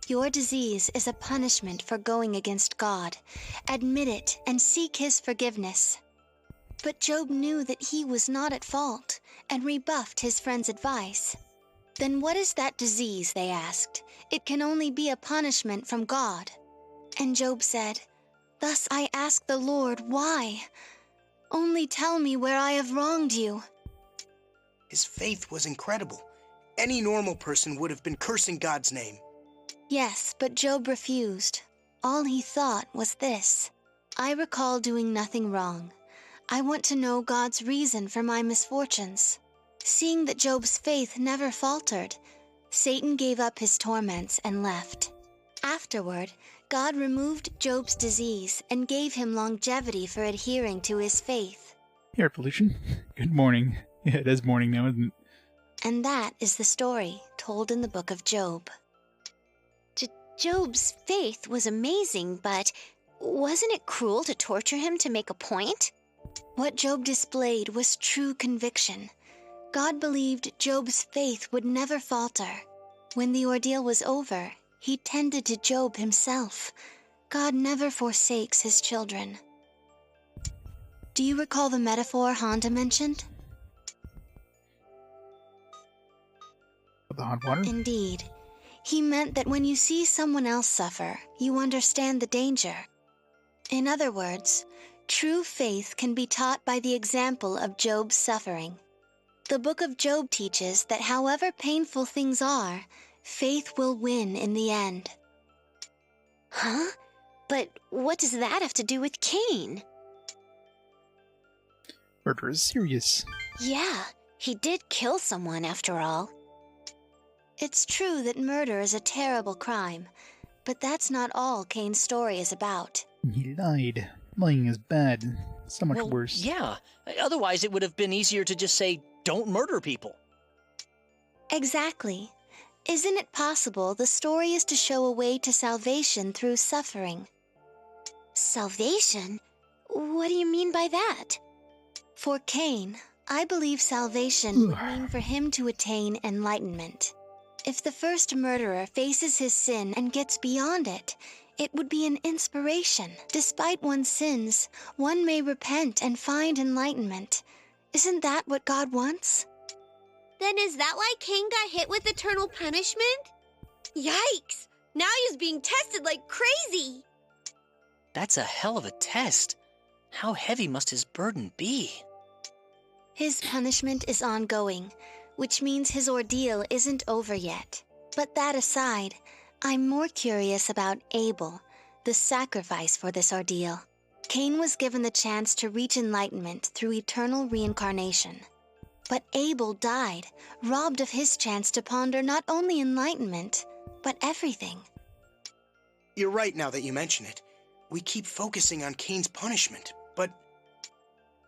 "Your disease is a punishment for going against God. Admit it and seek his forgiveness." But Job knew that he was not at fault and rebuffed his friends' advice. "Then what is that disease?" they asked. "It can only be a punishment from God." And Job said, "Thus I ask the Lord, why? Only tell me where I have wronged you." His faith was incredible. Any normal person would have been cursing God's name. Yes, but Job refused. All he thought was this: "I recall doing nothing wrong. I want to know God's reason for my misfortunes." Seeing that Job's faith never faltered, Satan gave up his torments and left. Afterward, God removed Job's disease and gave him longevity for adhering to his faith. Here, Pollution. Good morning. Yeah, it is morning now, isn't it? And that is the story told in the book of Job. Job's faith was amazing, but wasn't it cruel to torture him to make a point? What Job displayed was true conviction. God believed Job's faith would never falter. When the ordeal was over, he tended to Job himself. God never forsakes his children. Do you recall the metaphor Honda mentioned? The hot water? Indeed. He meant that when you see someone else suffer, you understand the danger. In other words, true faith can be taught by the example of Job's suffering. The book of Job teaches that however painful things are, faith will win in the end. Huh? But what does that have to do with Cain? Murder is serious. Yeah, he did kill someone after all. It's true that murder is a terrible crime, but that's not all Cain's story is about. He lied. Lying is bad. So much worse. Yeah, otherwise it would have been easier to just say, "Don't murder people." Exactly. Isn't it possible the story is to show a way to salvation through suffering? Salvation? What do you mean by that? For Cain, I believe salvation would mean for him to attain enlightenment. If the first murderer faces his sin and gets beyond it, it would be an inspiration. Despite one's sins, one may repent and find enlightenment. Isn't that what God wants? Then is that why Cain got hit with eternal punishment? Yikes! Now he's being tested like crazy! That's a hell of a test. How heavy must his burden be? His punishment is ongoing, which means his ordeal isn't over yet. But that aside, I'm more curious about Abel, the sacrifice for this ordeal. Cain was given the chance to reach enlightenment through eternal reincarnation. But Abel died, robbed of his chance to ponder not only enlightenment, but everything. You're right now that you mention it. We keep focusing on Cain's punishment, but...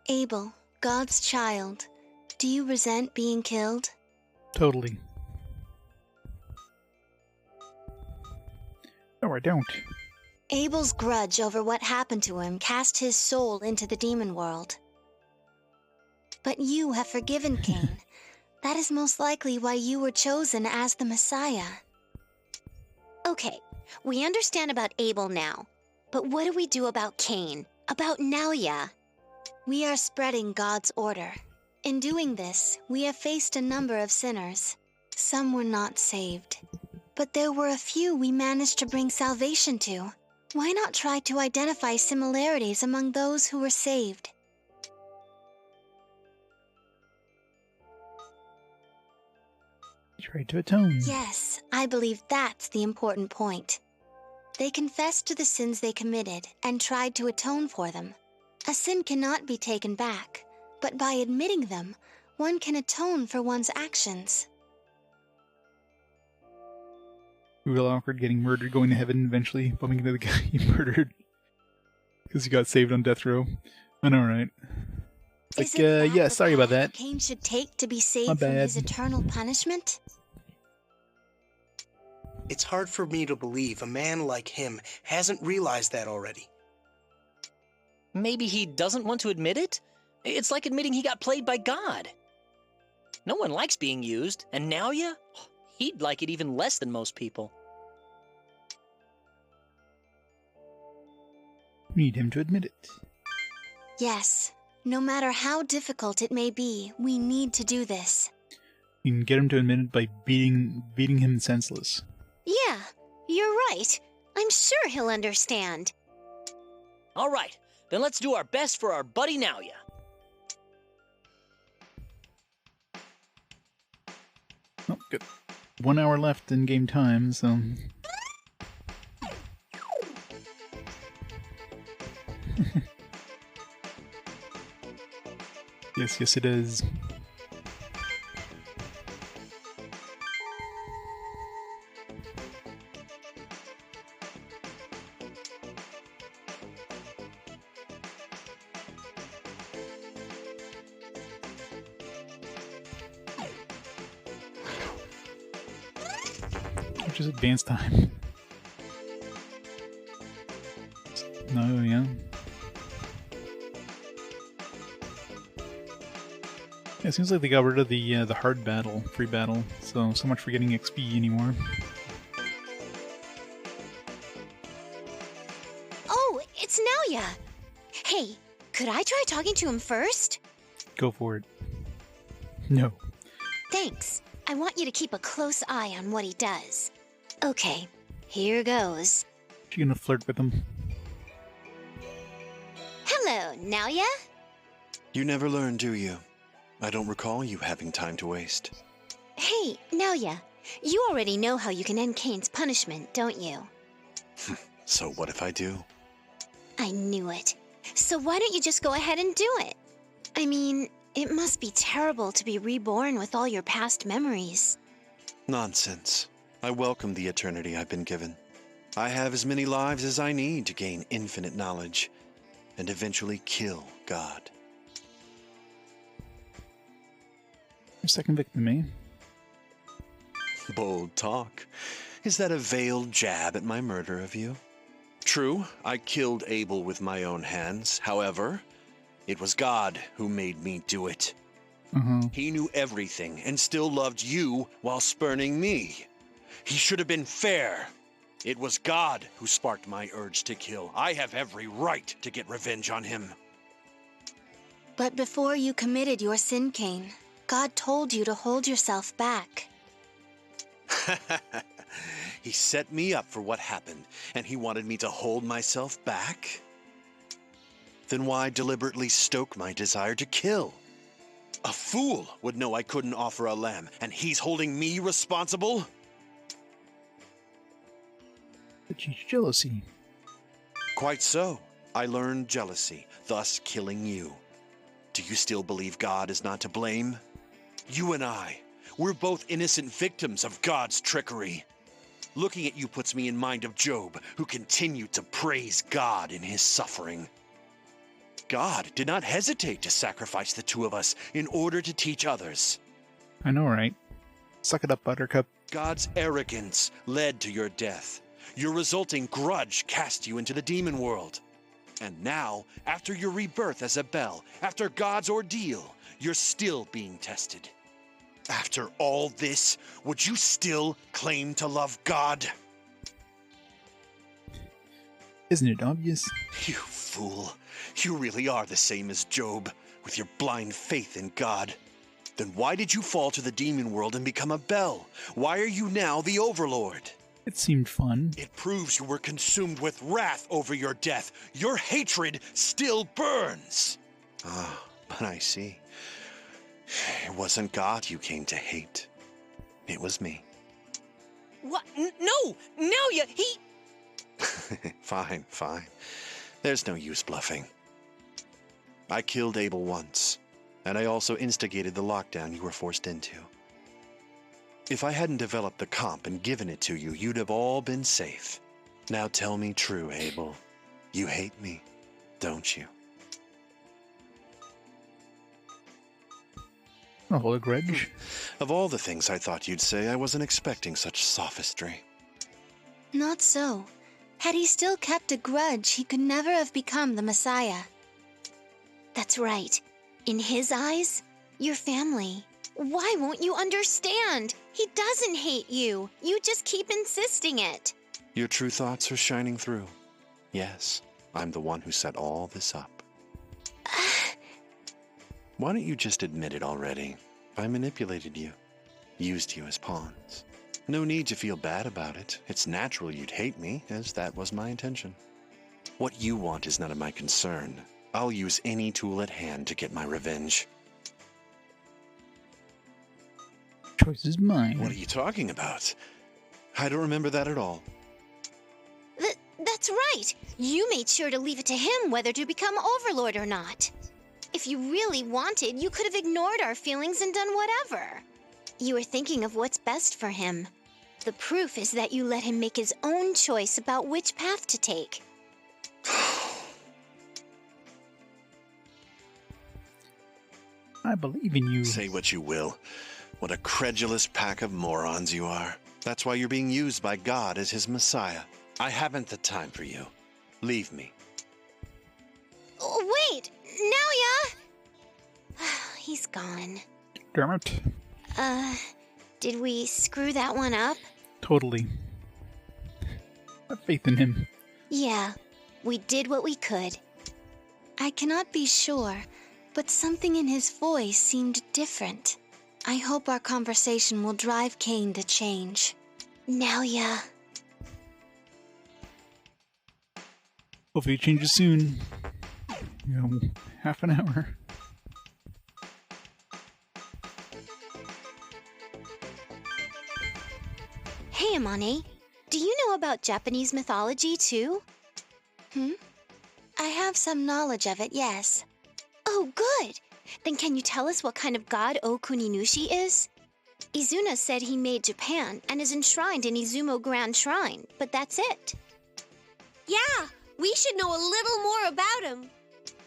Abel, God's child, do you resent being killed? Totally. No, I don't. Abel's grudge over what happened to him cast his soul into the demon world. But you have forgiven Cain. That is most likely why you were chosen as the Messiah. Okay, we understand about Abel now. But what do we do about Cain? About Nalia? We are spreading God's order. In doing this, we have faced a number of sinners. Some were not saved. But there were a few we managed to bring salvation to. Why not try to identify similarities among those who were saved? Try to atone. Yes, I believe that's the important point. They confessed to the sins they committed and tried to atone for them. A sin cannot be taken back, but by admitting them, one can atone for one's actions. Real awkward getting murdered, going to heaven eventually, bumping into the guy he murdered because he got saved on death row. I know, right? It's like, yeah, sorry about that. Cain should take to be My saved from his bad. eternal punishment? It's hard for me to believe a man like him hasn't realized that already. Maybe he doesn't want to admit it? It's like admitting he got played by God. No one likes being used, and Naoya? He'd like it even less than most people. We need him to admit it. Yes. No matter how difficult it may be, we need to do this. You can get him to admit it by beating him senseless. Yeah, you're right. I'm sure he'll understand. All right, then let's do our best for our buddy Naoya. Oh, good. 1 hour left in game time, so... Yes, it is. Which is advanced time. No, yeah. Yeah, it seems like they got rid of the hard battle, free battle, so much for getting XP anymore. Oh, it's Naoya! Hey, could I try talking to him first? Go for it. No. Thanks. I want you to keep a close eye on what he does. Okay, here goes. You gonna flirt with him? Hello, Naoya? You never learn, do you? I don't recall you having time to waste. Hey, Naoya, you already know how you can end Cain's punishment, don't you? So what if I do? I knew it. So why don't you just go ahead and do it? I mean, it must be terrible to be reborn with all your past memories. Nonsense. I welcome the eternity I've been given. I have as many lives as I need to gain infinite knowledge and eventually kill God. Your second victim, eh? Bold talk. Is that a veiled jab at my murder of you? True, I killed Abel with my own hands. However, it was God who made me do it. He knew everything and still loved you while spurning me. He should have been fair. It was God who sparked my urge to kill. I have every right to get revenge on him. But before you committed your sin, Cain, God told you to hold yourself back. He set me up for what happened, and he wanted me to hold myself back? Then why deliberately stoke my desire to kill? A fool would know I couldn't offer a lamb, and he's holding me responsible? But jealousy. Quite so. I learned jealousy, thus killing you. Do you still believe God is not to blame? You and I, we're both innocent victims of God's trickery. Looking at you puts me in mind of Job, who continued to praise God in his suffering. God did not hesitate to sacrifice the two of us in order to teach others. I know, right? Suck it up, Buttercup. God's arrogance led to your death. Your resulting grudge cast you into the demon world. And now, after your rebirth as a Bell, after God's ordeal, you're still being tested. After all this, would you still claim to love God? Isn't it obvious? You fool. You really are the same as Job, with your blind faith in God. Then why did you fall to the demon world and become a Bell? Why are you now the Overlord? It seemed fun. It proves you were consumed with wrath over your death. Your hatred still burns. Ah, but I see. It wasn't God you came to hate. It was me. What? No! Naoya, he... Fine. There's no use bluffing. I killed Abel once, and I also instigated the lockdown you were forced into. If I hadn't developed the comp and given it to you, you'd have all been safe. Now tell me true, Abel. You hate me, don't you? I'll hold a grudge. Of all the things I thought you'd say, I wasn't expecting such sophistry. Not so. Had he still kept a grudge, he could never have become the Messiah. That's right. In his eyes, you're family. Why won't you understand? He doesn't hate you. You just keep insisting it. Your true thoughts are shining through. Yes, I'm the one who set all this up. Why don't you just admit it already? I manipulated you. Used you as pawns. No need to feel bad about it. It's natural you'd hate me, as that was my intention. What you want is none of my concern. I'll use any tool at hand to get my revenge. Choice is mine. What are you talking about? I don't remember that at all. That's right. You made sure to leave it to him whether to become Overlord or not. If you really wanted, you could have ignored our feelings and done whatever. You were thinking of what's best for him. The proof is that you let him make his own choice about which path to take. I believe in you. Say what you will. What a credulous pack of morons you are. That's why you're being used by God as his Messiah. I haven't the time for you. Leave me. Wait! Naoya! He's gone. Damn it. Did we screw that one up? Totally. Have faith in him. Yeah, we did what we could. I cannot be sure, but something in his voice seemed different. I hope our conversation will drive Cain to change. Naoya. Hopefully it changes soon. Half an hour. Hey, Amane. Do you know about Japanese mythology, too? I have some knowledge of it, yes. Oh, good! Then can you tell us what kind of god Okuninushi is? Izuna said he made Japan and is enshrined in Izumo Grand Shrine, but that's it. Yeah, we should know a little more about him.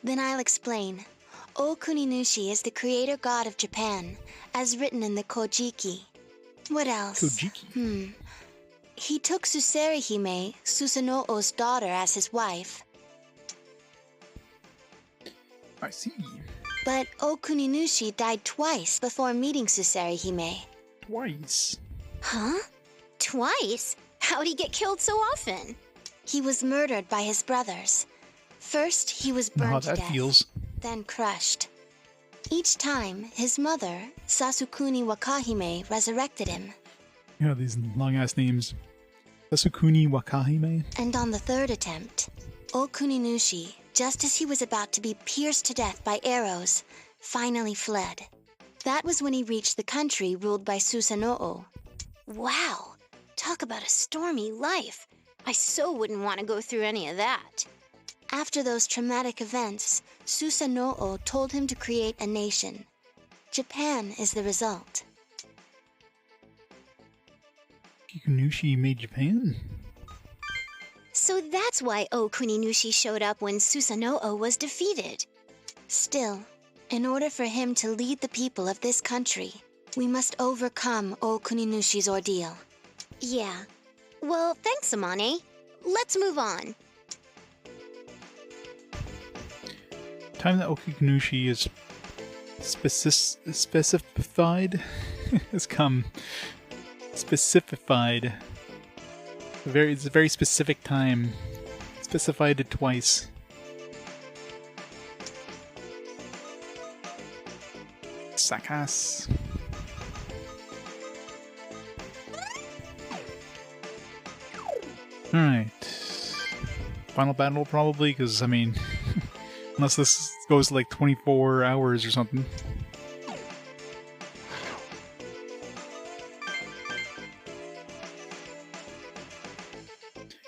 Then I'll explain. Okuninushi is the creator god of Japan, as written in the Kojiki. What else? Kojiki? He took Suserihime, Susanoo's daughter, as his wife. I see. But Okuninushi died twice before meeting Suserihime. Twice? Huh? Twice? How'd he get killed so often? He was murdered by his brothers. First, he was burned to death, feels. then crushed. Each time, his mother, Sasukuni Wakahime, resurrected him. These long-ass names. Sasukuni Wakahime? And on the third attempt, Okuninushi, just as he was about to be pierced to death by arrows, finally fled. That was when he reached the country ruled by Susanoo. Wow! Talk about a stormy life. I so wouldn't want to go through any of that. After those traumatic events, Susanoo told him to create a nation. Japan is the result. Okuninushi made Japan? So that's why Okuninushi showed up when Susanoo was defeated. Still, in order for him to lead the people of this country, we must overcome Okuninushi's ordeal. Yeah. Well, thanks, Amane. Let's move on. Time that Okuninushi is specified has come. Specified. It's a very specific time. Specified it twice. Sakas. Alright. Final battle, probably, because, I mean, unless this goes like 24 hours or something.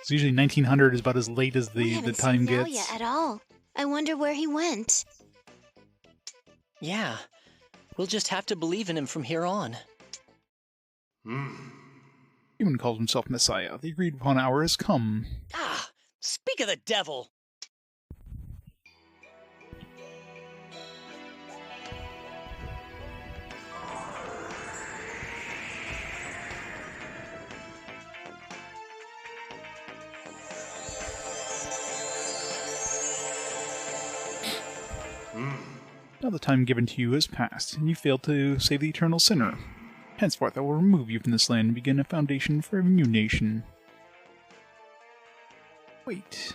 So usually 1900 is about as late as the time gets. Naoya at all. I wonder where he went. Yeah, we'll just have to believe in him from here on. Human calls himself Messiah. The agreed upon hour has come. Ah, speak of the devil! Now the time given to you has passed, and you failed to save the eternal sinner. Henceforth I will remove you from this land and begin a foundation for a new nation. Wait.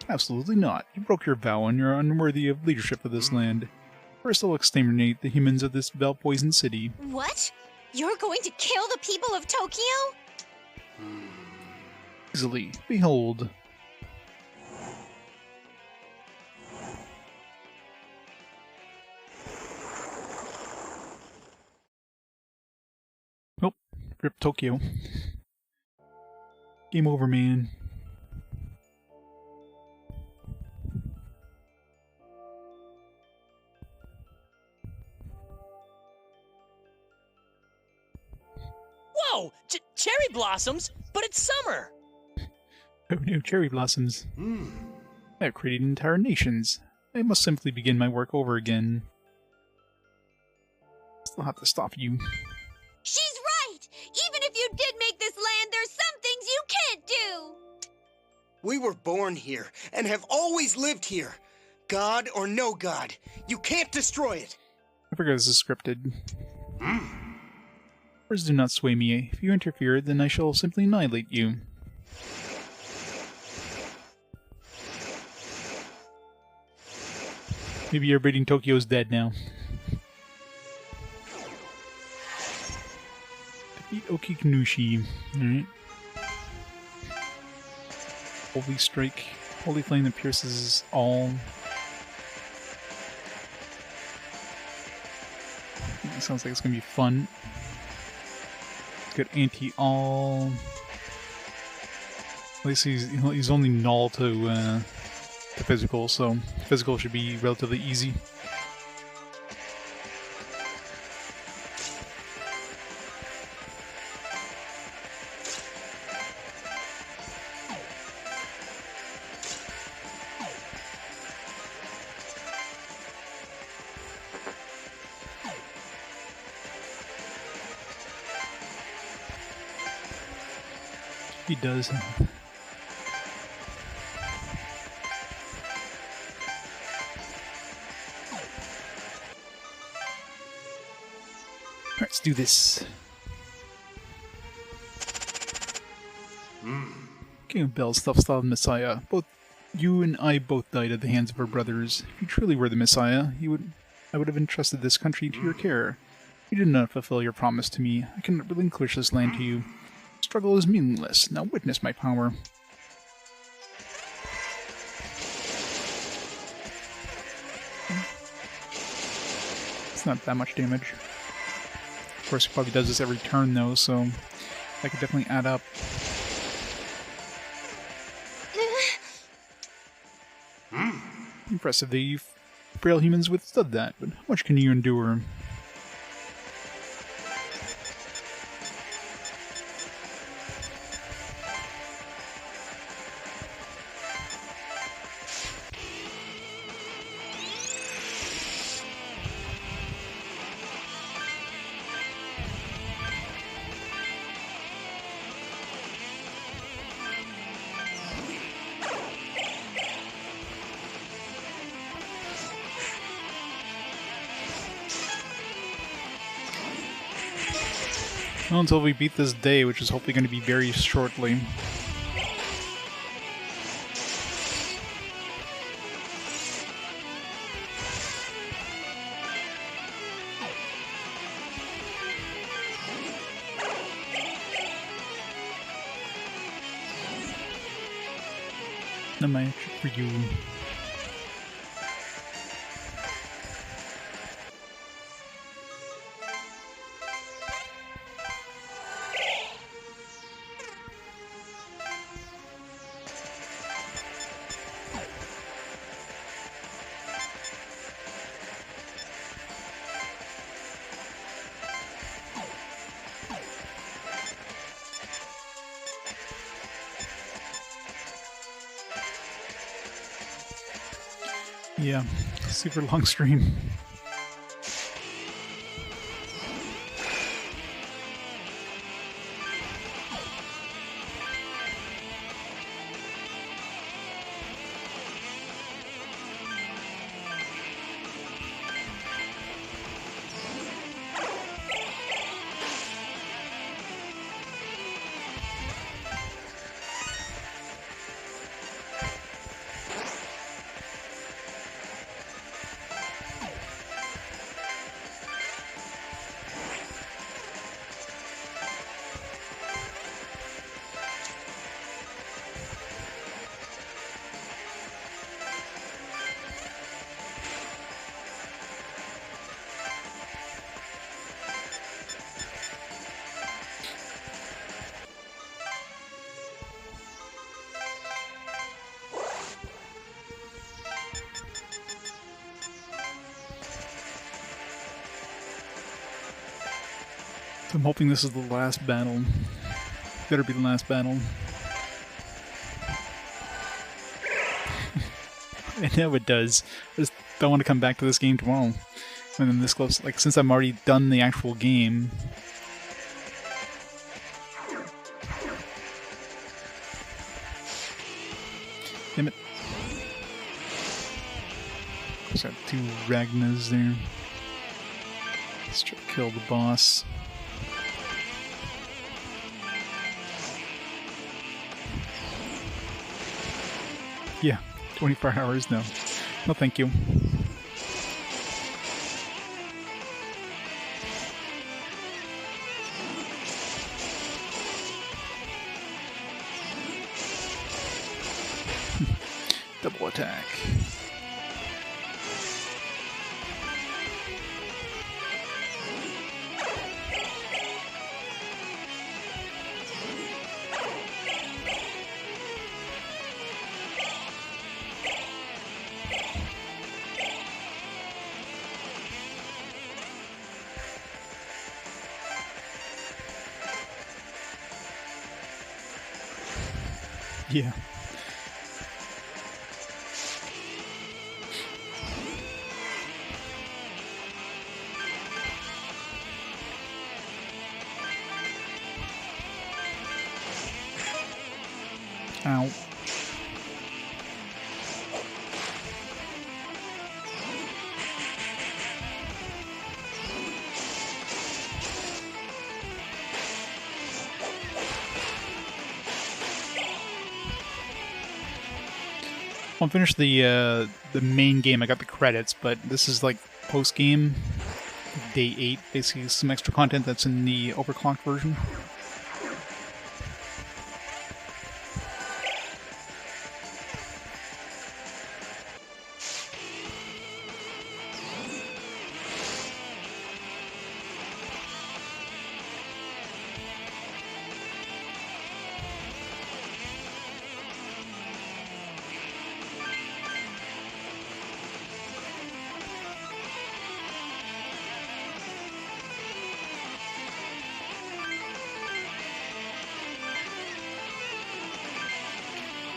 Absolutely not. You broke your vow and you're unworthy of leadership of this land. First I'll exterminate the humans of this Val-poisoned city. What? You're going to kill the people of Tokyo? Easily. Behold. Oh, rip Tokyo. Game over, man. Whoa! Cherry blossoms? But it's summer! Oh no, cherry blossoms. I have created entire nations. I must simply begin my work over again. Still have to stop you. She's right! Even if you did make this land, there's some things you can't do! We were born here, and have always lived here. God or no God, you can't destroy it! I forgot this is scripted. Words do not sway me. If you interfere, then I shall simply annihilate you. Maybe everybody in Tokyo is dead now. Defeat Okikunushi. Alright. Holy Strike. Holy Flame that pierces all. That sounds like it's gonna be fun. Good anti-all. At least he's only null to physical, so physical should be relatively easy. He does. Let's do this. King of Bells, self-styled Messiah. Both you and I both died at the hands of our brothers. If you truly were the Messiah, I would have entrusted this country to your care. You did not fulfill your promise to me. I cannot relinquish this land to you. Struggle is meaningless. Now witness my power. It's not that much damage. Of course, he probably does this every turn, though, so that could definitely add up. Impressive that you frail humans withstood that, but how much can you endure? Well, until we beat this day, which is hopefully going to be very shortly. No match for you. Yeah, super long stream. I'm hoping this is the last battle. Better be the last battle. I know it does. I just don't want to come back to this game tomorrow. And then this close, like, since I'm already done the actual game. Damn it. There's got 2 Ragnas there. Let's try to kill the boss. Yeah, 24 hours, no. No, thank you. Double attack. Yeah. Ow. I finished the main game. I got the credits, but this is like post game, day 8. Basically, some extra content that's in the overclocked version.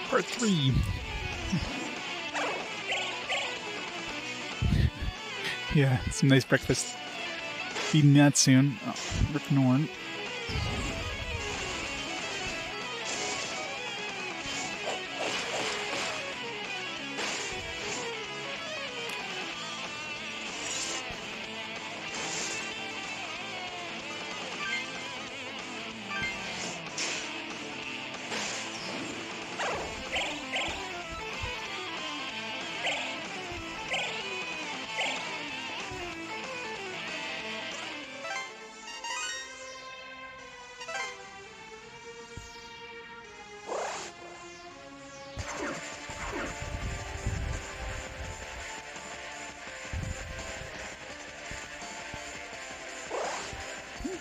Part 3. Yeah, some nice breakfast. Eating that soon. Oh, Rip Norn.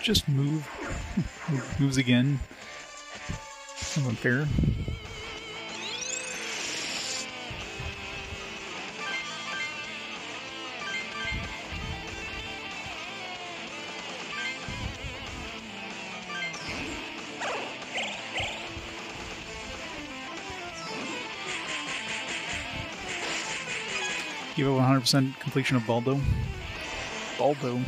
Just move. Moves again. Kind of unfair. Give it 100% completion of Baldo. Baldo.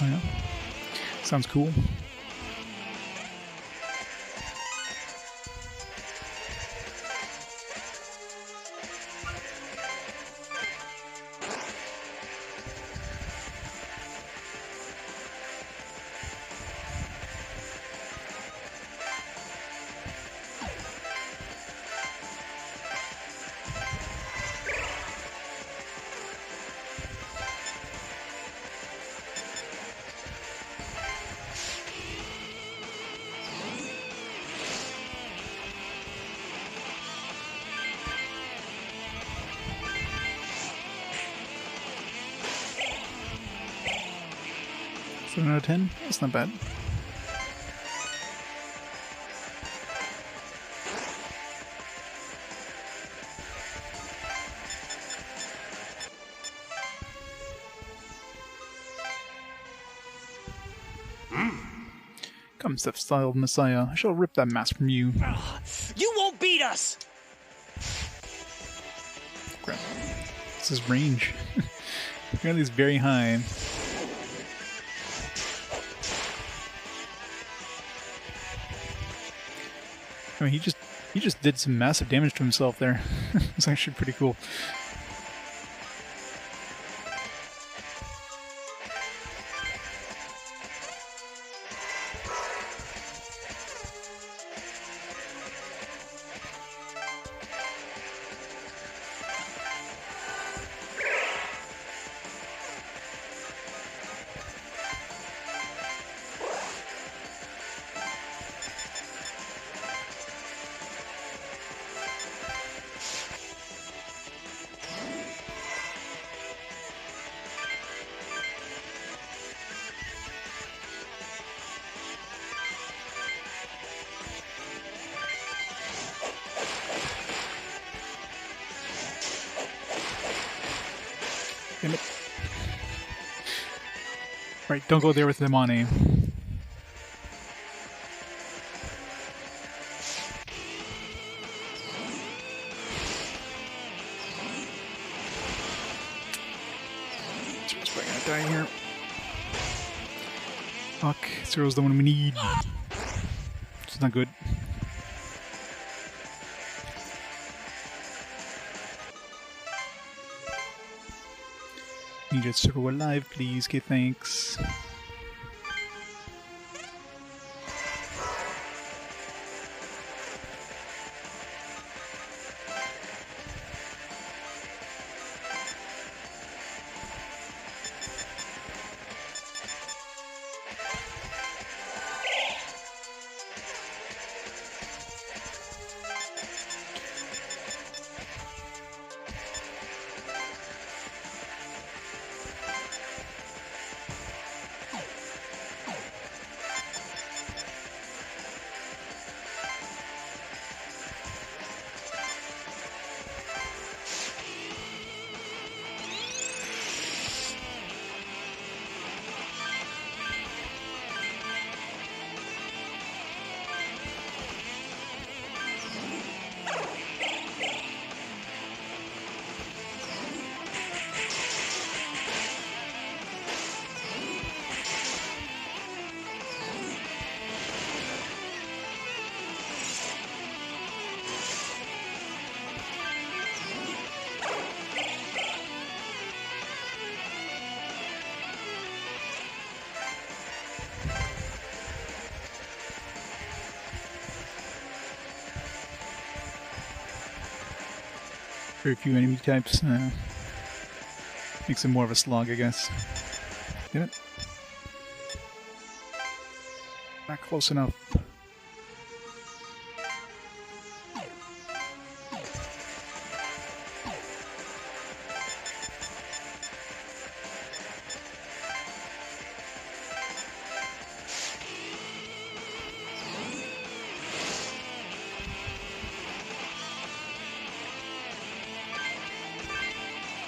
Oh, yeah. Sounds cool. 7 out of 10? That's not bad. Come, self-styled Messiah. I shall rip that mask from you. You won't beat us! Crap. This is range. Apparently it's very high. I mean, he just did some massive damage to himself there. It's actually pretty cool. Damn it. Right, don't go there with them on aim. Just probably gonna die here. Fuck, Zero's the one we need. It's not good. Need a Zero alive, please. Okay, thanks. Very few enemy types. Makes it more of a slog, I guess. Damn it. Not close enough.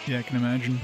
Yeah, I can imagine.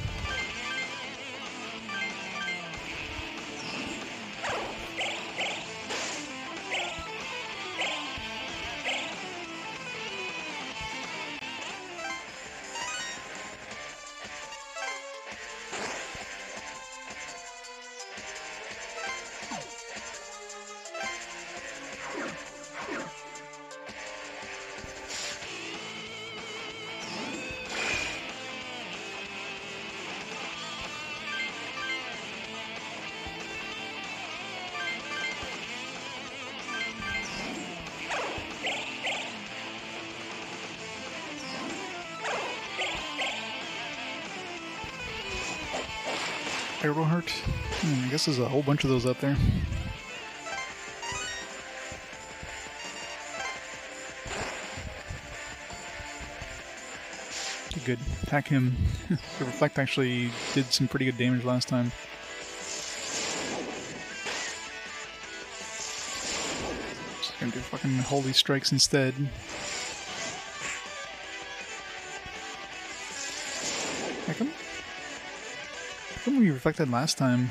Arrow heart? I guess there's a whole bunch of those out there. Good. Attack him. The reflect actually did some pretty good damage last time. Gonna do fucking holy strikes instead. How come we reflected last time?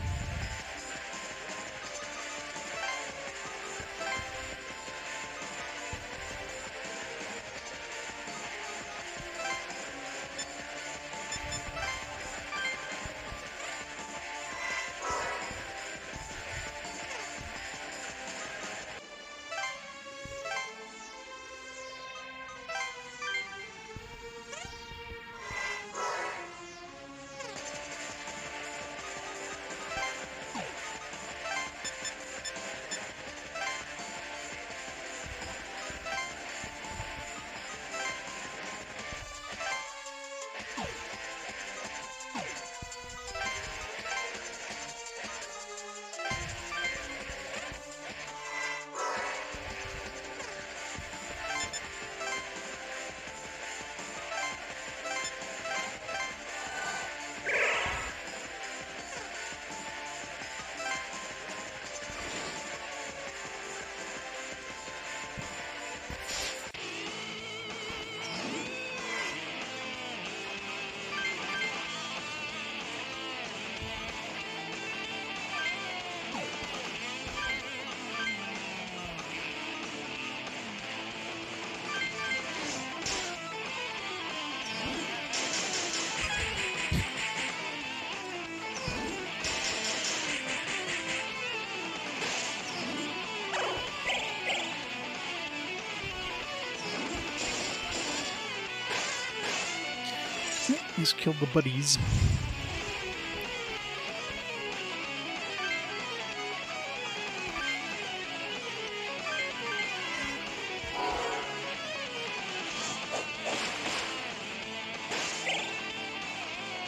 He's killed the buddies.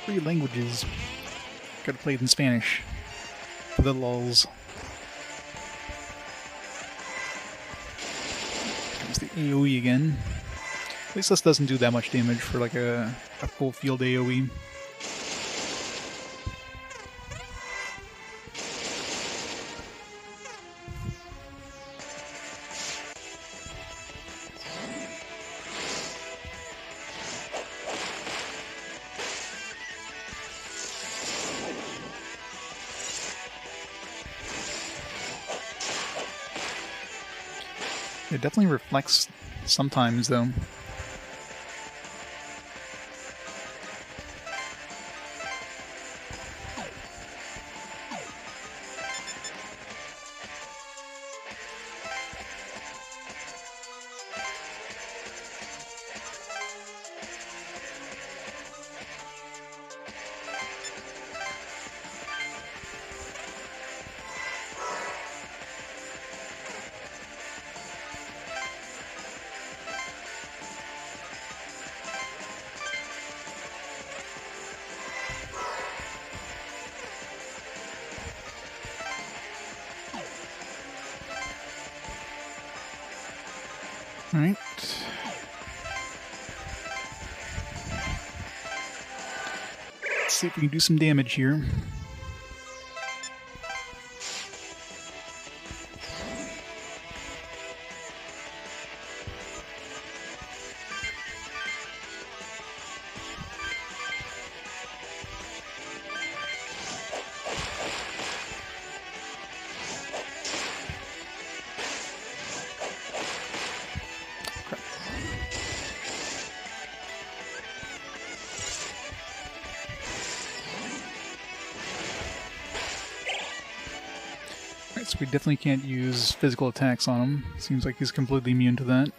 Three languages. Gotta play it in Spanish. For the lulz. There's the AoE again. At least this doesn't do that much damage for like a full field AoE. It definitely reflects sometimes though. Alright. Let's see if we can do some damage here. So we definitely can't use physical attacks on him. Seems like he's completely immune to that.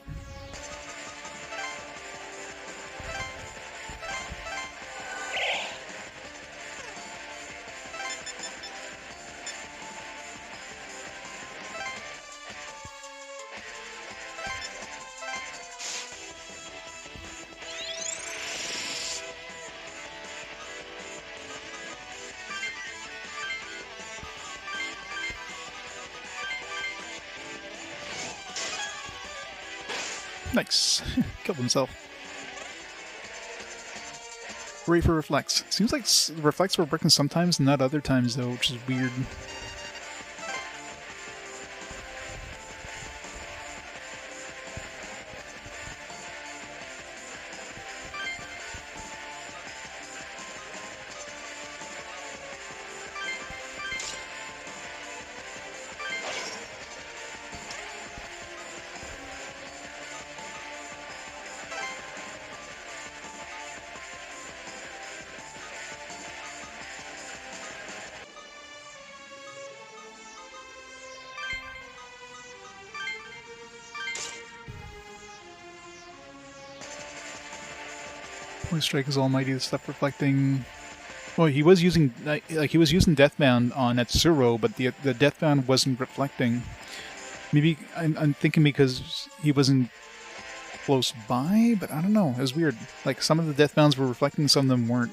Nice. Killed himself. Hooray for Reflex. Seems like Reflex were working sometimes, not other times though, which is weird. Holy strike is almighty. Stuff reflecting. Well, he was using he was using Deathbound on Etsuro, but the Deathbound wasn't reflecting. Maybe I'm thinking because he wasn't close by, but I don't know. It was weird. Like some of the Deathbounds were reflecting, some of them weren't.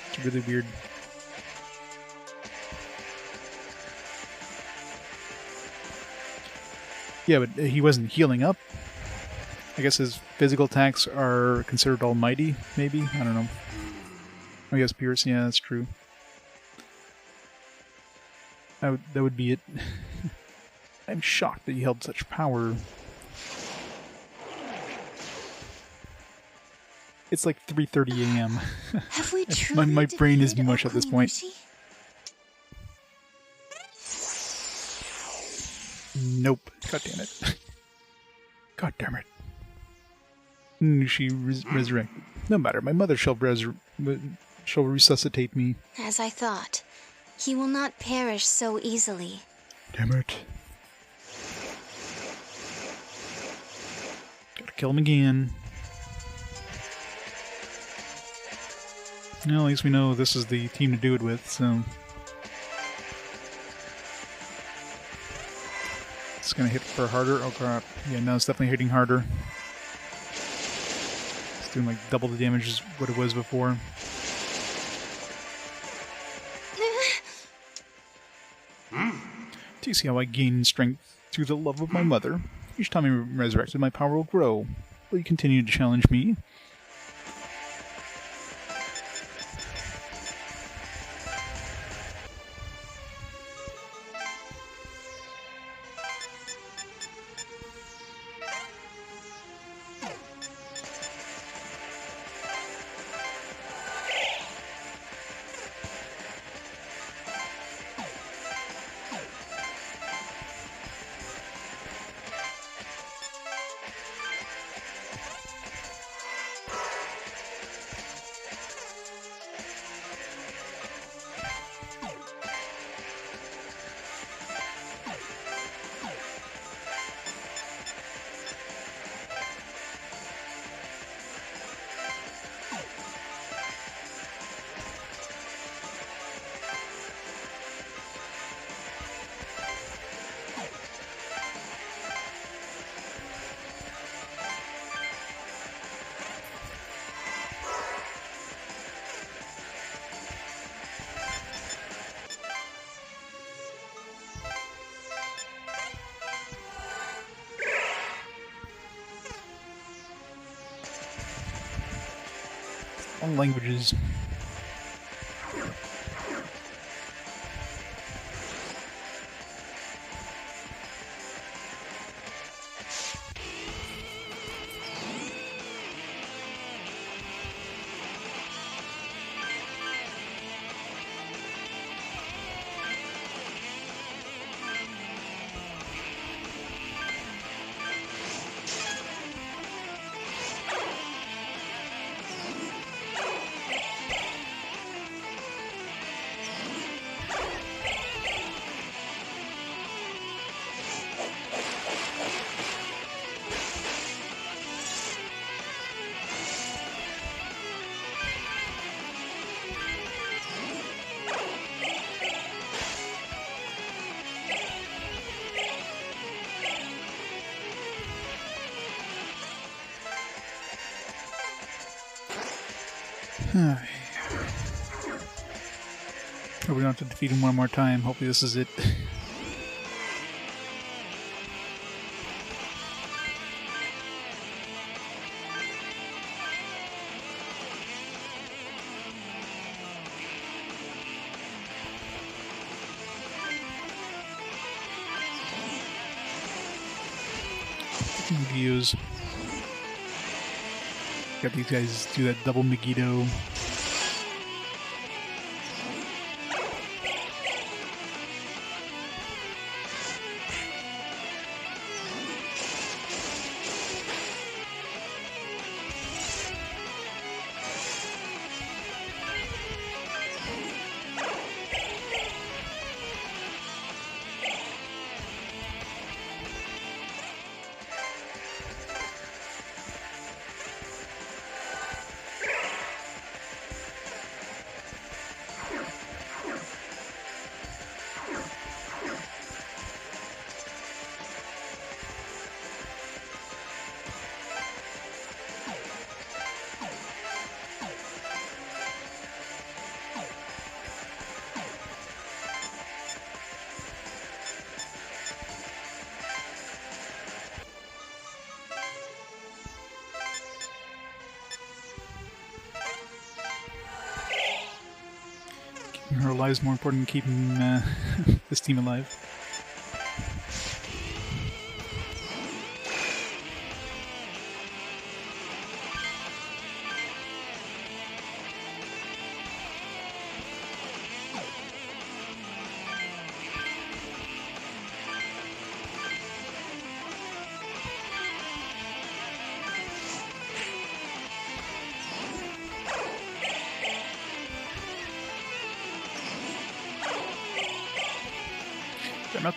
It's really weird. Yeah, but he wasn't healing up. I guess his physical attacks are considered almighty, maybe? I don't know. I guess Pierce, yeah, that's true. That would be it. I'm shocked that he held such power. It's like 3:30 a.m. Have we truly my brain is mush at this point. Nope. God damn it. God damn it. She resurrected. No matter, my mother shall resuscitate me. As I thought, he will not perish so easily. Damn it. Gotta kill him again. Well, at least we know this is the team to do it with, so... It's gonna hit for harder. Oh crap. Yeah, no, it's definitely hitting harder. It's doing like double the damage as what it was before. Do you see how I gain strength through the love of my mother? Each time I'm resurrected, my power will grow. Will you continue to challenge me? All languages. Hope we don't have to defeat him one more time. Hopefully this is it. Views. Got these guys do that double Megiddo. Her lives more important than keeping this team alive. They're not.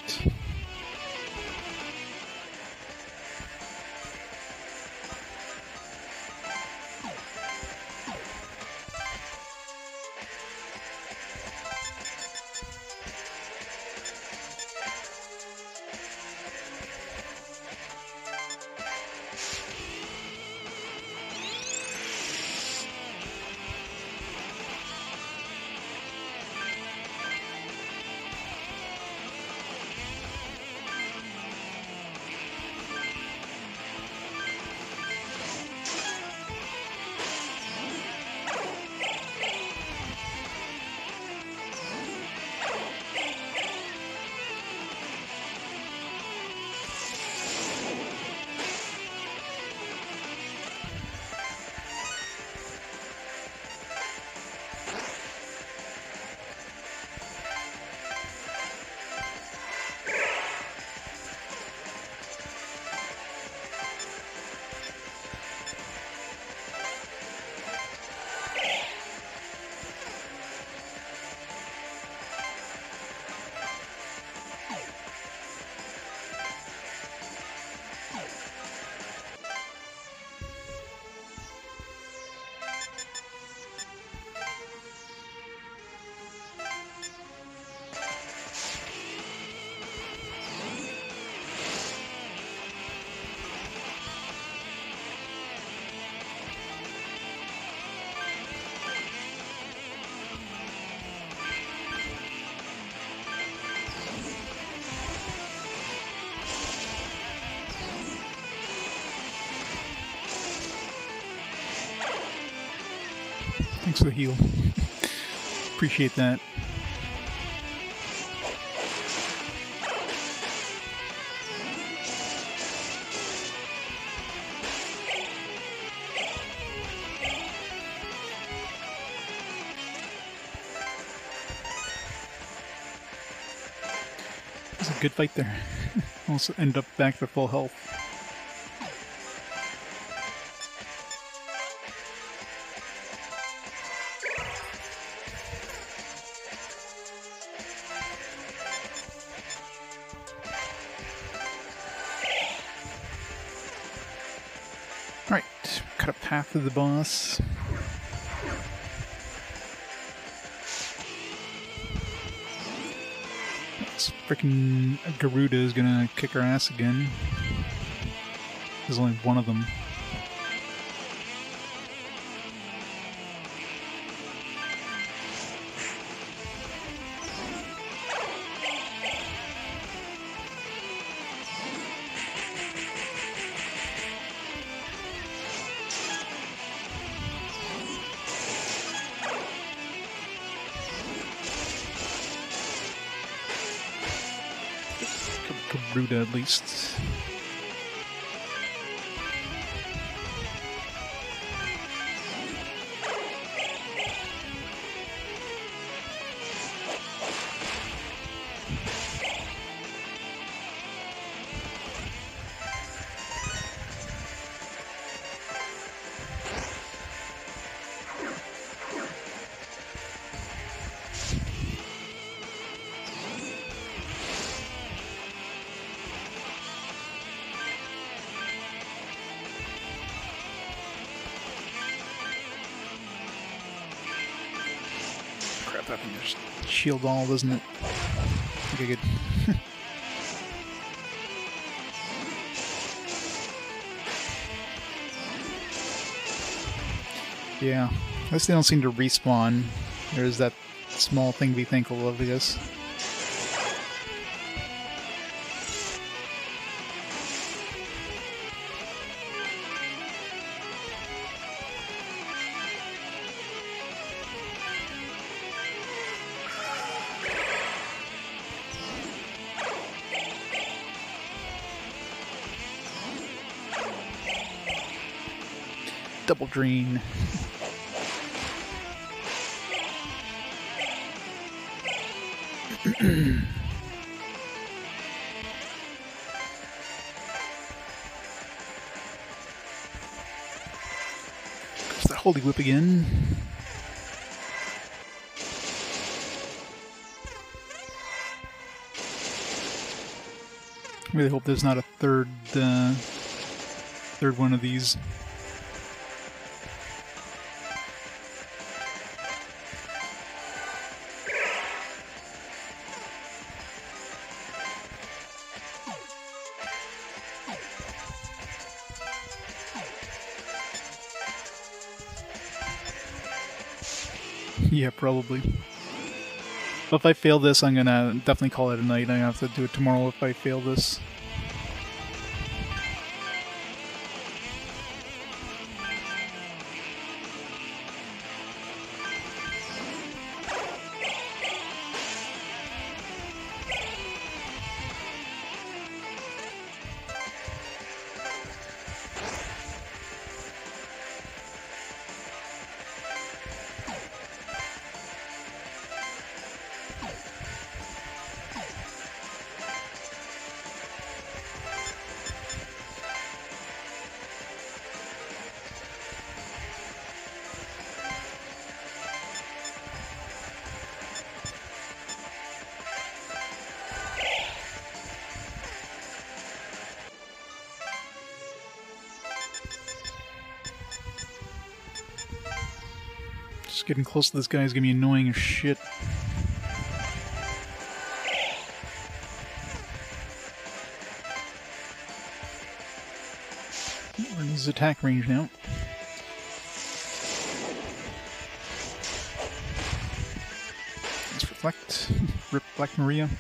Thanks for the heal. Appreciate that. It was a good fight there. Also end up back to full health. Alright, cut up half of the boss. This freaking Garuda is gonna kick our ass again. There's only one of them. Garuda at least. Crap, I think there's shield all, doesn't it? Okay, good. Yeah, at least they don't seem to respawn. There's that small thing to be thankful of, I guess. Double drain. There's the Holy Whip again. I really hope there's not a third one of these. Yeah, probably. But if I fail this, I'm gonna definitely call it a night. I have to do it tomorrow if I fail this. Just getting close to this guy is gonna be annoying as shit. We're in his attack range now. Let's reflect. Rip Black Maria.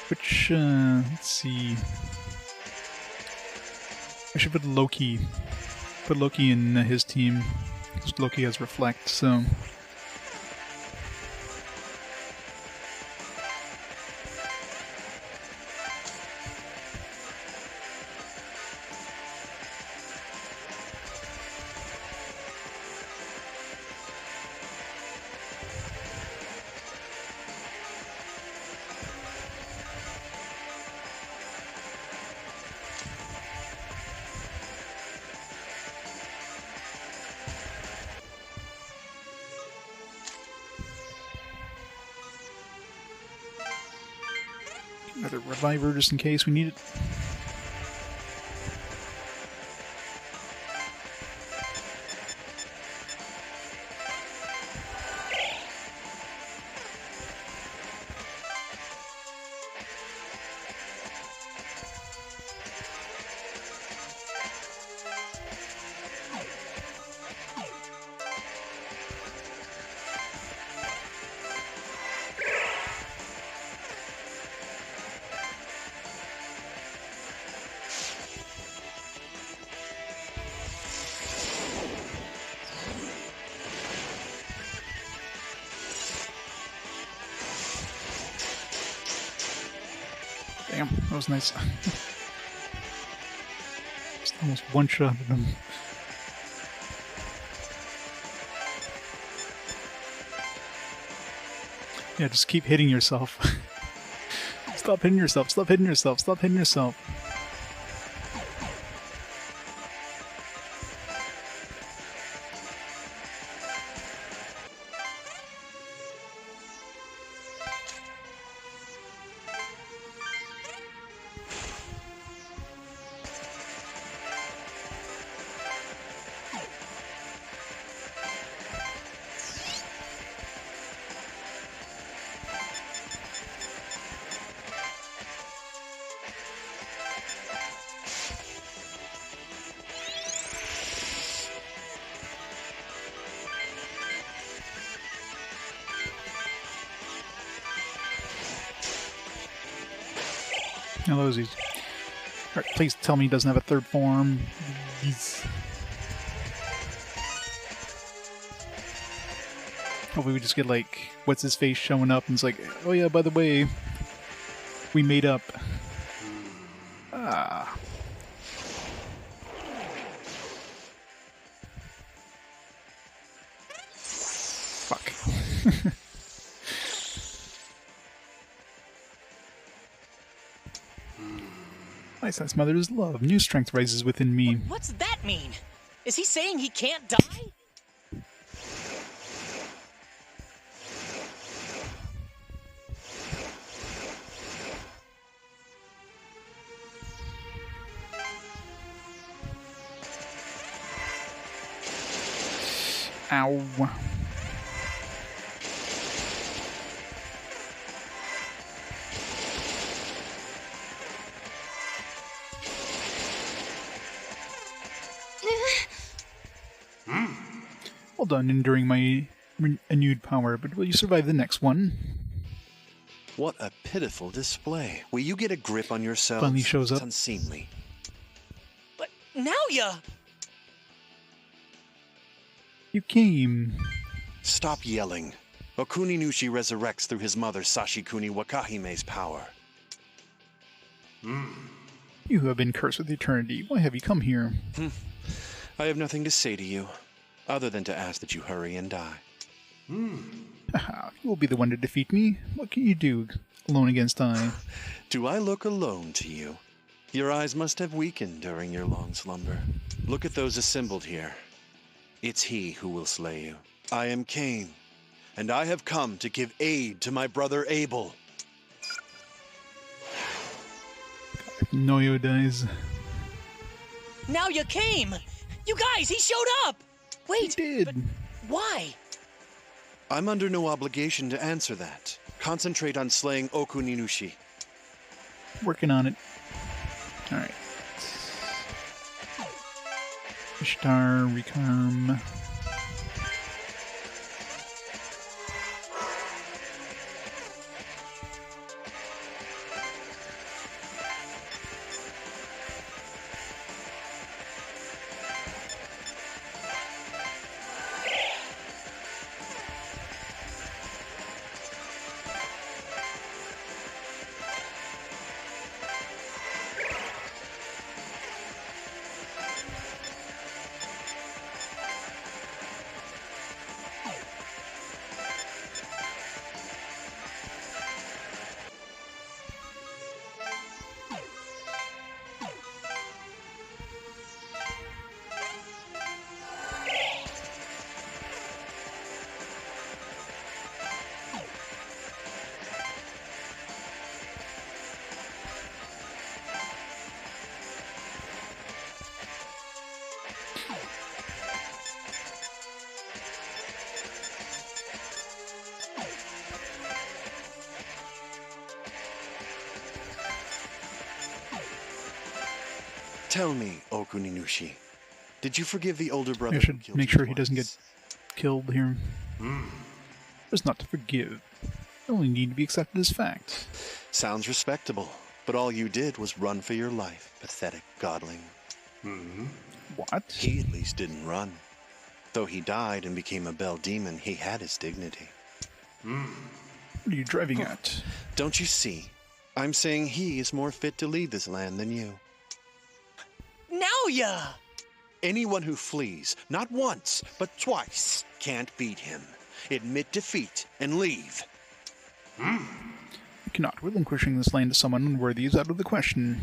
Which, let's see. I should put Loki. Put Loki in his team, because Loki has Reflect, so... Another reviver just in case we need it. Damn, that was nice. Just almost one-shotted him. Yeah, just keep hitting yourself. Stop hitting yourself, stop hitting yourself, stop hitting yourself. Now those easy. Alright, please tell me he doesn't have a third form. Please. Hopefully we just get like, what's his face showing up and it's like, oh yeah, by the way, we made up. Ah. Fuck. I sense Mother's love. New strength rises within me. What's that mean? Is he saying he can't die? Ow. Well done, enduring my renewed power, but will you survive the next one? What a pitiful display. Will you get a grip on yourselves? Finally shows up. It's unseemly. But Naoya! You came. Stop yelling. Okuninushi resurrects through his mother Sashikuni Wakahime's power. You who have been cursed with eternity, why have you come here? I have nothing to say to you, other than to ask that you hurry and die. Haha, you will be the one to defeat me. What can you do, alone against I? Do I look alone to you? Your eyes must have weakened during your long slumber. Look at those assembled here. It's he who will slay you. I am Cain, and I have come to give aid to my brother Abel. If Noyo dies. Naoya came! You guys, he showed up! Wait, he did. But why? I'm under no obligation to answer that. Concentrate on slaying Okuninushi. Working on it. Alright. Ishtar, Rekarm. Tell me, Okuninushi, did you forgive the older brother? I should make sure he doesn't get killed here. There's not to forgive. You only need to be accepted as fact. Sounds respectable, but all you did was run for your life, pathetic godling. What? He at least didn't run. Though he died and became a Bell Demon, he had his dignity. What are you driving at? Don't you see? I'm saying he is more fit to lead this land than you. Naoya! Anyone who flees, not once, but twice, can't beat him. Admit defeat and leave. I cannot. Relinquishing this land to someone unworthy is out of the question.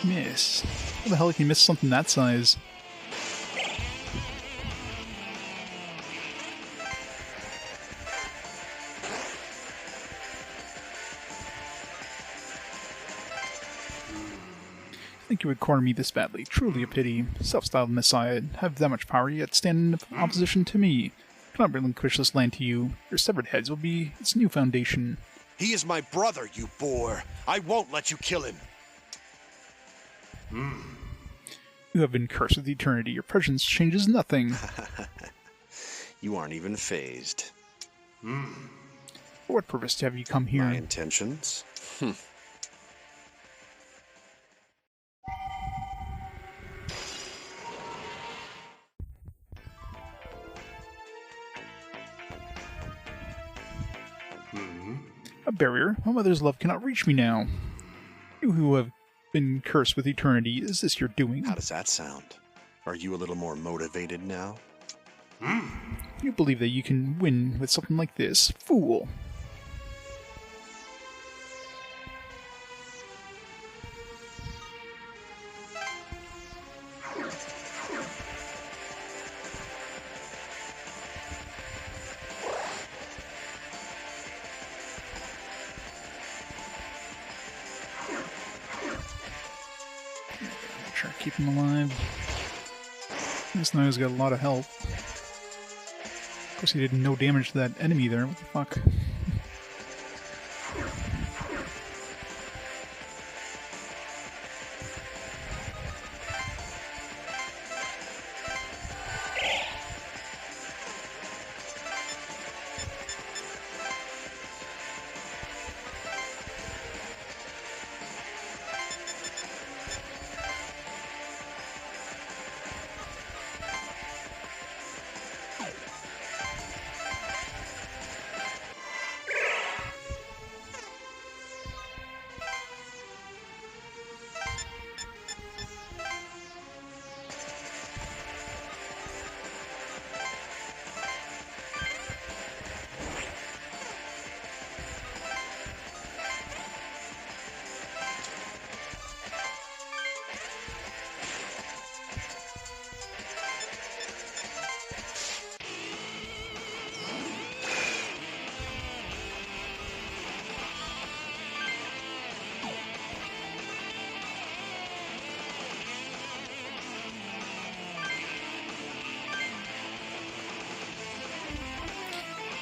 Miss. How the hell can you miss something that size? you would corner me this badly. Truly a pity. Self-styled Messiah have that much power, yet stand in opposition to me. I cannot relinquish this land to you. Your severed heads will be its new foundation. He is my brother, you boor. I won't let you kill him. You have been cursed with eternity. Your presence changes nothing. You aren't even phased. For what purpose have you come here? My intentions? A barrier? My mother's love cannot reach me now. You who have been cursed with eternity, is this your doing? How does that sound? Are you a little more motivated now? You believe that you can win with something like this? Fool! Try to keep him alive. This Naya's got a lot of health. Of course, he did no damage to that enemy there. What the fuck?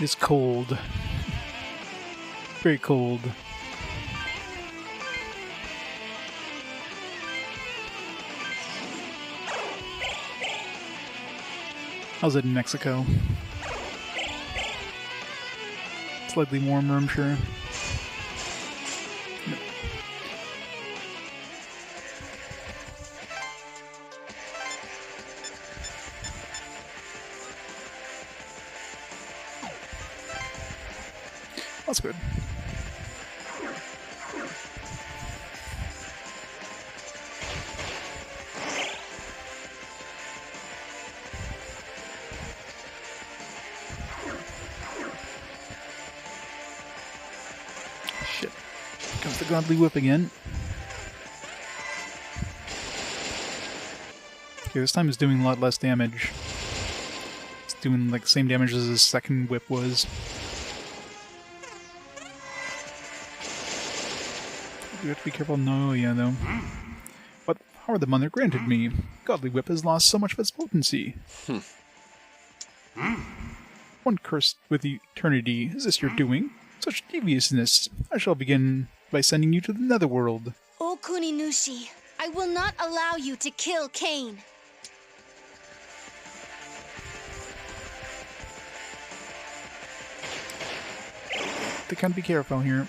It's cold. Very cold. How's it in Mexico? Slightly warmer, I'm sure. That's good. Shit. Comes the godly whip again. Okay, this time it's doing a lot less damage. It's doing like the same damage as his second whip was. You have to be careful. No, yeah, though. But the power the mother granted me. Godly whip has lost so much of its potency. One cursed with eternity. Is this your doing? Such deviousness. I shall begin by sending you to the netherworld. O Kuninushi, I will not allow you to kill Cain. They can't be careful here.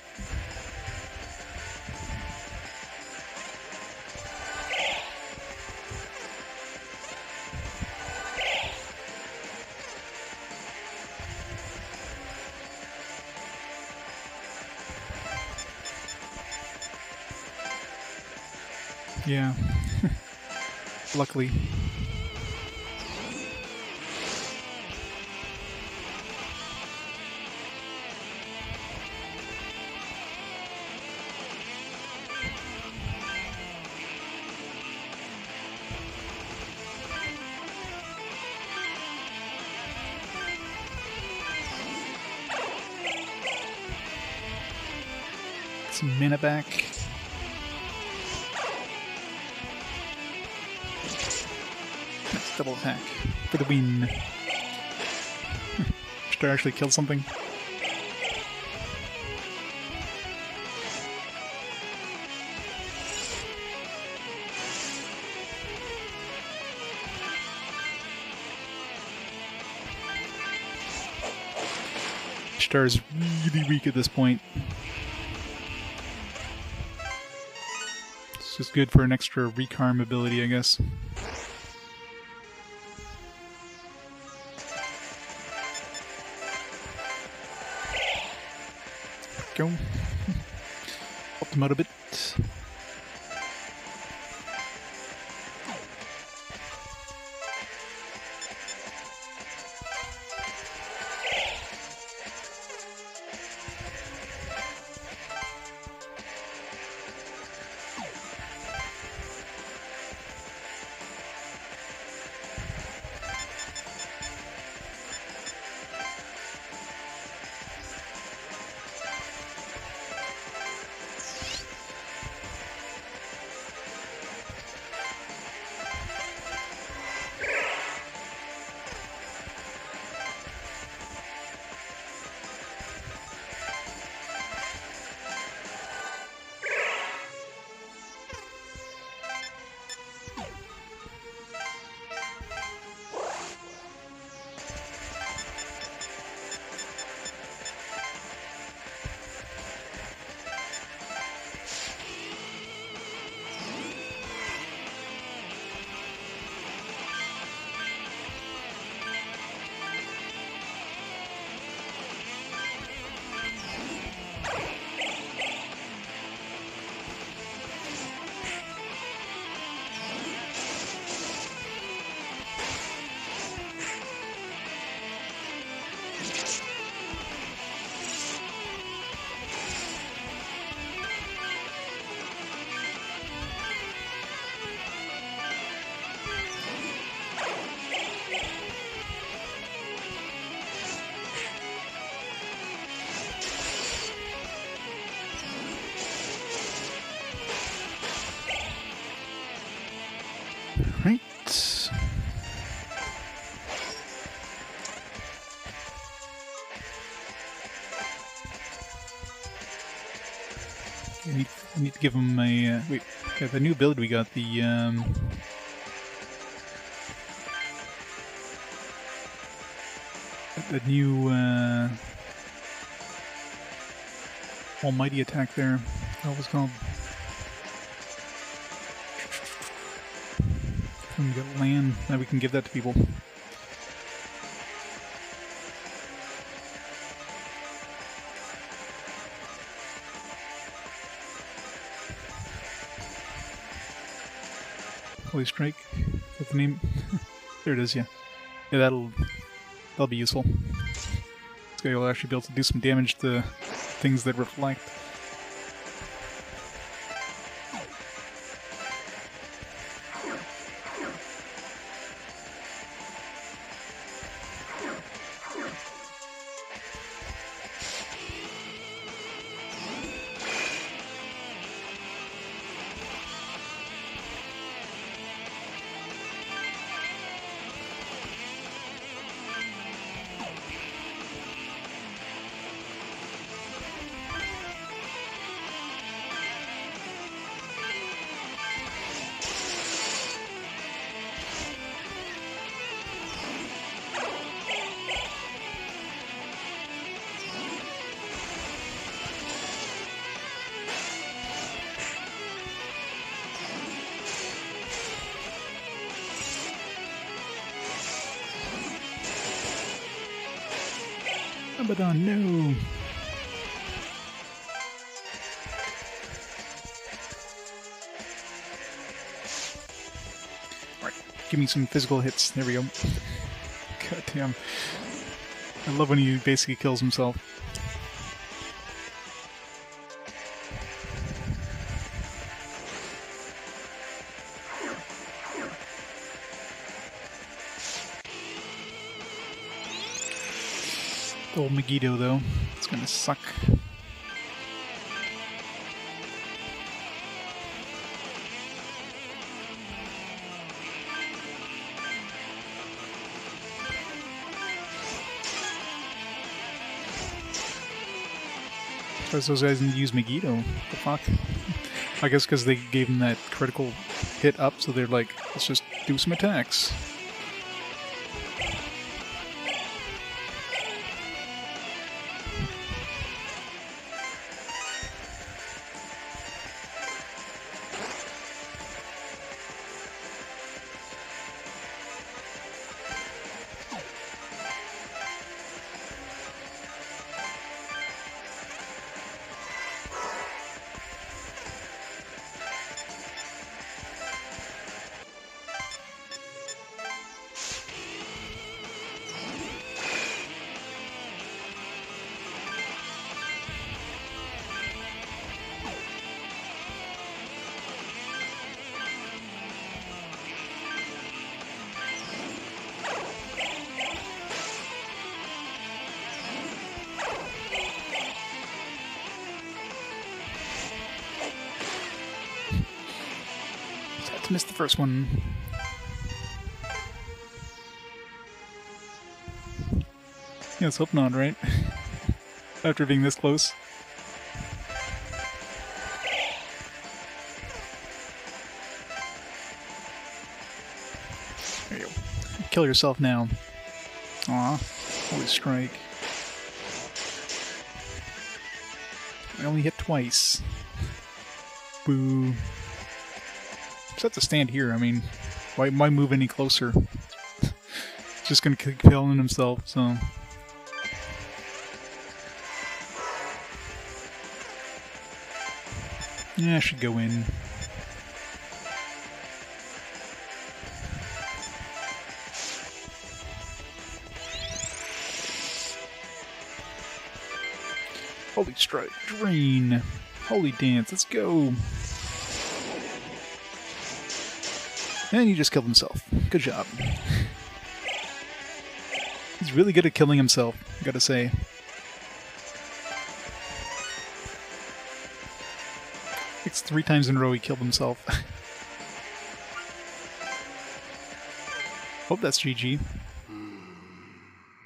Yeah. Luckily. Some mana back. Double attack for the win. Should I actually kill something? Star is really weak at this point. It's just good for an extra recarm ability, I guess. Go. Helped him out a bit. Right. I need to give him a wait. Yeah, the new build we got, the new almighty attack there. What was it called? We got land. Now we can give that to people. Holy Strike. Is that the name? There it is, yeah. Yeah, that'll be useful. This guy will actually be able to do some damage to things that reflect. Abaddon, no! Right, give me some physical hits. There we go. God damn. I love when he basically kills himself. Old Megiddo, though. It's gonna suck. Because those guys didn't use Megiddo. What the fuck? I guess because they gave him that critical hit up, so they're like, let's just do some attacks. Missed the first one. Yeah, let's hope not, right? After being this close. There you go. Kill yourself now. Aw, holy strike. I only hit twice. Boo. Just have to stand here. I mean, why move any closer? Just gonna keep killing himself, so. Yeah, I should go in. Holy strike, drain. Holy dance, let's go. And he just killed himself. Good job. He's really good at killing himself, I gotta say. It's 3 times in a row he killed himself. Hope that's GG.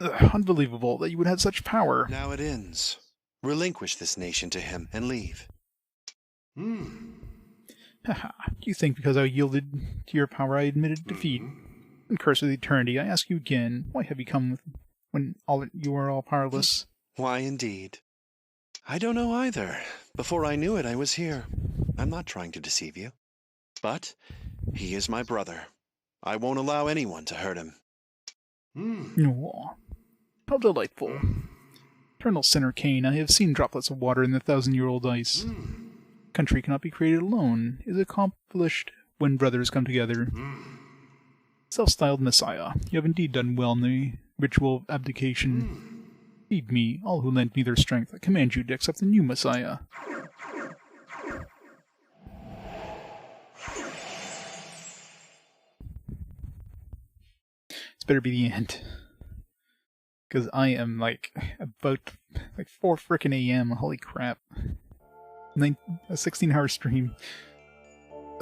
Ugh, unbelievable that you would have such power. Now it ends. Relinquish this nation to him and leave. Haha, do you think because I yielded to your power I admitted defeat? And curse with eternity, I ask you again, why have you come when you are all powerless? Why indeed? I don't know either. Before I knew it, I was here. I'm not trying to deceive you. But he is my brother. I won't allow anyone to hurt him. Aw, how delightful. Eternal sinner Cain, I have seen droplets of water in the 1,000-year-old ice. Country cannot be created alone. It is accomplished when brothers come together. Self-styled Messiah, you have indeed done well in the ritual of abdication. Feed me, all who lent me their strength. I command you to accept the new Messiah. This better be the end. Because I am, about 4 frickin' AM. Holy crap. A 16-hour stream.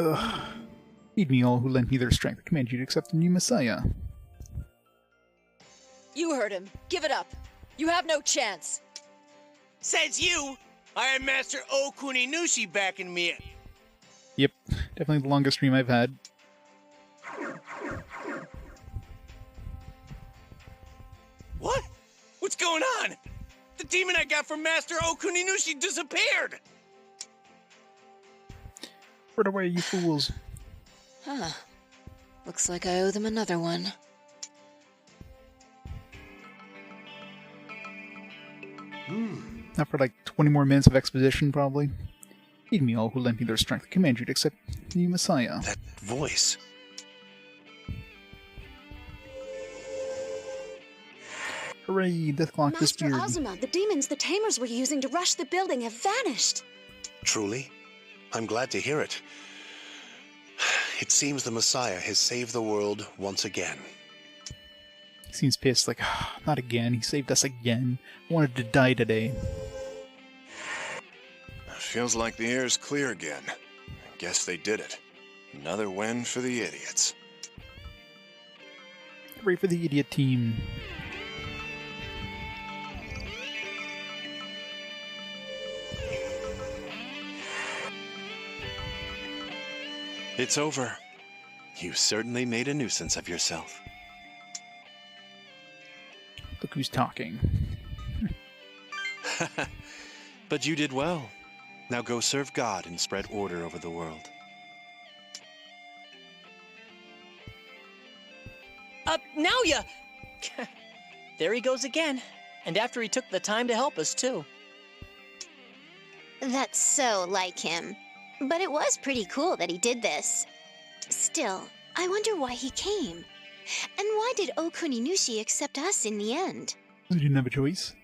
Ugh. Feed me all who lent me their strength. I command you to accept the new Messiah. You heard him. Give it up. You have no chance. Says you! I have Master Okuninushi backing me. Yep. Definitely the longest stream I've had. What? What's going on? The demon I got from Master Okuninushi disappeared! Run away, you fools. Huh. Looks like I owe them another one. Not for 20 more minutes of exposition, probably. Feed me all who lent me their strength. I command you to accept the new Messiah. That voice. Hooray, Deathclock Master disappeared. Ozuma, the demons the Tamers were using to rush the building have vanished. Truly? I'm glad to hear it. It seems the Messiah has saved the world once again. He seems pissed, not again. He saved us again. I wanted to die today. Feels like the air's clear again. I guess they did it. Another win for the idiots. Hooray for the idiot team. It's over. You certainly made a nuisance of yourself. Look who's talking. But you did well. Now go serve God and spread order over the world. Naoya! There he goes again. And after he took the time to help us, too. That's so like him. But it was pretty cool that he did this. Still, I wonder why he came. And why did Okuninushi accept us in the end? He didn't have a choice.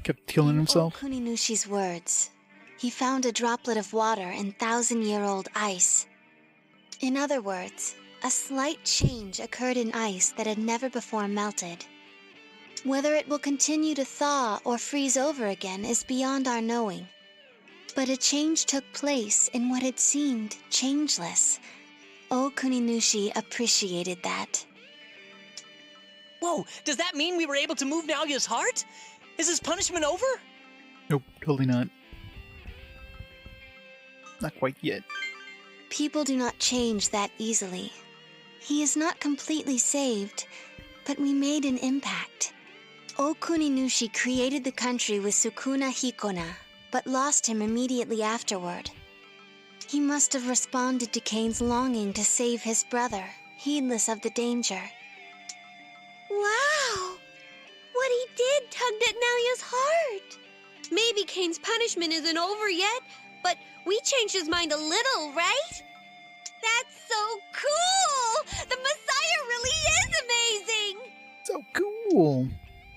Kept killing himself. Okuninushi's words. He found a droplet of water in 1,000-year-old ice. In other words, a slight change occurred in ice that had never before melted. Whether it will continue to thaw or freeze over again is beyond our knowing. But a change took place in what had seemed changeless. Okuninushi appreciated that. Whoa, does that mean we were able to move Naoya's heart? Is his punishment over? Nope, totally not. Not quite yet. People do not change that easily. He is not completely saved, but we made an impact. Okuninushi created the country with Sukuna Hikona, but lost him immediately afterward. He must have responded to Kane's longing to save his brother, heedless of the danger. Wow! What he did tugged at Naoya's heart. Maybe Kane's punishment isn't over yet, but we changed his mind a little, right? That's so cool! The Messiah really is amazing! So cool!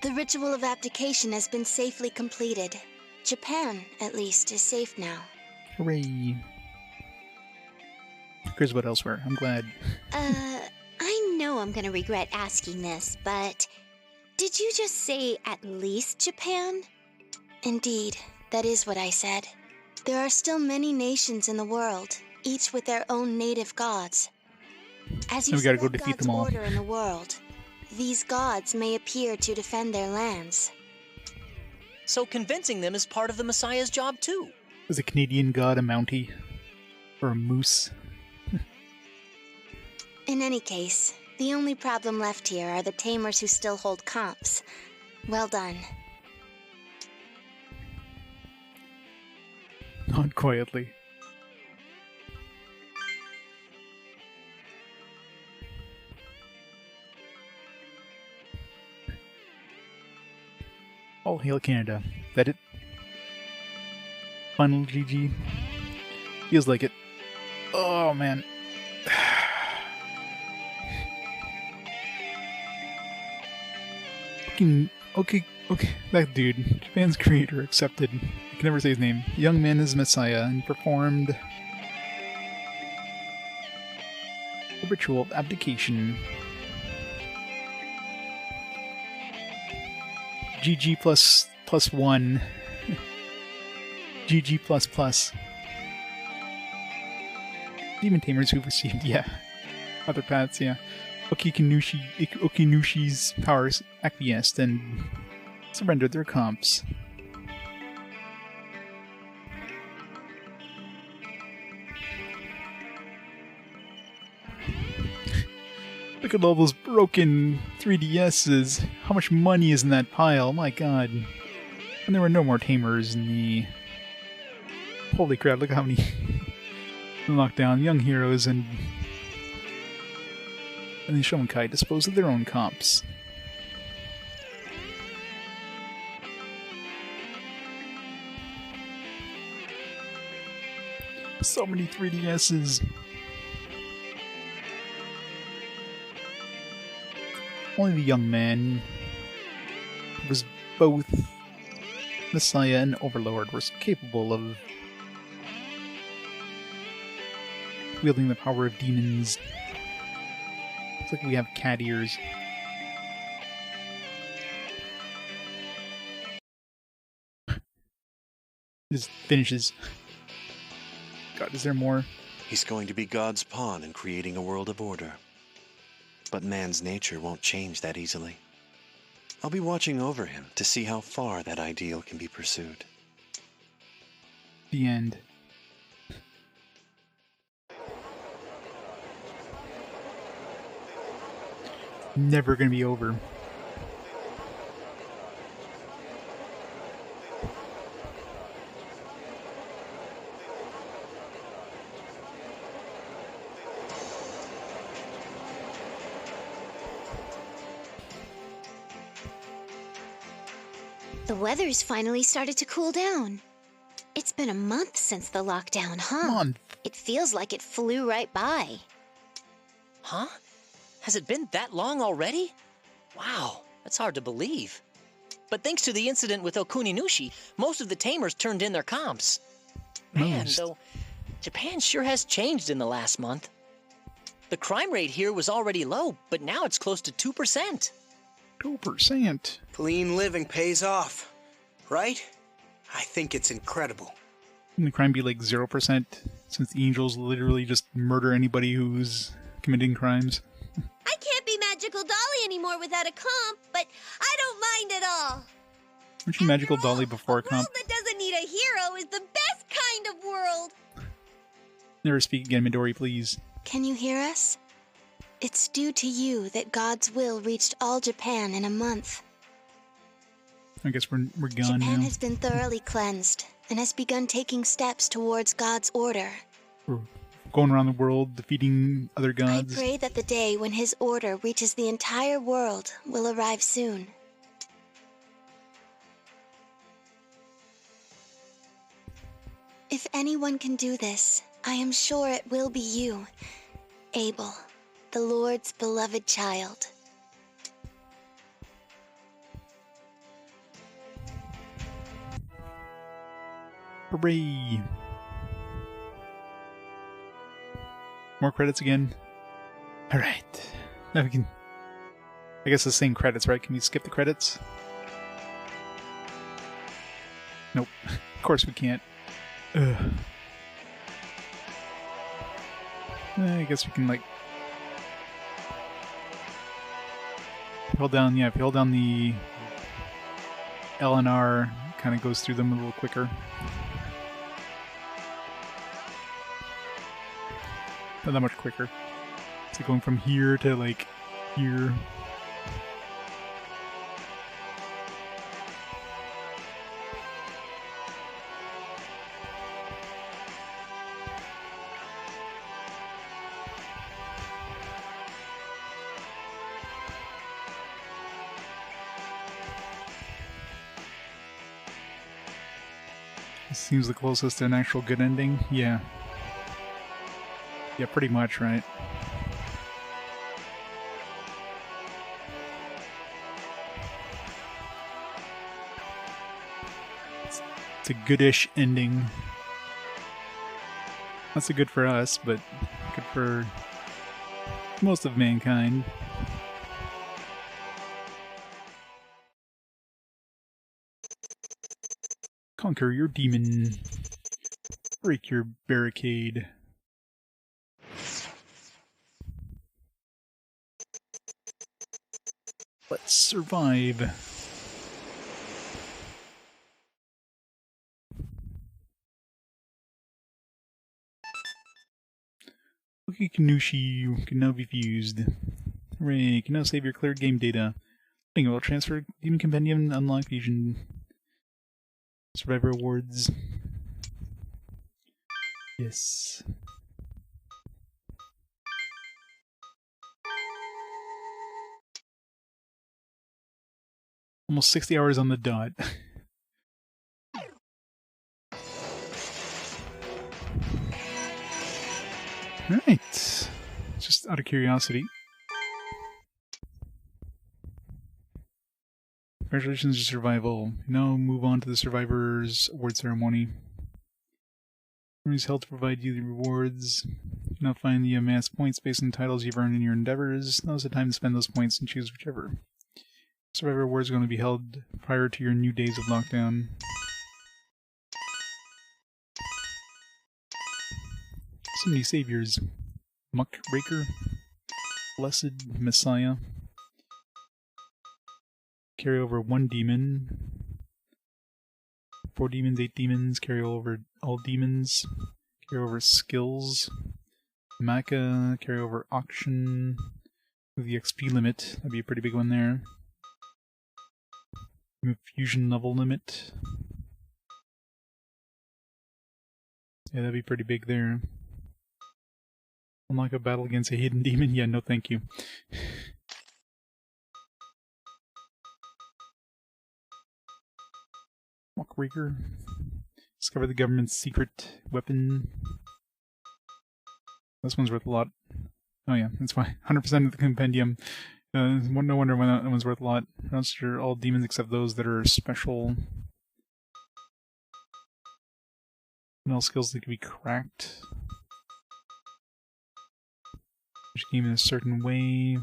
The ritual of abdication has been safely completed. Japan, at least, is safe now. Hooray. Who cares about elsewhere? I'm glad. I know I'm gonna regret asking this, but did you just say at least Japan? Indeed, that is what I said. There are still many nations in the world, each with their own native gods. As you we gotta go spread defeat God's them all. order in the world, these gods may appear to defend their lands. So convincing them is part of the Messiah's job, too. Was a Canadian god a Mountie? Or a moose? In any case, the only problem left here are the tamers who still hold comps. Well done. Not quietly. All hail Canada. That it? Final GG? Feels like it. Oh man. Okay, that dude, Japan's creator, accepted, I can never say his name, young man is Messiah, and performed a ritual of abdication. GG plus 1. GG plus plus. Demon Tamers who've received, yeah. Other paths, yeah. Okinushi's powers acquiesced and surrendered their comps. Look at all those broken 3DSs. How much money is in that pile? My god. And there were no more tamers in the... Holy crap, look at how many... Lockdown, young heroes, and the Shomenkai dispose of their own comps. So many 3DSs. Only the young man was both Messiah and Overlord were capable of wielding the power of demons. It's like we have cat ears. Just finishes. God, is there more? He's going to be God's pawn in creating a world of order. But man's nature won't change that easily. I'll be watching over him to see how far that ideal can be pursued. The end. Never gonna be over. The weather's finally started to cool down. It's been a month since the lockdown, huh? Month. It feels like it flew right by. Huh? Has it been that long already? Wow, that's hard to believe. But thanks to the incident with Okuninushi, most of the tamers turned in their comps. Man, though, Japan sure has changed in the last month. The crime rate here was already low, but now it's close to 2%. 2%. Clean living pays off, right? I think it's incredible. Wouldn't the crime be like 0% since the angels literally just murder anybody who's committing crimes? I can't be Magical Dolly anymore without a comp, but I don't mind at all. Weren't you Magical Dolly before a comp? A world that doesn't need a hero is the best kind of world. Never speak again, Midori, please. Can you hear us? It's due to you that God's will reached all Japan in a month. I guess we're gone Japan now. has been thoroughly cleansed and has begun taking steps towards God's order. We're going around the world, defeating other I gods. pray that the day when his order reaches the entire world will arrive soon. If anyone can do this, I am sure it will be you, Abel, the Lord's beloved child. Hooray! More credits again. Alright. Now we can... I guess the same credits, right? Can we skip the credits? Nope. Of course we can't. Ugh. I guess we can, like... Hold down, yeah, if you hold down the L and R, it kind of goes through them a little quicker. Not that much quicker. It's like going from here to, like, here. This seems the closest to an actual good ending. Yeah. Yeah, pretty much, right? It's a goodish ending. Not so good for us, but good for most of mankind. Conquer your demon. Break your barricade. Let's survive. Okuninushi can now be fused. Hooray, you can now save your cleared game data. Think about transfer Demon Compendium, unlock fusion. Survivor awards. Yes. Almost 60 hours on the dot. Alright. Just out of curiosity. Congratulations to survival. Now move on to the Survivor's Award Ceremony. Ceremony is held to provide you the rewards. You now find the amassed points based on titles you've earned in your endeavors. Now's the time to spend those points and choose whichever. Survivor Awards are going to be held prior to your new days of lockdown. So many saviors. Muckraker, Blessed Messiah. Carry over 1 demon. 4 demons, 8 demons. Carry over all demons. Carry over skills. Maka. Carry over auction. The XP limit, that'd be a pretty big one there. Fusion level limit. Yeah, that'd be pretty big there. Unlock a battle against a hidden demon? Yeah, no thank you. Walkbreaker. Discover the government's secret weapon. This one's worth a lot. Oh yeah, that's why. 100% of the compendium. No wonder why that one's worth a lot. Register all demons except those that are special. And all skills that can be cracked. Which game in a certain way.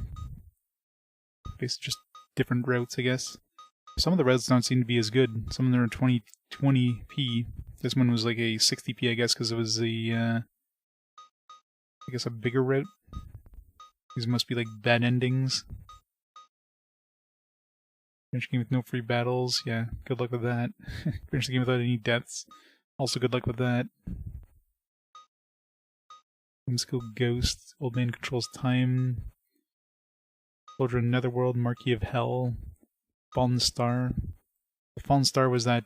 Basically just different routes, I guess. Some of the routes don't seem to be as good. Some of them are 20p. This one was like a 60p, I guess, because it was a, I guess a bigger route. These must be like bad endings. Finish the game with no free battles. Yeah, good luck with that. Finish the game without any deaths. Also good luck with that. Skill Ghost. Old Man controls time. Children Netherworld. Marquis of Hell. Fallen Star. The Fallen Star was that,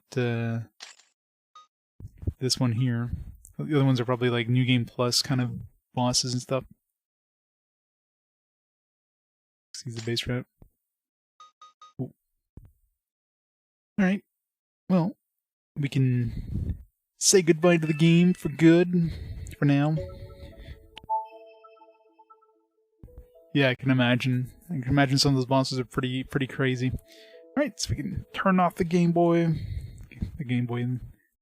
this one here. The other ones are probably like New Game Plus kind of bosses and stuff. Sees the base route. Alright. Well, we can say goodbye to the game for good, for now. Yeah, I can imagine. I can imagine some of those bosses are pretty crazy. Alright, so we can turn off the Game Boy. The Game Boy